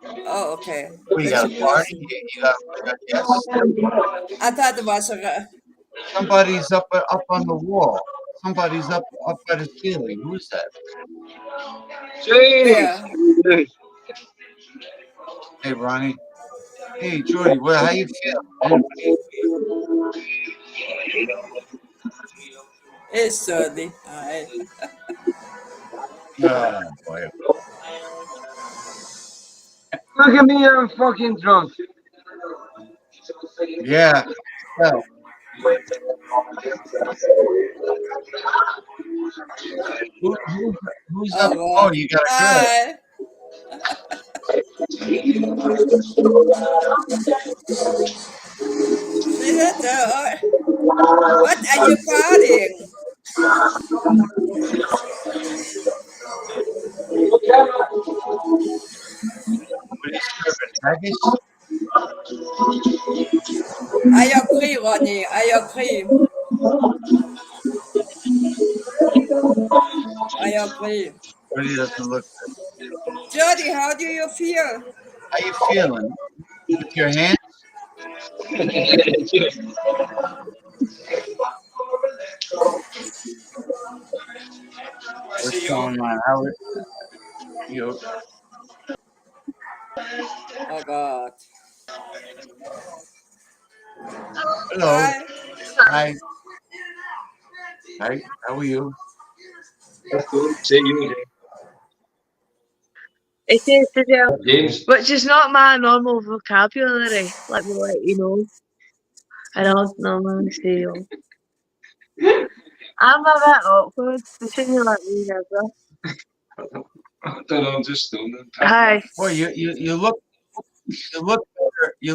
Oh, okay. What, you got a party? You got guests? I thought it was a. Somebody's up on the wall. Somebody's up by the ceiling. Who's that? Jeez. Hey, Ronnie. Hey, Jordy. How you feel, man? It's Jordy. Oh, boy. Look at me, I'm fucking drunk. Yeah. Well, Who's Oh, up? wow. Oh, you got a girl. Hi. What are you partying? What are you serving? Haggis? I agree, Ronnie. I agree. I agree. Jody doesn't look good. Jody, how do you feel? How you feeling? With your hands? What's going on? How are you? Oh, God. Hello. Hi. Hi. Hi. How are you? That's good. Say you, It is to do, James. which is not my normal vocabulary. Let me let you know. I don't normally say. I'm a bit awkward. Between you let me know. I don't know, I'm just stoned. Hi. Well, you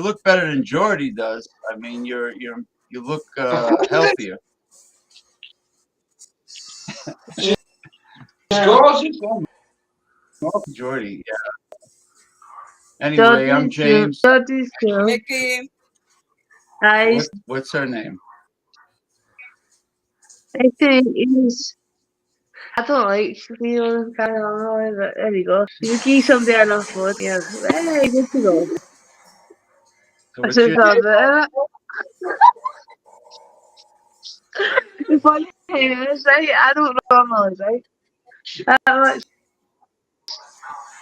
look better than Jordy does. I mean, you look healthier. Jordy, yeah. Anyway, I'm James. Mickey. Hi. What's her name? I think it's. I don't like to be on camera, but there you go. You give somebody enough phone, yeah. Hey, good to go. So I what's should your have name? it. The funny thing is, right, I don't normally, right? That much.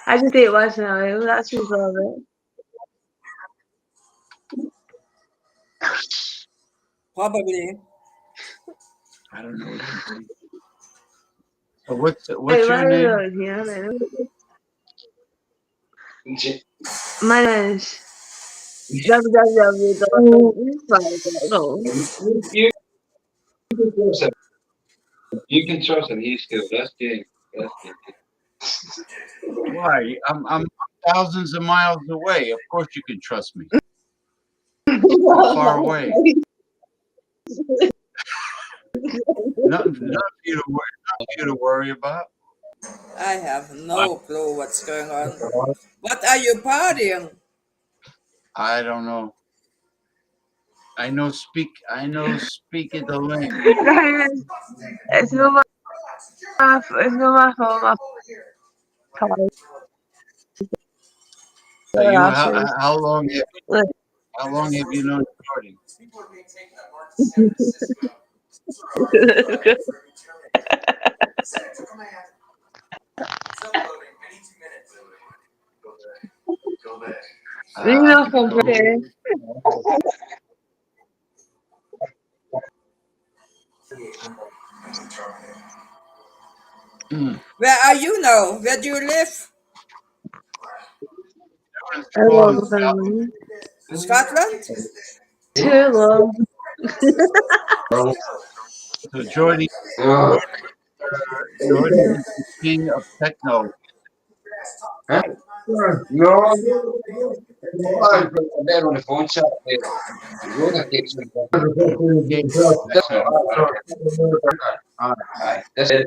I just ate once in a while, that's just all of it. Probably. I don't know. So what's Hey, your name? My name is www.no. You can trust him. He's good. That's James. That's James. Why? I'm thousands of miles away. Of course you can trust me. I'm far away. Nothing for you to worry about. I have no clue what's going on. What are you partying? I don't know. I know speak it the language. It's not my fault. So you how long have you known Jordy? Where are you now? Where do you live? Scotland? Too long. So Jordy is the king of techno. Huh? No. They're on the phone chat. That's it.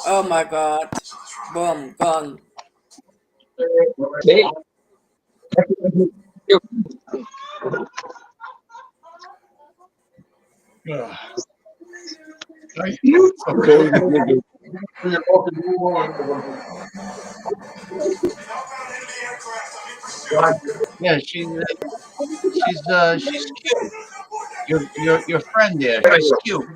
Oh my God. Boom, gone. Yeah, she's cute. Your friend there, she's cute.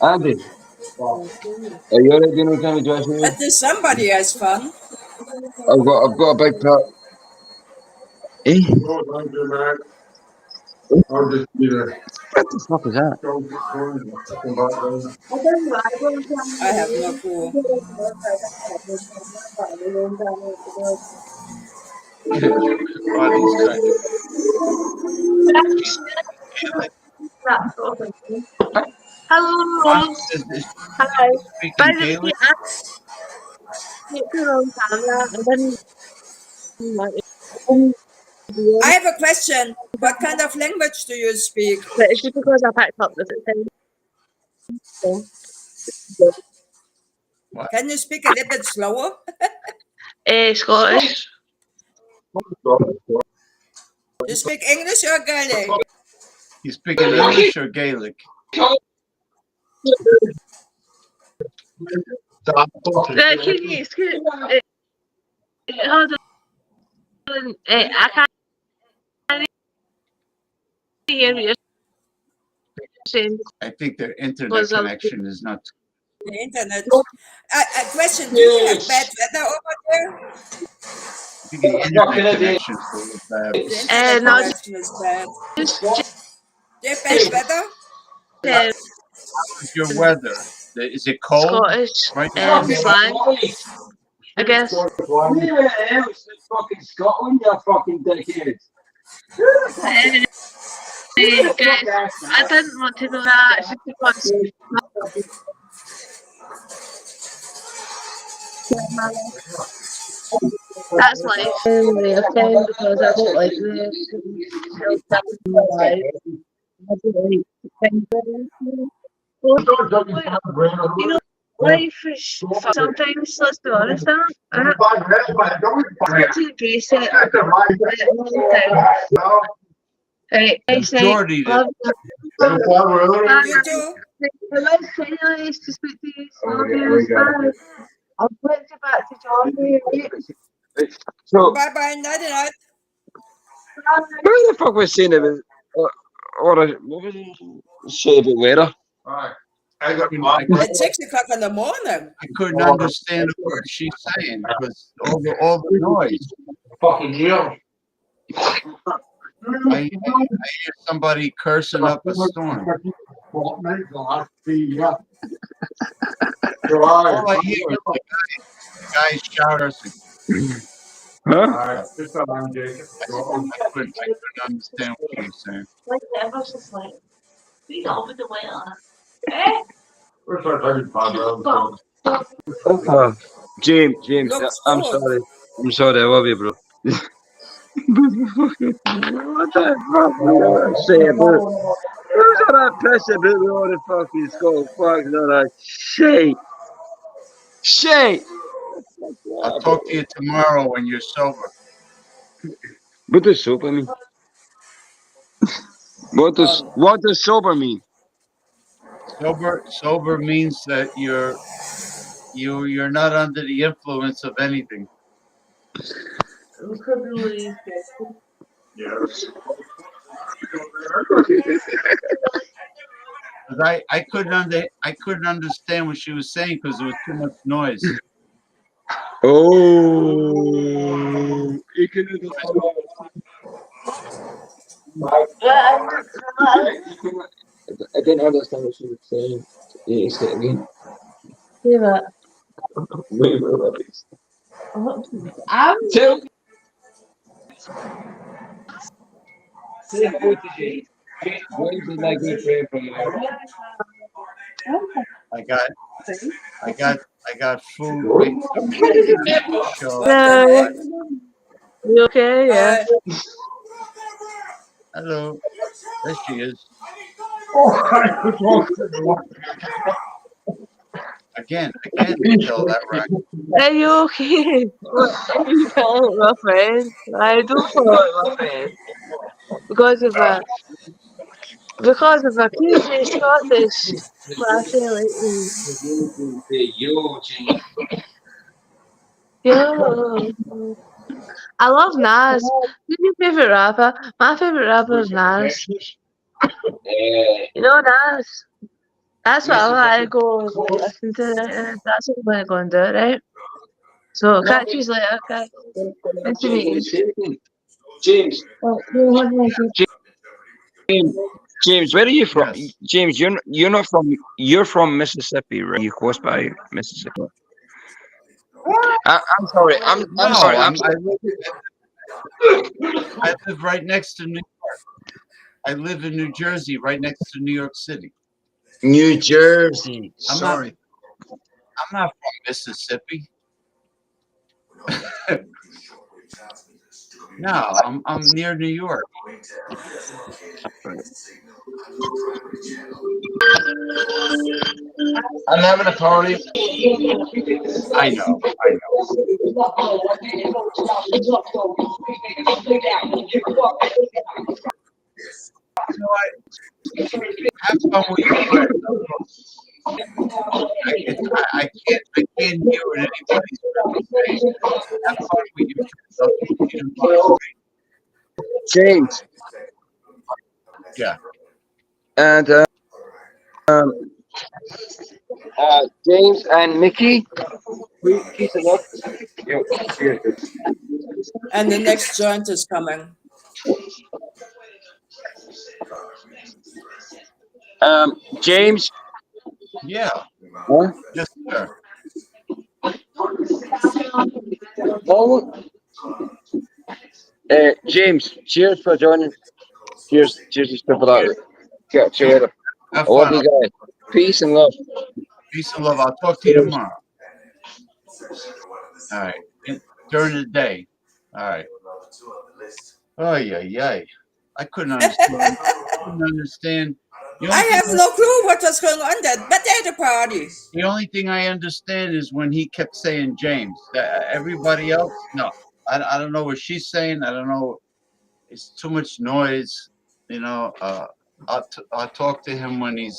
Andy, are you already doing time to dress me? At least somebody has fun. I've got a big part. Eh? Or just either. What the fuck is that? I have no clue. Are these kind of Hello. is Hi. By speaking the way, Gaelic? it's a long camera. I have a question. What kind of language do you speak? But it's just because I packed up this thing. Can you speak a little bit slower? Scottish. You speak English or Gaelic? You speaking English or Gaelic? Hold on. I can't hear you. I think their internet connection is not. The internet. A question. Do you have bad weather over there? I think the internet connection is a little bad. The internet no, connection is bad. Do you have bad weather? How's your weather? Is it cold Scottish right now? slang, I guess. It's fucking Scotland, you fucking dickheads. Guys, I didn't want to do that. It's just because that's life. Really offend because I don't like the you know, life is sometimes, let's be honest, I to embrace it Right, I say, Majority love You too. nice to speak to you. Love you. Bye. I'll put you back to John. So, Bye bye, night night. who the fuck was saying about, what was he saying about weather? At 6 o'clock in the morning. I couldn't understand a word she's saying because all the noise. Fucking hell. I hear somebody cursing up a storm. All I hear is the guy shout us. Huh? I couldn't understand what he was saying. Like that was just like, we know with the way on. James, Looks I'm cool. sorry, I love you, bro. What the fuck did I say about who's all that piss about with all the fucking skull fucks and all that shit? Shit! I'll talk to you tomorrow when you're sober. What does sober mean? What does sober mean? Sober means that you're not under the influence of anything. Yes. I couldn't understand what she was saying because there was too much noise. Oh, I didn't understand what she was saying. Yeah, say it again. Yeah, Wait, please. I'm Tell I got food waiting for me after the show. What the heck? You okay? Yeah. Hello, there she is. Again, tell that right. Are you okay? You call my friend. I do call my friend because of a crazy Scottish lassie like me. Yeah. I love Nas. Who's your favourite rapper? My favourite rapper is Nas. You know Nas? That's what I want to go listen to. That's what I'm going to go and do, right? So, catch you later, guys. Nice to meet you. James. Oh, James, where are you from? Yes. James, you're from Mississippi, right? You're close by Mississippi. I'm sorry. I'm No, sorry. I live right next to New York. I live in New Jersey, right next to New York City. New Jersey. I'm Sorry. not from Mississippi. No, I'm near New York. I'm having a party. I know. You know what? Have fun with your friends. I can't hear what anybody's really saying. Have fun with your friends. I'll talk to you tomorrow. James. Yeah. And James and Mickey. Peace and love. And the next joint is coming. James. Yeah. Huh? Yes, sir. Oh, James, cheers for joining. Cheers to stuff like that. Catch you later. Have I love fun. you guys. Peace and love. Peace and love. I'll talk to you tomorrow. All right. During the day. All right. Oh, yeah. I couldn't understand. I have no clue what was going on there, but they had a party. The only thing I understand is when he kept saying James. Everybody else, no. I don't know what she's saying. I don't know. It's too much noise. You know. I'll talk to him when he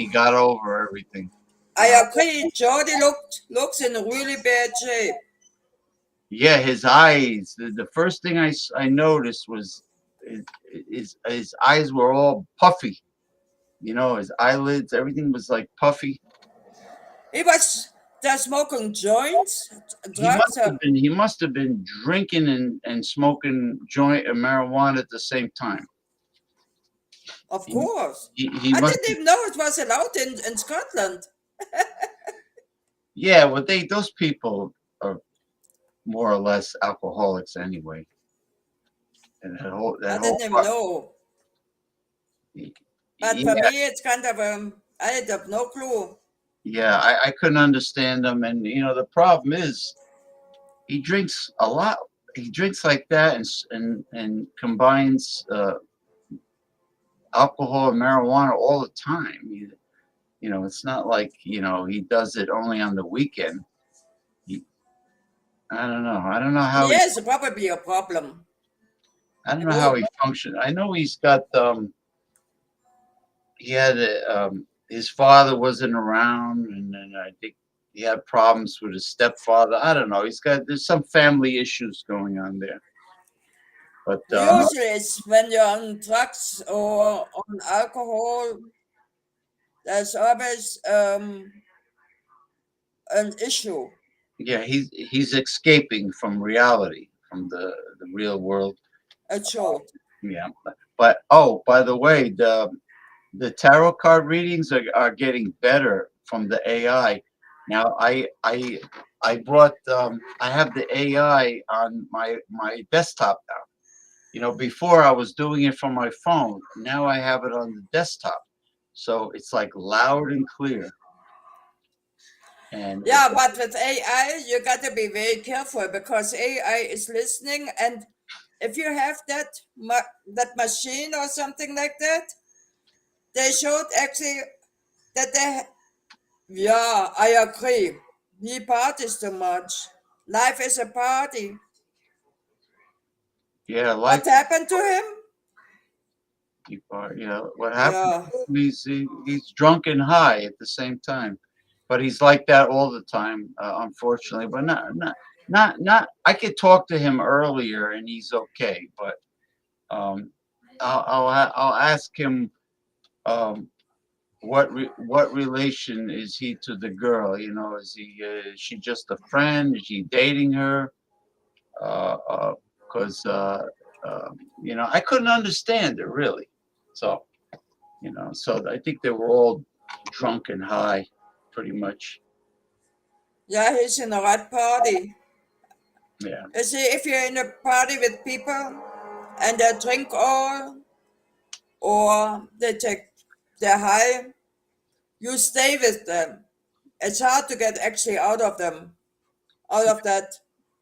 got over everything. I agree. Jody looks in really bad shape. Yeah, his eyes. The first thing I noticed was his eyes were all puffy. You know, his eyelids, everything was like puffy. He was just smoking joints, drugs. He must have been drinking and smoking joint and marijuana at the same time. Of course. He I must didn't even know it was allowed in Scotland. Yeah, well, those people are more or less alcoholics anyway. And I didn't even know. But for me, it's kind of I have no clue. Yeah, I couldn't understand him, and you know the problem is he drinks a lot. He drinks like that and combines alcohol and marijuana all the time. You know, it's not like he does it only on the weekend. I don't know. I don't know how. Yes, probably a problem. I don't know how he functioned. I know he's got he had his father wasn't around, and then I think he had problems with his stepfather. I don't know. There's some family issues going on there. But usually it's when you're on drugs or on alcohol, there's always an issue. yeah, he's escaping from reality, from the real world. It showed. Yeah, but oh, by the way, the tarot card readings are getting better from the AI. Now I brought I have the AI on my desktop now. You know, before I was doing it from my phone. Now I have it on the desktop, so it's like loud and clear. And yeah, but with AI, you got to be very careful because AI is listening, and if you have that machine or something like that, they showed actually that they. Yeah, I agree. He parties too much. Life is a party. yeah, like What happened to him? what happened? He's drunk and high at the same time, but he's like that all the time, unfortunately. But not. I could talk to him earlier and he's okay, but I'll ask him what relation is he to the girl? You know, is she just a friend? Is he dating her? Because I couldn't understand it really. So, so I think they were all drunk and high, pretty much. Yeah, he's in the right party. Yeah. You see, if you're in a party with people and they drink all or they're high, you stay with them. It's hard to get actually out of that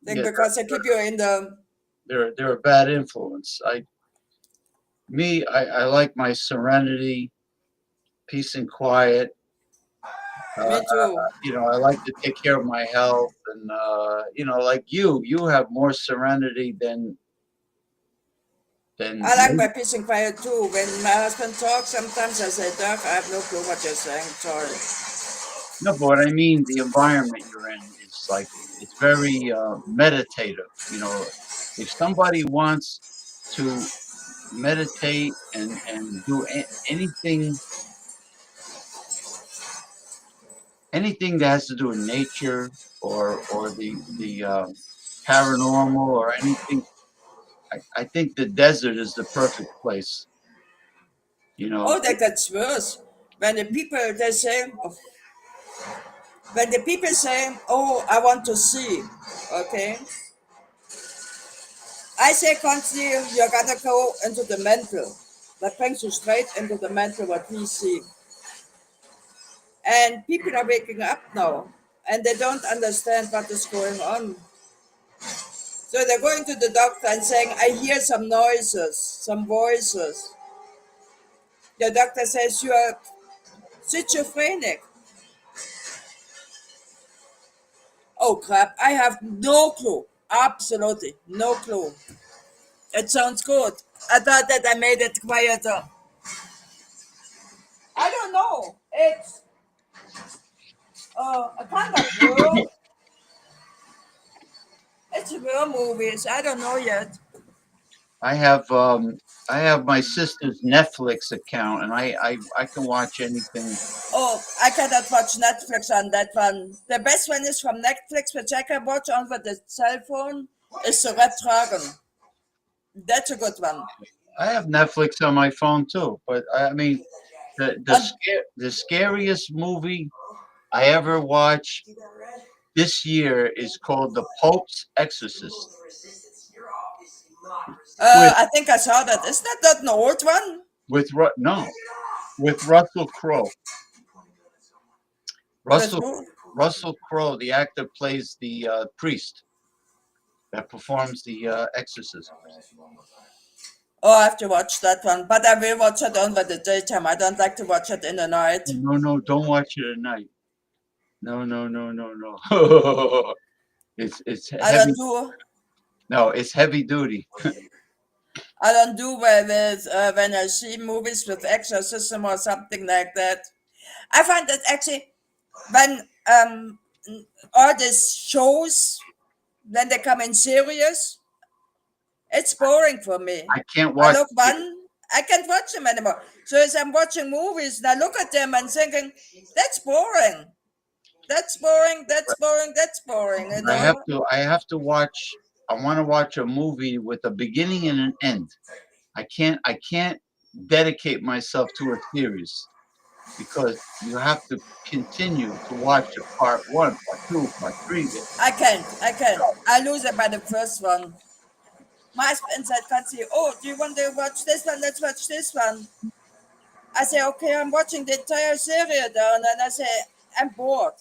thing, Yeah, because they keep you in the. they're a bad influence. I like my serenity, peace and quiet. Me too. I like to take care of my health, and like you have more serenity than I like my peace and quiet too. When my husband talks, sometimes I say, Doc, I have no clue what you're saying. Sorry. No, but what I mean, the environment you're in is like it's very meditative. If somebody wants to meditate and do anything that has to do with nature or the paranormal or anything, I think the desert is the perfect place. Oh, that gets worse. When the people they say, when the people say, "Oh, I want to see," okay, I say constantly, you're gonna go into the mental. That brings you straight into the mental what we see. And people are waking up now, and they don't understand what is going on. So they're going to the doctor and saying, "I hear some noises, some voices." The doctor says you're schizophrenic. Oh crap, I have no clue. Absolutely no clue. It sounds good. I thought that I made it quieter. I don't know. It's a kind of war. It's war movies. I don't know yet. I have my sister's Netflix account, and I can watch anything. Oh, I cannot watch Netflix on that one. The best one is from Netflix, which I can watch on the cell phone, is the Red Dragon. That's a good one. I have Netflix on my phone too, but I mean, the scariest movie I ever watched this year is called The Pope's Exorcist. I think I saw that. Isn't that an old one? With Russell Crowe. Russell Crowe, the actor, plays the priest that performs the exorcism. Oh, I have to watch that one, but I will watch it on the daytime. I don't like to watch it in the night. No, don't watch it at night. No. It's I heavy. don't do. No, it's heavy duty. I don't do well with when I see movies with exorcism or something like that. I find that actually when all these shows when they come in serious, it's boring for me. I can't I watch. look one, I can't watch them anymore. So as I'm watching movies, and I look at them and thinking, that's boring. That's boring. That's boring. That's boring. You know? I have to watch. I want to watch a movie with a beginning and an end. I can't dedicate myself to a series because you have to continue to watch part 1, part 2, part 3. I can't. I lose it by the first one. My husband said, can't see, oh, do you want to watch this one? Let's watch this one. I say, okay, I'm watching the entire series down, and I say, I'm bored.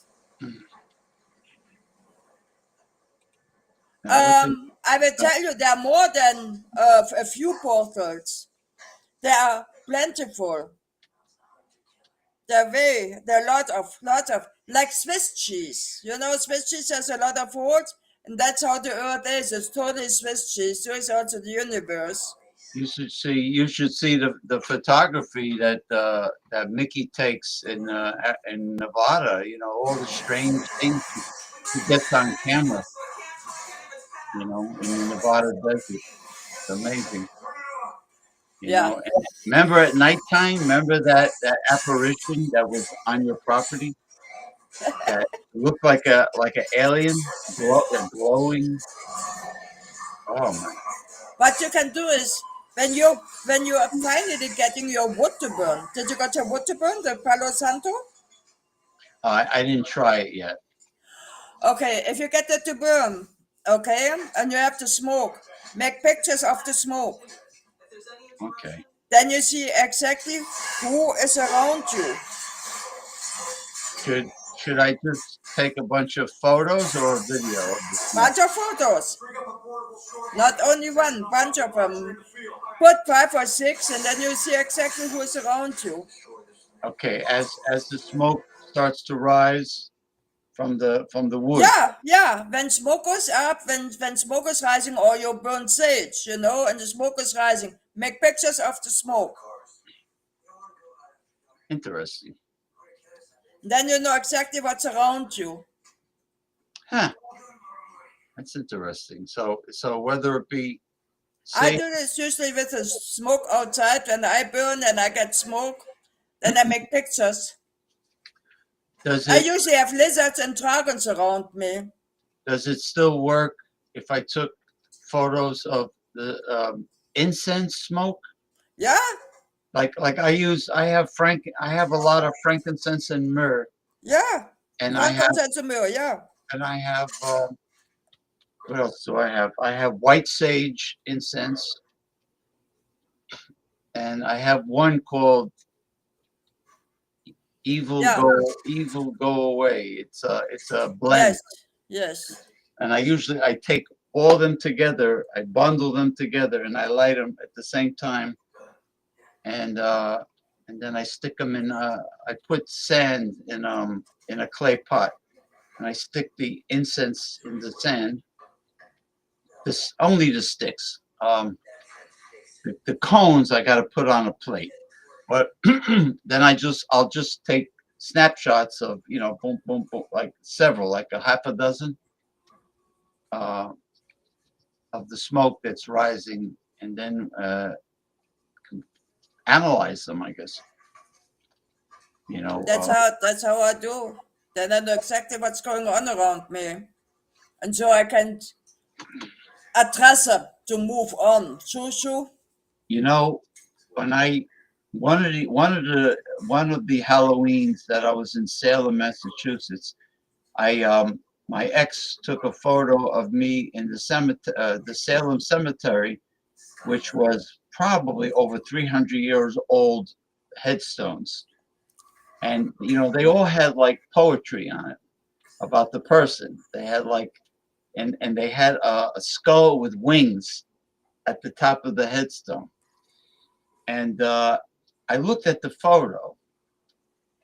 I will tell you, there are more than a few portals. They are plentiful. There are lot of, like Swiss cheese. You know, Swiss cheese has a lot of holes, and that's how the earth is. It's totally Swiss cheese. So is also the universe. You should see the photography that Mickey takes in Nevada. All the strange things he gets on camera. In the Nevada desert, it's amazing. And remember at nighttime? Remember that apparition that was on your property? That looked like an alien, glowing. Oh my! What you can do is when you are finally getting your wood to burn. Did you got your wood to burn, the Palo Santo? I didn't try it yet. Okay, if you get it to burn, okay, and you have to smoke, make pictures of the smoke. Okay. Then you see exactly who is around you. Should I just take a bunch of photos or a video of the smoke? Bunch of photos. Not only one, bunch of them. Put 5 or 6, and then you see exactly who is around you. Okay, as the smoke starts to rise from the wood. Yeah. When smoke goes up, when smoke is rising, or you burn sage, and the smoke is rising, make pictures of the smoke. Interesting. Then you know exactly what's around you. Huh. That's interesting. So whether it be I do this usually with the smoke outside. When I burn and I get smoke, then I make pictures. I usually have lizards and dragons around me. Does it still work if I took photos of the incense smoke? Yeah. Like I have a lot of frankincense and myrrh. Yeah. And frankincense and myrrh, yeah. And I have what else do I have? I have white sage incense, and I have one called Evil Go Away. It's a blend. Yes. And I take all them together, I bundle them together, and I light them at the same time. And then I stick them in. I put sand in a clay pot, and I stick the incense in the sand. This only the sticks. The cones I got to put on a plate, but then I'll just take snapshots of boom boom boom, like several, like a half a dozen of the smoke that's rising, and then analyze them, I guess. That's how I do. Then I know exactly what's going on around me, and so I can address them to move on. Shoo. When one of the Halloweens that I was in Salem, Massachusetts, my ex took a photo of me in the Salem cemetery, which was probably over 300 years old headstones. And, they all had like poetry on it about the person. They had and they had a skull with wings at the top of the headstone. And I looked at the photo,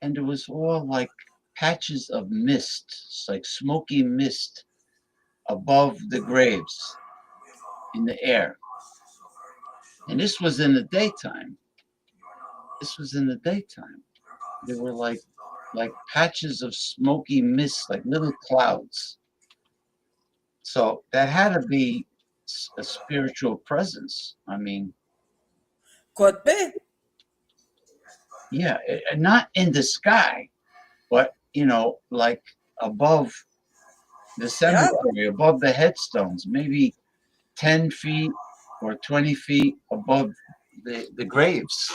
and it was all like patches of mist, like smoky mist above the graves in the air. And this was in the daytime. There were like patches of smoky mist, like little clouds. So that had to be a spiritual presence. I mean, could be. Yeah, not in the sky, but like above the cemetery, above the headstones, maybe 10 feet or 20 feet above the graves.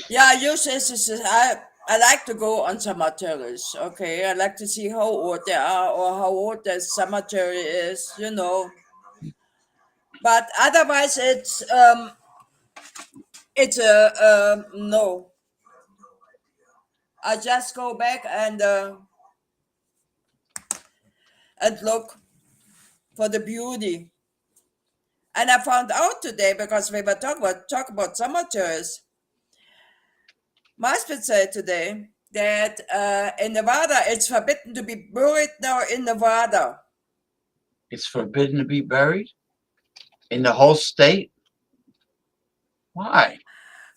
Yeah, usually I like to go on cemeteries. Okay, I like to see how old they are or how old the cemetery is. But otherwise, it's a no. I just go back and look for the beauty. And I found out today, because we were talk about cemeteries. My husband said today that in Nevada it's forbidden to be buried now in Nevada. It's forbidden to be buried in the whole state? Why?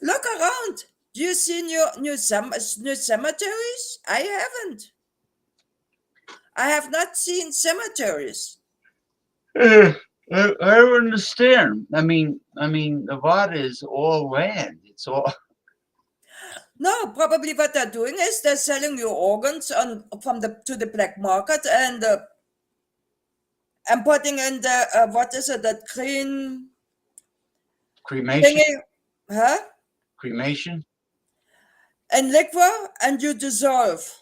Look around. Do you see new cemeteries? I haven't. I have not seen cemeteries. I don't understand. I mean, Nevada is all land. It's all. No, probably what they're doing is they're selling you organs to the black market and putting in the what is it, that green Cremation? thingy, huh? Cremation? And liquor, and you dissolve.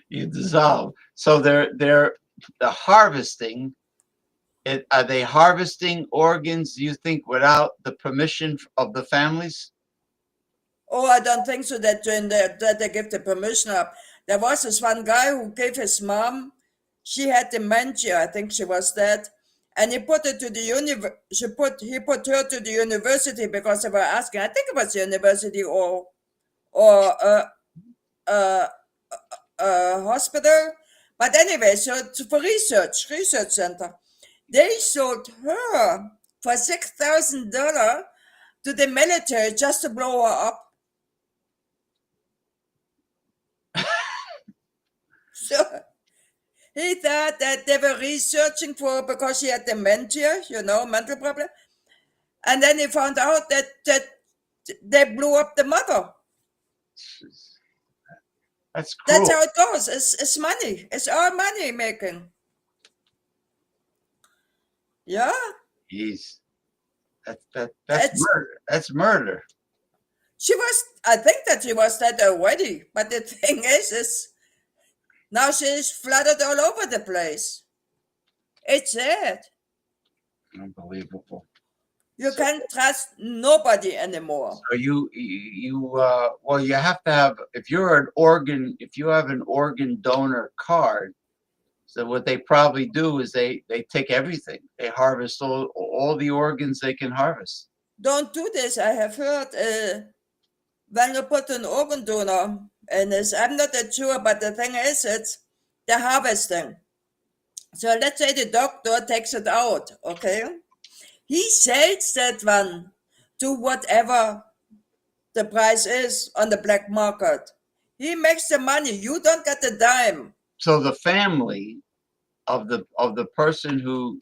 You dissolve. So they're harvesting. Are they harvesting organs, you think, without the permission of the families? Oh, I don't think so that they give the permission up. There was this one guy who gave his mom, she had dementia, I think she was dead, and he put it to the he put her to the university because they were asking, I think it was university or uh, uh, hospital. But anyway, so it's for research center. They sold her for $6,000 to the military just to blow her up. So he thought that they were researching for her because she had dementia, mental problem. And then he found out that they blew up the mother. That's cruel. That's how it goes. It's money. It's all money making. Yeah. Jeez. That's murder. That's murder. I think that she was dead already. But the thing is now she's flooded all over the place. It's sad. Unbelievable. You can't trust nobody anymore. So you have to have, if you have an organ donor card, so what they probably do is they take everything. They harvest all the organs they can harvest. Don't do this. I have heard when you put an organ donor, and I'm not that sure, but the thing is, it's the harvesting. So let's say the doctor takes it out, okay? He sells that one to whatever the price is on the black market. He makes the money. You don't get a dime. So the family of the person who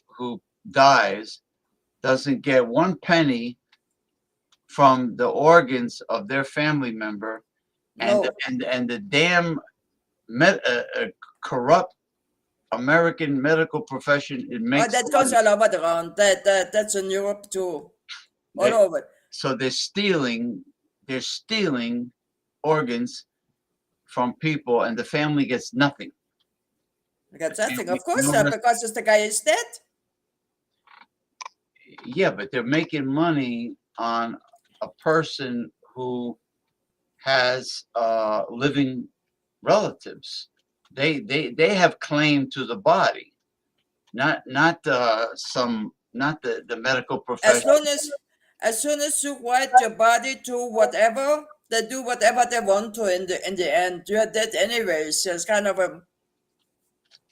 dies doesn't get one penny from the organs of their family member, and the damn corrupt American medical profession, it makes that goes all over around. That's in Europe too, all over. So they're stealing organs from people, and the family gets nothing. Gets nothing, of course not, because the guy is dead. Yeah, but they're making money on a person who has living relatives. They have claim to the body, not the medical profession. As soon as you write your body to whatever, they do whatever they want to in the end. You're dead anyways. So it's kind of a.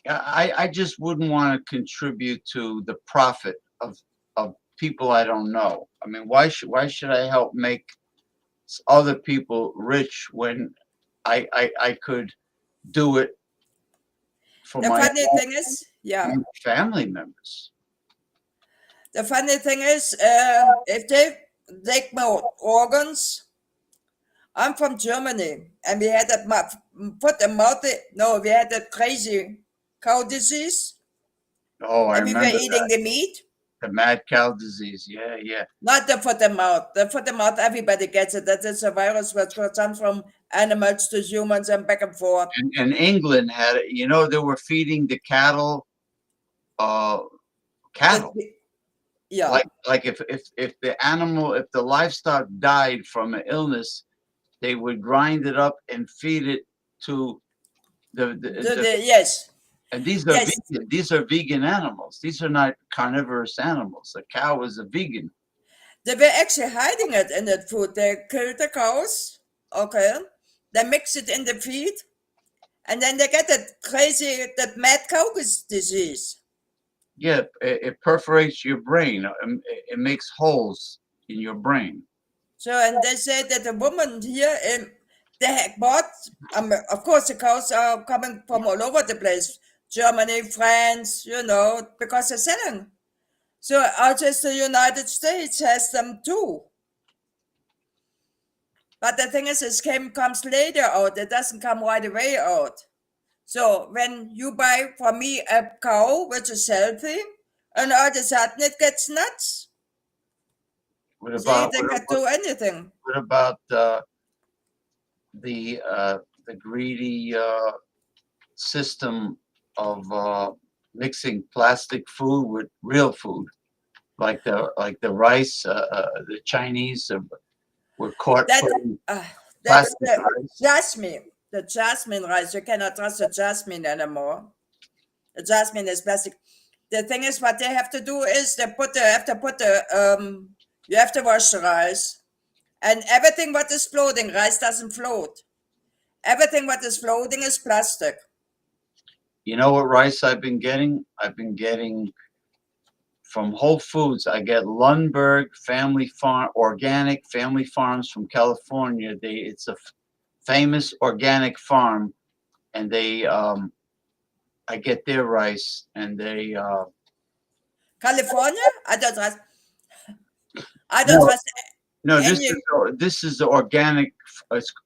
I just wouldn't want to contribute to the profit of people I don't know. I mean, why should I help make other people rich when I could do it for the my funny thing is, family members. The funny thing is, if they take my organs, I'm from Germany, and we had that we had that crazy cow disease. Oh, I and we remember were eating the meat. The mad cow disease, yeah. Not the foot and mouth. The foot and mouth, everybody gets it. That is a virus which comes from animals to humans and back and forth. And England had it. They were feeding the cattle. Yeah. Like if the livestock died from an illness, they would grind it up and feed it to yes. And these are vegan. These are vegan animals. These are not carnivorous animals. A cow is a vegan. They were actually hiding it in that food. They killed the cows, okay? They mix it in the feed, and then they get that mad cow disease. Yeah, it perforates your brain. It makes holes in your brain. So, and they said that the woman here, they bought, of course, the cows are coming from all over the place. Germany, France, because they're selling. So also the United States has them too. But the thing is, this comes later out. It doesn't come right away out. So when you buy from me a cow which is healthy, And all of a sudden it gets nuts. What See, about they can do anything. what about the greedy system of mixing plastic food with real food, like the rice? The Chinese were caught putting That's plastic the rice. jasmine. The jasmine rice. You cannot trust the jasmine anymore. The jasmine is plastic. The thing is, what they have to do is you have to wash the rice, and everything what is floating, rice doesn't float. Everything what is floating is plastic. You know what rice I've been getting? I've been getting from Whole Foods. I get Lundberg Family Farm, organic family farms from California. It's a famous organic farm, and I get their rice, and they California? I don't trust. I don't no, trust no. any. This is the organic.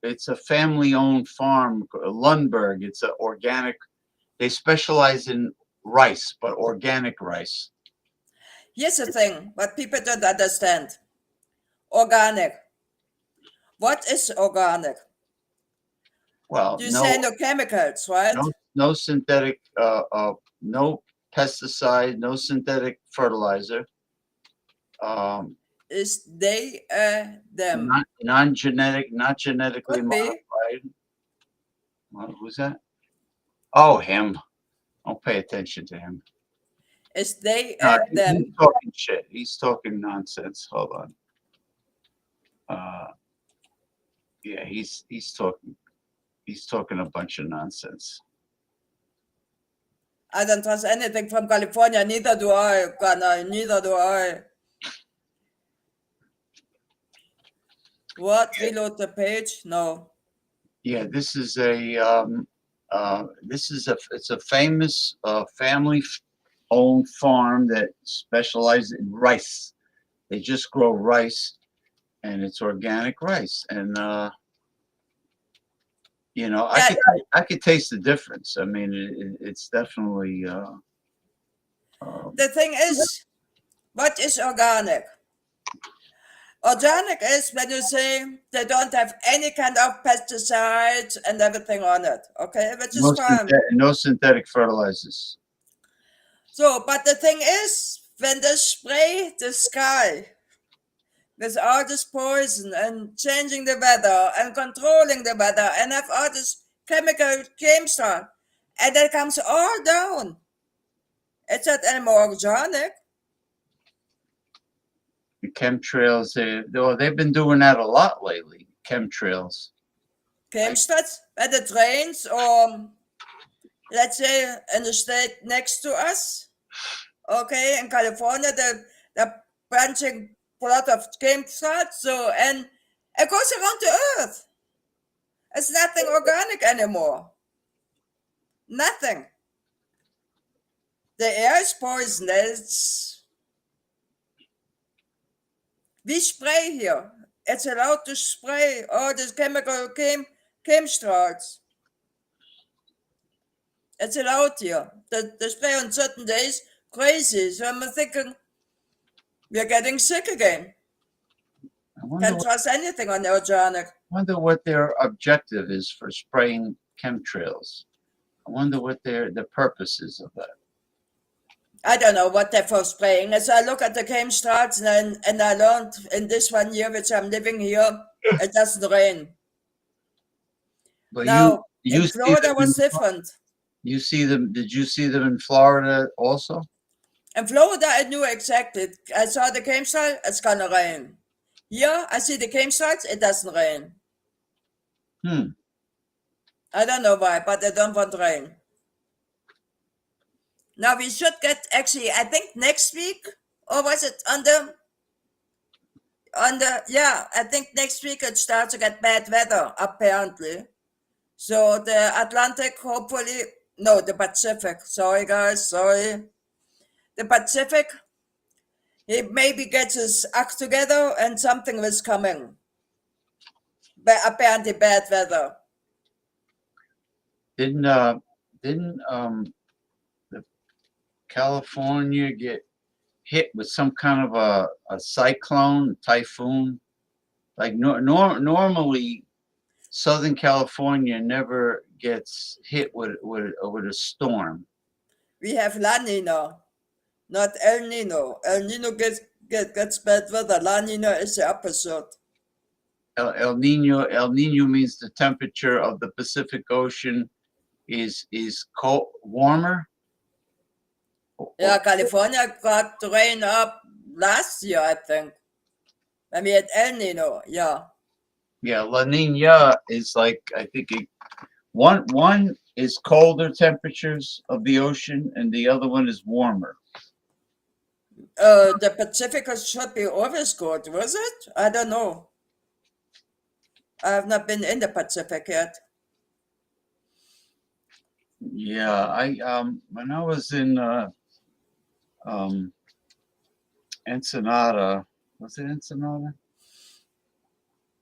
It's a family-owned farm, Lundberg. It's a organic. They specialize in rice, but organic rice. Here's the thing, what people don't understand. Organic. What is organic? Well, You say no chemicals, right? no synthetic, no pesticide, no synthetic fertilizer. Is they them? Non-genetic, not genetically Could be. modified. Who's that? Oh, him. Don't pay attention to him. Is they them? He's talking shit. He's talking nonsense. Hold on. Yeah, he's talking a bunch of nonsense. I don't trust anything from California. Neither do I, Ghana. Neither do I. What? Reload the page? No. Yeah, this is it's a famous family-owned farm that specializes in rice. They just grow rice, and it's organic rice. And you know, I could taste the difference. I mean, it's definitely. The thing is, what is organic? Organic is when you say they don't have any kind of pesticides and everything on it, okay? Which is fine. No synthetic fertilizers. So, but the thing is, when they spray the sky with all this poison and changing the weather and controlling the weather and have all this chemical chemistry, and that comes all down. It's not anymore organic. The chemtrails, they've been doing that a lot lately. Chemtrails. Chemstrails at the trains, or let's say in the state next to us. Okay, in California, they're branching a lot of chemtrails, so and it goes around the earth. It's nothing organic anymore. Nothing. The air is poisonous. We spray here. It's allowed to spray all these chemical chemtrails. It's allowed here. The spray on certain days, crazy. So I'm thinking, we're getting sick again. Can't trust anything on the organic. I wonder what their objective is for spraying chemtrails. I wonder what the purpose is of that. I don't know what they're for spraying. As I look at the chemtrails and I learned in this 1 year which I'm living here, it doesn't rain. But now, you in Florida was different. You see them? Did you see them in Florida also? In Florida, I knew exactly. I saw the chemtrail, it's gonna rain. Here, I see the chemtrails, it doesn't rain. I don't know why, but they don't want rain. Now we should get, actually, I think next week, or was it yeah, I think next week it starts to get bad weather, apparently. So the Atlantic, hopefully, no, the Pacific, sorry guys, sorry. The Pacific, he maybe gets his act together and something was coming. But apparently bad weather. Didn't the California get hit with some kind of a cyclone, typhoon. Like normally, Southern California never gets hit with a storm. We have La Nina, not El Nino. El Nino gets bad weather. La Nina is the opposite. El Nino means the temperature of the Pacific Ocean is cold, warmer. Yeah, California got rain up last year, I think. When we had El Nino, yeah. Yeah, La Nina is like, I think one is colder temperatures of the ocean and the other one is warmer. The Pacific should be always good, was it? I don't know. I have not been in the Pacific yet. Yeah, I when I was in Ensenada, was it Ensenada?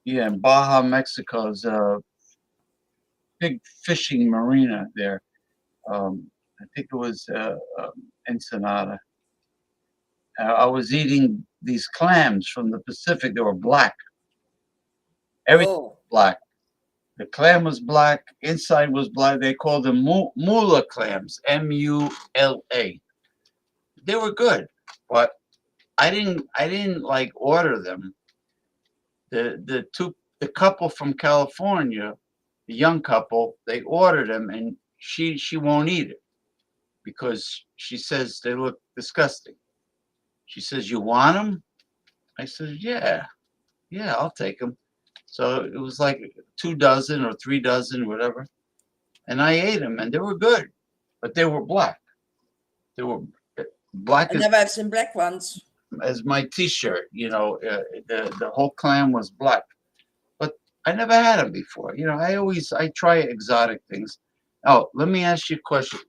Yeah, in Baja, Mexico's big fishing marina there. I think it was Ensenada. I was eating these clams from the Pacific. They were black. Everything black. The clam was black. Inside was black. They called them mula clams. Mula. They were good, but I didn't like order them. The couple from California, the young couple, they ordered them, and she won't eat it because she says they look disgusting. She says, "You want them?" I said, "Yeah, I'll take them." So it was like 2 dozen or 3 dozen, whatever, and I ate them, and they were good, but they were black. They were black I never have seen black ones. as my T-shirt. You know, the whole clam was black, but I never had them before. You know, I try exotic things. Oh, let me ask you a question.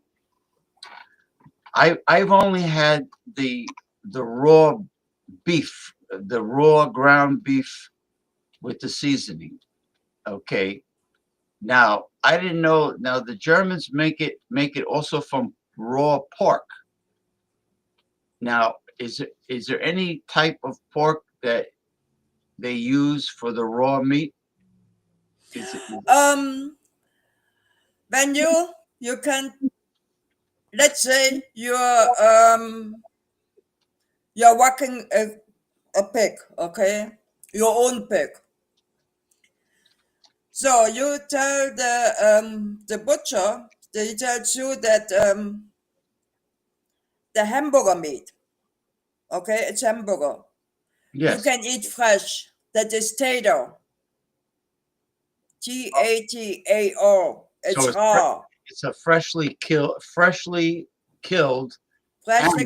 I've only had the raw beef, the raw ground beef with the seasoning. Okay. Now I didn't know. Now the Germans make it also from raw pork. Now is there any type of pork that they use for the raw meat? When you can, let's say you're walking a pig, okay, your own pig. So you tell the butcher, he tells you that the hamburger meat, okay, it's hamburger. Yes. You can eat fresh. That is tato. Tatao. It's So raw. it's a freshly killed Freshly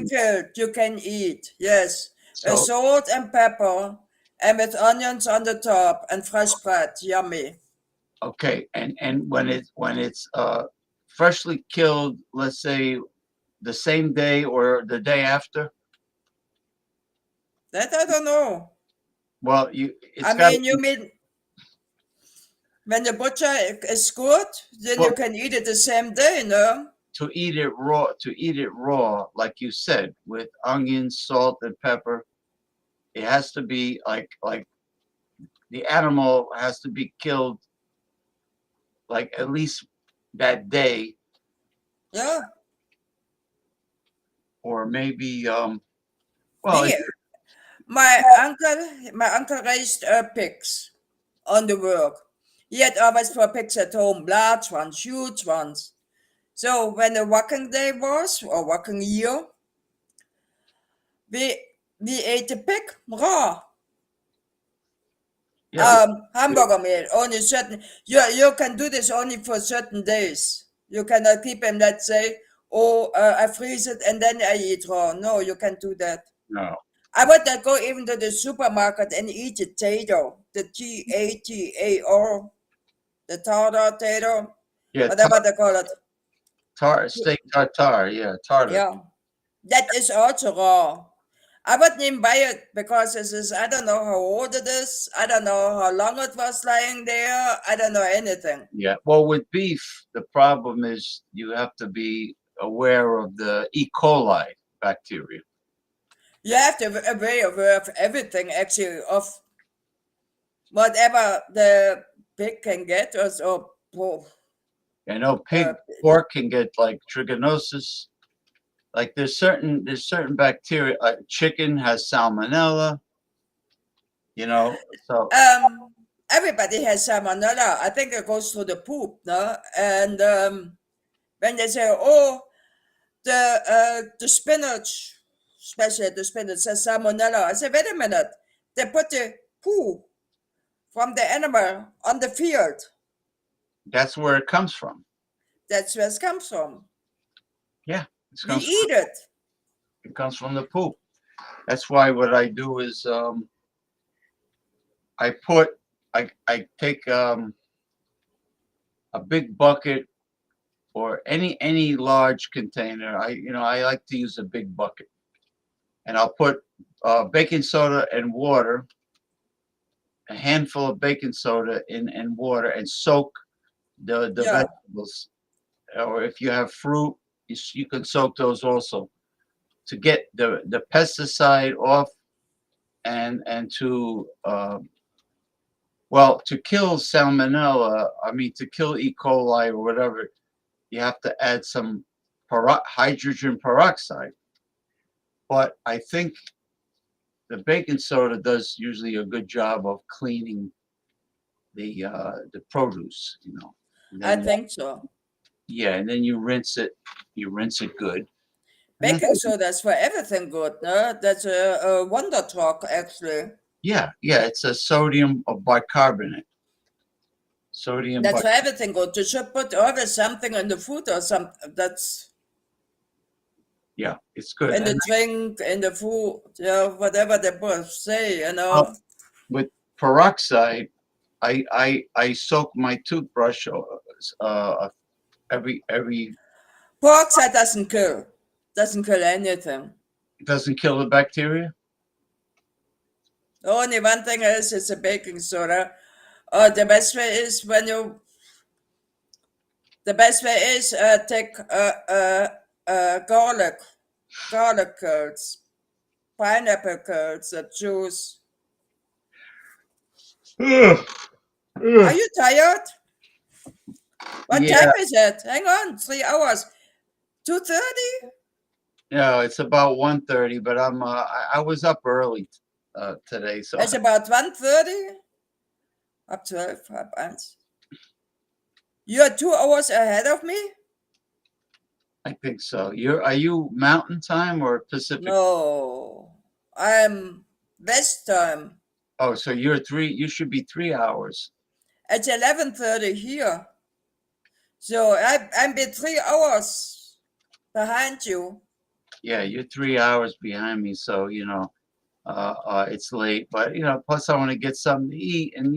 killed, you can eat, yes. With So salt and pepper, and with onions on the top, and fresh bread, yummy. okay, and when it's freshly killed, let's say the same day or the day after. That I don't know. Well, You mean when the butcher is good, then you can eat it the same day, no? To eat it raw, like you said, with onions, salt, and pepper. It has to be like the animal has to be killed like at least that day. Yeah. Or maybe my uncle raised pigs on the work. He had always 4 pigs at home, large ones, huge ones. So when the working day was, or working year, we ate the pig raw. Hamburger meat, only certain, you can do this only for certain days. You cannot keep them, let's say, I freeze it and then I eat raw. No, you can't do that. No. I would not go even to the supermarket and eat the tato, the Tatao, the tato, Yeah, whatever they call it. steak tartare, tartar. Yeah, that is also raw. I wouldn't even buy it because I don't know how old it is. I don't know how long it was lying there. I don't know anything. Yeah. Well, with beef, the problem is you have to be aware of the E. coli bacteria. You have to be aware of everything, actually, of whatever the pig can get or so. I know pork can get like trichinosis. Like there's certain bacteria. Chicken has salmonella. You know, so Everybody has salmonella. I think it goes through the poop, no? And when they say, "Oh, the spinach, especially the spinach, has salmonella," I say, "Wait a minute. They put the poo from the animal on the field. that's where it comes from. That's where it comes from. Yeah, We eat it. It comes from the poop. That's why what I do is I take a big bucket or any large container. I like to use a big bucket, and I'll put baking soda and water, a handful of baking soda in water, and soak the vegetables. Or if you have fruit, you can soak those also to get the pesticide off and to to kill salmonella. I mean, to kill E. coli or whatever, you have to add some hydrogen peroxide. But I think the baking soda does usually a good job of cleaning the produce. I think so. Yeah, and then you rinse it. You rinse it good. Baking soda is for everything good, no? That's a wonder drug, actually. Yeah, it's a sodium bicarbonate. That's for everything good. You should put always something in the food or something. That's it's good. in the drink, in the food, whatever they both say, With peroxide, I soak my toothbrush every. Peroxide doesn't kill anything. It doesn't kill the bacteria. Only one thing is it's a baking soda. The best way is take garlic curds, pineapple curds, juice. Are you tired? What time is it? Hang on, 3 hours. 2:30? No, it's about 1:30, but I was up early today, so It's about 1:30. Up 12, halb eins. You're 2 hours ahead of me? I think so. Are you Mountain Time or Pacific? No, I'm West time. Oh, so you should be 3 hours. It's 11:30 here. So I'm be 3 hours behind you. Yeah, you're 3 hours behind me, so it's late. But plus I want to get something to eat, and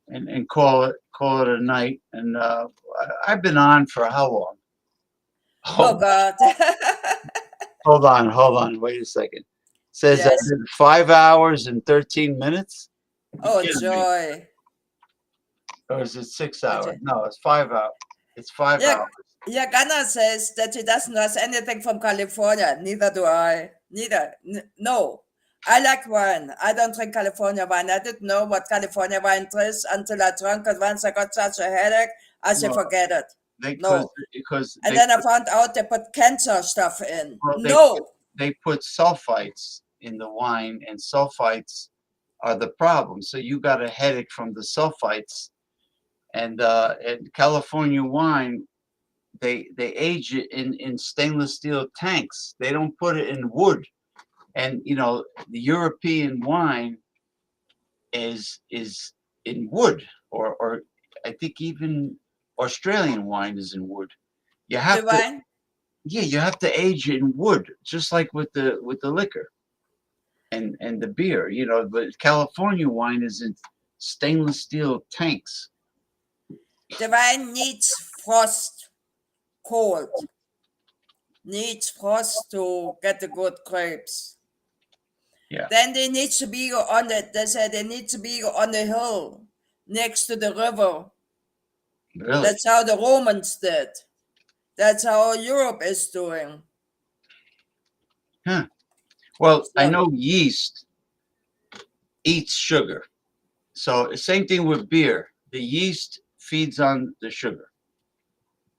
and call it a night. And I've been on for how long? Oh God. Hold on, wait a second. It says I did 5 hours and 13 minutes. Oh joy. Or is it 6 hours? No, it's 5 hours. It's 5 Yeah, hours. yeah, Ghana says that he doesn't know anything from California. Neither do I. Neither. No. I like wine. I don't drink California wine. I didn't know what California wine is until I drank it once. I got such a headache. I said, forget it. And then I found out they put cancer stuff in. They put sulfites in the wine, and sulfites are the problem. So you got a headache from the sulfites. And California wine, they age it in stainless steel tanks. They don't put it in wood. And the European wine is in wood, or I think even Australian wine is in wood. You have to, yeah, you have to age it in wood, just like with the liquor and the beer. But California wine is in stainless steel tanks. The wine needs frost, cold. Needs frost to get the good grapes. Yeah. Then they need to be on it. They said they need to be on the hill next to the river. Really? That's how the Romans did. That's how Europe is doing. Huh. Well, I know yeast eats sugar. So same thing with beer. The yeast feeds on the sugar,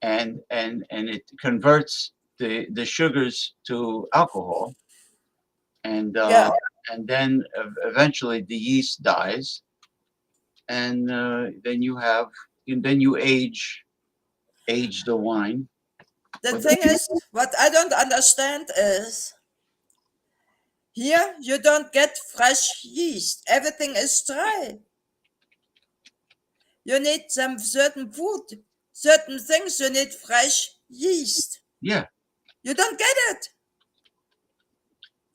and it converts the sugars to alcohol, and Yeah. and then eventually the yeast dies, and then you age the wine. The But thing is, what I don't understand is here you don't get fresh yeast. Everything is dry. You need some certain food, certain things. You need fresh yeast. yeah, You don't get it.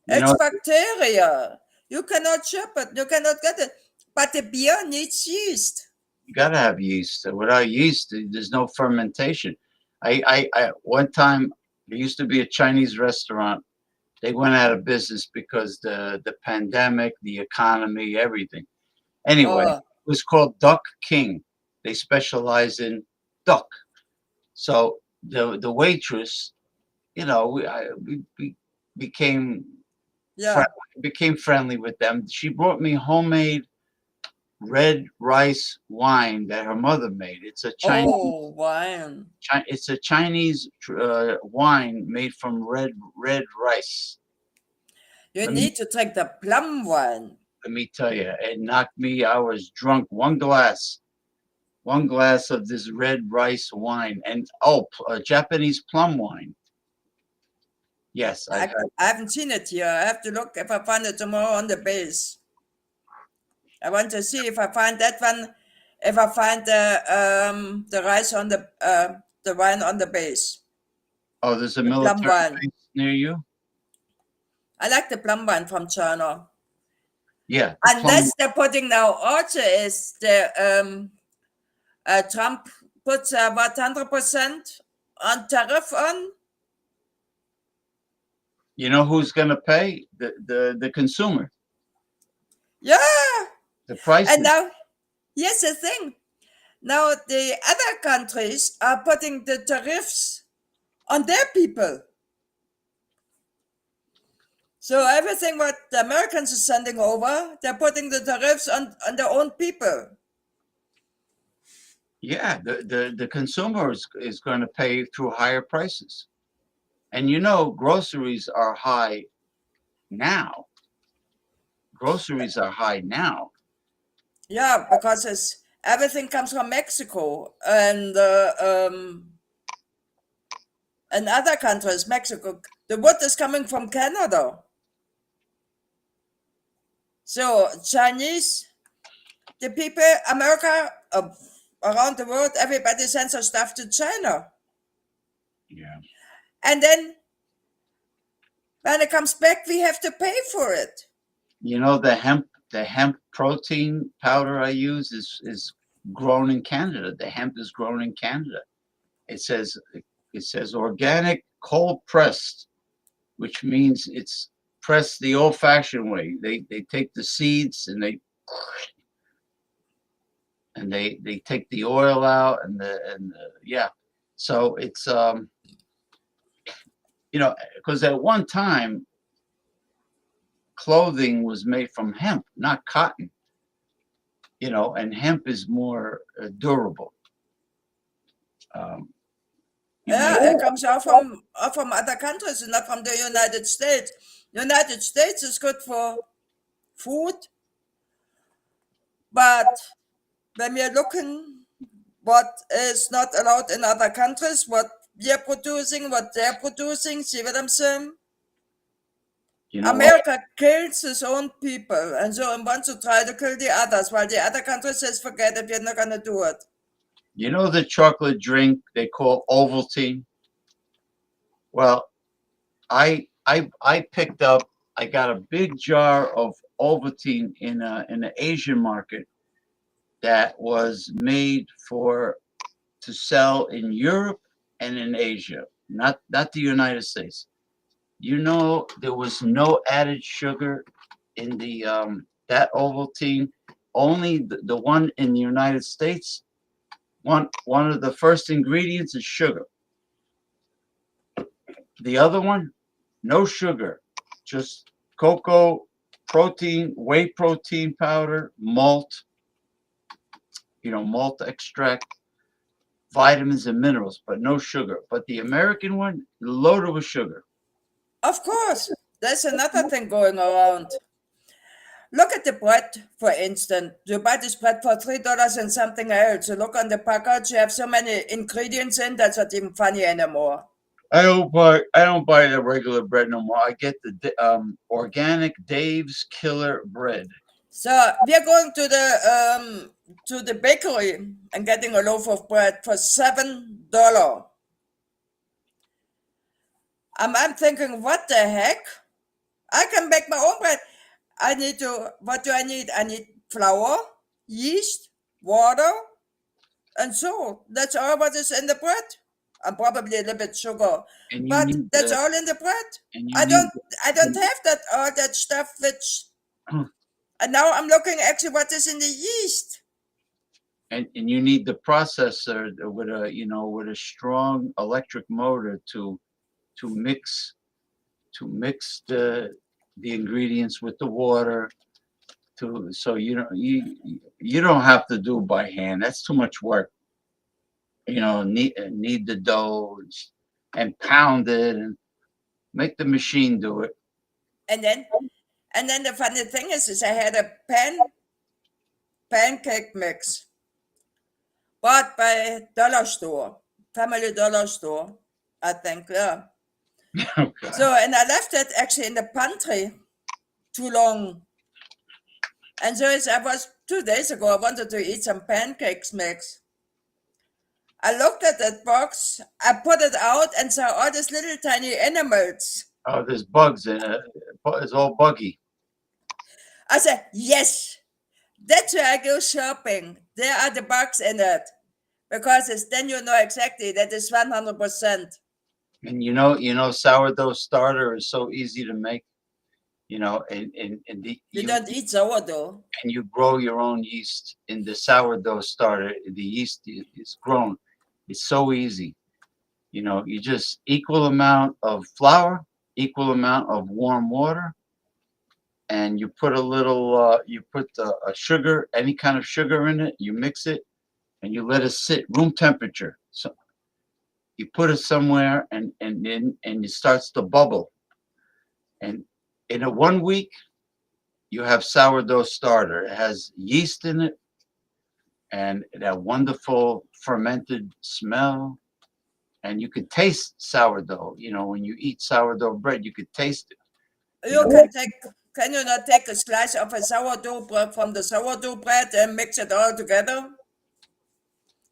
you It's know, bacteria. You cannot ship it. You cannot get it. But the beer needs yeast. you gotta have yeast. Without yeast, there's no fermentation. I one time there used to be a Chinese restaurant. They went out of business because the pandemic, the economy, everything. Anyway, it Oh, was called Duck King. They specialize in duck. So the waitress, we became yeah. became friendly with them. She brought me homemade red rice wine that her mother made. Oh, wine. It's a Chinese wine made from red rice. You Let me need to drink the plum wine. let me tell you, it knocked me. I was drunk. One glass of this red rice wine, and Japanese plum wine. Yes, I've had. I haven't seen it here. I have to look if I find it tomorrow on the base. I want to see if I find that one. If I find the rice on the wine on the base. Oh, there's a The plum military wine. base near you. I like the plum wine from China. Yeah, Unless they're putting now also is the Trump puts what 100% on tariff on. you know who's going to pay the consumer. Yeah. The prices. And now here's the thing. Now the other countries are putting the tariffs on their people. So everything what the Americans are sending over, they're putting the tariffs on their own people. Yeah, the consumer is going to pay through higher prices, and groceries are high now. Groceries are high now. Yeah, because everything comes from Mexico and other countries. Mexico, the wood is coming from Canada. So Chinese, the people, America, around the world, everybody sends their stuff to China. Yeah. And then when it comes back, we have to pay for it. The hemp protein powder I use is grown in Canada. The hemp is grown in Canada. It says organic cold pressed, which means it's pressed the old fashioned way. They take the seeds and they take the oil out yeah. So it's because at one time clothing was made from hemp, not cotton. And hemp is more durable. Yeah, it comes out from other countries, not from the United States. United States is good for food, but when we're looking what is not allowed in other countries, what we're producing, what they're producing, see what I'm saying? You know what? America kills its own people and so it wants to try to kill the others, while the other countries says forget it, we're not gonna do it. You know the chocolate drink they call Ovaltine? Well, I picked up. I got a big jar of Ovaltine in an Asian market that was made to sell in Europe and in Asia, not the United States. There was no added sugar in the that Ovaltine. Only the one in the United States. One of the first ingredients is sugar. The other one, no sugar, just cocoa protein, whey protein powder, malt, malt extract, vitamins and minerals, but no sugar. But the American one, loaded with sugar. Of course, there's another thing going around. Look at the bread, for instance. You buy this bread for $3 and something else. You look on the package, you have so many ingredients in that's not even funny anymore. I don't buy the regular bread no more. I get the organic Dave's Killer bread. So we are going to the bakery and getting a loaf of bread for $7. I'm thinking, what the heck? I can bake my own bread. What do I need? I need flour, yeast, water, and salt. That's all what is in the bread. And probably a little bit sugar. But that's all in the bread. I don't have all that stuff which and now I'm looking actually what is in the yeast. And you need the processor with a strong electric motor to mix the ingredients with the water so you don't have to do by hand. That's too much work. Knead the dough and pound it and make the machine do it. And then the funny thing is I had a pancake mix bought by dollar store, family dollar store, I think, yeah. Okay. So, and I left it actually in the pantry too long. And so I was 2 days ago, I wanted to eat some pancakes mix. I looked at that box, I put it out and saw all these little tiny animals. Oh, there's bugs in it. It's all buggy. I said, yes, that's where I go shopping. There are the bugs in it. Because then you know exactly that is 100%. And sourdough starter is so easy to make. You don't eat sourdough. And you grow your own yeast in the sourdough starter. The yeast is grown. It's so easy. You just equal amount of flour, equal amount of warm water, and you put a sugar, any kind of sugar in it. You mix it, and you let it sit room temperature. So you put it somewhere, and it starts to bubble. And in 1 week, you have sourdough starter. It has yeast in it and that wonderful fermented smell. And you could taste sourdough. When you eat sourdough bread, you could taste it. Can you not take a slice of a sourdough bread from the sourdough bread and mix it all together?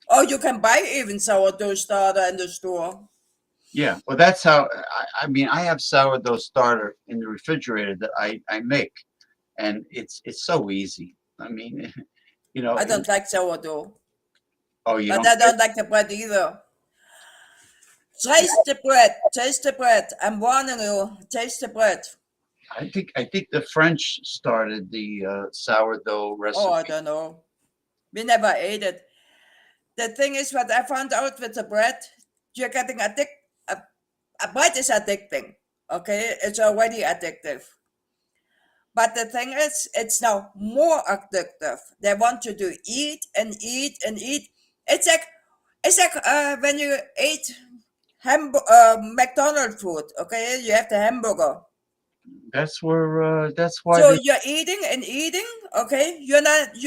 Or you can buy even sourdough starter in the store. Yeah, well, that's how, I have sourdough starter in the refrigerator that I make. And it's so easy. I don't like sourdough. Oh, you but don't? I don't like the bread either. Taste the bread. Taste the bread. I'm warning you. Taste the bread. I think the French started the sourdough recipe. Oh, I don't know. We never ate it. The thing is, what I found out with the bread, you're getting addicted. Bread is addicting. Okay, it's already addictive. But the thing is, it's now more addictive. They want you to eat and eat and eat. It's like when you eat McDonald's food. Okay, you have the hamburger. That's why. So you're eating and eating. Okay, you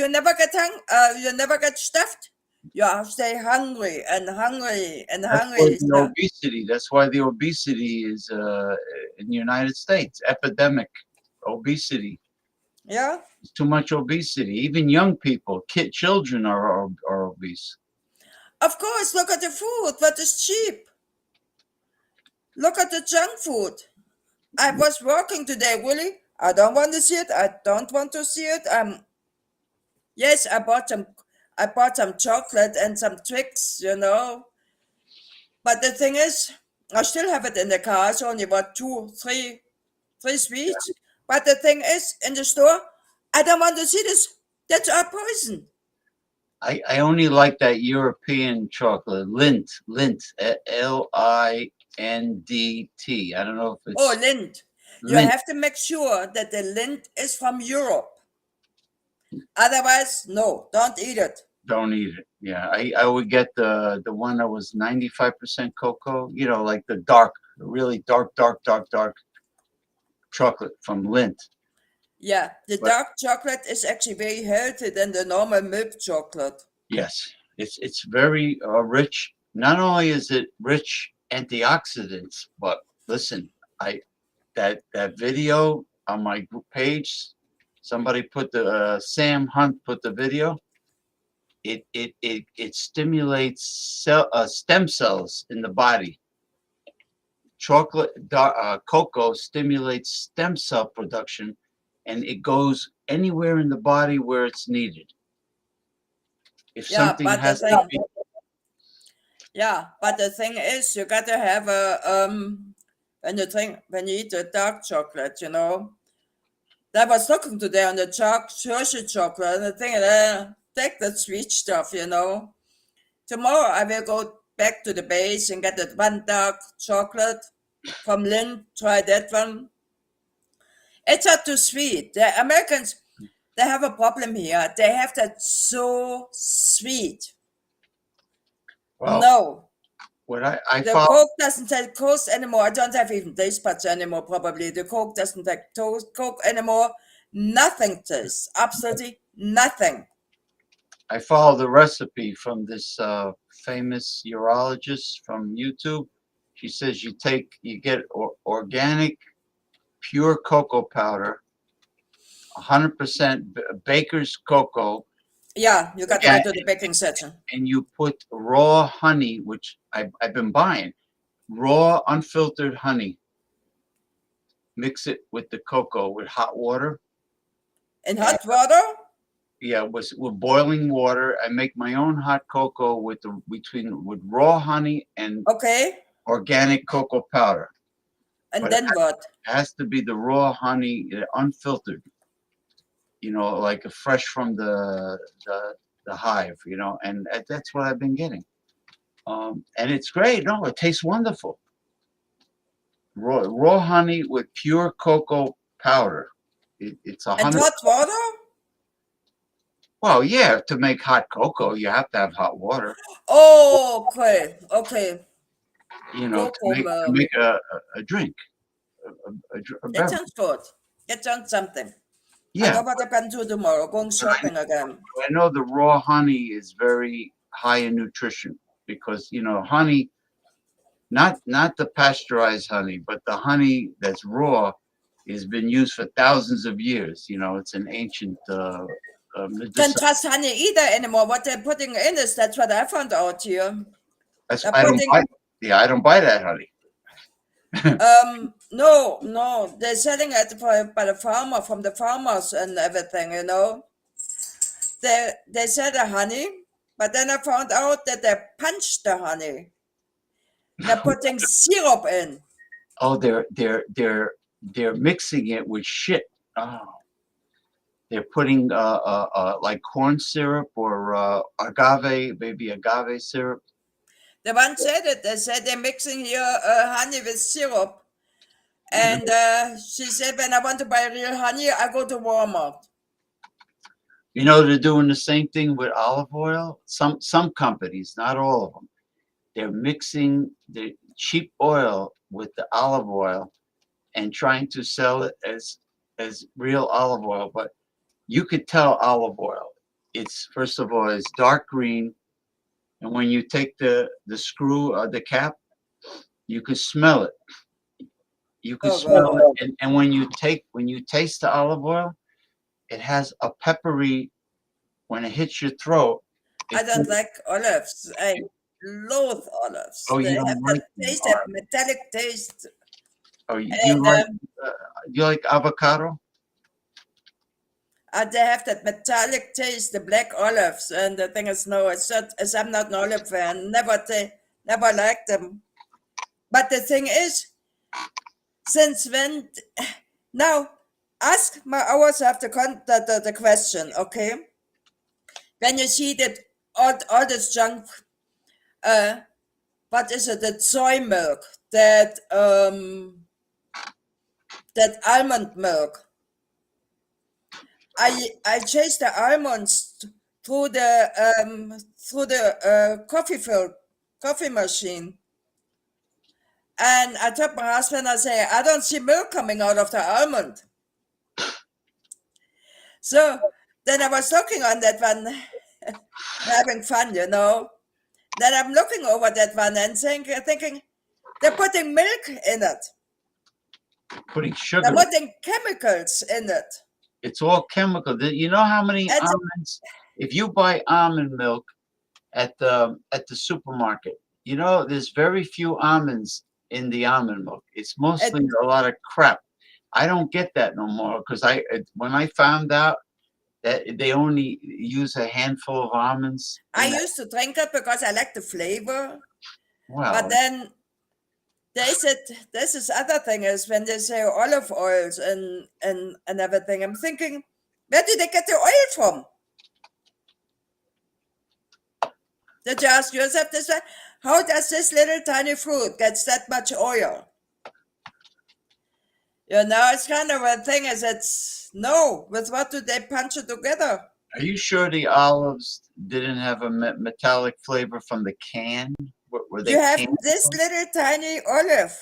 never get stuffed. You stay hungry and hungry and hungry. Obesity. That's why the obesity is in the United States epidemic. Obesity. Yeah. It's too much obesity. Even young people, children are obese. Of course, look at the food. What is cheap? Look at the junk food. I was working today, Willie. I don't want to see it. I don't want to see it. Yes, I bought some chocolate and some Twix, But the thing is, I still have it in the car. It's only about three sweets. But the thing is, in the store, I don't want to see this. That's our poison. I only like that European chocolate, Lindt, Lindt, Lindt. I don't know if it's. Oh, Lindt. You Lint. have to make sure that the lint is from Europe. Otherwise, no, don't eat it. Don't eat it. Yeah, I would get the one that was 95% cocoa. You know, like the dark, really dark chocolate from Lindt. Yeah, the dark chocolate is actually very healthy than the normal milk chocolate. Yes, it's very rich. Not only is it rich antioxidants, but listen, that video on my group page, somebody put the Sam Hunt put the video. It stimulates stem cells in the body. Cocoa stimulates stem cell production, and it goes anywhere in the body where it's needed. If something has to be, yeah, but the thing is, you got to have when you eat the dark chocolate, you know. I was talking today on the Hershey chocolate, and the thing, take the sweet stuff, you know. Tomorrow I will go back to the base and get that one dark chocolate from Lindt. Try that one. It's not too sweet. The Americans, they have a problem here. They have that so sweet. well, No. what I The follow, Coke doesn't take Coke anymore. I don't have even taste buds anymore, probably. The Coke doesn't take Coke anymore. Nothing tastes. Absolutely nothing. I follow the recipe from this famous urologist from YouTube. She says you get organic, pure cocoa powder, 100% baker's cocoa. Yeah, you got to go to the baking section. And you put raw honey, which I've been buying, raw unfiltered honey. Mix it with the cocoa with hot water. In hot water? Yeah, with boiling water. I make my own hot cocoa with raw honey and organic cocoa powder. And then what? It has to be the raw honey, unfiltered. You know, like fresh from the hive. You know, and that's what I've been getting. And it's great. No, it tastes wonderful. Raw honey with pure cocoa powder. It's 100. And hot water? Well, yeah, to make hot cocoa, you have to have hot water. Oh, okay. You know, to make a drink. That sounds good. That sounds something. Yeah. I know what I can do tomorrow, going shopping again. I know the raw honey is very high in nutrition because, you know, honey, not the pasteurized honey, but the honey that's raw has been used for thousands of years. You know, it's an ancient Can't trust honey either anymore. What they're putting in that's what I found out here. I don't buy that honey. No, they're selling it by the farmer, from the farmers and everything, you know. They sell the honey, but then I found out that they punch the honey. They're putting syrup in. Oh, they're mixing it with shit. Oh. They're putting like corn syrup or maybe agave syrup. The one said it. They said they're mixing here honey with syrup. And she said, when I want to buy real honey, I go to Walmart. You know, they're doing the same thing with olive oil. Some companies, not all of them, they're mixing the cheap oil with the olive oil and trying to sell it as real olive oil. But you could tell olive oil. It's, first of all, it's dark green, and when you take the screw or the cap, you can smell it. You can smell it, and when you taste the olive oil, it has a peppery. When it hits your throat, I don't like olives. I loathe olives. Oh, they you don't have like that taste, that metallic taste. Oh, you like avocado? They have that metallic taste, the black olives, and the thing is, no, as I'm not an olive fan, never liked them. But the thing is, since when? Now, ask my hours after the question, okay? When you see that all this junk, what is it? That soy milk, that that almond milk. I chased the almonds through the coffee machine, and I told my husband, I say, I don't see milk coming out of the almond. So then I was looking on that one, having fun, you know. Then I'm looking over that one and thinking, they're putting milk in it. Putting sugar. They're putting chemicals in it. It's all chemical. You know how many almonds? If you buy almond milk at the supermarket, you know there's very few almonds in the almond milk. It's mostly a lot of crap. I don't get that no more because when I found out that they only use a handful of almonds. I used to drink it because I like the flavor. Wow. But then this is other thing is when they say olive oils and everything, I'm thinking, where did they get the oil from? Did you ask yourself this way? How does this little tiny fruit get that much oil? You know, it's kind of a thing with what do they punch it together? Are you sure the olives didn't have a metallic flavor from the can? Were they you have canned? this little tiny olive.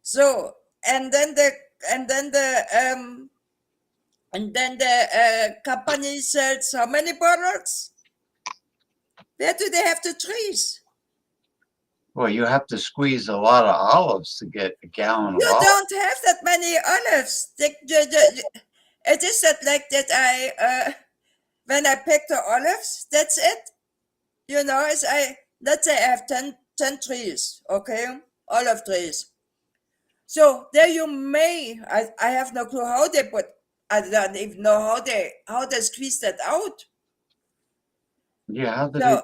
So, and then the company sells how many bottles? Where do they have the trees? Well, you have to squeeze a lot of olives to get a gallon of You olives. don't have that many olives. It is that like that when I pick the olives, that's it. You know, let's say I have 10 trees, okay? Olive trees. So there you I have no clue how they I don't even know how they squeeze that out. Yeah, how did So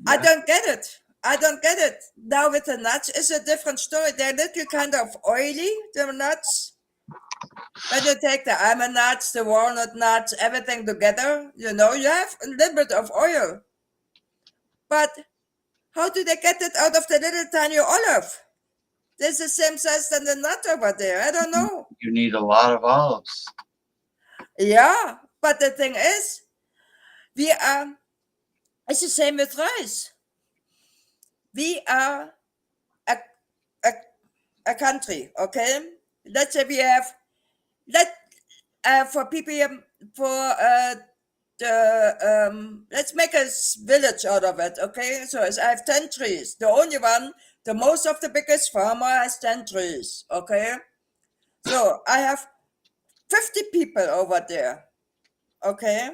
I don't get it. Now with the nuts, it's a different story. They're little kind of oily, the nuts. When you take the almond nuts, the walnut nuts, everything together, you know, you have a little bit of oil. But how do they get it out of the little tiny olive? There's the same size than the nut over there. I don't know. You need a lot of olives. Yeah, but the thing is, it's the same with rice. We are a country, okay? Let's say we have, for people, let's make a village out of it, okay? So I have 10 trees. The only one, the most of the biggest farmer has 10 trees, okay? So I have 50 people over there, okay?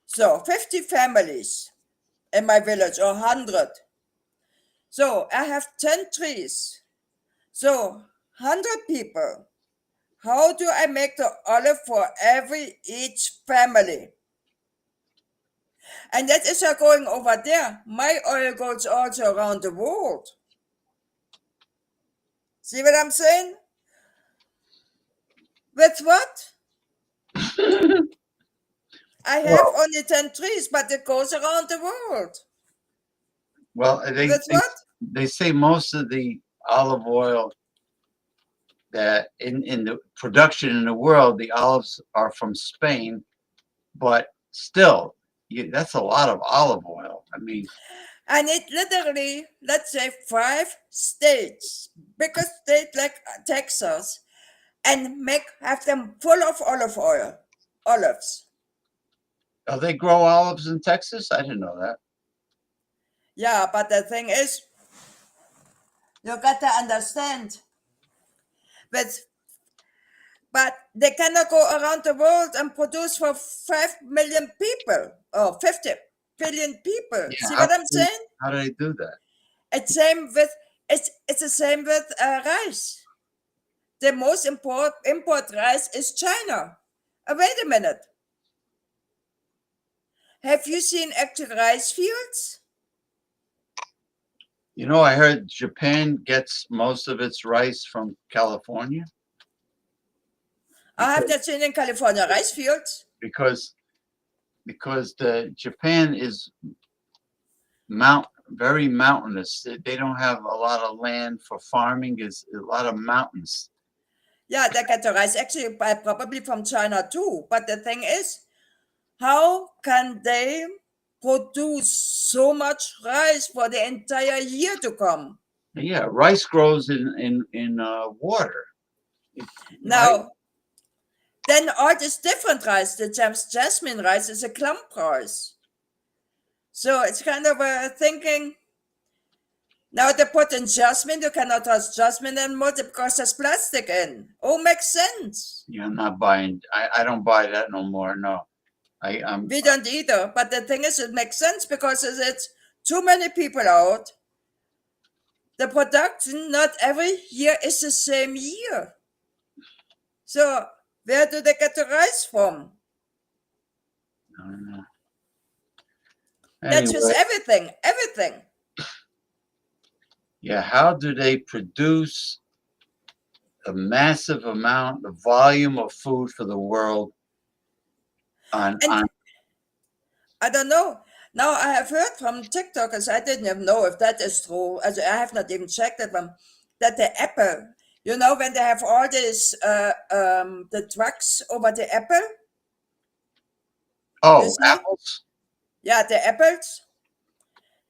So 50 families in my village, or 100. So I have 10 trees. So 100 people. How do I make the olive for each family? And that is going over there. My oil goes also around the world. See what I'm saying? With what? I have only 10 trees, but it goes around the world. Well, they say most of the olive oil that in the production in the world, the olives are from Spain, but still, that's a lot of olive oil. I mean, and it literally, let's say 5 states, bigger state like Texas, and have them full of olives. Oh, they grow olives in Texas? I didn't know that. Yeah, but the thing is, you got to understand, but they cannot go around the world and produce for 5 million people or 50 billion people. Yeah, see what I'm saying? How do they do that? It's the same with rice. The most import rice is China. Wait a minute. Have you seen actual rice fields? You know, I heard Japan gets most of its rice from California. I have not seen in California rice fields. Because the Japan is Mount very mountainous. They don't have a lot of land for farming. It's a lot of mountains. Yeah, they get the rice actually probably from China too. But the thing is, how can they produce so much rice for the entire year to come? Yeah, rice grows in water. Now, then all this different rice, the jasmine rice is a clump rice. So it's kind of a thinking. Now they put in jasmine, you cannot trust jasmine anymore because there's plastic in. Oh, makes sense. Yeah, I'm not buying. I don't buy that no more. No, We don't either. But the thing is, it makes sense because it's too many people out. The production not every year is the same year. So where do they get the rice from? I don't know. That's just Anyway, everything. yeah, how do they produce a massive amount, the volume of food for the world on I don't know. Now I have heard from TikTokers, I didn't even know if that is true. I have not even checked it, that the apple, when they have all this the drugs over the apple. You see? apples? Yeah, the apples.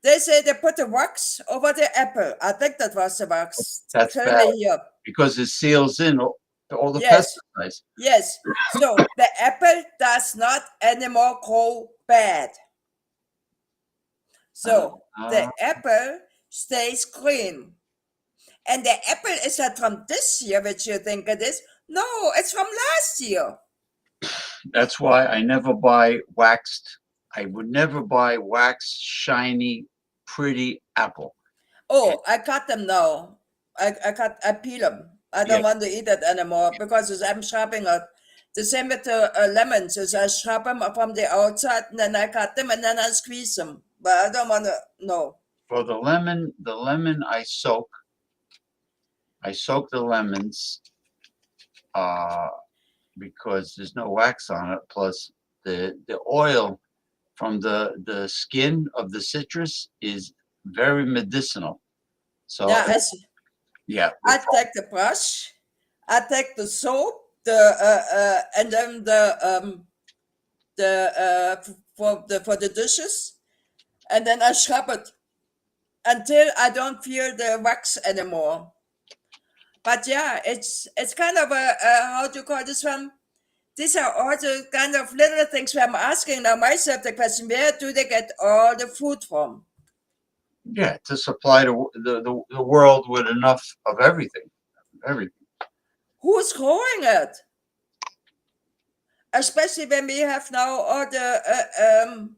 They say they put the wax over the apple. I think that was the wax. That's Tell bad me here. because it seals in all the Yes. pesticides. Yes. So the apple does not anymore grow bad. So the apple stays green. And the apple is not from this year, which you think it is. No, it's from last year. That's why I never buy waxed. I would never buy waxed, shiny, pretty apple. Oh, I cut them now. I peel them. I don't want to eat it anymore because I'm sharpening it. The same with the lemons. Is I sharp them from the outside and then I cut them and then I squeeze them. But I don't want to. No. For the lemon I soak. I soak the lemons because there's no wax on it. Plus the oil from the skin of the citrus is very medicinal. So Yeah, I see. Yeah. I take the brush, I take the soap, and then for the dishes, and then I scrub it until I don't feel the wax anymore. But yeah, it's kind of a how do you call this one? These are all the kind of little things where I'm asking now myself the question: where do they get all the food from? Yeah, to supply the world with enough of everything. Who's growing it? Especially when we have now all the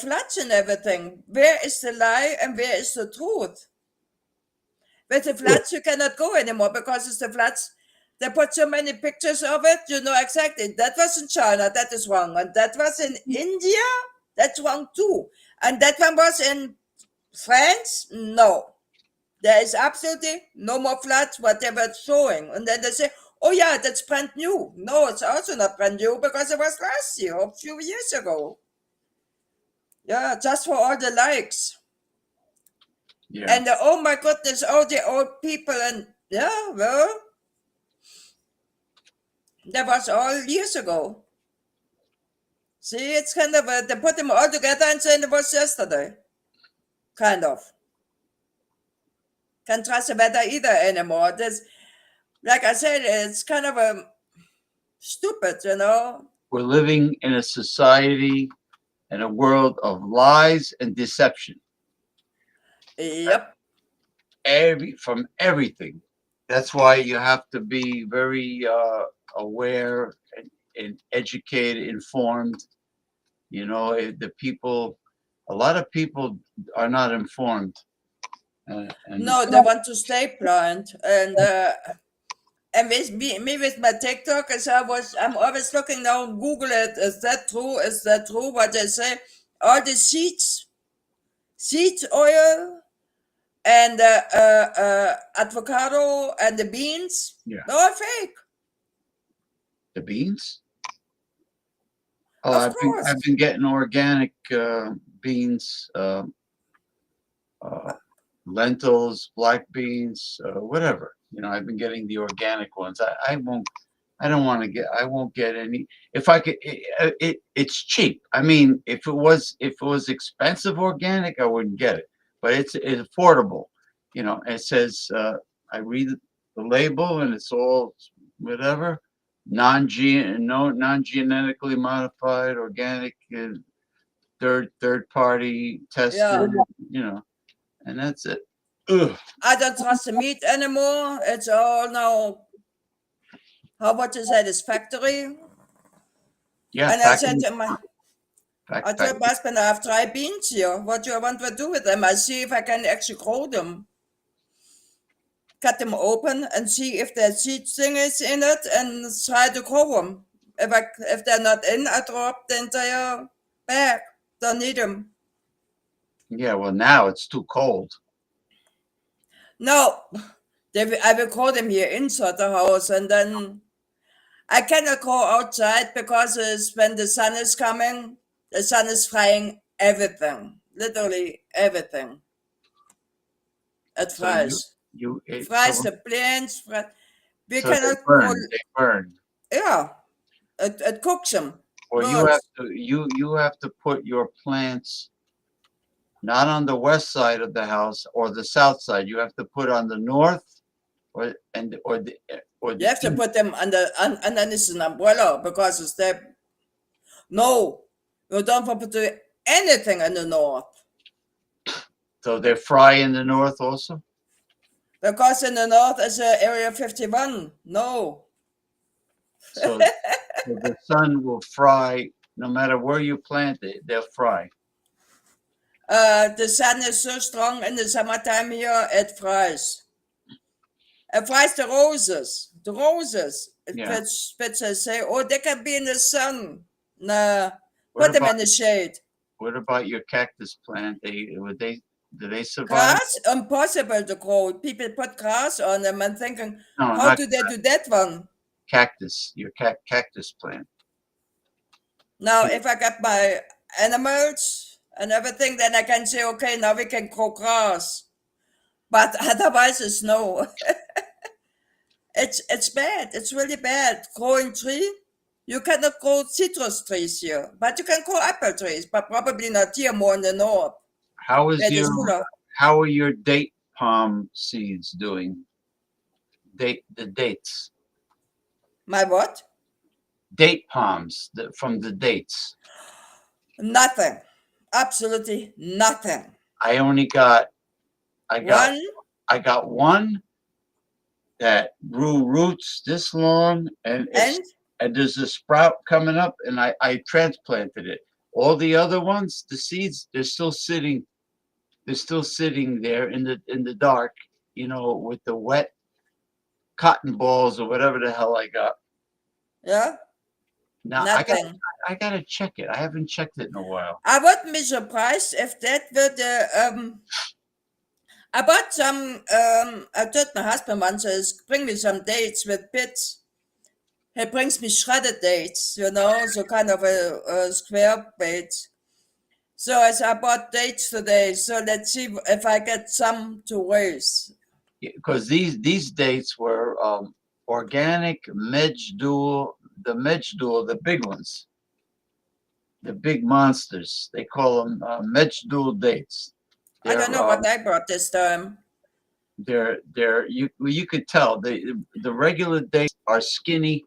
floods and everything. Where is the lie and where is the truth? With the floods, you cannot go anymore because it's the floods. They put so many pictures of it, you know exactly. That was in China, that is wrong. And that was in India, that's wrong too. And that one was in France, no. There is absolutely no more floods, whatever it's showing. And then they say, oh yeah, that's brand new. No, it's also not brand new because it was last year, a few years ago. Yeah, just for all the likes. Yeah. And oh my goodness, all the old people and yeah, well, that was all years ago. See, it's kind of they put them all together and say it was yesterday. Kind of. Can't trust the weather either anymore. There's, like I said, it's kind of a stupid, you know. We're living in a society and a world of lies and deception. Yep. From everything. That's why you have to be very aware and educated, informed. You know, a lot of people are not informed. No, they want to stay blind. And with me with my TikTok, I'm always looking now on Google it. Is that true? Is that true? What they say? All the seeds oil, and avocado and the beans. Yeah. No, fake. The beans? Of Oh, course. I've been getting organic beans, lentils, black beans, whatever. I've been getting the organic ones. I won't. I don't want to get. I won't get any. If I could, it's cheap. I mean, if it was expensive organic, I wouldn't get it. But it's affordable. It says I read the label and it's all whatever non-genetically modified, organic, third party tested. And that's it. Ugh. I don't trust the meat anymore. It's all now, what you say, this factory. Yeah, And I said to my husband, I have dry beans here. What do you want to do with them? I see if I can actually grow them. Cut them open and see if the seed thing is in it and try to grow them. If they're not in, I drop the entire bag. Don't need them. Yeah, well, now it's too cold. No, I will grow them here inside the house, and then I cannot go outside because when the sun is coming, the sun is frying everything, literally everything. It fries. It fries the plants. We so cannot they burn. Yeah, it cooks them. Well, you have to put your plants not on the west side of the house or the south side. You have to put on the north, or the you have to put them underneath an umbrella because it's there. No, you don't want to do anything in the north. So they fry in the north also? Because in the north is Area 51. No. So the sun will fry no matter where you plant it. They'll fry. The sun is so strong in the summertime here, it fries. It fries the roses. The roses. Spitz say, oh, they can be in the sun. Nah, put them in the shade. What about your cactus plant? Do they survive? Grass? Impossible to grow. People put grass on them and thinking, how do they do that one? Cactus, your cactus plant. Now, if I got my animals and everything, then I can say, okay, now we can grow grass. But otherwise, it's no. It's bad. It's really bad. Growing tree, you cannot grow citrus trees here, but you can grow apple trees, but probably not here, more in the north. How are your date palm seeds doing? The dates. My what? Date palms from the dates. Nothing. Absolutely nothing. I got one that grew roots this long, and there's a sprout coming up, and I transplanted it. All the other ones, the seeds, they're still sitting there in the dark, with the wet cotton balls or whatever the hell I got. Yeah. Now nothing. I gotta check it. I haven't checked it in a while. I wouldn't be surprised if that would. I bought some. I told my husband once, bring me some dates with pits. He brings me shredded dates, so kind of a square dates. So I bought dates today. So let's see if I get some to raise. Because these dates were organic Mejdul, the big ones, the big monsters. They call them Mejdul dates. I don't know what I brought this time. You could tell the regular dates are skinny.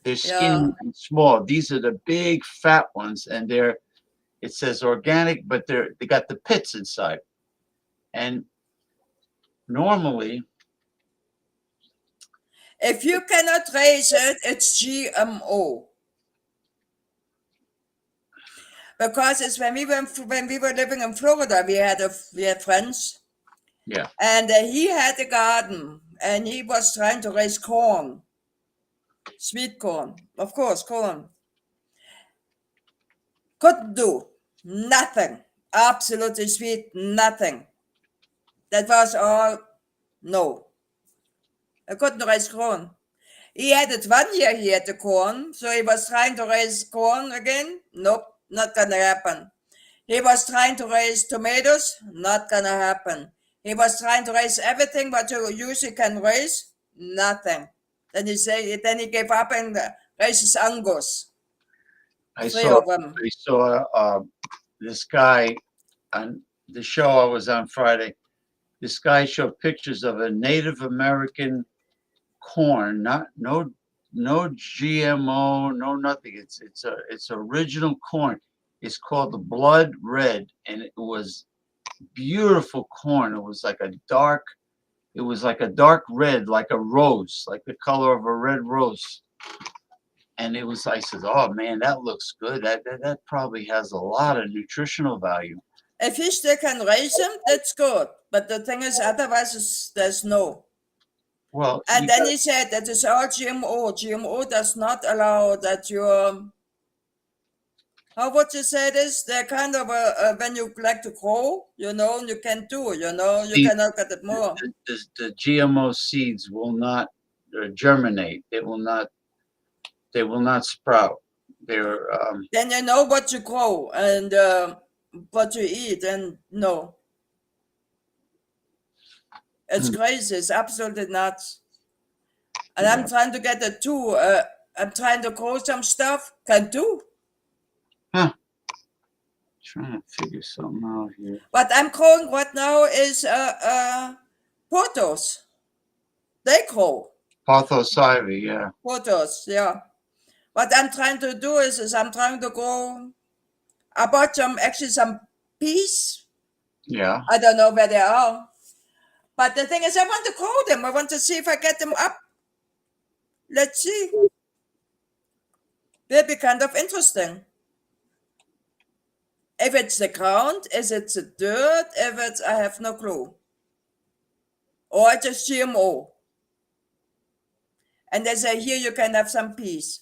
They're skinny and small. These are the big fat ones, and it says organic, but they got the pits inside. And normally, if you cannot raise it, it's GMO. Because it's when we were living in Florida, we had friends. Yeah. And he had a garden, and he was trying to raise corn, sweet corn, of course, corn. Couldn't do nothing, absolutely sweet, nothing. That was all no. I couldn't raise corn. He had it 1 year, he had the corn, so he was trying to raise corn again. Nope, not gonna happen. He was trying to raise tomatoes, not gonna happen. He was trying to raise everything what you usually can raise, nothing. Then he gave up and raises Angus. I Three saw of them. I saw this guy on the show I was on Friday. This guy showed pictures of a Native American corn, no GMO, no nothing. It's original corn. It's called the blood red, and it was beautiful corn. It was like a dark red, like a rose, like the color of a red rose. And I said, oh man, that looks good. That probably has a lot of nutritional value. If you still can raise them, that's good. But the thing is, otherwise, there's no. Well, and then he said that it's all GMO. GMO does not allow that you. How would you say this? They're kind of when you like to grow, you can do, you cannot get it more. The GMO seeds will not germinate. They will not sprout. They're Then you know what you grow and what you eat, and no. It's crazy. It's absolutely nuts. And I'm trying to get it too. I'm trying to grow some stuff. Can do. Trying to figure something out here. What I'm growing right now is pothos. They grow. Pothos ivy, yeah. Pothos, yeah. What I'm trying to do is I'm trying to grow. I bought some peas. Yeah. I don't know where they are. But the thing is, I want to grow them. I want to see if I get them up. Let's see. They'll be kind of interesting. If it's the ground, is it the dirt? I have no clue. Or it's just GMO. And they say, here you can have some peas.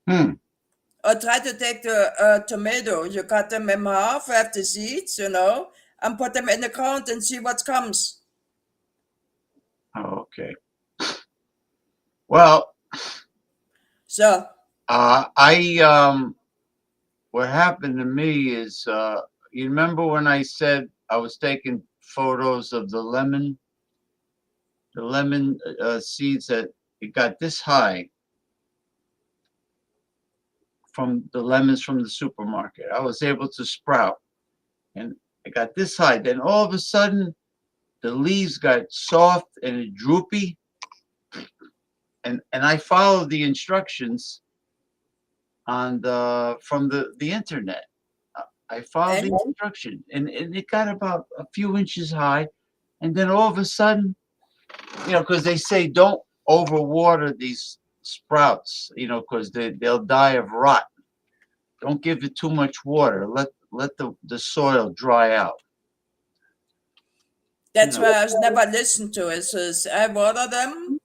Or try to take the tomato. You cut them in half, have the seeds, and put them in the ground and see what comes. Oh, okay. Well, so what happened to me is you remember when I said I was taking photos of the lemon seeds that it got this high from the lemons from the supermarket. I was able to sprout, and it got this high. Then all of a sudden, the leaves got soft and droopy, and I followed the instructions from the internet. I followed the instruction, and it got about a few inches high, and then all of a sudden, because they say don't overwater these sprouts, because they'll die of rot. Don't give it too much water. Let the soil dry out. That's why I was never listened to it. So I water them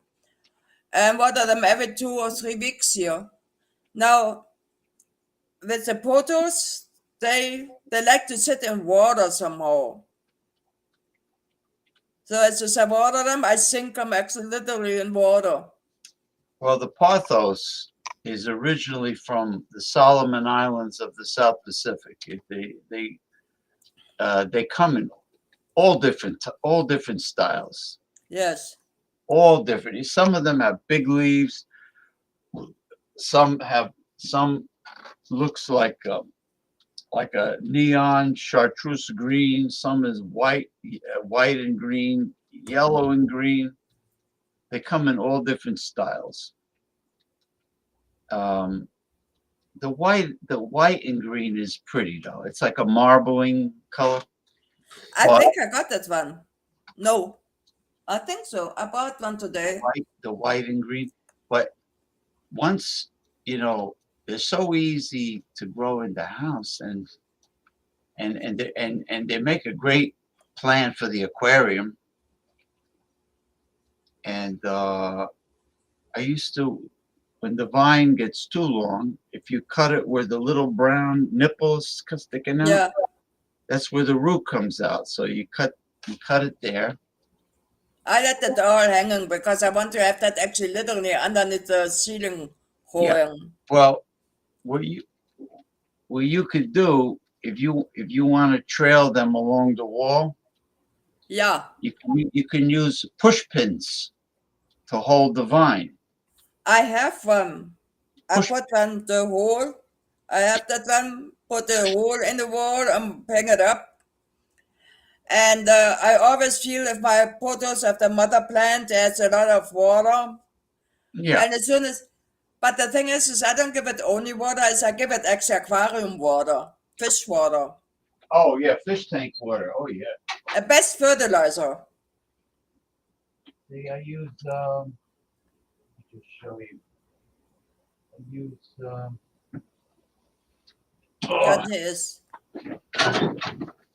and water them every 2 or 3 weeks here. Now, with the pothos, they like to sit in water somehow. So as I water them, I sink them actually literally in water. Well, the pothos is originally from the Solomon Islands of the South Pacific. They come in all different styles. Yes. All different. Some of them have big leaves. Some looks like a neon chartreuse green. Some is white and green, yellow and green. They come in all different styles. The white and green is pretty though. It's like a marbling color. I think I got that one. No, I think so. I bought one today. The white and green, but once they're so easy to grow in the house, and they make a great plant for the aquarium. And I used to, when the vine gets too long, if you cut it where the little brown nipples sticking out, that's where the root comes out. So you cut it there. I let that all hanging because I want to have that actually literally underneath the ceiling hole. Yeah. Well, what what you could do if you want to trail them along the wall, Yeah, you can use push pins to hold the vine. I have one. I Push. put one the hole. I have that one. Put the hole in the wall and hang it up. And I always feel if my photos of the mother plant, there's a lot of water. Yeah. And as soon as, but the thing is I don't give it only water, is I give it extra aquarium water, fish water. Oh yeah, fish tank water. Oh yeah. A best fertilizer. See, I use just show you. I use That is.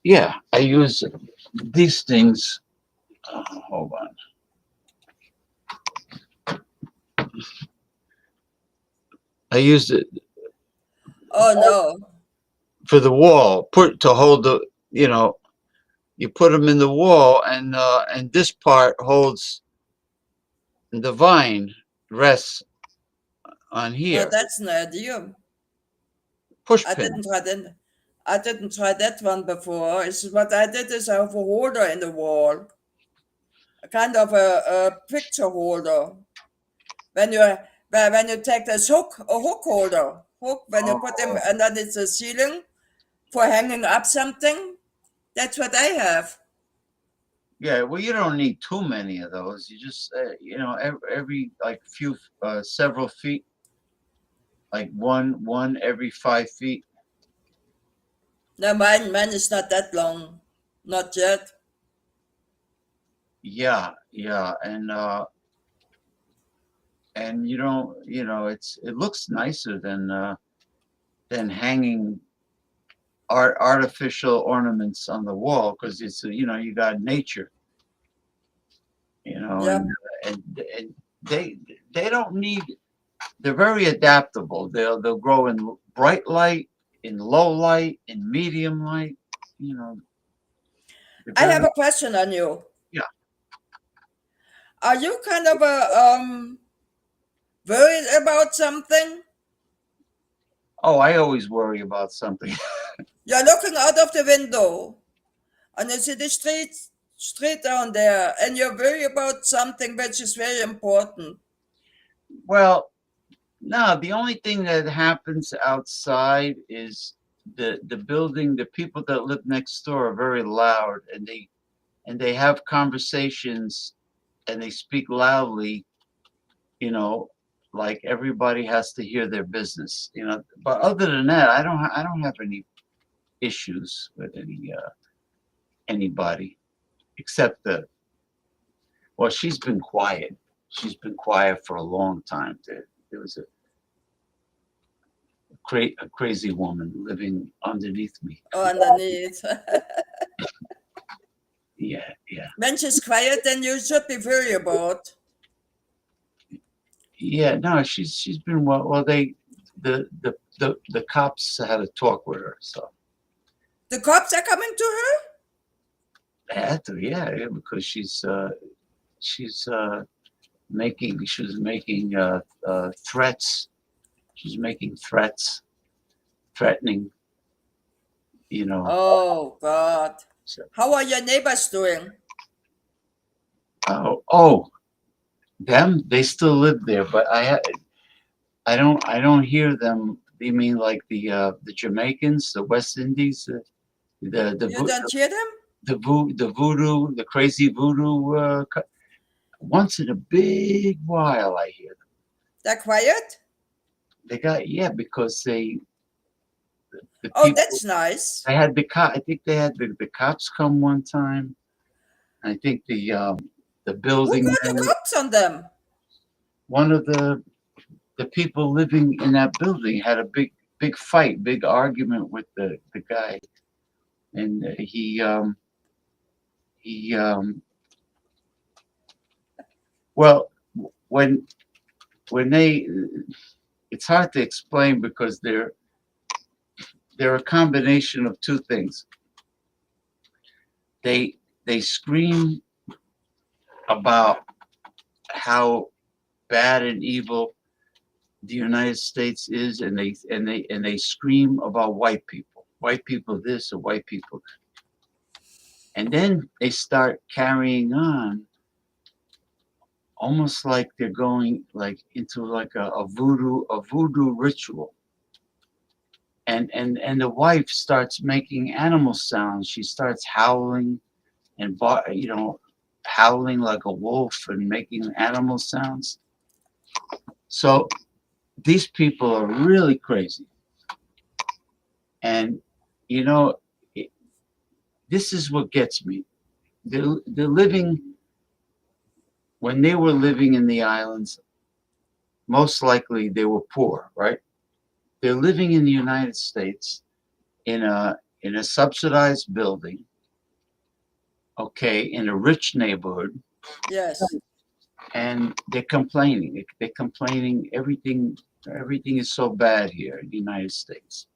yeah, I use these things. Hold on. I used it Oh no. for the wall, put to hold the, you put them in the wall, and this part holds the vine, rests on Oh, here. that's an idea. Push I pin. didn't try that. I didn't try that one before. It's what I did is I have a holder in the wall, a kind of a picture holder. When you when you take this a hook holder, when you put them underneath the ceiling for hanging up something. That's what I have. Yeah, well, you don't need too many of those. You just, every like few, several feet, like one every 5 feet. No, mine is not that long, not yet. Yeah, yeah, and you don't, it looks nicer than hanging artificial ornaments on the wall, because it's, you got nature, Yeah. and they don't need. They're very adaptable. They'll grow in bright light, in low light, in medium light. You know. I have a question on you. Yeah. Are you kind of worried about something? Oh, I always worry about something. You're looking out of the window and you see the street down there, and you're worried about something which is very important. Well, no, the only thing that happens outside is the building. The people that live next door are very loud, and they have conversations, and they speak loudly. Like everybody has to hear their business. But other than that, I don't have any issues with anybody except well, she's been quiet. She's been quiet for a long time. There was a crazy woman living underneath me. Oh, underneath. Yeah, yeah. When she's quiet, then you should be worried about. Yeah, no, she's been well. The cops had a talk with her, so The cops are coming to her? they had to, yeah, because she was making threats. She's making threats, threatening. Oh God. How are your neighbors doing? Oh, them? They still live there, but I don't hear them. You mean like the Jamaicans, the West Indies, You don't hear them? the voodoo, the crazy voodoo. Once in a big while, I hear them. They're quiet? They got because the Oh, people, that's nice. I had I think they had the cops come one time. I think the Who building. got the cops on them? One of the people living in that building had a big fight, big argument with the guy, and well, when they, it's hard to explain because they're a combination of two things. They scream about how bad and evil the United States is, and they scream about white people this or white people that. And then they start carrying on almost like they're going like into like a voodoo ritual. And the wife starts making animal sounds. She starts howling and howling like a wolf and making animal sounds. So these people are really crazy. And you know, this is what gets me. They're living, when they were living in the islands, most likely they were poor, right? They're living in the United States in a subsidized building, okay, in a rich neighborhood, Yes. and they're complaining. They're complaining everything is so bad here in the United States.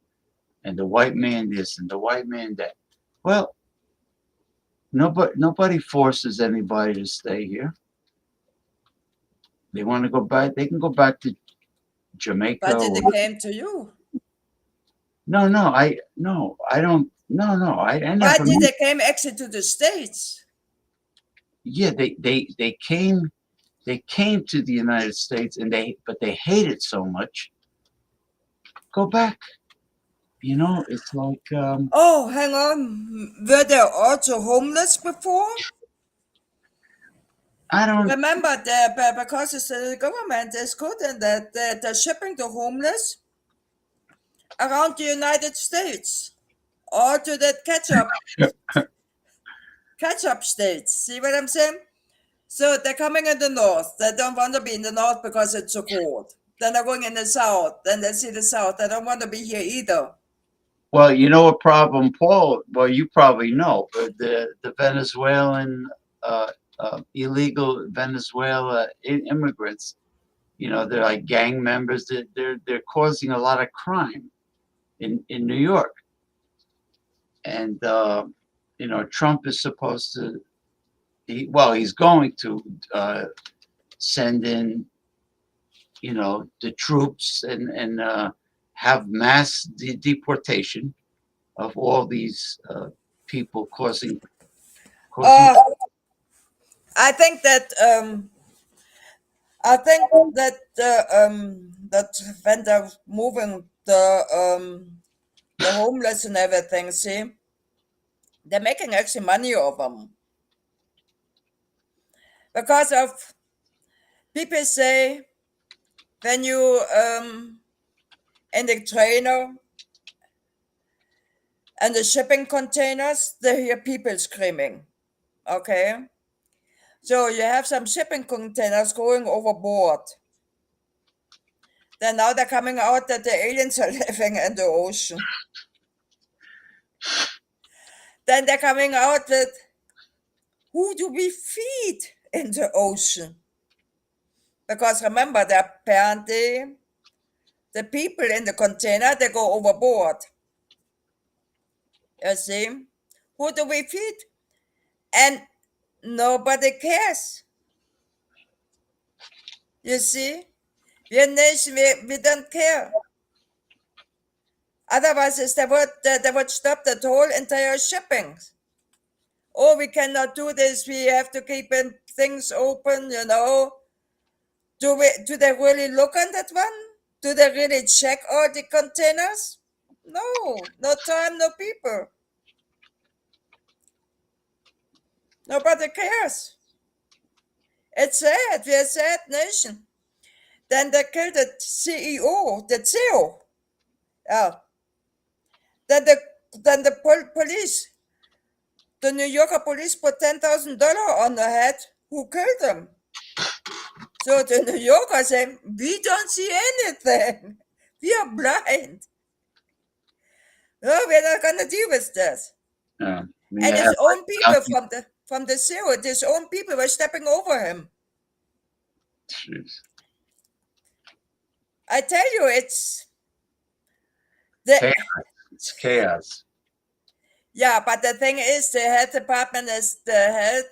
And the white man this and the white man that. Well, nobody forces anybody to stay here. They want to go back, they can go back to Jamaica. But did Or, they came to you? no, I don't. No, I Why never. did they came actually to the States? Yeah, they came to the United States, and but they hate it so much. Go back. You know, it's like. Oh, hang on. Were they also homeless before? I don't. Remember, because it's the government is good in that they're shipping the homeless around the United States or to the catch-up states. See what I'm saying? So they're coming in the north. They don't want to be in the north because it's so cold. Then they're going in the south. Then they see the south. They don't want to be here either. Well, you know a problem, Paul. Well, you probably know, but the Venezuelan illegal Venezuela immigrants, you know, they're like gang members. They're causing a lot of crime in New York, and you know, Trump is supposed to. He's going to send in, you know, the troops and have mass deportation of all these people causing. I think that that when they're moving the homeless and everything, see, they're making actually money off them because of people say when you in the trailer and the shipping containers, they hear people screaming. Okay, so you have some shipping containers going overboard. Then now they're coming out that the aliens are living in the ocean. Then they're coming out with who do we feed in the ocean? Because remember, that apparently the people in the container they go overboard. You see, who do we feed? And nobody cares. You see, we're a nation, we don't care. Otherwise, they would stop that whole entire shipping. Oh, we cannot do this. We have to keep things open. You know. Do they really look on that one? Do they really check all the containers? No, no time, no people. Nobody cares. It's sad. We're a sad nation. Then they killed the CEO, the CEO. Yeah. Then the police, the New Yorker police put $10,000 on the head. Who killed them? So the New Yorkers say, we don't see anything. We are blind. No, we're not gonna deal with this. And his own people from the CEO, his own people were stepping over him. Jeez. I tell you, it's chaos. It's chaos. Yeah, but the thing is, the health department is the health,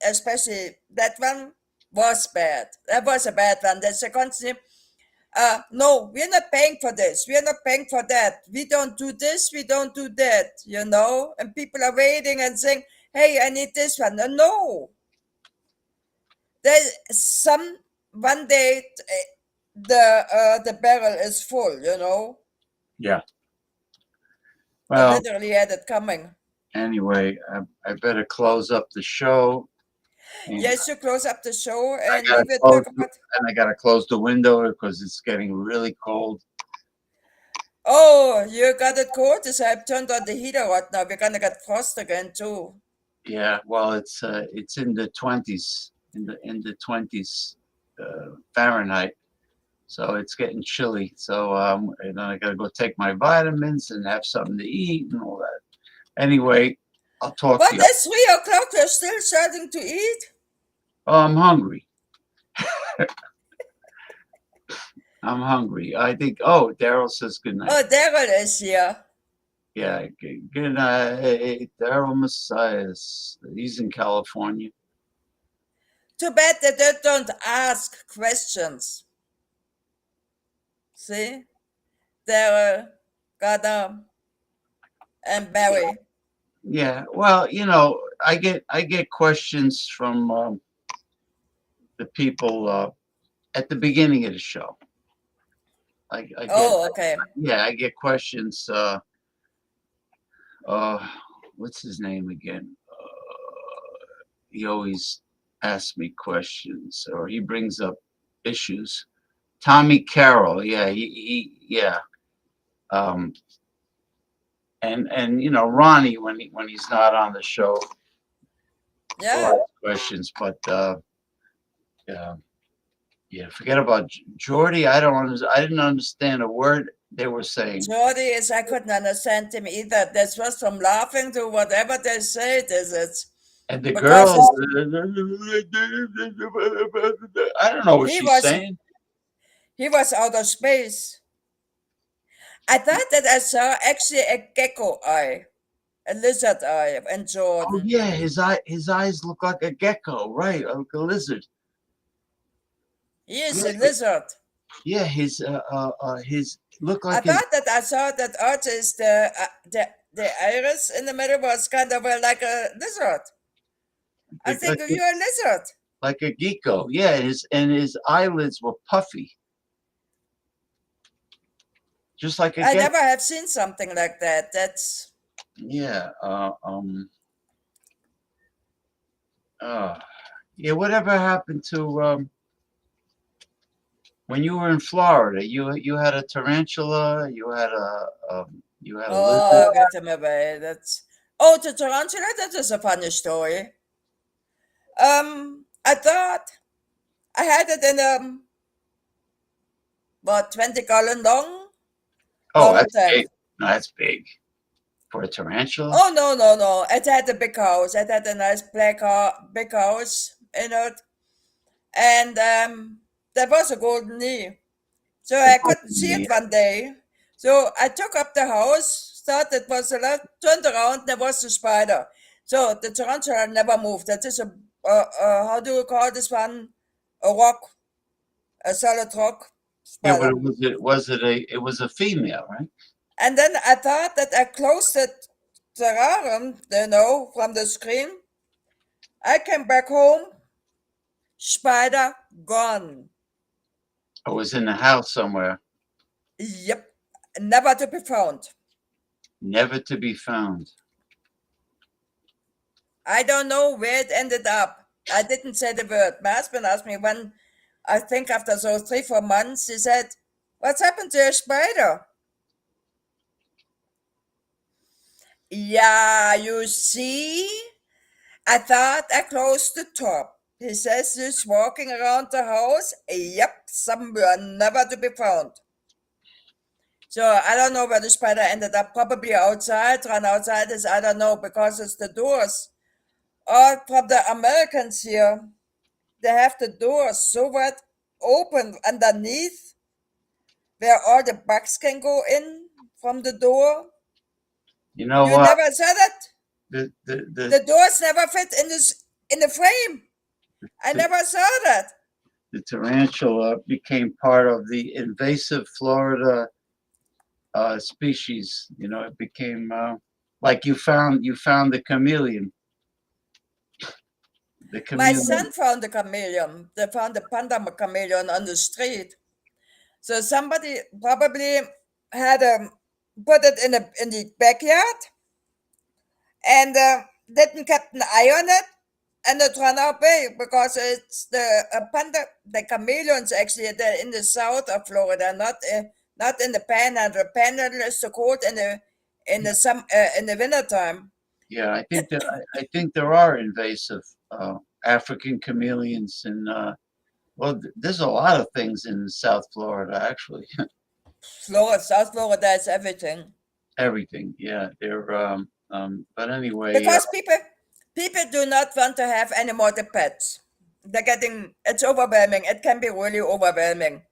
especially that one was bad. That was a bad one. The second thing, no, we're not paying for this. We're not paying for that. We don't do this. We don't do that, you know? And people are waiting and saying, hey, I need this one. No. There's one day the barrel is full, you know? Yeah. I Well, literally had it coming. anyway, I better close up the show. And Yes, you close up the show and I we gotta will close, talk about. and I gotta close the window because it's getting really cold. Oh, you got it cold? So I've turned on the heater right now. We're gonna get frost again too. Yeah, well, it's in the 20s, in the 20s Fahrenheit, so it's getting chilly. So and then I gotta go take my vitamins and have something to eat and all that. Anyway, I'll talk But to you. it's 3 o'clock. We're still starting to eat. Oh, I'm hungry. I'm hungry. I think. Oh, Daryl says good night. Oh, Daryl is here. Yeah, good night. Hey, Daryl Messias. He's in California. Too bad that they don't ask questions. See? Daryl, Gada, and Barry. Yeah, well, I get questions from the people at the beginning of the show. I get, Oh, okay. yeah, I get questions. What's his name again? He always asks me questions, or he brings up issues. Tommy Carroll, yeah, yeah. And Ronnie when he's not on the show. Yeah. Questions, but yeah, forget about Jordy. I didn't understand a word they were saying. Jordy is, I couldn't understand him either. This was from laughing to whatever they say. This is. And the girl, I don't know what she's saying. He was out of space. I thought that I saw actually a gecko eye, a lizard eye in Jordan. Oh yeah, his eyes look like a gecko, right? Like a lizard. He is a lizard. Yeah, his look like. I thought that I saw that artist. The iris in the middle was kind of like a lizard. I think you're a lizard. Like a gecko, yeah. His eyelids were puffy, just like a. I never have seen something like that. That's. Yeah. Yeah. Whatever happened to when you were in Florida? You had a tarantula. You had a lizard. Get him away. That's. Oh, the tarantula. That is a funny story. I thought I had it in about 20-gallon long. Oh, that's big. No, that's big for a tarantula. Oh no! It had a big house. It had a nice big house in it, and there was a golden knee. So I couldn't see it one day. So I took up the house, thought it was a lot, turned around, there was a spider. So the tarantula never moved. That is a how do you call this one? A rock, a solid rock Yeah, spider. but it was a female, right? And then I thought that I closed it terrarium, from the screen. I came back home, spider gone. I was in the house somewhere. Yep, never to be found. Never to be found. I don't know where it ended up. I didn't say the word. My husband asked me when, I think after those 3-4 months, he said, "What's happened to your spider?" Yeah, you see? I thought I closed the top. He says he's walking around the house. Yep, somewhere, never to be found. So I don't know where the spider ended up. Probably outside, run outside is, I don't know, because it's the doors. Or from the Americans here, they have the doors so wide open underneath where all the bugs can go in from the door. You know You what? never said it? The The doors never fit in the frame. I never saw that. the tarantula became part of the invasive Florida species. You know, it became like you found the chameleon. The My chameleon. son found a chameleon. They found a panda chameleon on the street. So somebody probably had put it in the backyard and didn't kept an eye on it, and it ran away because it's the panda, the chameleons actually they're in the south of Florida, not in the panhandle. The panhandle is so cold in the winter time. Yeah, I think there are invasive African chameleons, and well, there's a lot of things in South Florida actually. South Florida is everything. Everything, yeah. They're but anyway, Because people do not want to have any more the pets. It's overwhelming. It can be really overwhelming.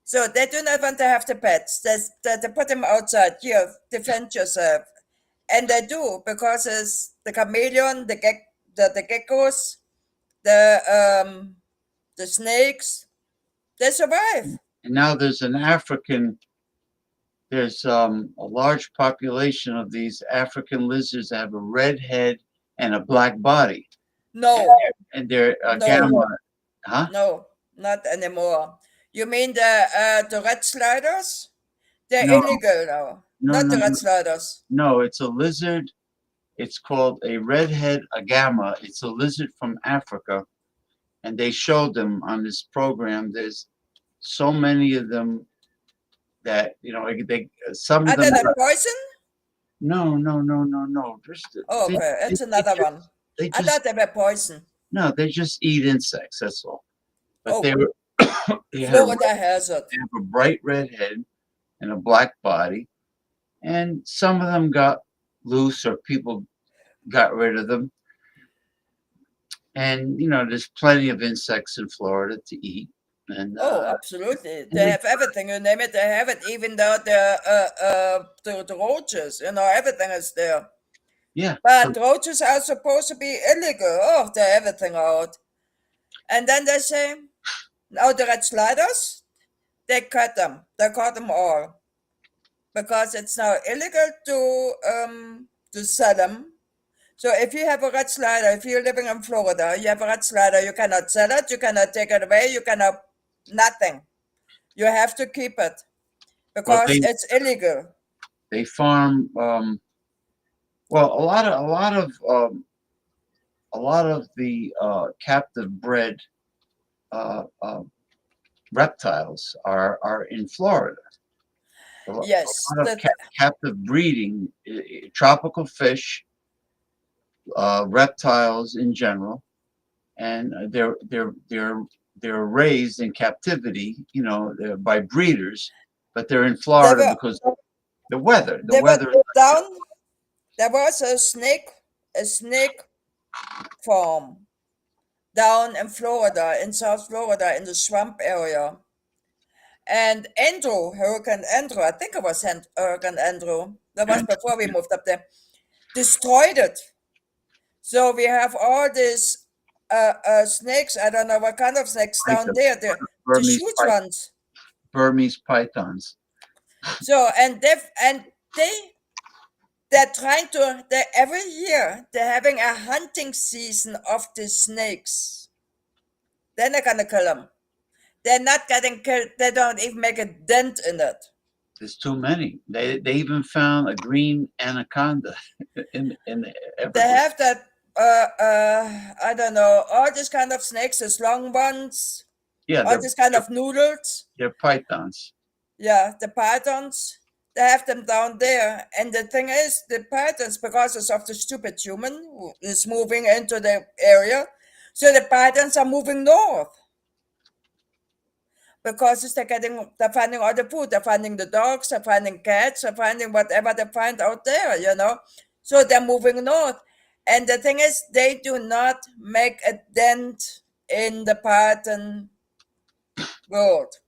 So they do not want to have the pets. They put them outside. Here, defend yourself. And they do, because it's the chameleon, the geckos, the snakes, they survive. and now there's a large population of these African lizards that have a red head and a black body. No. And they're No. gamma, huh? No, not anymore. You mean the red sliders? They're No. illegal now. No, Not no, the red no. sliders. No, it's a lizard. It's called a redhead agama. It's a lizard from Africa, and they showed them on this program. There's so many of them that some Are of they them. the poison? No. Oh, okay, it's another one. I thought they were poison. No, they just eat insects. That's all. But Oh. they were. They have Florida has it. a bright red head and a black body, and some of them got loose or people got rid of them. And there's plenty of insects in Florida to eat. And Absolutely. They have everything. You name it, they have it. Even though the roaches, everything is there. yeah, But roaches are supposed to be illegal. Oh, they're everything out. And then they say, now the red sliders, they cut them. They cut them all. Because it's now illegal to sell them. So if you have a red slider, if you're living in Florida, you have a red slider, you cannot sell it, you cannot take it away, you cannot, nothing. You have to keep it because it's illegal. They farm. Well, a lot of the captive bred reptiles are in Florida. Yes, a lot of captive breeding, tropical fish, reptiles in general, and they're raised in captivity, by breeders, but they're in Florida because of the weather. The weather. There was a snake farm down in Florida, in South Florida, in the swamp area. And Hurricane Andrew, I think it was Hurricane Andrew, that was before we moved up there, destroyed it. So we have all these snakes, I don't know what kind of snakes down there, the huge ones. Burmese pythons. So, they're trying to, every year, they're having a hunting season of the snakes. Then they're going to kill them. They're not getting killed. They don't even make a dent in it. There's too many. They even found a green anaconda in the Everglades. They have that, I don't know, all these kind of snakes, these long ones. Yeah. All these kind of noodles. They're pythons. Yeah, the pythons. They have them down there. And the thing is, the pythons, because of the stupid human who is moving into the area, so the pythons are moving north. Because they're finding all the food. They're finding the dogs, they're finding cats, they're finding whatever they find out there, So they're moving north. And the thing is, they do not make a dent in the python world.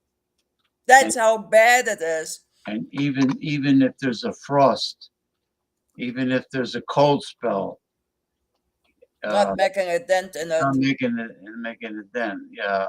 That's how bad it is. And even if there's a frost, even if there's a cold spell, not making a dent in it. Not making a dent. Yeah.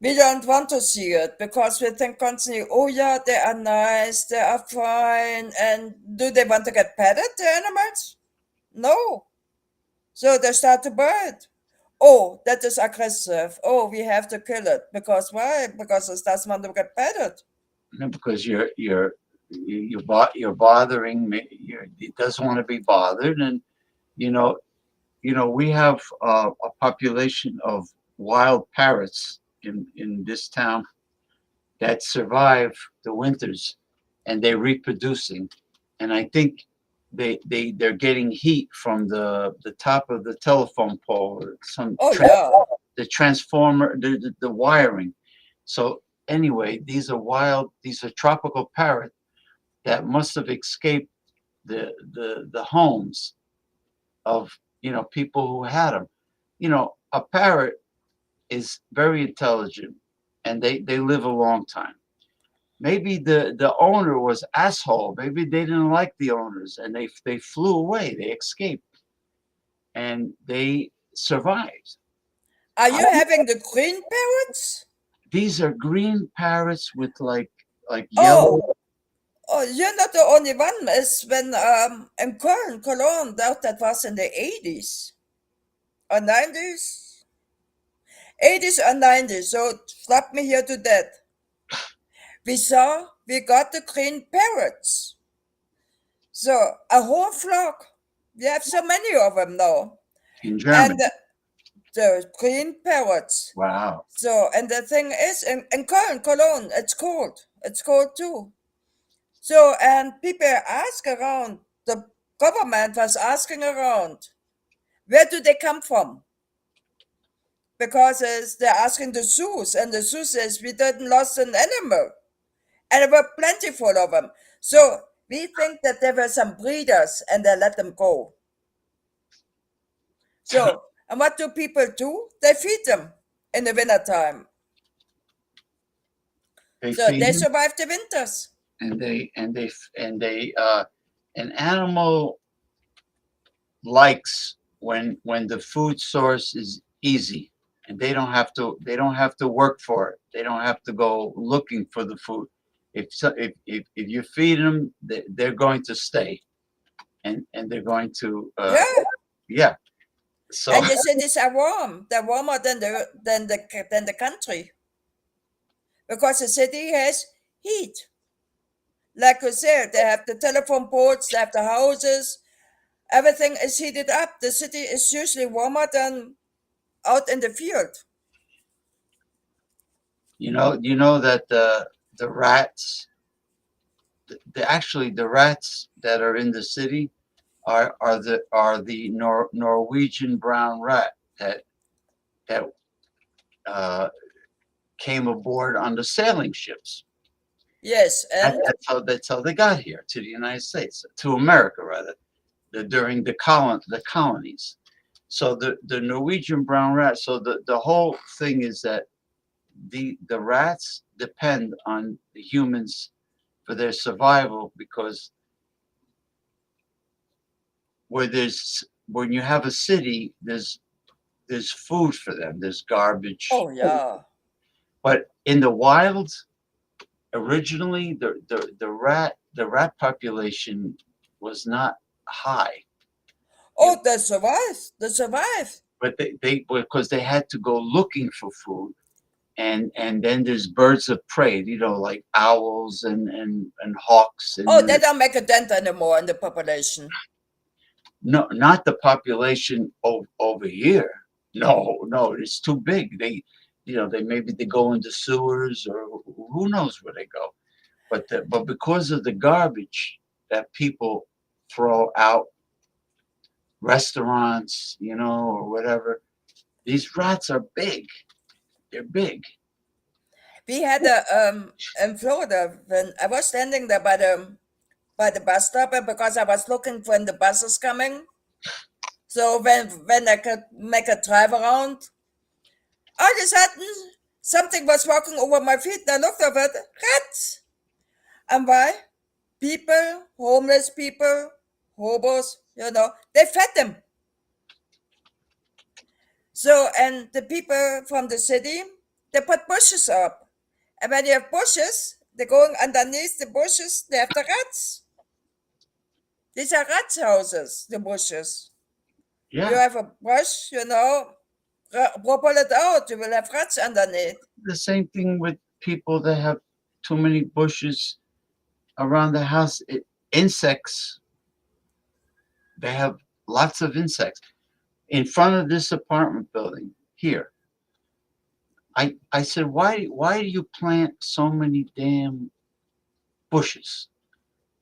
We don't want to see it because we think constantly, oh yeah, they are nice, they are fine. And do they want to get petted, the animals? No. So they start to bite. Oh, that is aggressive. Oh, we have to kill it. Because why? Because it doesn't want to get petted. No, because you're bothering me. It doesn't want to be bothered, and you know, we have a population of wild parrots in this town that survive the winters, and they're reproducing. And I think they're getting heat from the top of the telephone pole or Oh yeah. the transformer, the wiring. So anyway, these are tropical parrots that must have escaped the homes of people who had them. A parrot is very intelligent, and they live a long time. Maybe the owner was asshole. Maybe they didn't like the owners, and they flew away. They escaped, and they survived. Are you having the green parrots? These are green parrots with like yellow. Oh, you're not the only one. It's when in Cologne, that was in the 80s or 90s. 80s or 90s. So slap me here to death. We got the green parrots. So a whole flock. We have so many of them now. In Germany. And the green parrots. Wow. So, and the thing is, in Cologne, it's cold. It's cold too. So, and people ask around, the government was asking around, where do they come from? Because they're asking the zoos, and the zoo says we didn't lost an animal. And there were plentiful of them. So we think that there were some breeders and they let them go. So, and what do people do? They feed them in the wintertime. They So feed they them, survive the winters. and an animal likes when the food source is easy, and they don't have to work for it. They don't have to go looking for the food. If you feed them, they're going to stay, and they're going to yeah. So And the cities are warm. They're warmer than the country. Because the city has heat. Like you said, they have the telephone poles, they have the houses, everything is heated up. The city is usually warmer than out in the field. you know that the rats, actually the rats that are in the city are the Norwegian brown rat that uh, came aboard on the sailing ships. Yes, and That's how they got here to the United States, to America rather, during the colonies. So the Norwegian brown rat. So the whole thing is that the rats depend on the humans for their survival, because when you have a city, there's food for them, there's garbage. oh yeah. But in the wild, originally the rat population was not high. Oh, they survive. They survive. But they because they had to go looking for food, and then there's birds of prey, like owls and hawks. Oh, they don't make a dent anymore in the population. No, not the population over here. No, it's too big. They go into sewers, or who knows where they go. But because of the garbage that people throw out, restaurants, or whatever, these rats are big. They're big. We had in Florida, when I was standing there by the bus stop, because I was looking when the bus is coming. So when I could make a drive around, all of a sudden something was walking over my feet. And I looked over it, rats. And why? People, homeless people, hobos, they fed them. So, and the people from the city, They put bushes up. And when you have bushes, they're going underneath the bushes, they have the rats. These are rats houses, the bushes. You Yeah, have a brush, pull it out, you will have rats underneath. the same thing with people that have too many bushes around the house. Insects, they have lots of insects. In front of this apartment building here, I said, why do you plant so many damn bushes?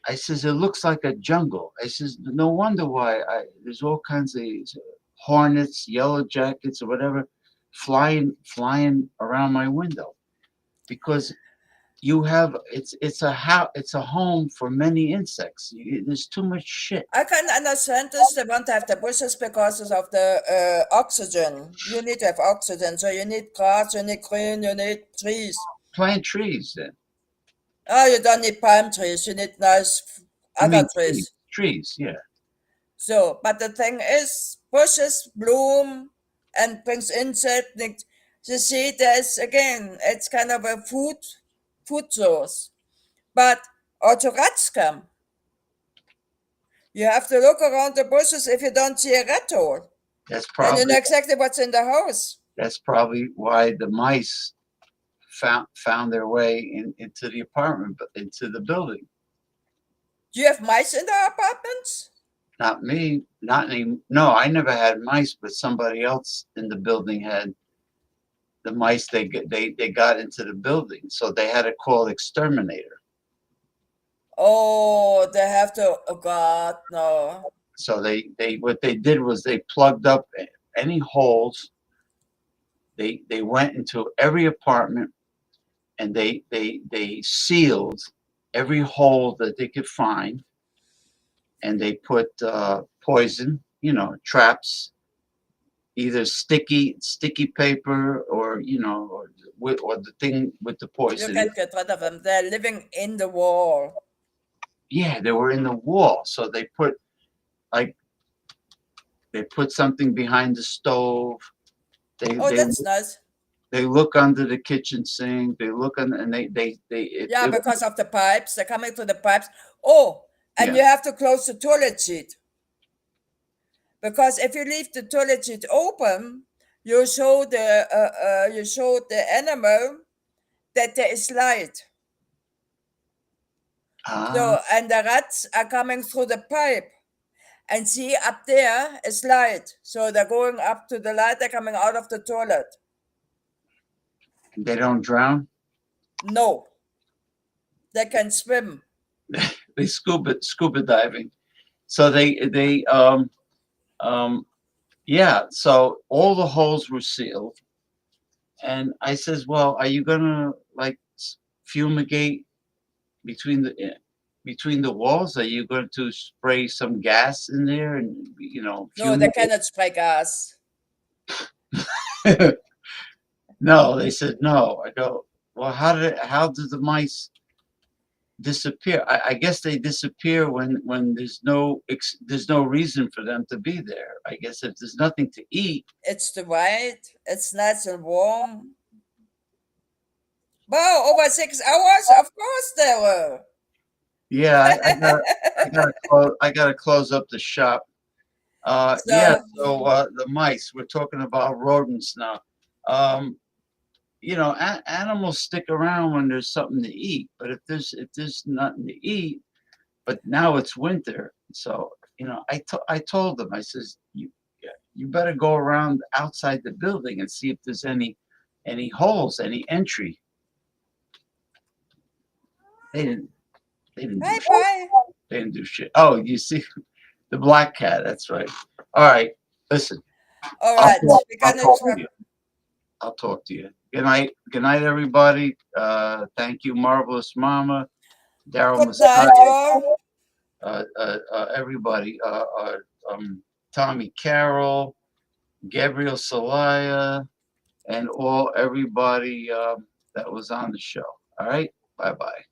I says, it looks like a jungle. I says, no wonder why there's all kinds of hornets, yellow jackets, or whatever, flying around my window, because you have it's a home for many insects. There's too much shit. I can understand this. They want to have the bushes because of the oxygen. You need to have oxygen, so you need grass, you need green, you need trees. Plant trees then. Oh, you don't need palm trees. You need nice I other mean trees. trees, yeah. So, but the thing is, bushes bloom and brings insect. You see, there's again, it's kind of a food source. But also rats come. You have to look around the bushes if you don't see a rat hole. That's Then you probably know exactly what's in the house. that's probably why the mice found their way into the apartment, into the building. Do you have mice in the apartments? Not me, not any. No, I never had mice, but somebody else in the building had the mice. They got into the building, so they had to call exterminator. Oh, they have to. Oh God, no. So they what they did was they plugged up any holes. They went into every apartment and they sealed every hole that they could find, and they put poison, traps, either sticky paper or or the thing with the You poison. can't get rid of them. They're living in the wall. Yeah, they were in the wall, so they put something behind the stove. Oh, that's nice. They look under the kitchen sink. They look and Yeah, because of the pipes. They're coming to the pipes. Oh, and Yeah. you have to close the toilet seat. Because if you leave the toilet seat open, you show the animal that there is light. So, and the rats are coming through the pipe. And see, up there is light. So they're going up to the light, they're coming out of the toilet. They don't drown. No. They can swim. They scuba diving. So yeah. So all the holes were sealed, and I says, "Well, are you gonna fumigate between the walls? Are you going to spray some gas in there and No, they fumigate?" cannot spray gas. No, they said no. I go, well, how did the mice disappear? I guess they disappear when there's no reason for them to be there. I guess if there's nothing to eat. It's the white. It's nice and warm. Wow, over 6 hours? Of course they were. Yeah, I gotta close up the shop. Yeah, so the mice. We're talking about rodents now. Animals stick around when there's something to eat, but if there's nothing to eat, but now it's winter, so I told them, I says, you better go around outside the building and see if there's any holes, any entry. They didn't Bye bye. They didn't do shit. Oh, you see, the black cat. That's right. All right, listen. All right, I'll talk to you. Good night. Good night, everybody. Thank you, Marvelous Mama, Daryl Good night, Messiah, everybody. Tommy Carroll, Gabriel Salaya, and everybody that was on the show. All right. Bye bye.